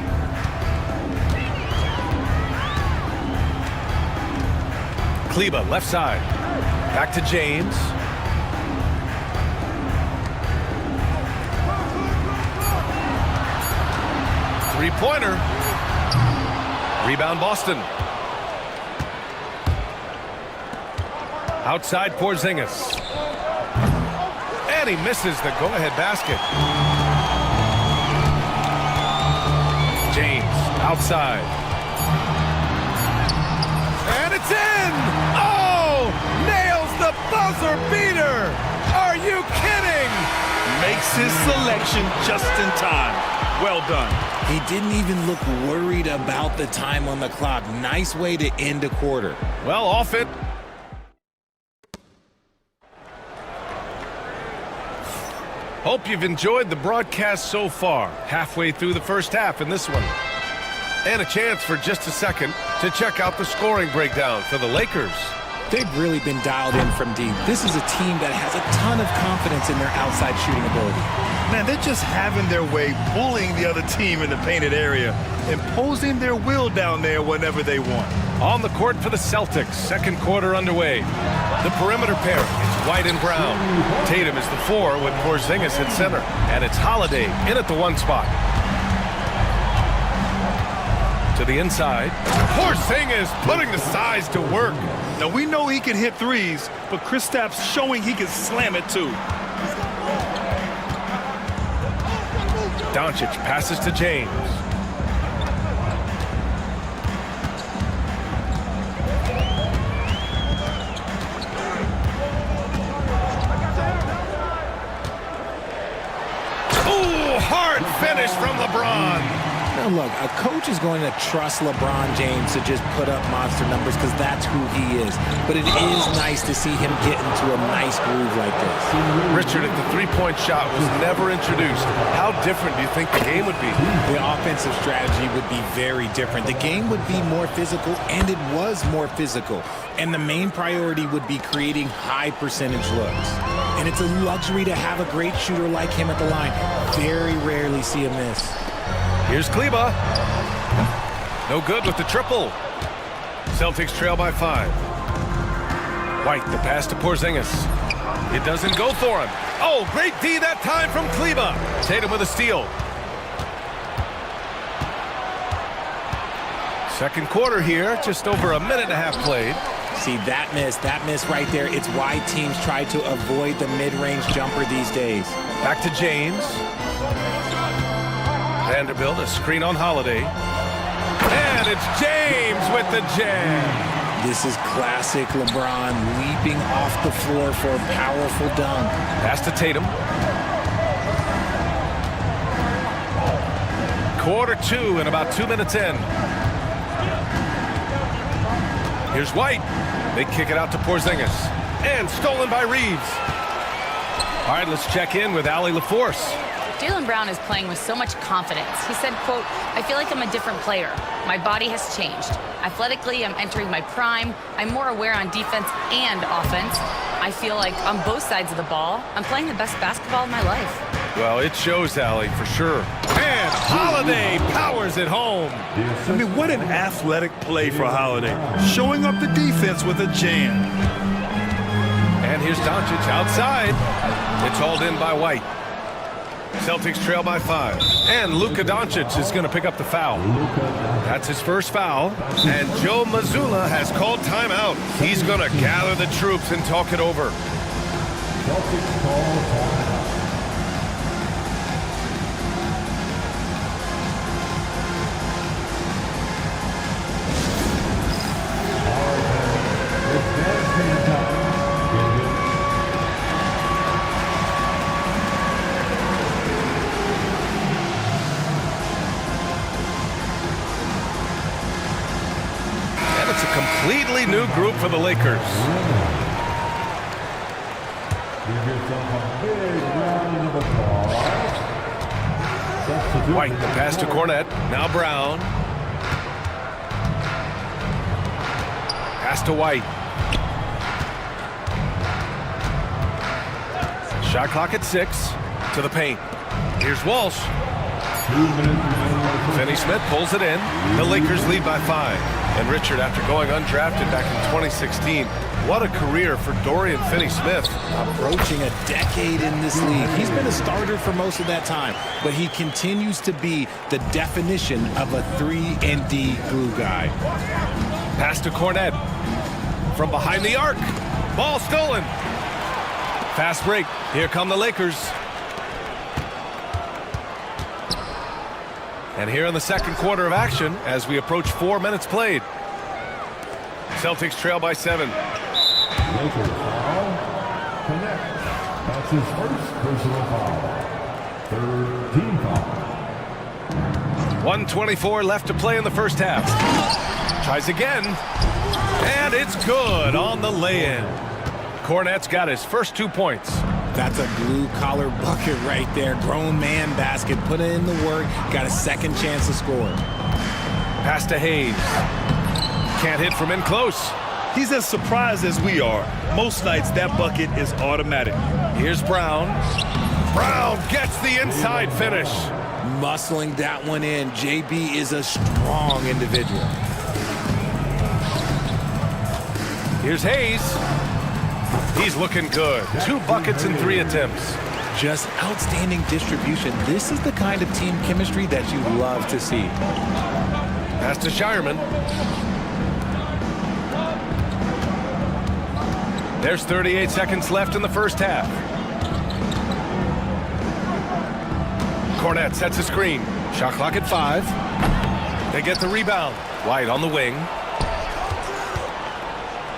Kleber, left side. Back to James. Three-pointer. Rebound Boston. Outside Porzingis. And he misses the go-ahead basket. James outside. And it's in! Oh! Nails the buzzer beater! Are you kidding? Makes his selection just in time. Well done. He didn't even look worried about the time on the clock. Nice way to end a quarter. Well, off it. Hope you've enjoyed the broadcast so far. Halfway through the first half in this one. And a chance for just a second to check out the scoring breakdown for the Lakers. They've really been dialed in from deep. This is a team that has a ton of confidence in their outside shooting ability. Man, they're just having their way, bullying the other team in the painted area, imposing their will down there whenever they want. On the court for the Celtics, second quarter underway. The perimeter pair is White and Brown. Tatum is the 4 with Porzingis at center. And it's Holiday in at the 1 spot. To the inside. Porzingis putting the size to work. Now, we know he can hit threes, but Kristaps showing he can slam it too. Doncic passes to James. Ooh, hard finish from LeBron. Now look, a coach is going to trust LeBron James to just put up monster numbers because that's who he is. But it is nice to see him get into a nice groove like this. Richard, if the three-point shot was never introduced, how different do you think the game would be? The offensive strategy would be very different. The game would be more physical, and it was more physical. And the main priority would be creating high percentage looks. And it's a luxury to have a great shooter like him at the line. Very rarely see a miss. Here's Kleber. No good with the triple. Celtics trail by 5. White, the pass to Porzingis. It doesn't go for him. Oh, great D that time from Kleber. Tatum with a steal. Second quarter here, just over a minute and a half played. See, that miss right there, it's why teams try to avoid the mid-range jumper these days. Back to James. Vanderbilt, a screen on Holiday. And it's James with the jam. This is classic LeBron leaping off the floor for a powerful dunk. Pass to Tatum. Quarter 2 and about 2 minutes in. Here's White. They kick it out to Porzingis. And stolen by Reeves. All right, let's check in with Allie LaForce. Jaylen Brown is playing with so much confidence. He said, quote, "I feel like I'm a different player. My body has changed. Athletically, I'm entering my prime. I'm more aware on defense and offense. I feel like on both sides of the ball, I'm playing the best basketball of my life." Well, it shows, Allie, for sure. And Holiday powers it home. I mean, what an athletic play for Holiday. Showing up the defense with a jam. And here's Doncic outside. It's hauled in by White. Celtics trail by 5. And Luka Doncic is going to pick up the foul. That's his first foul. And Joe Mazzulla has called timeout. He's going to gather the troops and talk it over. Celtics call timeout. Completely new group for the Lakers. White, the pass to Cornette. Now Brown. Pass to White. Shot clock at 6. To the paint. Here's Walsh. Finney Smith pulls it in. The Lakers lead by 5. And Richard, after going undrafted back in 2016, what a career for Dorian Finney-Smith. Approaching a decade in this league. He's been a starter for most of that time, but he continues to be the definition of a 3-and-D glue guy. Pass to Cornette. From behind the arc. Ball stolen. Fast break. Here come the Lakers. And here in the second quarter of action as we approach 4 minutes played. Celtics trail by 7. Lakers foul. Connect. That's his first personal foul. Third team foul. 1:24 left to play in the first half. Tries again. And it's good on the lay-in. Cornette's got his first 2 points. That's a blue-collar bucket right there. Grown man basket. Put in the work. Got a second chance to score. Pass to Hayes. Can't hit from in close. He's as surprised as we are. Most nights, that bucket is automatic. Here's Brown. Brown gets the inside finish. Muscling that one in. JB is a strong individual. Here's Hayes. He's looking good. 2 buckets in 3 attempts. Just outstanding distribution. This is the kind of team chemistry that you love to see. Pass to Shireman. There's 38 seconds left in the first half. Cornette sets a screen. Shot clock at 5. They get the rebound. White on the wing.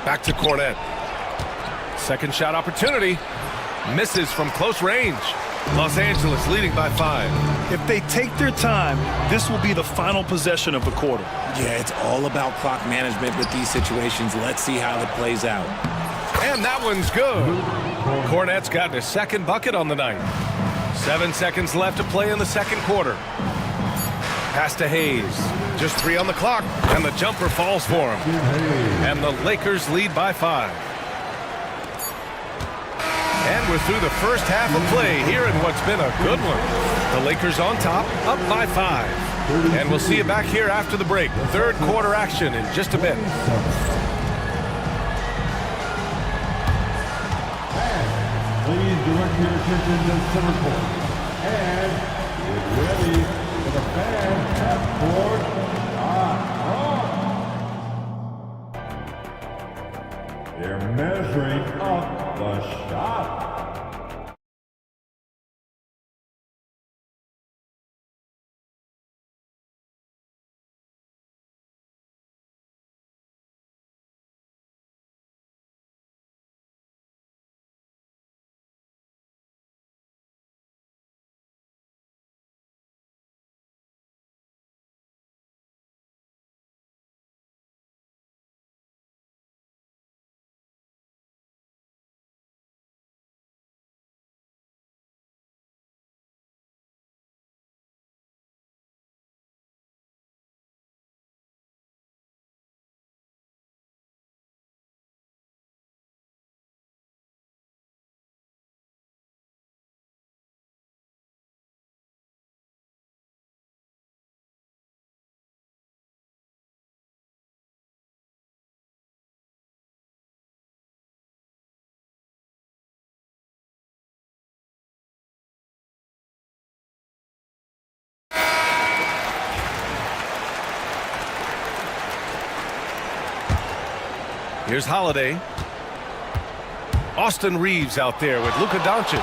Back to Cornette. Second shot opportunity. Misses from close range. Los Angeles leading by 5. If they take their time, this will be the final possession of the quarter. Yeah, it's all about clock management with these situations. Let's see how it plays out. And that one's good. Cornette's gotten his second bucket on the night. 7 seconds left to play in the second quarter. Pass to Hayes. Just 3 on the clock, and the jumper falls for him. And the Lakers lead by 5. And we're through the first half of play here in what's been a good one. The Lakers on top, up by 5. And we'll see you back here after the break. Third quarter action in just a bit. Please direct your attention to center court. And get ready for the fan half-court shot. They're measuring up the shot. Here's Holiday. Austin Reeves out there with Luka Doncic.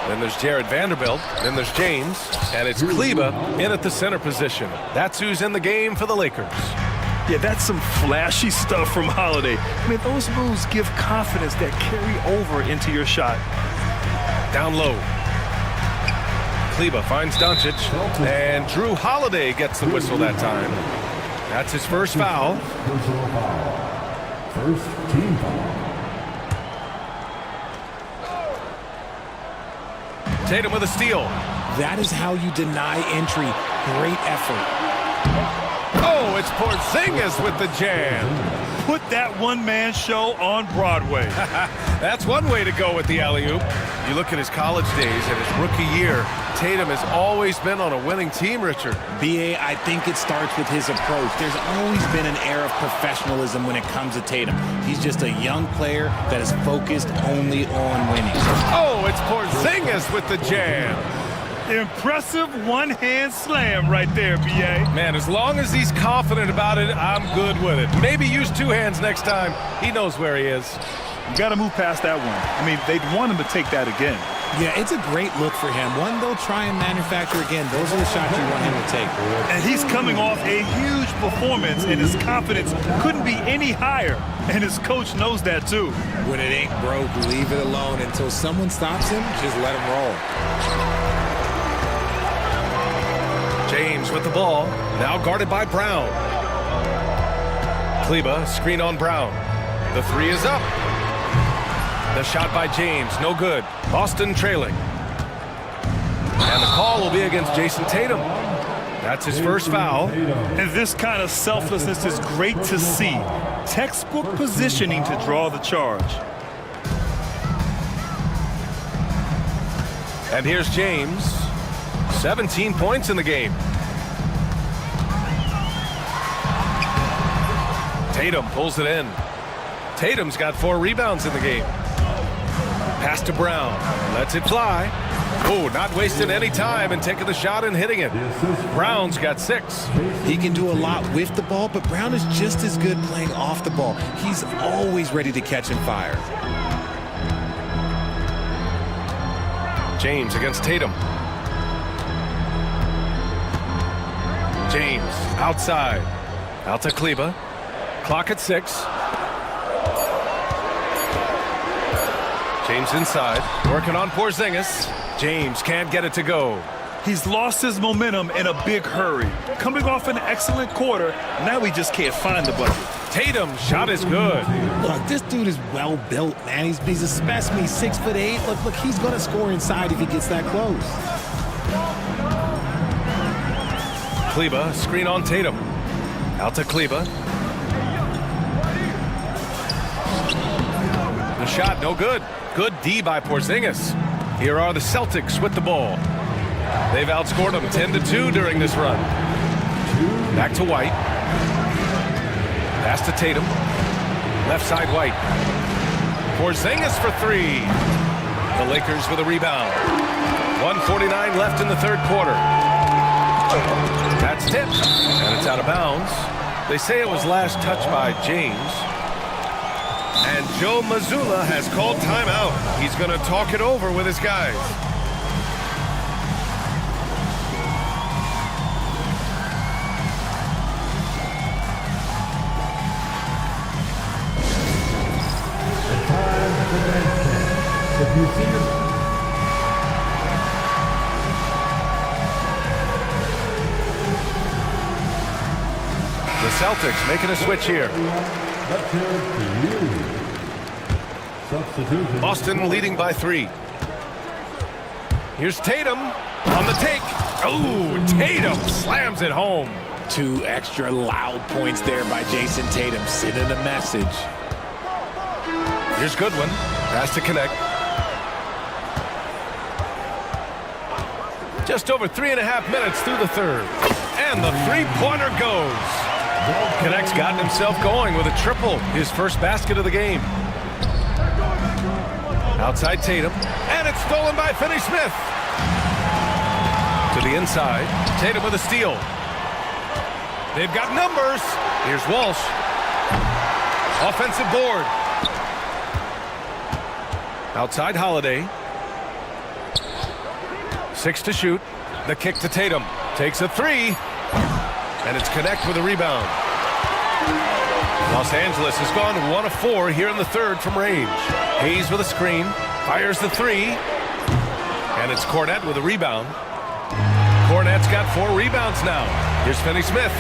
Then there's Jared Vanderbilt. Then there's James. And it's Kleba in at the center position. That's who's in the game for the Lakers. Yeah, that's some flashy stuff from Holiday. I mean, those moves give confidence that carry over into your shot. Down low. Kleba finds Doncic. And Drew Holiday gets the whistle that time. That's his first foul. Personal foul. First team foul. Tatum with a steal. That is how you deny entry. Great effort. Oh, Oh, it's Porzingis with the jam. Put that one-man show on Broadway. That's one way to go with the alley-oop. You look at his college days and his rookie year, Tatum has always been on a winning team, Richard. BA, I think it starts with his approach. There's always been an air of professionalism when it comes to Tatum. He's just a young player that is focused only on winning. Oh, it's Porzingis with the jam. Impressive one-hand slam right there, B.A. Man, as long as he's confident about it, I'm good with it. Maybe use two hands next time. He knows where he is. You got to move past that one. I mean, they'd want him to take that again. Yeah, it's a great look for him. One they'll try and manufacture again. Those are the shots you want him to take. And he's coming off a huge performance, and his confidence couldn't be any higher. And his coach knows that, too. When it ain't broke, leave it alone. Until someone stops him, just let him roll. James with the ball, now guarded by Brown. Kleba, screen on Brown. The three is up. The shot by James, no good. Boston trailing. And the call will be against Jason Tatum. That's his first foul. And this kind of selflessness is great to see. Textbook positioning to draw the charge. And here's James. 17 points in the game. Tatum pulls it in. Tatum's got 4 rebounds in the game. Pass to Brown. Lets it fly. Oh, not wasting any time and taking the shot and hitting it. Brown's got 6. He can do a lot with the ball, but Brown is just as good playing off the ball. He's always ready to catch and fire. James against Tatum. James outside. Out to Kleba. Clock at 6. James inside. Working on Porzingis. James can't get it to go. He's lost his momentum in a big hurry. Coming off an excellent quarter, now he just can't find the bucket. Tatum's shot is good. Look, this dude is well built, man. He's a specimen. He's 6'8". Look, he's gonna score inside if he gets that close. Kleba, screen on Tatum. Out to Kleba. The shot, no good. Good D by Porzingis. Here are the Celtics with the ball. They've outscored them 10-2 during this run. Back to White. Pass to Tatum. Left side White. Porzingis for 3. The Lakers with a rebound. 1:49 left in the third quarter. That's tipped, and it's out of bounds. They say it was last touched by James. And Joe Mazzulla has called timeout. He's going to talk it over with his guys. The Celtics making a switch here. Boston leading by 3. Here's Tatum on the take. Oh, Tatum slams it home. 2 extra loud points there by Jason Tatum, sending a message. Here's Goodwin. Pass to connect. Just over 3.5 minutes through the third. And the three-pointer goes. Connect's gotten himself going with a triple, his first basket of the game. Outside Tatum, and it's stolen by Finney-Smith. To the inside, Tatum with a steal. They've got numbers. Here's Walsh. Offensive board. Outside Holiday. 6 to shoot. The kick to Tatum. Takes a 3. And it's Connect with a rebound. Los Angeles has gone 1 of 4 here in the third from range. Hayes with a screen. Fires the 3. And it's Cornette with a rebound. Cornette's got 4 rebounds now. Here's Finney-Smith.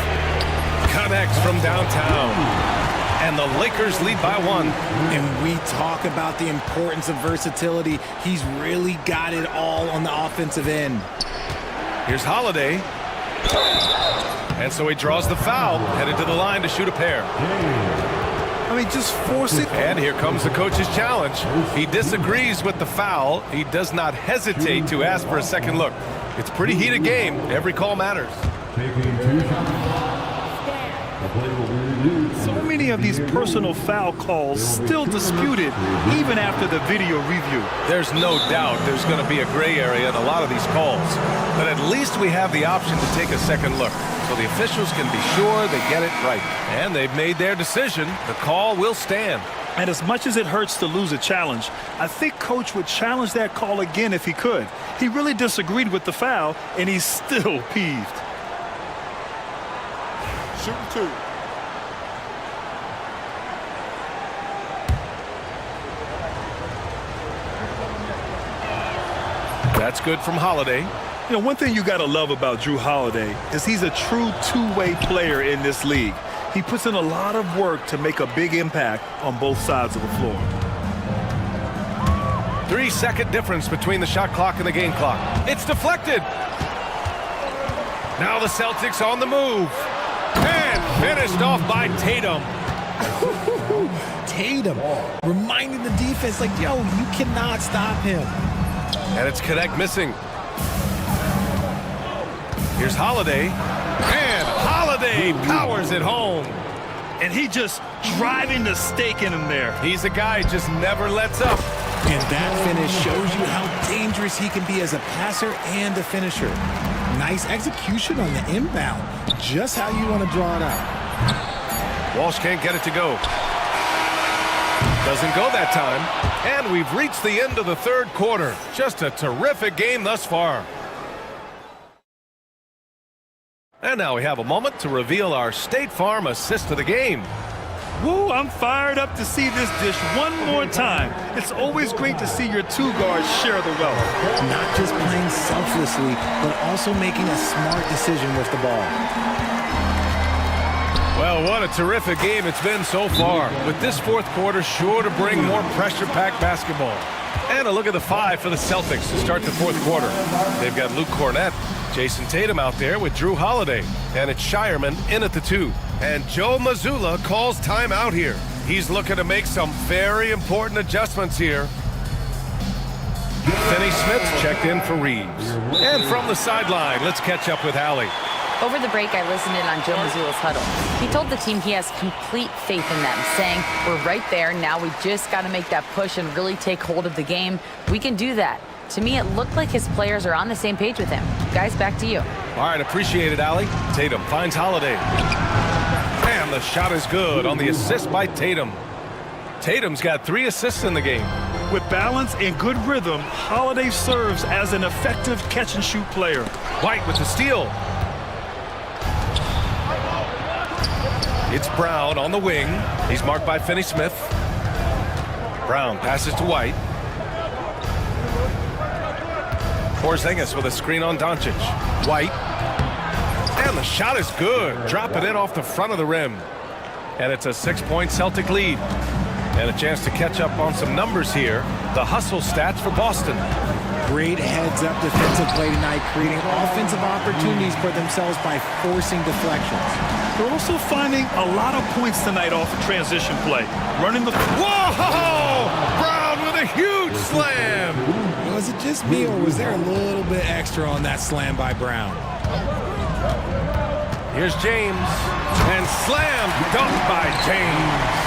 Connects from downtown. And the Lakers lead by 1. And we talk about the importance of versatility. He's really got it all on the offensive end. Here's Holiday. And so he draws the foul, headed to the line to shoot a pair. I mean, just force it. And here comes the coach's challenge. He disagrees with the foul. He does not hesitate to ask for a second look. It's a pretty heated game. Every call matters. So many of these personal foul calls still disputed even after the video review. There's no doubt there's going to be a gray area in a lot of these calls. But at least we have the option to take a second look, so the officials can be sure they get it right. And they've made their decision. The call will stand. And as much as it hurts to lose a challenge, I think Coach would challenge that call again if he could. He really disagreed with the foul, and he's still peeved. Shoot two. That's good from Holiday. You know, one thing you got to love about Drew Holiday is he's a true two-way player in this league. He puts in a lot of work to make a big impact on both sides of the floor. 3-second difference between the shot clock and the game clock. It's deflected. Now the Celtics on the move. And finished off by Tatum. Tatum reminding the defense, like, yo, you cannot stop him. And it's Connect missing. Here's Holiday. And Holiday powers it home. And he just driving the stake in him there. He's a guy who just never lets up. And that finish shows you how dangerous he can be as a passer and a finisher. Nice execution on the inbound. Just how you want to draw it out. Walsh can't get it to go. Doesn't go that time. And we've reached the end of the third quarter. Just a terrific game thus far. And now we have a moment to reveal our State Farm assist of the game. Woo, I'm fired up to see this dish one more time. It's always great to see your two guards share the wealth. Not just playing selflessly, but also making a smart decision with the ball. Well, what a terrific game it's been so far. With this fourth quarter sure to bring more pressure-packed basketball. And a look at the five for the Celtics to start the fourth quarter. They've got Luke Cornett, Jason Tatum out there with Drew Holiday. And it's Shireman in at the 2. And Joe Mazzulla calls timeout here. He's looking to make some very important adjustments here. Finney Smith checked in for Reeves. And from the sideline, let's catch up with Allie. Over the break, I listened in on Joe Mazzulla's huddle. He told the team he has complete faith in them, saying, we're right there, now we just got to make that push and really take hold of the game. We can do that. To me, it looked like his players are on the same page with him. Guys, back to you. All right, appreciate it, Allie. Tatum finds Holiday. And the shot is good on the assist by Tatum. Tatum's got 3 assists in the game. With balance and good rhythm, Holiday serves as an effective catch-and-shoot player. White with the steal. It's Brown on the wing. He's marked by Finney Smith. Brown passes to White. Porzingis with a screen on Doncic. White. And the shot is good. Drop it in off the front of the rim. And it's a 6-point Celtic lead. And a chance to catch up on some numbers here. The hustle stats for Boston. Great heads-up defensive play tonight, creating offensive opportunities for themselves by forcing deflections. They're also finding a lot of points tonight off of transition play. Running the... Whoa! Brown with a huge slam! Was it just me, or was there a little bit extra on that slam by Brown? Here's James. And slam dunked by James.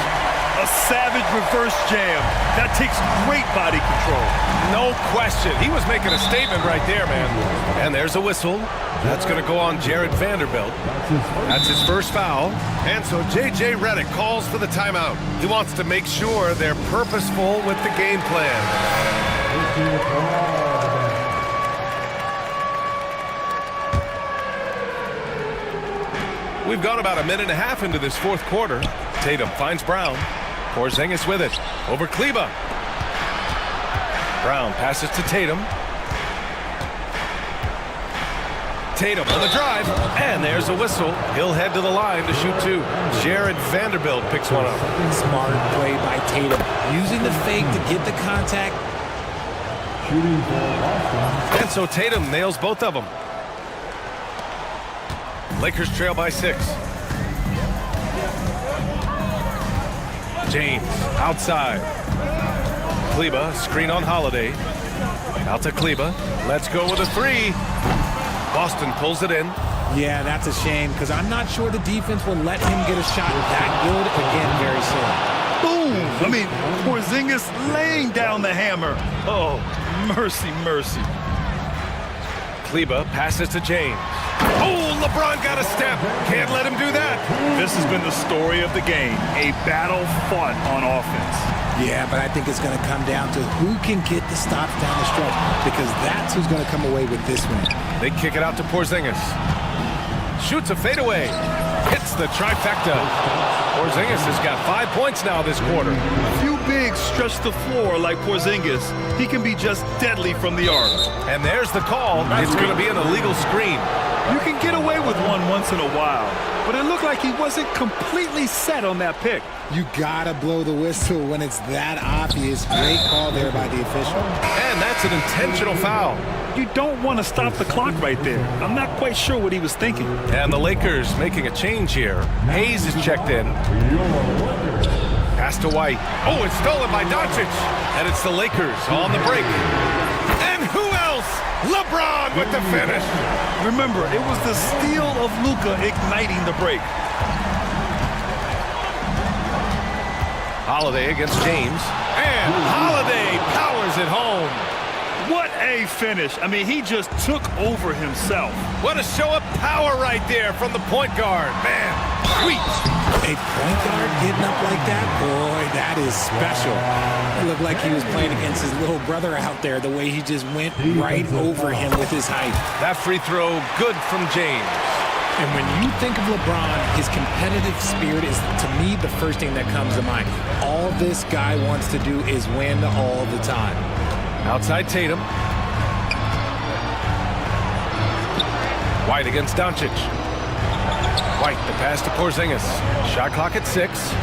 A savage reverse jam. That takes great body control. No question. He was making a statement right there, man. And there's a whistle. That's going to go on Jared Vanderbilt. That's his first foul. And so J.J. Redick calls for the timeout. He wants to make sure they're purposeful with the game plan. We've gone about a minute and a half into this fourth quarter. Tatum finds Brown. Porzingis with it. Over Kleba. Brown passes to Tatum. Tatum on the drive. And there's a whistle. He'll head to the line to shoot 2. Jared Vanderbilt picks one up. Smart play by Tatum. Using the fake to get the contact. And so Tatum nails both of them. Lakers trail by 6. James outside. Kleba, screen on Holiday. Out to Kleba. Let's go with a 3. Boston pulls it in. Yeah, that's a shame because I'm not sure the defense will let him get a shot that good again very soon. Boom! I mean, Porzingis laying down the hammer. Oh, mercy, mercy. Kleba passes to James. Oh, LeBron got a step. Can't let him do that. This has been the story of the game. A battle fought on offense. Yeah, but I think it's going to come down to who can get the stops down the stretch because that's who's going to come away with this win. They kick it out to Porzingis. Shoots a fadeaway. Hits the trifecta. Porzingis has got 5 points now this quarter. A few bigs stretch the floor like Porzingis. He can be just deadly from the arc. And there's the call. It's going to be an illegal screen. You can get away with one once in a while, but it looked like he wasn't completely set on that pick. You gotta blow the whistle when it's that obvious. Great call there by the official. And that's an intentional foul. You don't want to stop the clock right there. I'm not quite sure what he was thinking. And the Lakers making a change here. Hayes is checked in. Pass to White. Oh, it's stolen by Doncic. And it's the Lakers on the break. And who else? LeBron with the finish. Remember, it was the steal of Luka igniting the break. Holiday against James. And Holiday powers it home. What a finish. I mean, he just took over himself. What a show of power right there from the point guard. Man, sweet. A point guard getting up like that? Boy, that is special. It looked like he was playing against his little brother out there, the way he just went right over him with his height. That free throw, good from James. And when you think of LeBron, his competitive spirit is, to me, the first thing that comes to mind. All this guy wants to do is win all the time. Outside Tatum. White against Doncic. White, the pass to Porzingis. Shot clock at 6.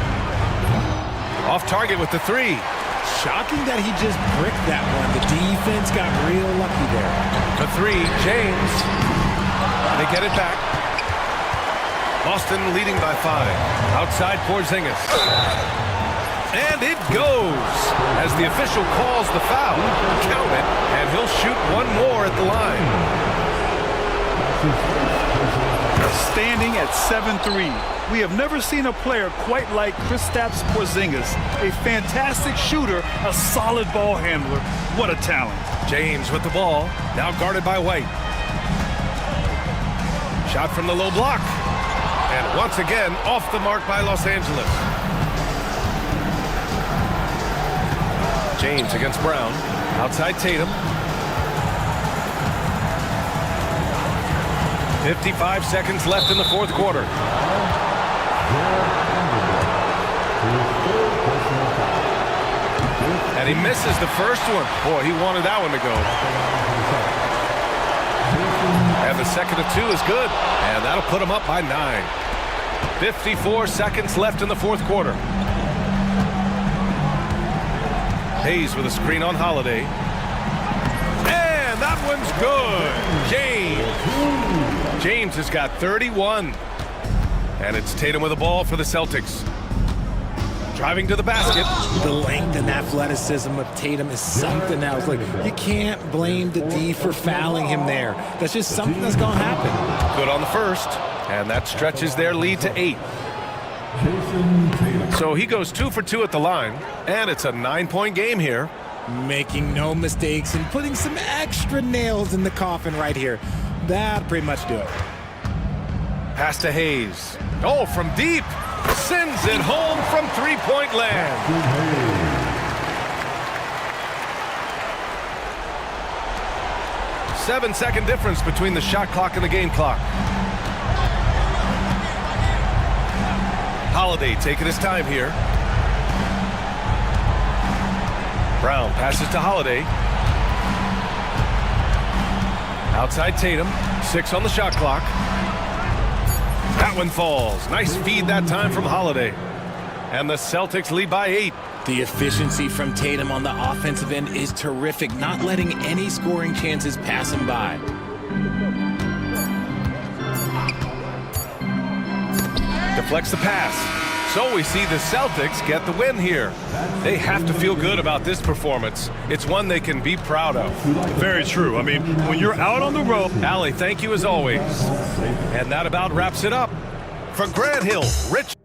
Off target with the 3. Shocking that he just bricked that one. The defense got real lucky there. The 3, James. They get it back. Boston leading by 5. Outside Porzingis. And it goes as the official calls the foul. Count it, and he'll shoot one more at the line. Standing at 7-3. We have never seen a player quite like Kristaps Porzingis. A fantastic shooter, a solid ball handler. What a talent. James with the ball, now guarded by White. Shot from the low block. And once again, off the mark by Los Angeles. James against Brown. Outside Tatum. 55 seconds left in the fourth quarter. And he misses the first one. Boy, he wanted that one to go. And the second of 2 is good. And that'll put him up by 9. 54 seconds left in the fourth quarter. Hayes with a screen on Holiday. And that one's good. James has got 31. And it's Tatum with the ball for the Celtics. Driving to the basket. The length and athleticism of Tatum is something else. Like, you can't blame the D for fouling him there. That's just something that's going to happen. Good on the first. And that stretches their lead to 8. So he goes 2 for 2 at the line. And it's a 9-point game here. Making no mistakes and putting some extra nails in the coffin right here. That'll pretty much do it. Pass to Hayes. Oh, from deep. Sends it home from three-point land. 7-second difference between the shot clock and the game clock. Holiday taking his time here. Brown passes to Holiday. Outside Tatum. 6 on the shot clock. That one falls. Nice feed that time from Holiday. And the Celtics lead by 8. The efficiency from Tatum on the offensive end is terrific, not letting any scoring chances pass him by. deflects the pass. So we see the Celtics get the win here. They have to feel good about this performance. It's one they can be proud of. Very true. I mean, when you're out on the road. Allie, thank you as always. And that about wraps it up. For Grant Hill, Rich.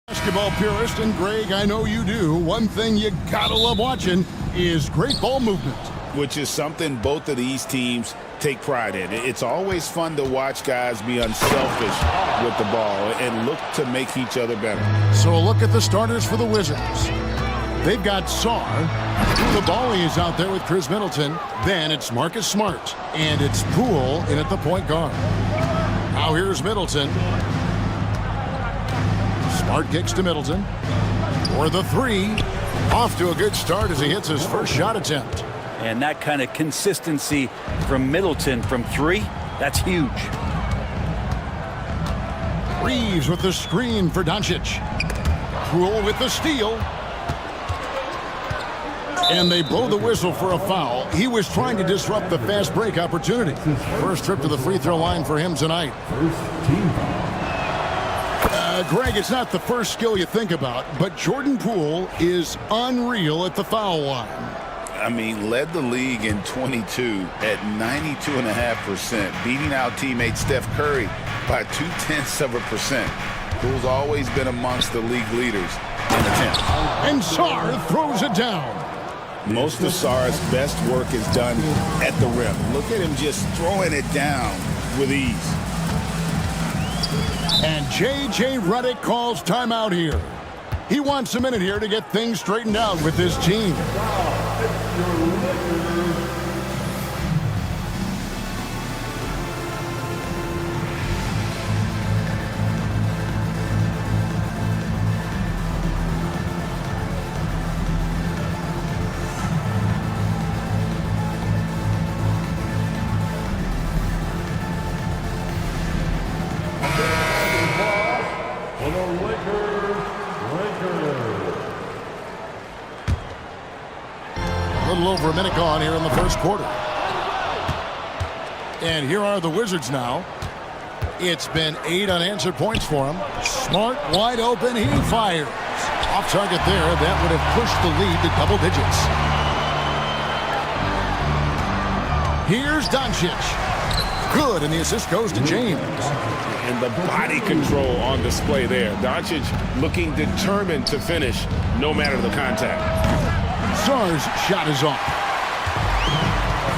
Basketball purist, and Greg, I know you do. One thing you gotta love watching is great ball movement. Which is something both of these teams take pride in. It's always fun to watch guys be unselfish with the ball and look to make each other better. So a look at the starters for the Wizards. They've got Sarr. The volley is out there with Chris Middleton. Then it's Marcus Smart. And it's Poole in at the point guard. Now here's Middleton. Smart kicks to Middleton. For the three. Off to a good start as he hits his first shot attempt. And that kind of consistency from Middleton from three, that's huge. Reeves with the screen for Doncic. Poole with the steal. And they blow the whistle for a foul. He was trying to disrupt the fast break opportunity. First trip to the free throw line for him tonight. Greg, it's not the first skill you think about, but Jordan Poole is unreal at the foul line. I mean, led the league in 22 at 92.5%, beating out teammate Steph Curry by 0.2%. Poole's always been amongst the league leaders in attempts. And Sarr throws it down. Most of Sarr's best work is done at the rim. Look at him just throwing it down with ease. And J.J. Redick calls timeout here. He wants a minute here to get things straightened out with his team. Over a minute gone here in the first quarter. And here are the Wizards now. It's been 8 unanswered points for him. Smart, wide open, he fires. Off target there, that would have pushed the lead to double digits. Here's Doncic. Good, and the assist goes to James. And the body control on display there. Doncic looking determined to finish no matter the contact. Sarr's shot is off.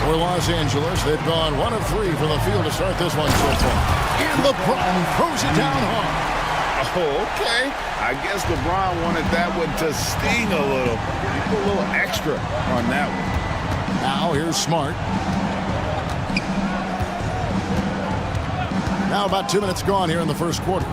For Los Angeles, they've gone 1 of 3 from the field to start this one so far. And LeBron throws it down hard. Oh, okay. I guess LeBron wanted that one to sting a little. He put a little extra on that one. Now here's Smart. Now about 2 minutes gone here in the first quarter.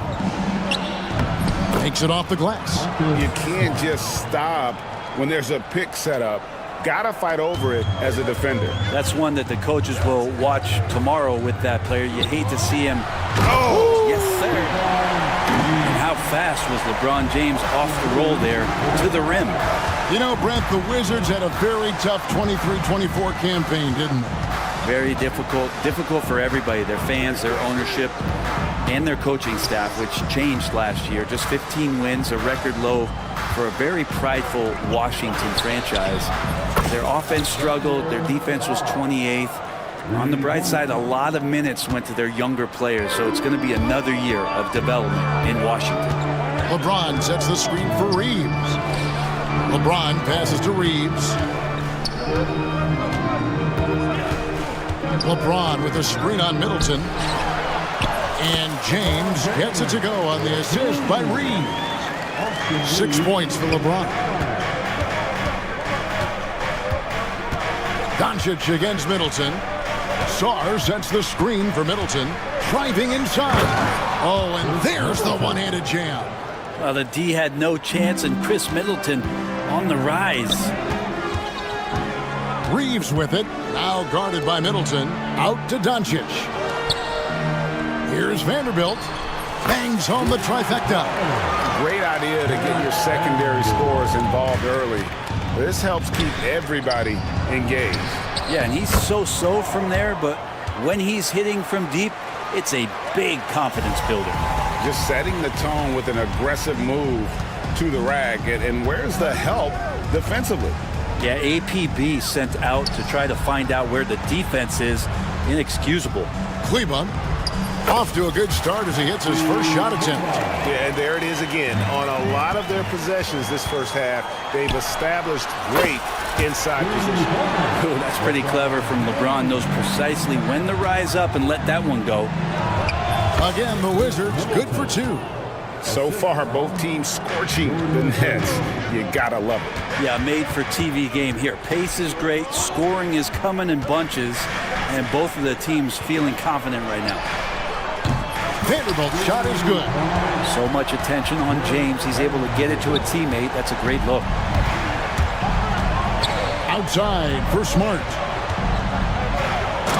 Takes it off the glass. You can't just stop when there's a pick set up. Gotta fight over it as a defender. That's one that the coaches will watch tomorrow with that player. You hate to see him. Oh! Yes, sir. And how fast was LeBron James off the roll there to the rim? You know, Brent, the Wizards had a very tough 23-24 campaign, didn't they? Very difficult for everybody, their fans, their ownership, and their coaching staff, which changed last year. Just 15 wins, a record low for a very prideful Washington franchise. Their offense struggled, their defense was 28th. On the bright side, a lot of minutes went to their younger players, so it's going to be another year of development in Washington. LeBron sets the screen for Reeves. LeBron passes to Reeves. LeBron with a screen on Middleton. And James gets it to go on the assist by Reeves. 6 points for LeBron. Doncic against Middleton. Sarr sets the screen for Middleton. Driving inside. Oh, and there's the one-handed jam. Well, the D had no chance, and Chris Middleton on the rise. Reeves with it. Now guarded by Middleton. Out to Doncic. Here's Vanderbilt. Bangs home the trifecta. Great idea to get your secondary scorers involved early. This helps keep everybody engaged. Yeah, and he's so-so from there, but when he's hitting from deep, it's a big confidence builder. Just setting the tone with an aggressive move to the rack. And where's the help defensively? Yeah, APB sent out to try to find out where the defense is. Inexcusable. Kleba Off to a good start as he hits his first shot attempt. Yeah, and there it is again. On a lot of their possessions this first half, they've established great inside position. Ooh, that's pretty clever from LeBron. Knows precisely when to rise up and let that one go. Again, the Wizards good for 2. So far, both teams scorching the nets. You gotta love it. Yeah, made for TV game here. Pace is great, scoring is coming in bunches, and both of the teams feeling confident right now. Vanderbilt's shot is good. So much attention on James. He's able to get it to a teammate. That's a great look. Outside for Smart.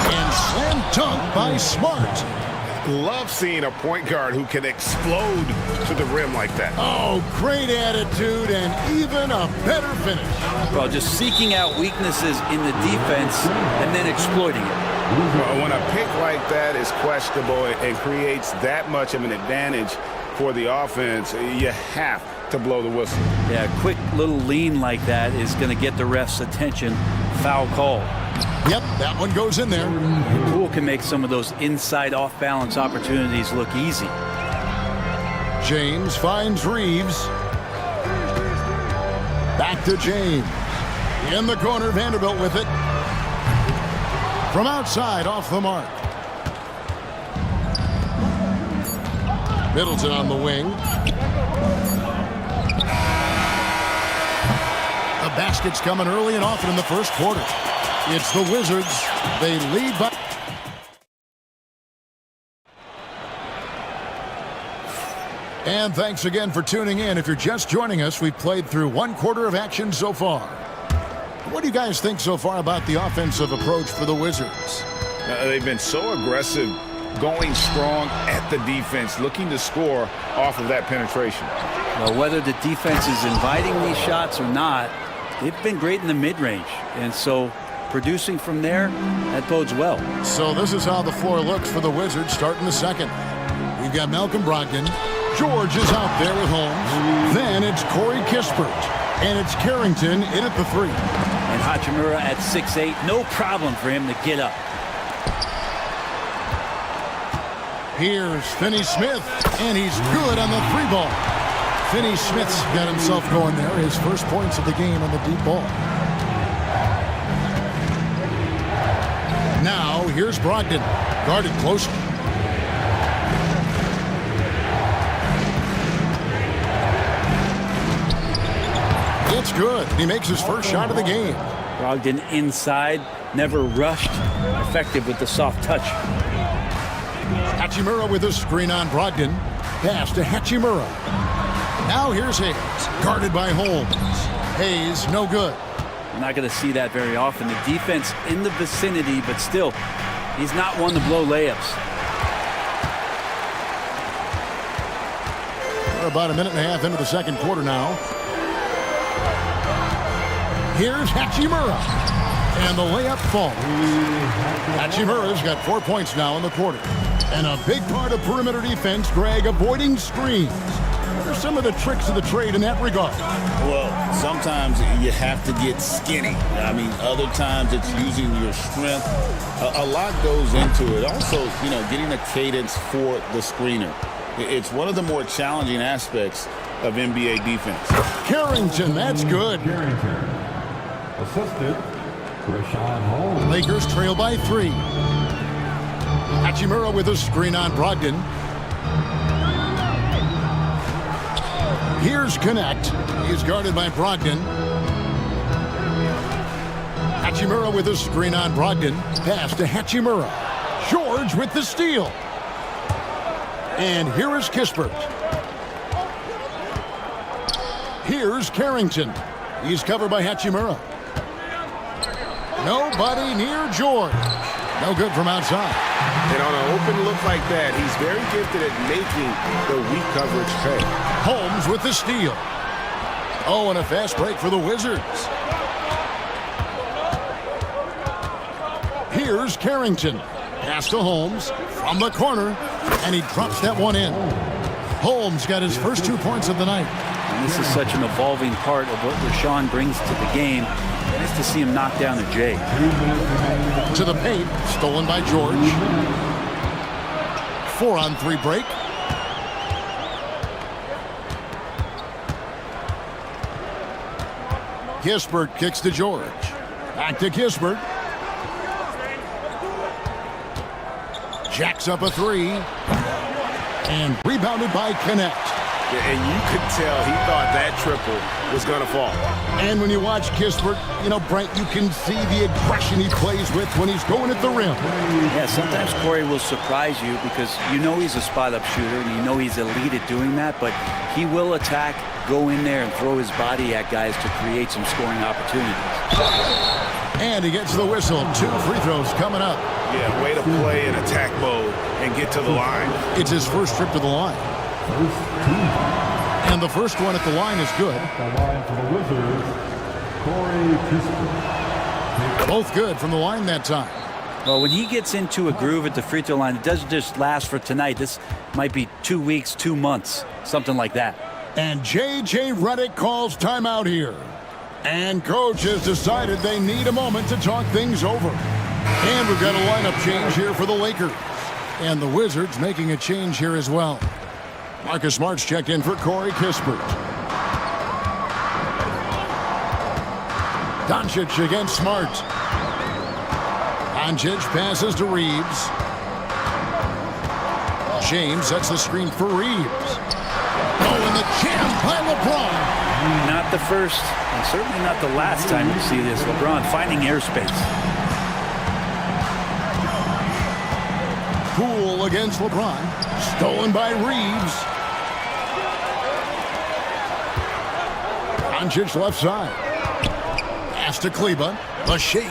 And slam dunk by Smart. Love seeing a point guard who can explode to the rim like that. Oh, great attitude and even a better finish. Well, just seeking out weaknesses in the defense and then exploiting it. When a pick like that is questionable and creates that much of an advantage for the offense, you have to blow the whistle. Yeah, a quick little lean like that is going to get the ref's attention. Foul call. Yep, that one goes in there. Poole can make some of those inside off-balance opportunities look easy. James finds Reeves. Back to James. In the corner, Vanderbilt with it. From outside, off the mark. Middleton on the wing. The basket's coming early and often in the first quarter. It's the Wizards. They lead by... And thanks again for tuning in. If you're just joining us, we've played through 1 quarter of action so far. What do you guys think so far about the offensive approach for the Wizards? They've been so aggressive, going strong at the defense, looking to score off of that penetration. Well, whether the defense is inviting these shots or not, they've been great in the mid-range. And so producing from there, that bodes well. So this is how the floor looks for the Wizards starting the second. We've got Malcolm Brogdon. George is out there with Holmes. Then it's Corey Kispert. And it's Carrington in at the 3. And Hachimura at 6'8", no problem for him to get up. Here's Finney Smith, and he's good on the 3 ball. Finney Smith's got himself going there, his first points of the game on the deep ball. Now, here's Brogdon, guarded closely. It's good. He makes his first shot of the game. Brogdon inside, never rushed, effective with the soft touch. Hachimura with a screen on Brogdon. Pass to Hachimura. Now here's Hayes, guarded by Holmes. Hayes, no good. You're not going to see that very often. The defense in the vicinity, but still, he's not one to blow layups. We're about a minute and a half into the second quarter now. Here's Hachimura. And the layup falls. Hachimura's got 4 points now in the quarter. And a big part of perimeter defense, Greg, avoiding screens. What are some of the tricks of the trade in that regard? Well, sometimes you have to get skinny. I mean, other times it's using your strength. A lot goes into it. Also, you know, getting a cadence for the screener. It's one of the more challenging aspects of NBA defense. Carrington, that's good. Assisted, Rashawn Holmes. Lakers trail by 3. Hachimura with a screen on Brogdon. Here's Connect. He's guarded by Brogdon. Hachimura with a screen on Brogdon. Pass to Hachimura. George with the steal. And here is Kispert. Here's Carrington. He's covered by Hachimura. Nobody near George. No good from outside. And on an open look like that, he's very gifted at making the weak coverage pay. Holmes with the steal. Oh, and a fast break for the Wizards. Here's Carrington. Pass to Holmes from the corner, and he drops that one in. Holmes got his first 2 points of the night. And this is such an evolving part of what Rashawn brings to the game. Nice to see him knock down a J. To the paint, stolen by George. 4-on-3 break. Kispert kicks to George. Back to Kispert. Jacks up a three. And rebounded by Connect. And you could tell he thought that triple was going to fall. And when you watch Kispert, you know, Brent, you can see the aggression he plays with when he's going at the rim. Yeah, sometimes Corey will surprise you because you know he's a spot-up shooter and you know he's elite at doing that, but he will attack, go in there and throw his body at guys to create some scoring opportunities. And he gets the whistle. 2 free throws coming up. Yeah, way to play in attack mode and get to the line. It's his first trip to the line. And the first one at the line is good. The line for the Wizards, Corey Kispert. Both good from the line that time. Well, when he gets into a groove at the free throw line, it doesn't just last for tonight. This might be 2 weeks, 2 months, something like that. And J.J. Redick calls timeout here. And coach has decided they need a moment to talk things over. And we've got a lineup change here for the Lakers. And the Wizards making a change here as well. Marcus Smart's checked in for Corey Kispert. Doncic against Smart. Doncic passes to Reeves. James sets the screen for Reeves. Oh, and the jam by LeBron. Not the first, and certainly not the last time you see this. LeBron finding airspace. Poole against LeBron. Stolen by Reeves. Doncic left side. Pass to Kleba. The shake.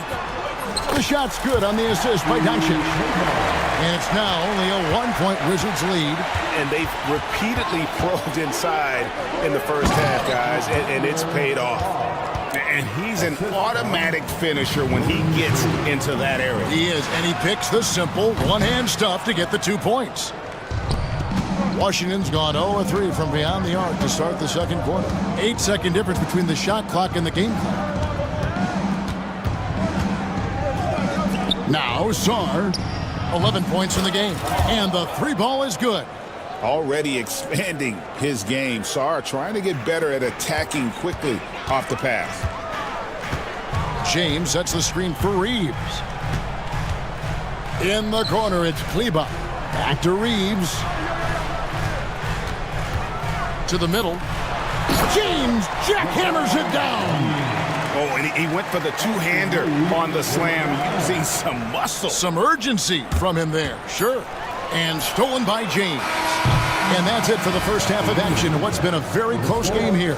The shot's good on the assist by Doncic. And it's now only a 1-point Wizards lead. And they've repeatedly probed inside in the first half, guys, and it's paid off. And he's an automatic finisher when he gets into that area. He is, and he picks the simple one-hand stuff to get the 2 points. Washington's gone 0-3 from beyond the arc to start the second quarter. 8-second difference between the shot clock and the game clock. Now, Sarr, 11 points in the game, and the 3-ball is good. Already expanding his game. Sarr trying to get better at attacking quickly off the pass. James sets the screen for Reeves. In the corner, it's Kleba. Back to Reeves. To the middle. James jackhammers it down. Oh, and he went for the two-hander on the slam, using some muscle. Some urgency from him there, sure. And stolen by James. And that's it for the first half of action in what's been a very close game here.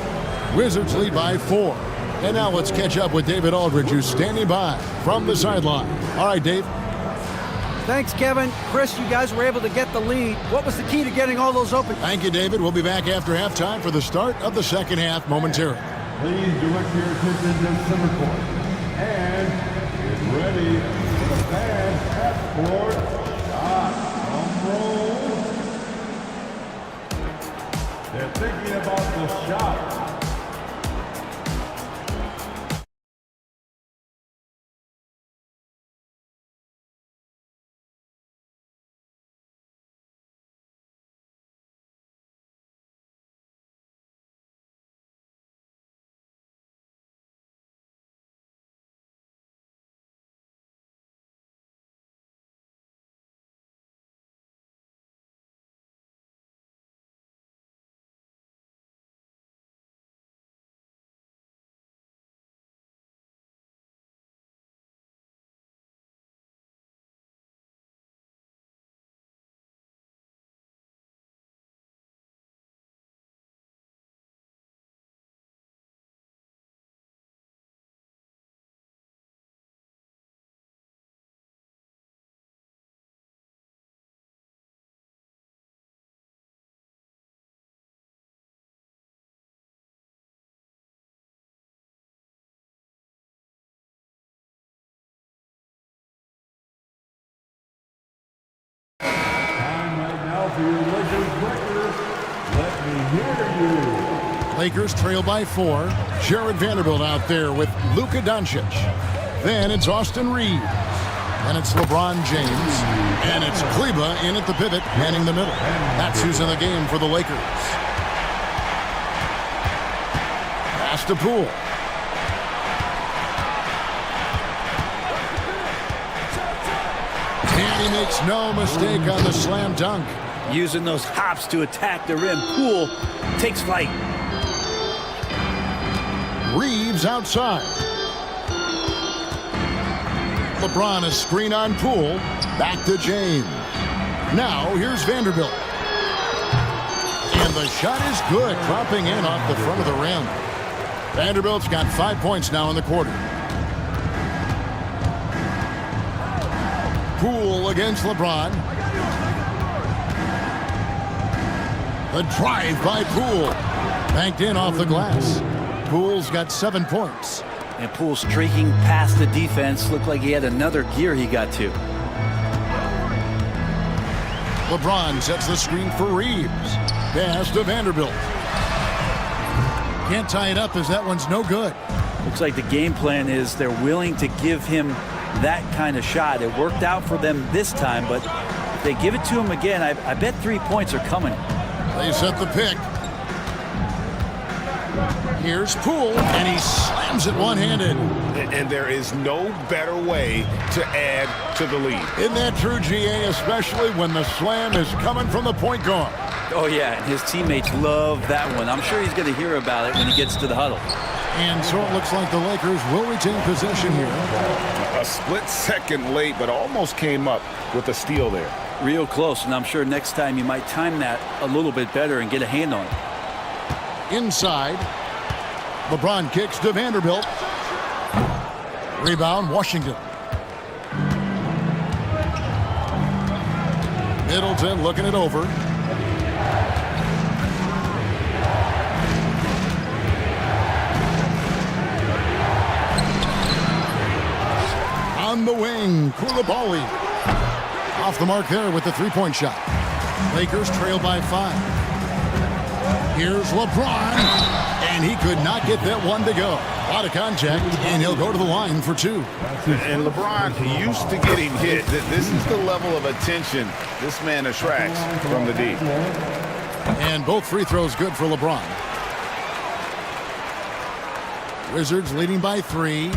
Wizards lead by 4. And now let's catch up with David Aldridge, who's standing by from the sideline. All right, Dave. Thanks, Kevin. Chris, you guys were able to get the lead. What was the key to getting all those open? Thank you, David. We'll be back after halftime for the start of the second half momentarily. Please direct your attention to center court. And get ready for the fans at court. Shot on roll. They're thinking about the shot. For your Lakers record, let me hear you. Lakers trail by 4. Jared Vanderbilt out there with Luka Doncic. Then it's Austin Reeves. And it's LeBron James. And it's Kleba in at the pivot, manning the middle. That's who's in the game for the Lakers. Pass to Poole. And he makes no mistake on the slam dunk. Using those hops to attack the rim. Poole takes flight. Reeves outside. LeBron a screen on Poole. Back to James. Now here's Vanderbilt. And the shot is good, dropping in off the front of the rim. Vanderbilt's got 5 points now in the quarter. Poole against LeBron. The drive by Poole. Banked in off the glass. Poole's got 7 points. And Poole streaking past the defense. Looked like he had another gear he got to. LeBron sets the screen for Reeves. Pass to Vanderbilt. Can't tie it up as that one's no good. Looks like the game plan is they're willing to give him that kind of shot. It worked out for them this time, but if they give it to him again, I bet 3 points are coming. They set the pick. Here's Poole, and he slams it one-handed. And there is no better way to add to the lead. Isn't that true, GA, especially when the slam is coming from the point guard? Oh, yeah, and his teammates love that one. I'm sure he's going to hear about it when he gets to the huddle. And so it looks like the Lakers will retain possession here. A split second late, but almost came up with a steal there. Real close, and I'm sure next time you might time that a little bit better and get a hand on it. Inside. LeBron kicks to Vanderbilt. Rebound, Washington. Middleton looking it over. On the wing, Koulibaly. Off the mark there with the three-point shot. Lakers trail by 5. Here's LeBron, and he could not get that one to go. A lot of contact, and he'll go to the line for 2. And LeBron used to getting hit. This is the level of attention this man attracts from the D. And both free throws good for LeBron. Wizards leading by 3.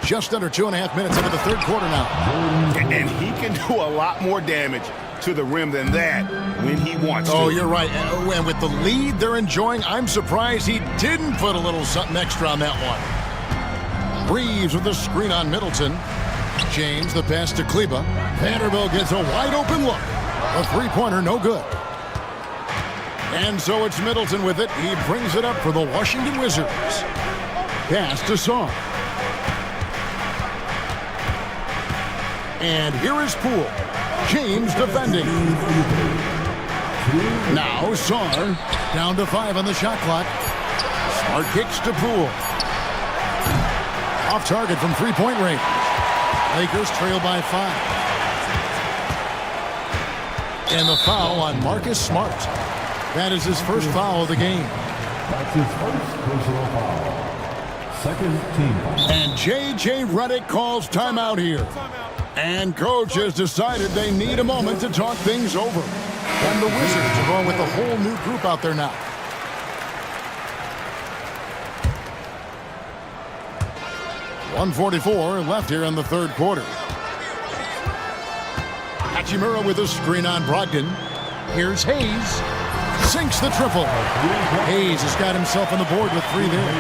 Just under 2.5 minutes into the third quarter now. And he can do a lot more damage to the rim than that when he wants to. Oh, you're right. And with the lead they're enjoying, I'm surprised he didn't put a little something extra on that one. Reeves with the screen on Middleton. James, the pass to Kleba. Vanderbilt gets a wide open look. A three-pointer, no good. And so it's Middleton with it. He brings it up for the Washington Wizards. Pass to Song. And here is Poole. James defending. Now Sar down to 5 on the shot clock. Smart kicks to Poole. Off target from three-point range. Lakers trail by 5. And the foul on Marcus Smart. That is his first foul of the game. That's his first personal foul. Second team foul. And J.J. Redick calls timeout here. And coach has decided they need a moment to talk things over. And the Wizards are going with a whole new group out there now. .144 left here in the third quarter. Hachimura with a screen on Brogdon. Here's Hayes. Sinks the triple. Hayes has got himself on the board with 3 there.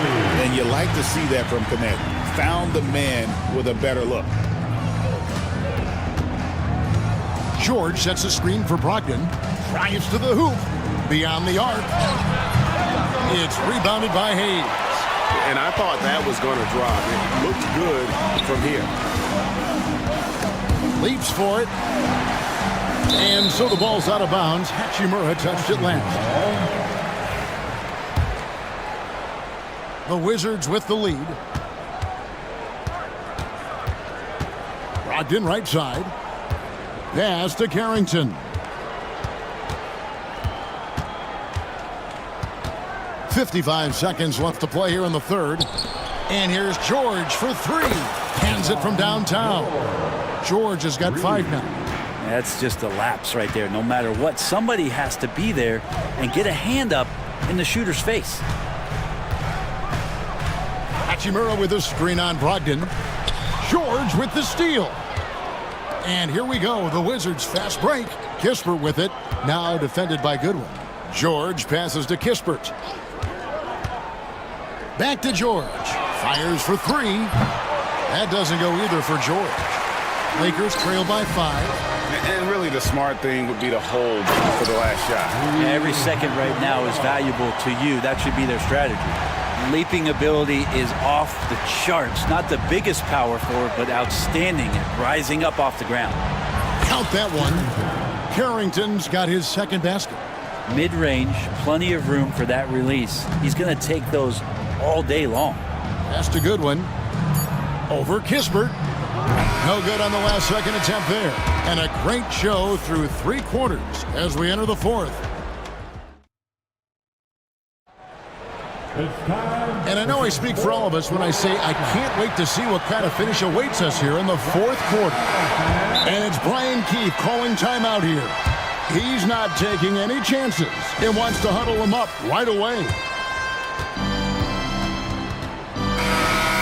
And you like to see that from Connect. Found the man with a better look. George sets a screen for Brogdon. Drives to the hoop. Beyond the arc. It's rebounded by Hayes. And I thought that was going to drop. It looked good from here. Leaps for it. And so the ball's out of bounds. Hachimura touched it last. The Wizards with the lead. Brogdon right side. Pass to Carrington. 55 seconds left to play here in the third. And here's George for three. Hands it from downtown. George has got 5 now. That's just a lapse right there. No matter what, somebody has to be there and get a hand up in the shooter's face. Hachimura with a screen on Brogdon. George with the steal. And here we go, the Wizards fast break. Kispert with it, now defended by Goodwin. George passes to Kispert. Back to George. Fires for three. That doesn't go either for George. Lakers trail by 5. And really the smart thing would be to hold for the last shot. Yeah, every second right now is valuable to you. That should be their strategy. Leaping ability is off the charts. Not the biggest power forward, but outstanding at rising up off the ground. Count that one. Carrington's got his second basket. Mid-range, plenty of room for that release. He's going to take those all day long. Pass to Goodwin. Over Kispert. No good on the last second attempt there. And a great show through 3 quarters as we enter the 4th. And I know I speak for all of us when I say I can't wait to see what kind of finish awaits us here in the 4th quarter. And it's Brian Keefe calling timeout here. He's not taking any chances and wants to huddle him up right away.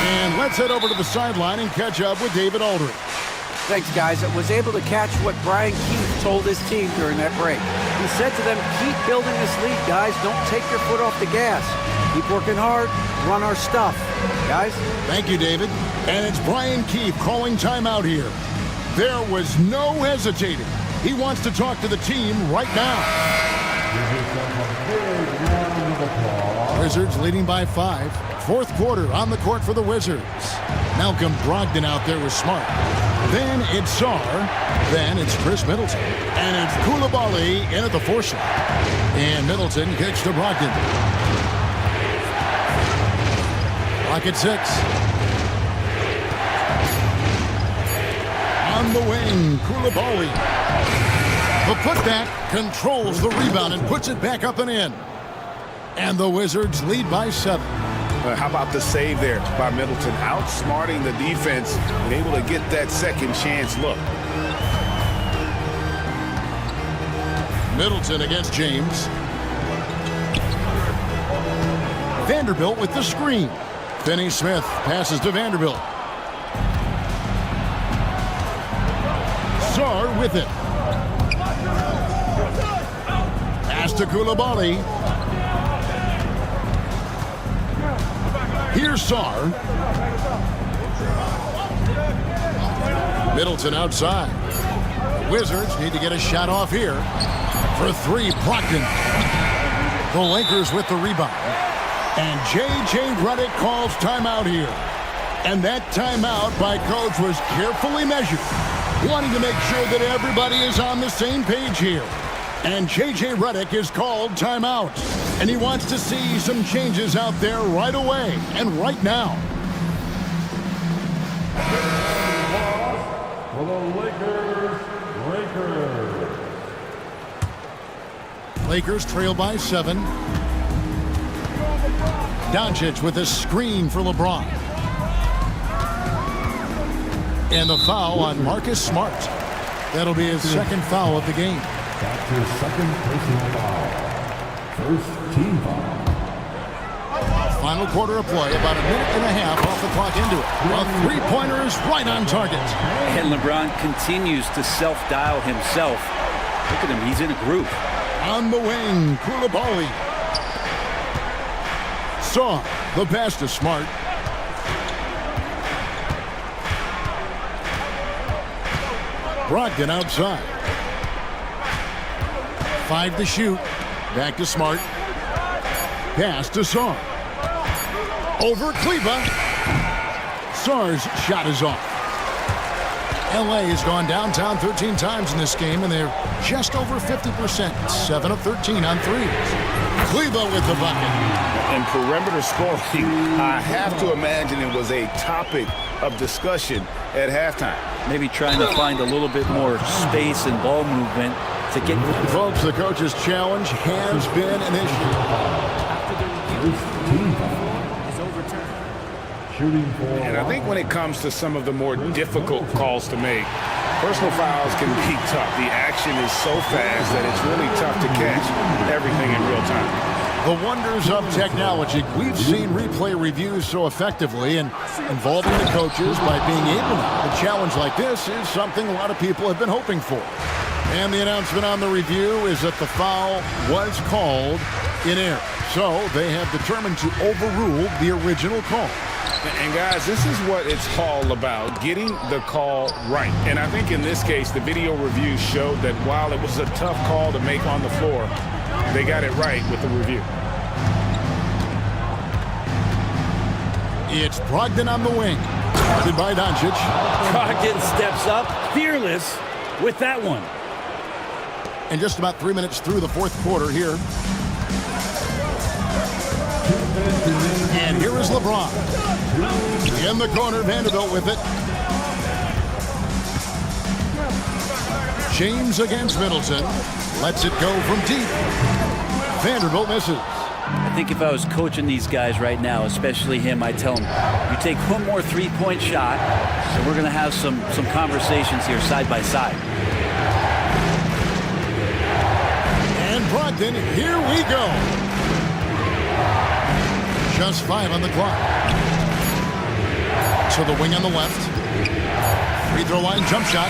And let's head over to the sideline and catch up with David Aldridge. Thanks, guys. I was able to catch what Brian Keefe told his team during that break. He said to them, keep building this lead, guys. Don't take your foot off the gas. Keep working hard. Run our stuff. Guys? Thank you, David. And it's Brian Keefe calling timeout here. There was no hesitating. He wants to talk to the team right now. Wizards leading by 5. 4th quarter on the court for the Wizards. Malcolm Brogdon out there with Smart. Then it's Sarr. Then it's Chris Middleton. And it's Koulibaly in at the 4 shot. And Middleton kicks to Brogdon. Clock at 6. On the wing, Koulibaly. The putback controls the rebound and puts it back up and in. And the Wizards lead by 7. How about the save there by Middleton, outsmarting the defense and able to get that second chance look. Middleton against James. Vanderbilt with the screen. Finney Smith passes to Vanderbilt. Sarr with it. Pass to Koulibaly. Here's Sarr. Middleton outside. Wizards need to get a shot off here. For 3, Brogdon. The Lakers with the rebound. And J.J. Redick calls timeout here. And that timeout by coach was carefully measured, wanting to make sure that everybody is on the same page here. And J.J. Redick is called timeout. And he wants to see some changes out there right away and right now. For the Lakers trail by 7. Doncic with a screen for LeBron. And the foul on Marcus Smart. That'll be his second foul of the game. That's his second personal foul. First team foul. Final quarter of play, about a minute and a half off the clock into it. A three-pointer is right on target. And LeBron continues to self-dial himself. Look at him, he's in a group. On the wing, Koulibaly. Saw the pass to Smart. Brogdon outside. 5 to shoot. Back to Smart. Pass to Sarr. Over Kleba. Sarr's shot is off. LA has gone downtown 13 times in this game, and they're just over 50%. 7 of 13 on threes. Kleba with the bucket. And perimeter scoring, I have to imagine it was a topic of discussion at halftime. Maybe trying to find a little bit more space and ball movement to get... Folks, the coach's challenge has been an issue. And I think when it comes to some of the more difficult calls to make, personal fouls can be tough. The action is so fast that it's really tough to catch everything in real time. The wonders of technology. We've seen replay reviews so effectively and involving the coaches by being able to. A challenge like this is something a lot of people have been hoping for. And the announcement on the review is that the foul was called in error. So they have determined to overrule the original call. And guys, this is what it's all about, getting the call right. And I think in this case, the video review showed that while it was a tough call to make on the floor, they got it right with the review. It's Brogdon on the wing. Guarded by Doncic. Brogdon steps up, fearless with that one. And just about 3 minutes through the fourth quarter here. And here is LeBron. In the corner, Vanderbilt with it. James against Middleton. Lets it go from deep. Vanderbilt misses. I think if I was coaching these guys right now, especially him, I'd tell him, you take one more three-point shot, and we're going to have some conversations here side by side. And Brogdon, here we go. Just 5 on the clock. To the wing on the left. Free throw line jump shot.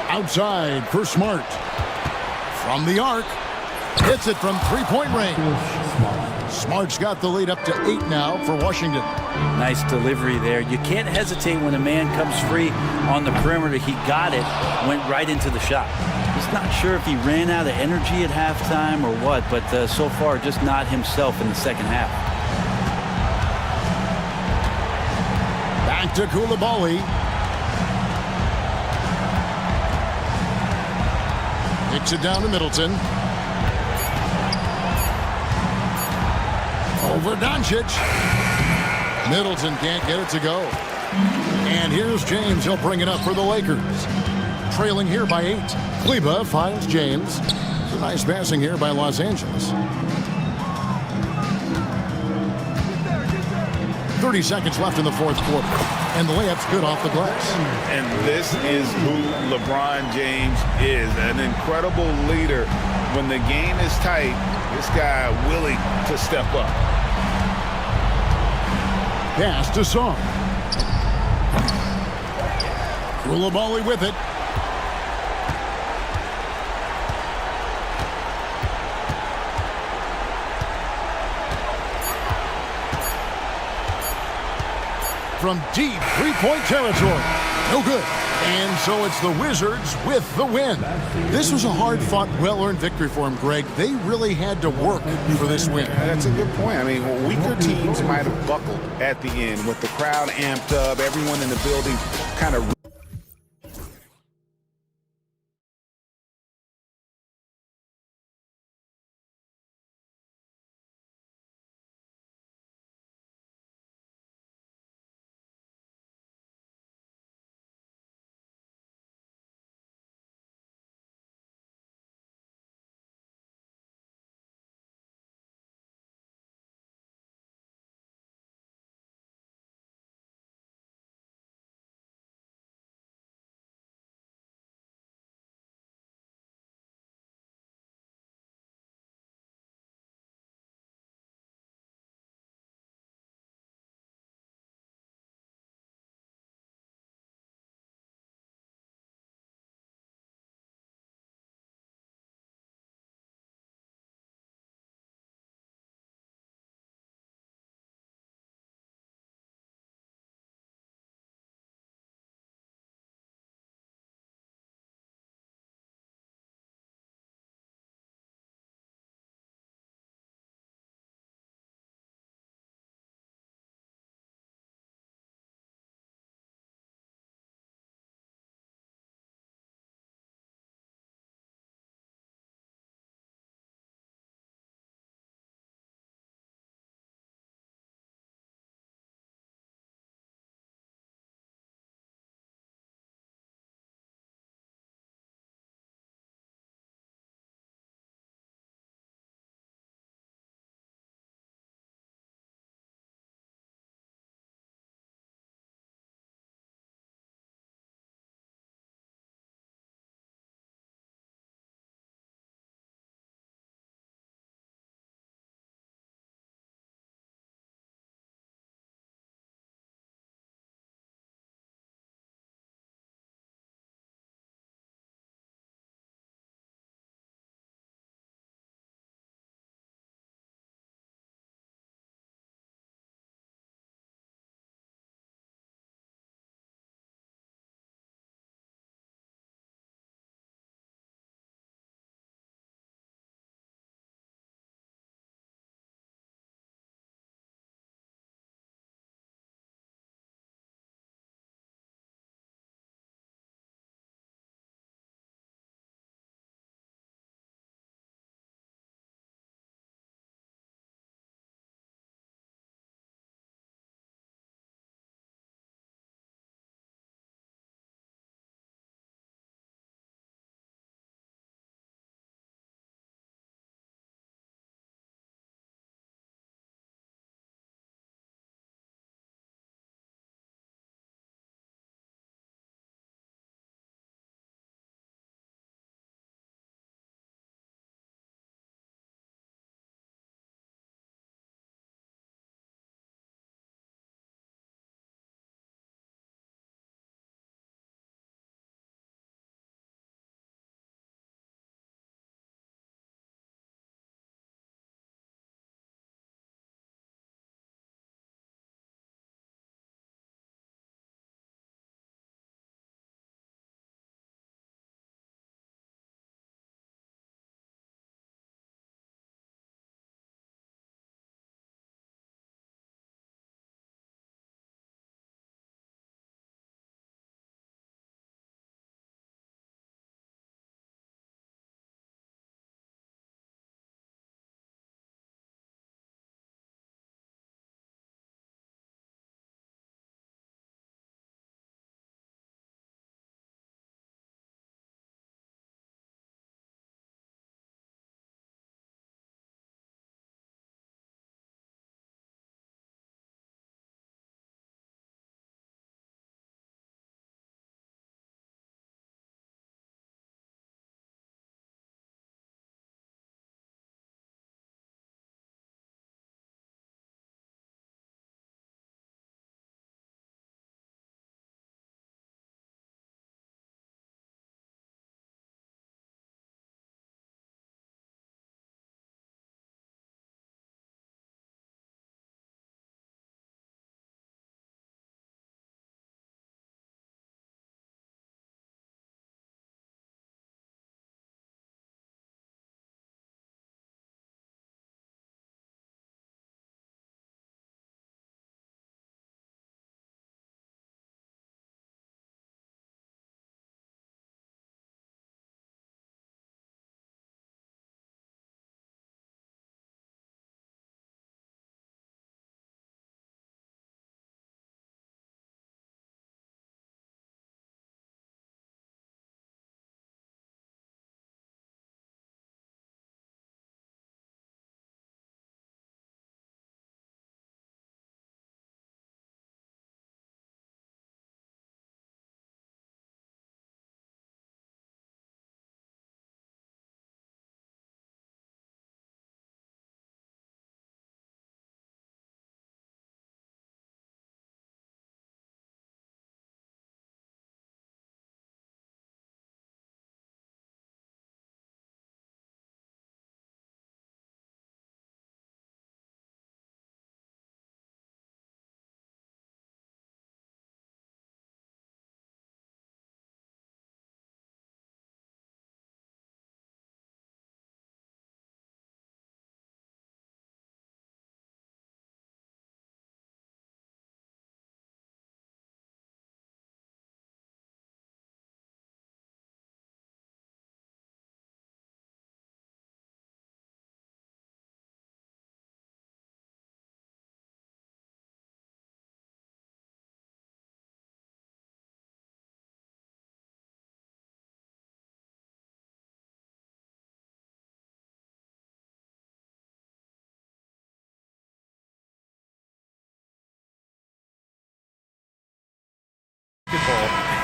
Outside for Smart. From the arc. Hits it from three-point range. Smart's got the lead up to 8 now for Washington. Nice delivery there. You can't hesitate when a man comes free on the perimeter. He got it, went right into the shot. Just not sure if he ran out of energy at halftime or what, but so far just not himself in the second half. Back to Koulibaly. Kicks it down to Middleton. Over Doncic. Middleton can't get it to go. And here's James. He'll bring it up for the Lakers. Trailing here by 8. Kleba finds James. It's a nice passing here by Los Angeles. 30 seconds left in the fourth quarter. And the layup's good off the glass. And this is who LeBron James is. An incredible leader. When the game is tight, this guy willing to step up. Pass to Song. Koulibaly with it. From deep three-point territory. No good. And so it's the Wizards with the win. This was a hard-fought, well-earned victory for them, Greg. They really had to work for this win. That's a good point. I mean, weaker teams might have buckled at the end with the crowd amped up, everyone in the building kind of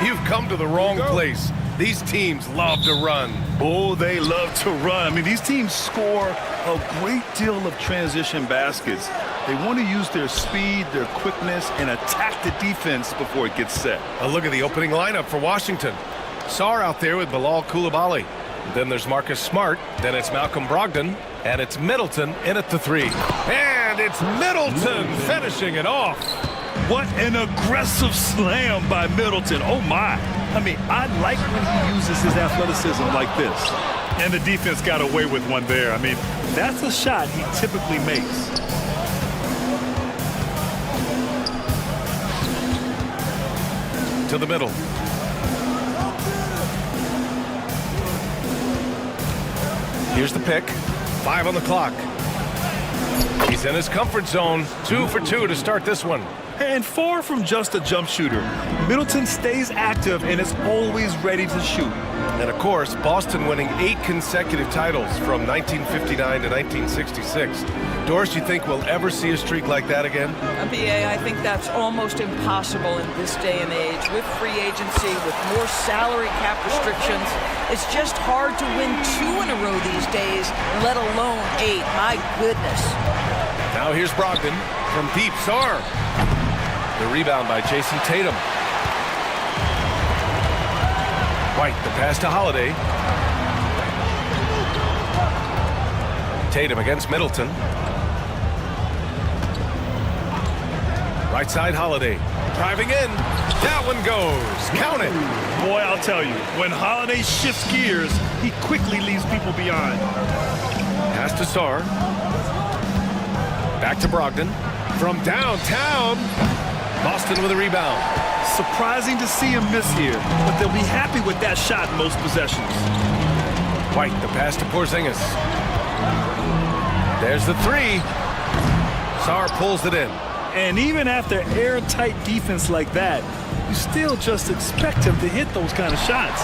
You've come to the wrong place. These teams love to run. Oh, they love to run. I mean, these teams score a great deal of transition baskets. They want to use their speed, their quickness, and attack the defense before it gets set. A look at the opening lineup for Washington. Sarr out there with Bilal Coulibaly. Then there's Marcus Smart. Then it's Malcolm Brogdon. And it's Middleton in at the 3. And it's Middleton finishing it off. What an aggressive slam by Middleton. Oh, my. I mean, I like when he uses his athleticism like this. And the defense got away with one there. I mean, that's a shot he typically makes. To the middle. Here's the pick. 5 on the clock. He's in his comfort zone. 2 for 2 to start this one. And far from just a jump shooter, Middleton stays active and is always ready to shoot. And of course, Boston winning 8 consecutive titles from 1959 to 1966. Doris, you think we'll ever see a streak like that again? BA, I think that's almost impossible in this day and age. With free agency, with more salary cap restrictions, it's just hard to win 2 in a row these days, let alone 8. My goodness. Now here's Brogdon from deep. Sarr. The rebound by Jason Tatum. White, the pass to Holiday. Tatum against Middleton. Right side, Holiday. Driving in. That one goes. Count it. Boy, I'll tell you, when Holiday shifts gears, he quickly leaves people behind. Pass to Sarr. Back to Brogdon. From downtown. Boston with a rebound. Surprising to see him miss here, but they'll be happy with that shot most possessions. White, the pass to Porzingis. There's the 3. Sarr pulls it in. And even after airtight defense like that, you still just expect him to hit those kind of shots.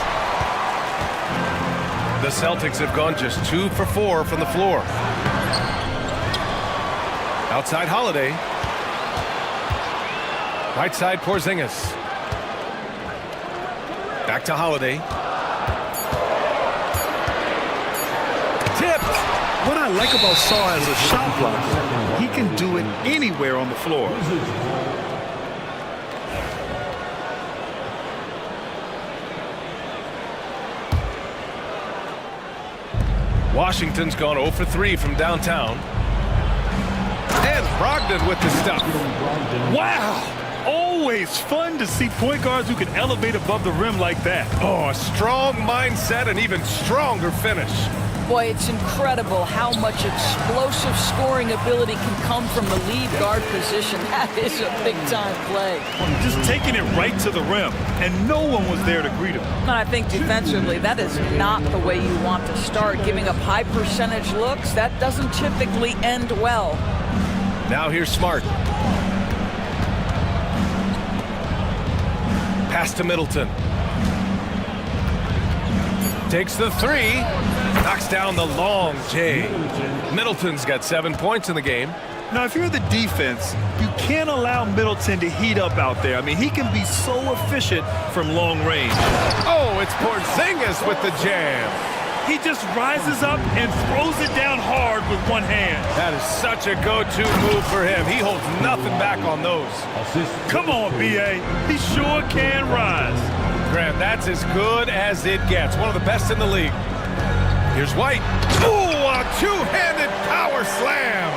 The Celtics have gone just 2 for 4 from the floor. Outside Holiday. Right side Porzingis. Back to Holiday. Tipped. What I like about Sarr as a shot blocker, he can do it anywhere on the floor. Washington's gone 0 for 3 from downtown. And Brogdon with the stuff. Wow! Always fun to see point guards who can elevate above the rim like that. Oh, a strong mindset and even stronger finish. Boy, it's incredible how much explosive scoring ability can come from the lead guard position. That is a big-time play. Just taking it right to the rim, and no one was there to greet him. And I think defensively, that is not the way you want to start. Giving up high percentage looks, that doesn't typically end well. Now here's Smart. Pass to Middleton. Takes the 3. Knocks down the long J. Middleton's got 7 points in the game. Now, if you're the defense, you can't allow Middleton to heat up out there. I mean, he can be so efficient from long range. Oh, it's Porzingis with the jam. He just rises up and throws it down hard with one hand. That is such a go-to move for him. He holds nothing back on those. Come on, B.A. He sure can rise. Grant, that's as good as it gets. One of the best in the league. Here's White. Ooh, a two-handed power slam.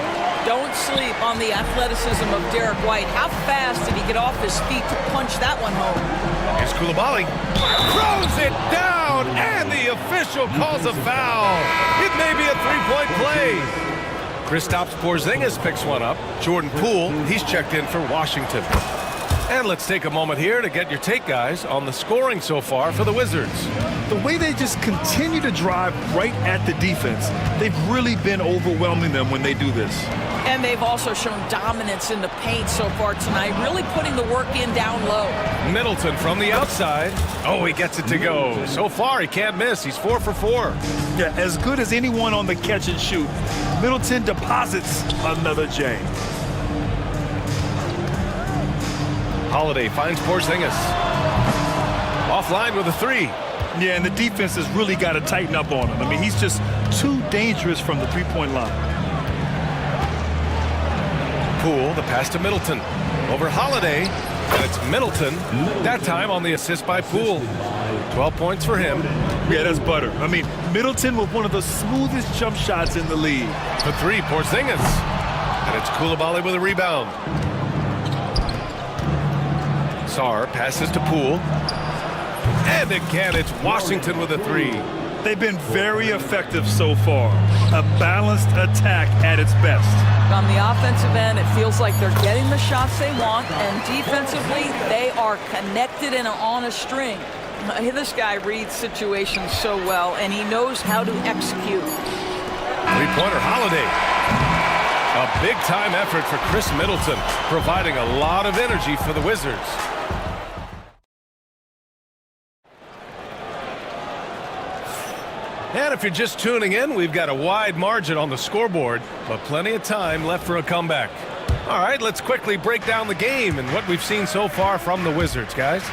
Don't sleep on the athleticism of Derek White. How fast did he get off his feet to punch that one home? Here's Coulibaly. Throws it down, and the official calls a foul. It may be a three-point play. Kristaps Porzingis picks one up. Jordan Poole, he's checked in for Washington. And let's take a moment here to get your take, guys, on the scoring so far for the Wizards. The way they just continue to drive right at the defense, they've really been overwhelming them when they do this. And they've also shown dominance in the paint so far tonight, really putting the work in down low. Middleton from the outside. Oh, he gets it to go. So far, he can't miss. He's 4 for 4. Yeah, as good as anyone on the catch and shoot. Middleton deposits another J. Holiday finds Porzingis. Offline with a three. Yeah, and the defense has really got to tighten up on him. I mean, he's just too dangerous from the three-point line. Poole, the pass to Middleton. Over Holiday, and it's Middleton. That time on the assist by Poole. 12 points for him. Yeah, that's butter. I mean, Middleton with one of the smoothest jump shots in the league. For three, Porzingis. And it's Coulibaly with a rebound. Sarr passes to Poole. And again, it's Washington with a three. They've been very effective so far. A balanced attack at its best. On the offensive end, it feels like they're getting the shots they want, and defensively, they are connected and on a string. This guy reads situations so well, and he knows how to execute. Three-pointer Holiday. A big-time effort for Chris Middleton, providing a lot of energy for the Wizards. And if you're just tuning in, we've got a wide margin on the scoreboard, but plenty of time left for a comeback. All right, let's quickly break down the game and what we've seen so far from the Wizards, guys.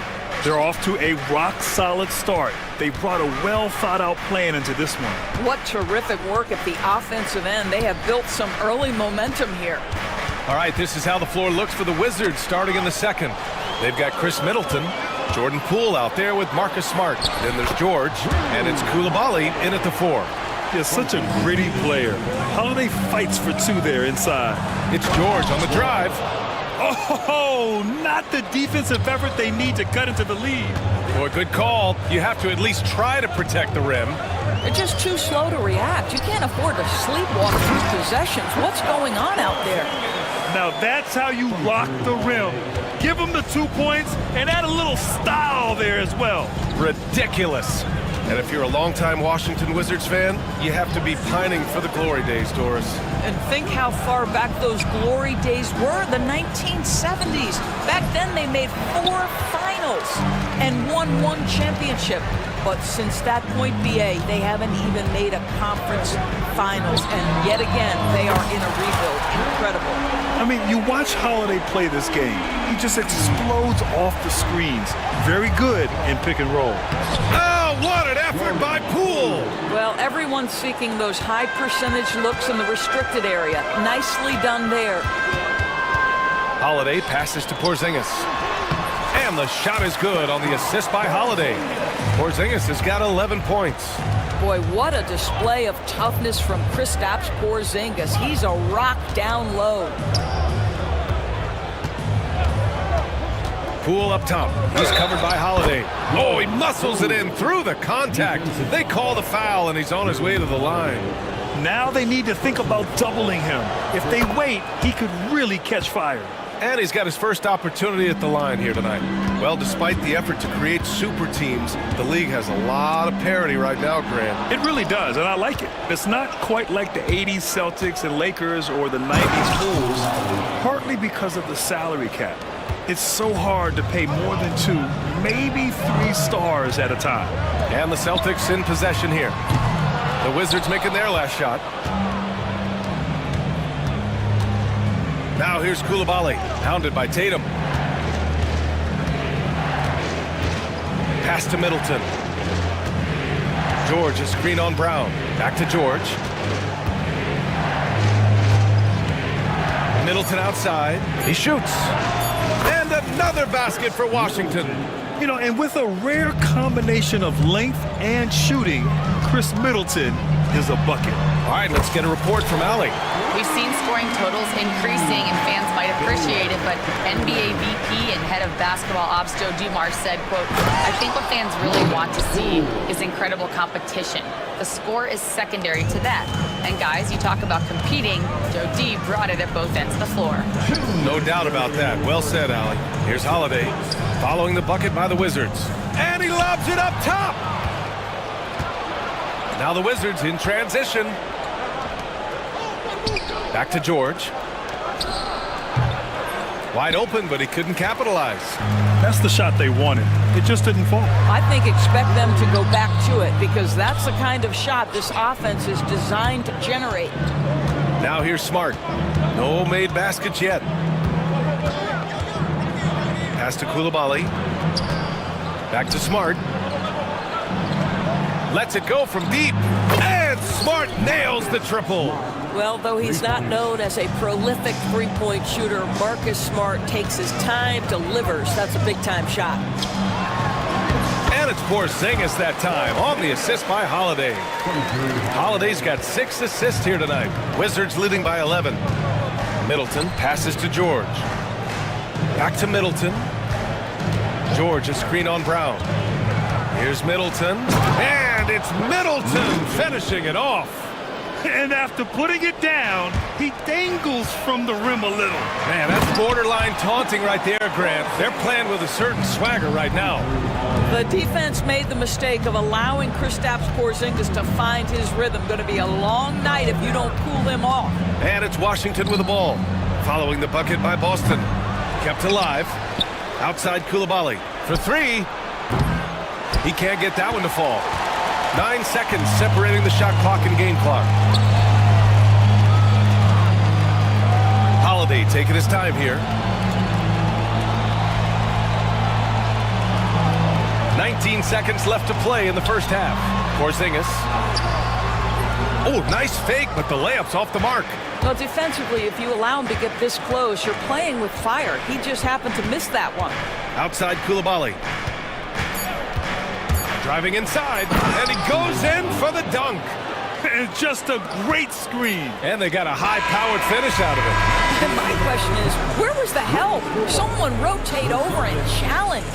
They're off to a rock-solid start. They brought a well-thought-out plan into this one. What terrific work at the offensive end. They have built some early momentum here. All right, this is how the floor looks for the Wizards starting in the second. They've got Chris Middleton, Jordan Poole out there with Marcus Smart. Then there's George, and it's Coulibaly in at the four. He's such a gritty player. Holiday fights for two there inside. It's George on the drive. Oh, not the defensive effort they need to cut into the lead. Boy, good call. You have to at least try to protect the rim. They're just too slow to react. You can't afford to sleepwalk through possessions. What's going on out there? Now that's how you rock the rim. Give them the 2 points and add a little style there as well. Ridiculous. And if you're a longtime Washington Wizards fan, you have to be pining for the glory days, Doris. And think how far back those glory days were, the 1970s. Back then they made 4 finals and won 1 championship. But since that point, BA, they haven't even made a conference finals. And yet again, they are in a rebuild. Incredible. I mean, you watch Holiday play this game. He just explodes off the screens. Very good in pick and roll. Oh, what an effort by Poole! Well, everyone's seeking those high percentage looks in the restricted area. Nicely done there. Holiday passes to Porzingis. And the shot is good on the assist by Holiday. Porzingis has got 11 points. Boy, what a display of toughness from Kristaps Porzingis. He's a rock down low. Poole up top. He's covered by Holiday. Oh, he muscles it in through the contact. They call the foul, and he's on his way to the line. Now they need to think about doubling him. If they wait, he could really catch fire. And he's got his first opportunity at the line here tonight. Well, despite the effort to create super teams, the league has a lot of parity right now, Grant. It really does, and I like it. It's not quite like the 80s Celtics and Lakers or the 90s Bulls, partly because of the salary cap. It's so hard to pay more than 2, maybe 3 stars at a time. And the Celtics in possession here. The Wizards making their last shot. Now here's Coulibaly, hounded by Tatum. Pass to Middleton. George, a screen on Brown. Back to George. Middleton outside. He shoots. And another basket for Washington. You know, and with a rare combination of length and shooting, Chris Middleton is a bucket. All right, let's get a report from Allie. We've seen scoring totals increasing, and fans might appreciate it, but NBA VP and head of basketball ops Joe Dumars said, quote, "I think what fans really want to see is incredible competition. The score is secondary to that. And guys, you talk about competing, Joe D brought it at both ends of the floor." No doubt about that. Well said, Allie. Here's Holiday, following the bucket by the Wizards. And he lobs it up top! Now the Wizards in transition. Back to George. Wide open, but he couldn't capitalize. That's the shot they wanted. It just didn't fall. I think expect them to go back to it, because that's the kind of shot this offense is designed to generate. Now here's Smart. No made baskets yet. Pass to Coulibaly. Back to Smart. Lets it go from deep. And Smart nails the triple. Well, though he's not known as a prolific three-point shooter, Marcus Smart takes his time, delivers. That's a big-time shot. And it's Porzingis that time on the assist by Holiday. Holiday's got 6 assists here tonight. Wizards leading by 11. Middleton passes to George. Back to Middleton. George, a screen on Brown. Here's Middleton. And it's Middleton finishing it off. And after putting it down, he dangles from the rim a little. Man, that's borderline taunting right there, Grant. They're playing with a certain swagger right now. The defense made the mistake of allowing Kristaps Porzingis to find his rhythm. Going to be a long night if you don't cool them off. And it's Washington with the ball. Following the bucket by Boston. Kept alive. Outside Koulibaly. For 3. He can't get that one to fall. 9 seconds separating the shot clock and game clock. Holiday taking his time here. 19 seconds left to play in the first half. Porzingis. Oh, nice fake, but the layup's off the mark. Well, defensively, if you allow him to get this close, you're playing with fire. He just happened to miss that one. Outside Koulibaly. Driving inside, and he goes in for the dunk. And just a great screen. And they got a high-powered finish out of it. And my question is, where was the help? Someone rotate over and challenge.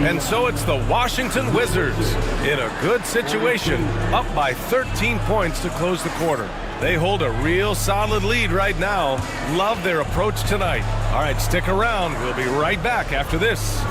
And so it's the Washington Wizards in a good situation, up by 13 points to close the quarter. They hold a real solid lead right now. Love their approach tonight. All right, stick around. We'll be right back after this.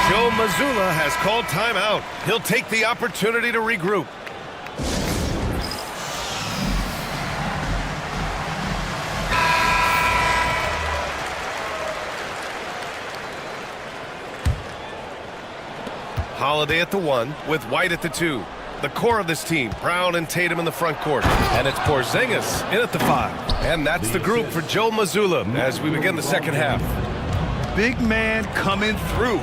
Joe Mazzulla has called timeout. He'll take the opportunity to regroup. Holiday at the 1 with White at the 2. The core of this team, Brown and Tatum in the front court. And it's Porzingis in at the 5. And that's the group for Joe Mazzulla as we begin the second half. Big man coming through.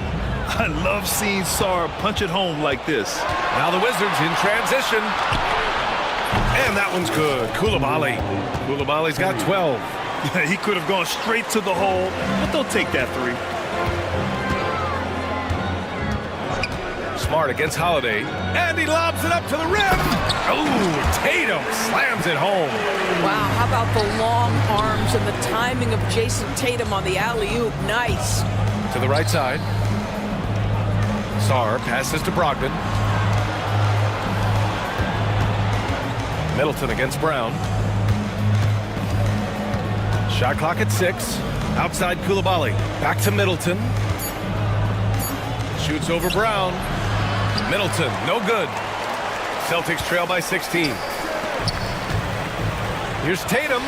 I love seeing Sar punch it home like this. Now the Wizards in transition. And that one's good. Koulibaly. Koulibaly's got 12. He could have gone straight to the hole, but they'll take that 3. Smart against Holiday. And he lobs it up to the rim. Oh, Tatum slams it home. Wow, how about the long arms and the timing of Jason Tatum on the alley-oop? Nice. To the right side. Sar passes to Brogdon. Middleton against Brown. Shot clock at 6. Outside Koulibaly. Back to Middleton. Shoots over Brown. Middleton, no good. Celtics trail by 16. Here's Tatum.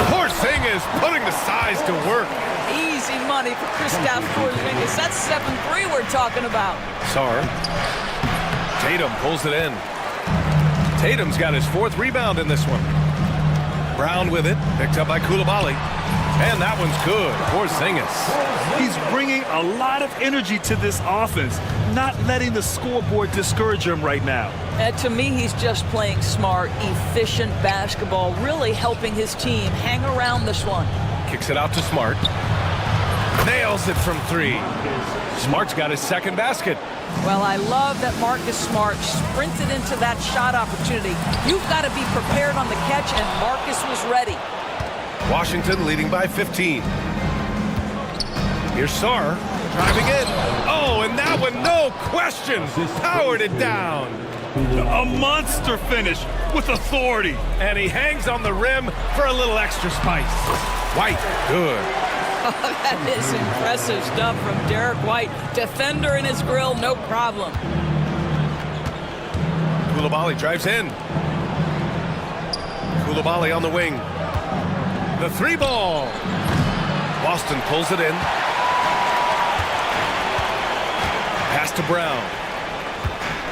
Porzingis putting the size to work. Easy money for Kristaps Porzingis. That's 7-3 we're talking about. Sar. Tatum pulls it in. Tatum's got his 4th rebound in this one. Brown with it, picked up by Koulibaly. And that one's good. Porzingis. He's bringing a lot of energy to this offense, not letting the scoreboard discourage him right now. And to me, he's just playing smart, efficient basketball, really helping his team hang around this one. Kicks it out to Smart. Nails it from three. Smart's got his second basket. Well, I love that Marcus Smart sprinted into that shot opportunity. You've got to be prepared on the catch, and Marcus was ready. Washington leading by 15. Here's Sarr driving in. Oh, and that one, no question, powered it down. A monster finish with authority. And he hangs on the rim for a little extra spice. White, good. Oh, that is impressive stuff from Derek White. Defender in his grill, no problem. Coulibaly drives in. Coulibaly on the wing. The three ball. Boston pulls it in. Pass to Brown.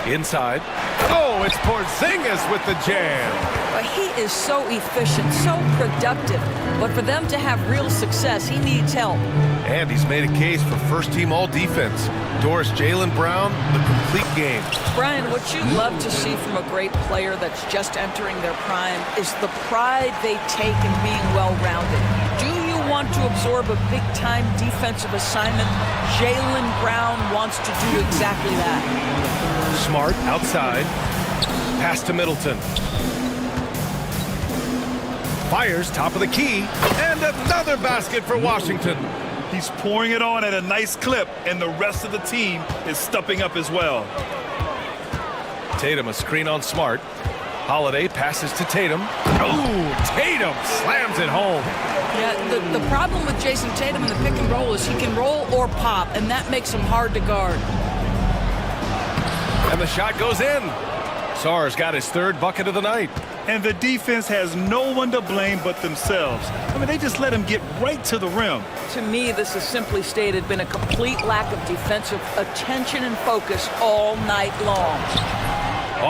Inside. Oh, it's Porzingis with the jam. But he is so efficient, so productive. But for them to have real success, he needs help. And he's made a case for first-team all-defense. Doris Jaylen Brown, the complete game. Brian, what you love to see from a great player that's just entering their prime is the pride they take in being well-rounded. Do you want to absorb a big-time defensive assignment? Jaylen Brown wants to do exactly that. Smart outside. Pass to Middleton. Fires top of the key. And another basket for Washington. He's pouring it on at a nice clip, and the rest of the team is stepping up as well. Tatum a screen on Smart. Holiday passes to Tatum. Oh, Tatum slams it home. Yeah, the problem with Jason Tatum in the pick and roll is he can roll or pop, and that makes him hard to guard. And the shot goes in. Sarr's got his third bucket of the night. And the defense has no one to blame but themselves. I mean, they just let him get right to the rim. To me, this has simply stated been a complete lack of defensive attention and focus all night long.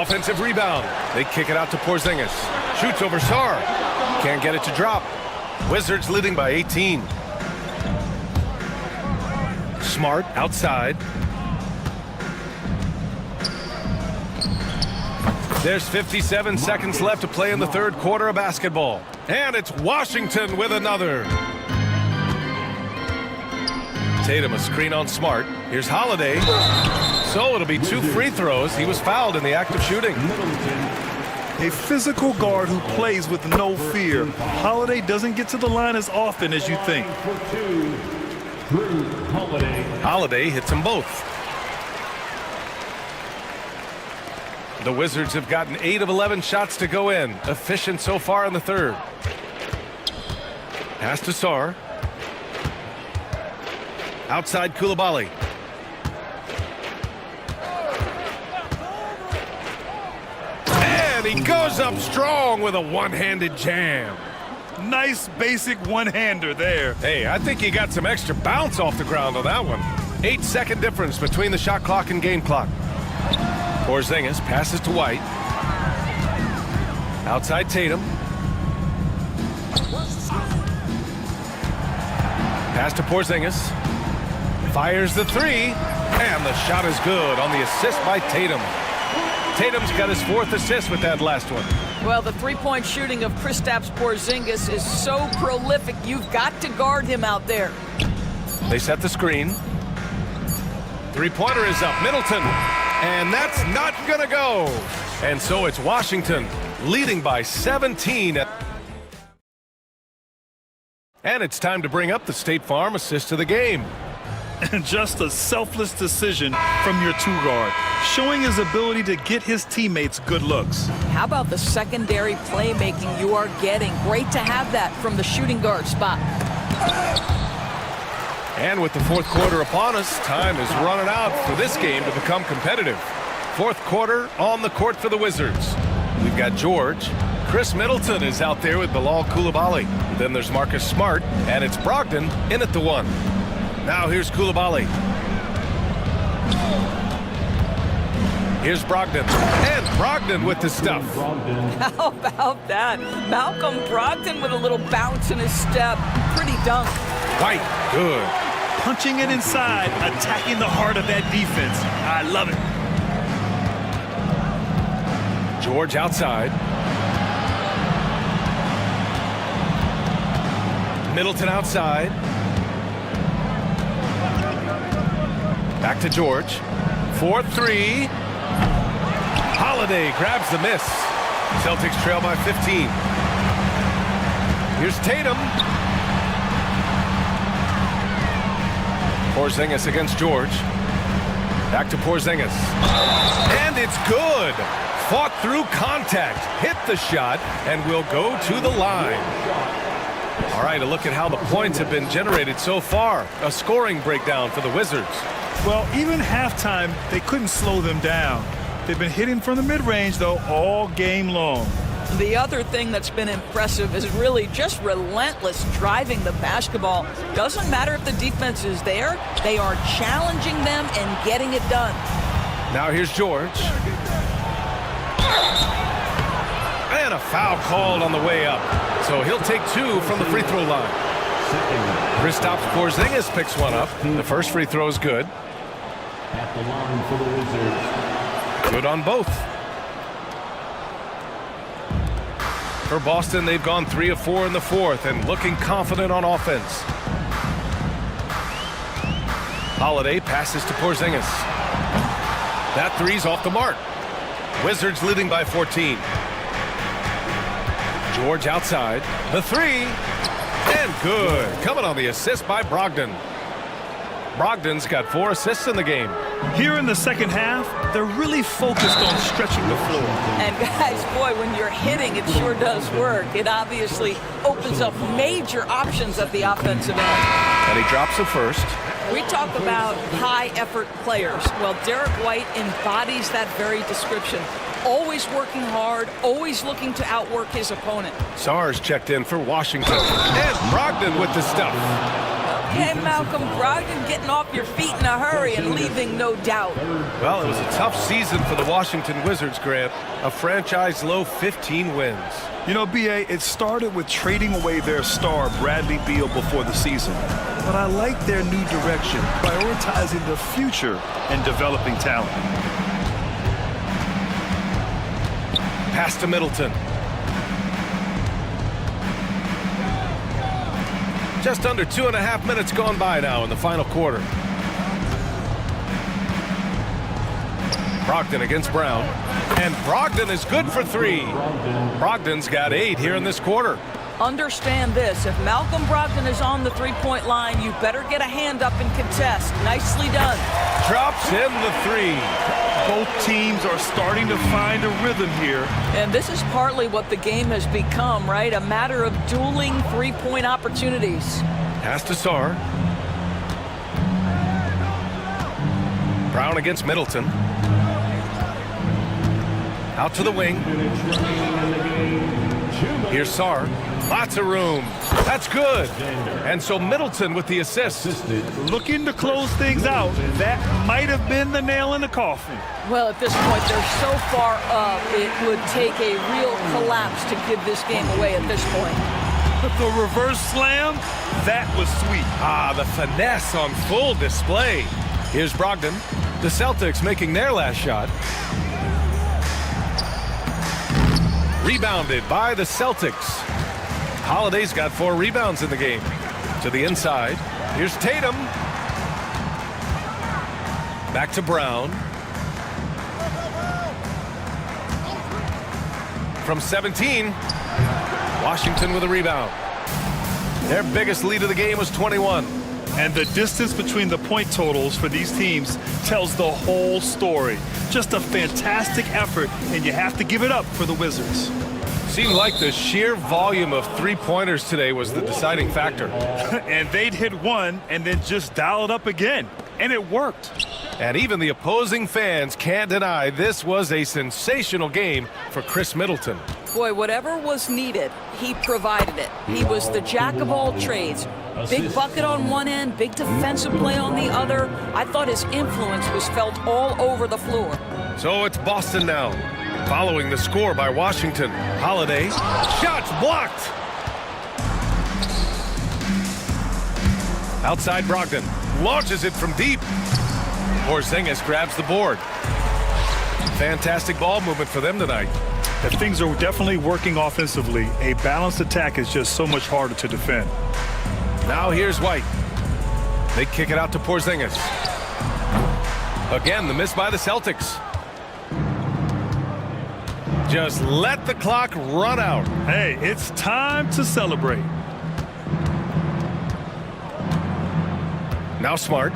Offensive rebound. They kick it out to Porzingis. Shoots over Sarr. Can't get it to drop. Wizards leading by 18. Smart outside. There's 57 seconds left to play in the third quarter of basketball. And it's Washington with another. Tatum a screen on Smart. Here's Holiday. So it'll be 2 free throws. He was fouled in the act of shooting. A physical guard who plays with no fear. Holiday doesn't get to the line as often as you think. Holiday hits them both. The Wizards have gotten 8 of 11 shots to go in. Efficient so far in the third. Pass to Sarr. Outside Coulibaly. And he goes up strong with a one-handed jam. Nice basic one-hander there. Hey, I think he got some extra bounce off the ground on that one. 8-second difference between the shot clock and game clock. Porzingis passes to White. Outside Tatum. Pass to Porzingis. Fires the three. And the shot is good on the assist by Tatum. Tatum's got his 4th assist with that last one. Well, the three-point shooting of Kristaps Porzingis is so prolific. You've got to guard him out there. They set the screen. Three-pointer is up. Middleton. And that's not going to go. And so it's Washington leading by 17. And it's time to bring up the State Farm assist of the game. And just a selfless decision from your 2-guard, showing his ability to get his teammates good looks. How about the secondary playmaking you are getting? Great to have that from the shooting guard spot. And with the fourth quarter upon us, time is running out for this game to become competitive. Fourth quarter on the court for the Wizards. We've got George. Chris Middleton is out there with Bilal Coulibaly. Then there's Marcus Smart, and it's Brogdon in at the 1. Now here's Coulibaly. Here's Brogdon. And Brogdon with the stuff. How about that? Malcolm Brogdon with a little bounce in his step. Pretty dunk. White, good. Punching it inside, attacking the heart of that defense. I love it. George outside. Middleton outside. Back to George. 4-3. Holiday grabs the miss. Celtics trail by 15. Here's Tatum. Porzingis against George. Back to Porzingis. And it's good. Fought through contact. Hit the shot and will go to the line. All right, a look at how the points have been generated so far. A scoring breakdown for the Wizards. Well, even halftime, they couldn't slow them down. They've been hitting from the mid-range, though, all game long. The other thing that's been impressive is really just relentless driving the basketball. Doesn't matter if the defense is there, they are challenging them and getting it done. Now here's George. And a foul called on the way up. So he'll take 2 from the free throw line. Kristaps Porzingis picks one up. The first free throw is good. At the line for the Wizards. Good on both. For Boston, they've gone 3 of 4 in the fourth and looking confident on offense. Holiday passes to Porzingis. That three's off the mark. Wizards leading by 14. George outside. The three. And good. Coming on the assist by Brogdon. Brogdon's got 4 assists in the game. Here in the second half, they're really focused on stretching the floor. And guys, boy, when you're hitting, it sure does work. It obviously opens up major options at the offensive end. And he drops it first. We talk about high-effort players. Well, Derek White embodies that very description. Always working hard, always looking to outwork his opponent. Sar's checked in for Washington. And Brogdon with the stuff. Okay, Malcolm Brogdon getting off your feet in a hurry and leaving no doubt. Well, it was a tough season for the Washington Wizards, Grant. A franchise-low 15 wins. You know, B.A., it started with trading away their star, Bradley Beal, before the season. But I like their new direction, prioritizing the future and developing talent. Pass to Middleton. Just under 2.5 minutes gone by now in the final quarter. Brogdon against Brown. And Brogdon is good for 3. Brogdon's got 8 here in this quarter. Understand this, if Malcolm Brogdon is on the three-point line, you better get a hand up and contest. Nicely done. Drops in the 3. Both teams are starting to find a rhythm here. And this is partly what the game has become, right? A matter of dueling three-point opportunities. Pass to Sar. Brown against Middleton. Out to the wing. Here's Sar. Lots of room. That's good. And so Middleton with the assist. Looking to close things out. That might have been the nail in the coffin. Well, at this point, they're so far up, it would take a real collapse to give this game away at this point. But the reverse slam, that was sweet. Ah, the finesse on full display. Here's Brogdon. The Celtics making their last shot. Rebounded by the Celtics. Holiday's got 4 rebounds in the game. To the inside. Here's Tatum. Back to Brown. From 17. Washington with a rebound. Their biggest lead of the game was 21. And the distance between the point totals for these teams tells the whole story. Just a fantastic effort, and you have to give it up for the Wizards. Seemed like the sheer volume of three-pointers today was the deciding factor. And they'd hit one and then just dial it up again. And it worked. And even the opposing fans can't deny this was a sensational game for Chris Middleton. Boy, whatever was needed, he provided it. He was the jack of all trades. Big bucket on one end, big defensive play on the other. I thought his influence was felt all over the floor. So it's Boston now, following the score by Washington. Holiday, shots blocked. Outside Brogdon, launches it from deep. Porzingis grabs the board. Fantastic ball movement for them tonight. If things are definitely working offensively, a balanced attack is just so much harder to defend. Now here's White. They kick it out to Porzingis. Again, the miss by the Celtics. Just let the clock run out. Hey, it's time to celebrate. Now Smart.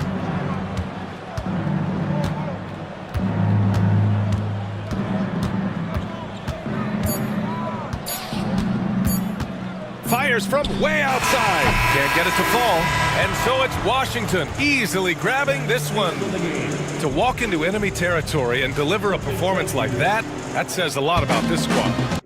Fires from way outside. Can't get it to fall. And so it's Washington easily grabbing this one. To walk into enemy territory and deliver a performance like that, that says a lot about this squad.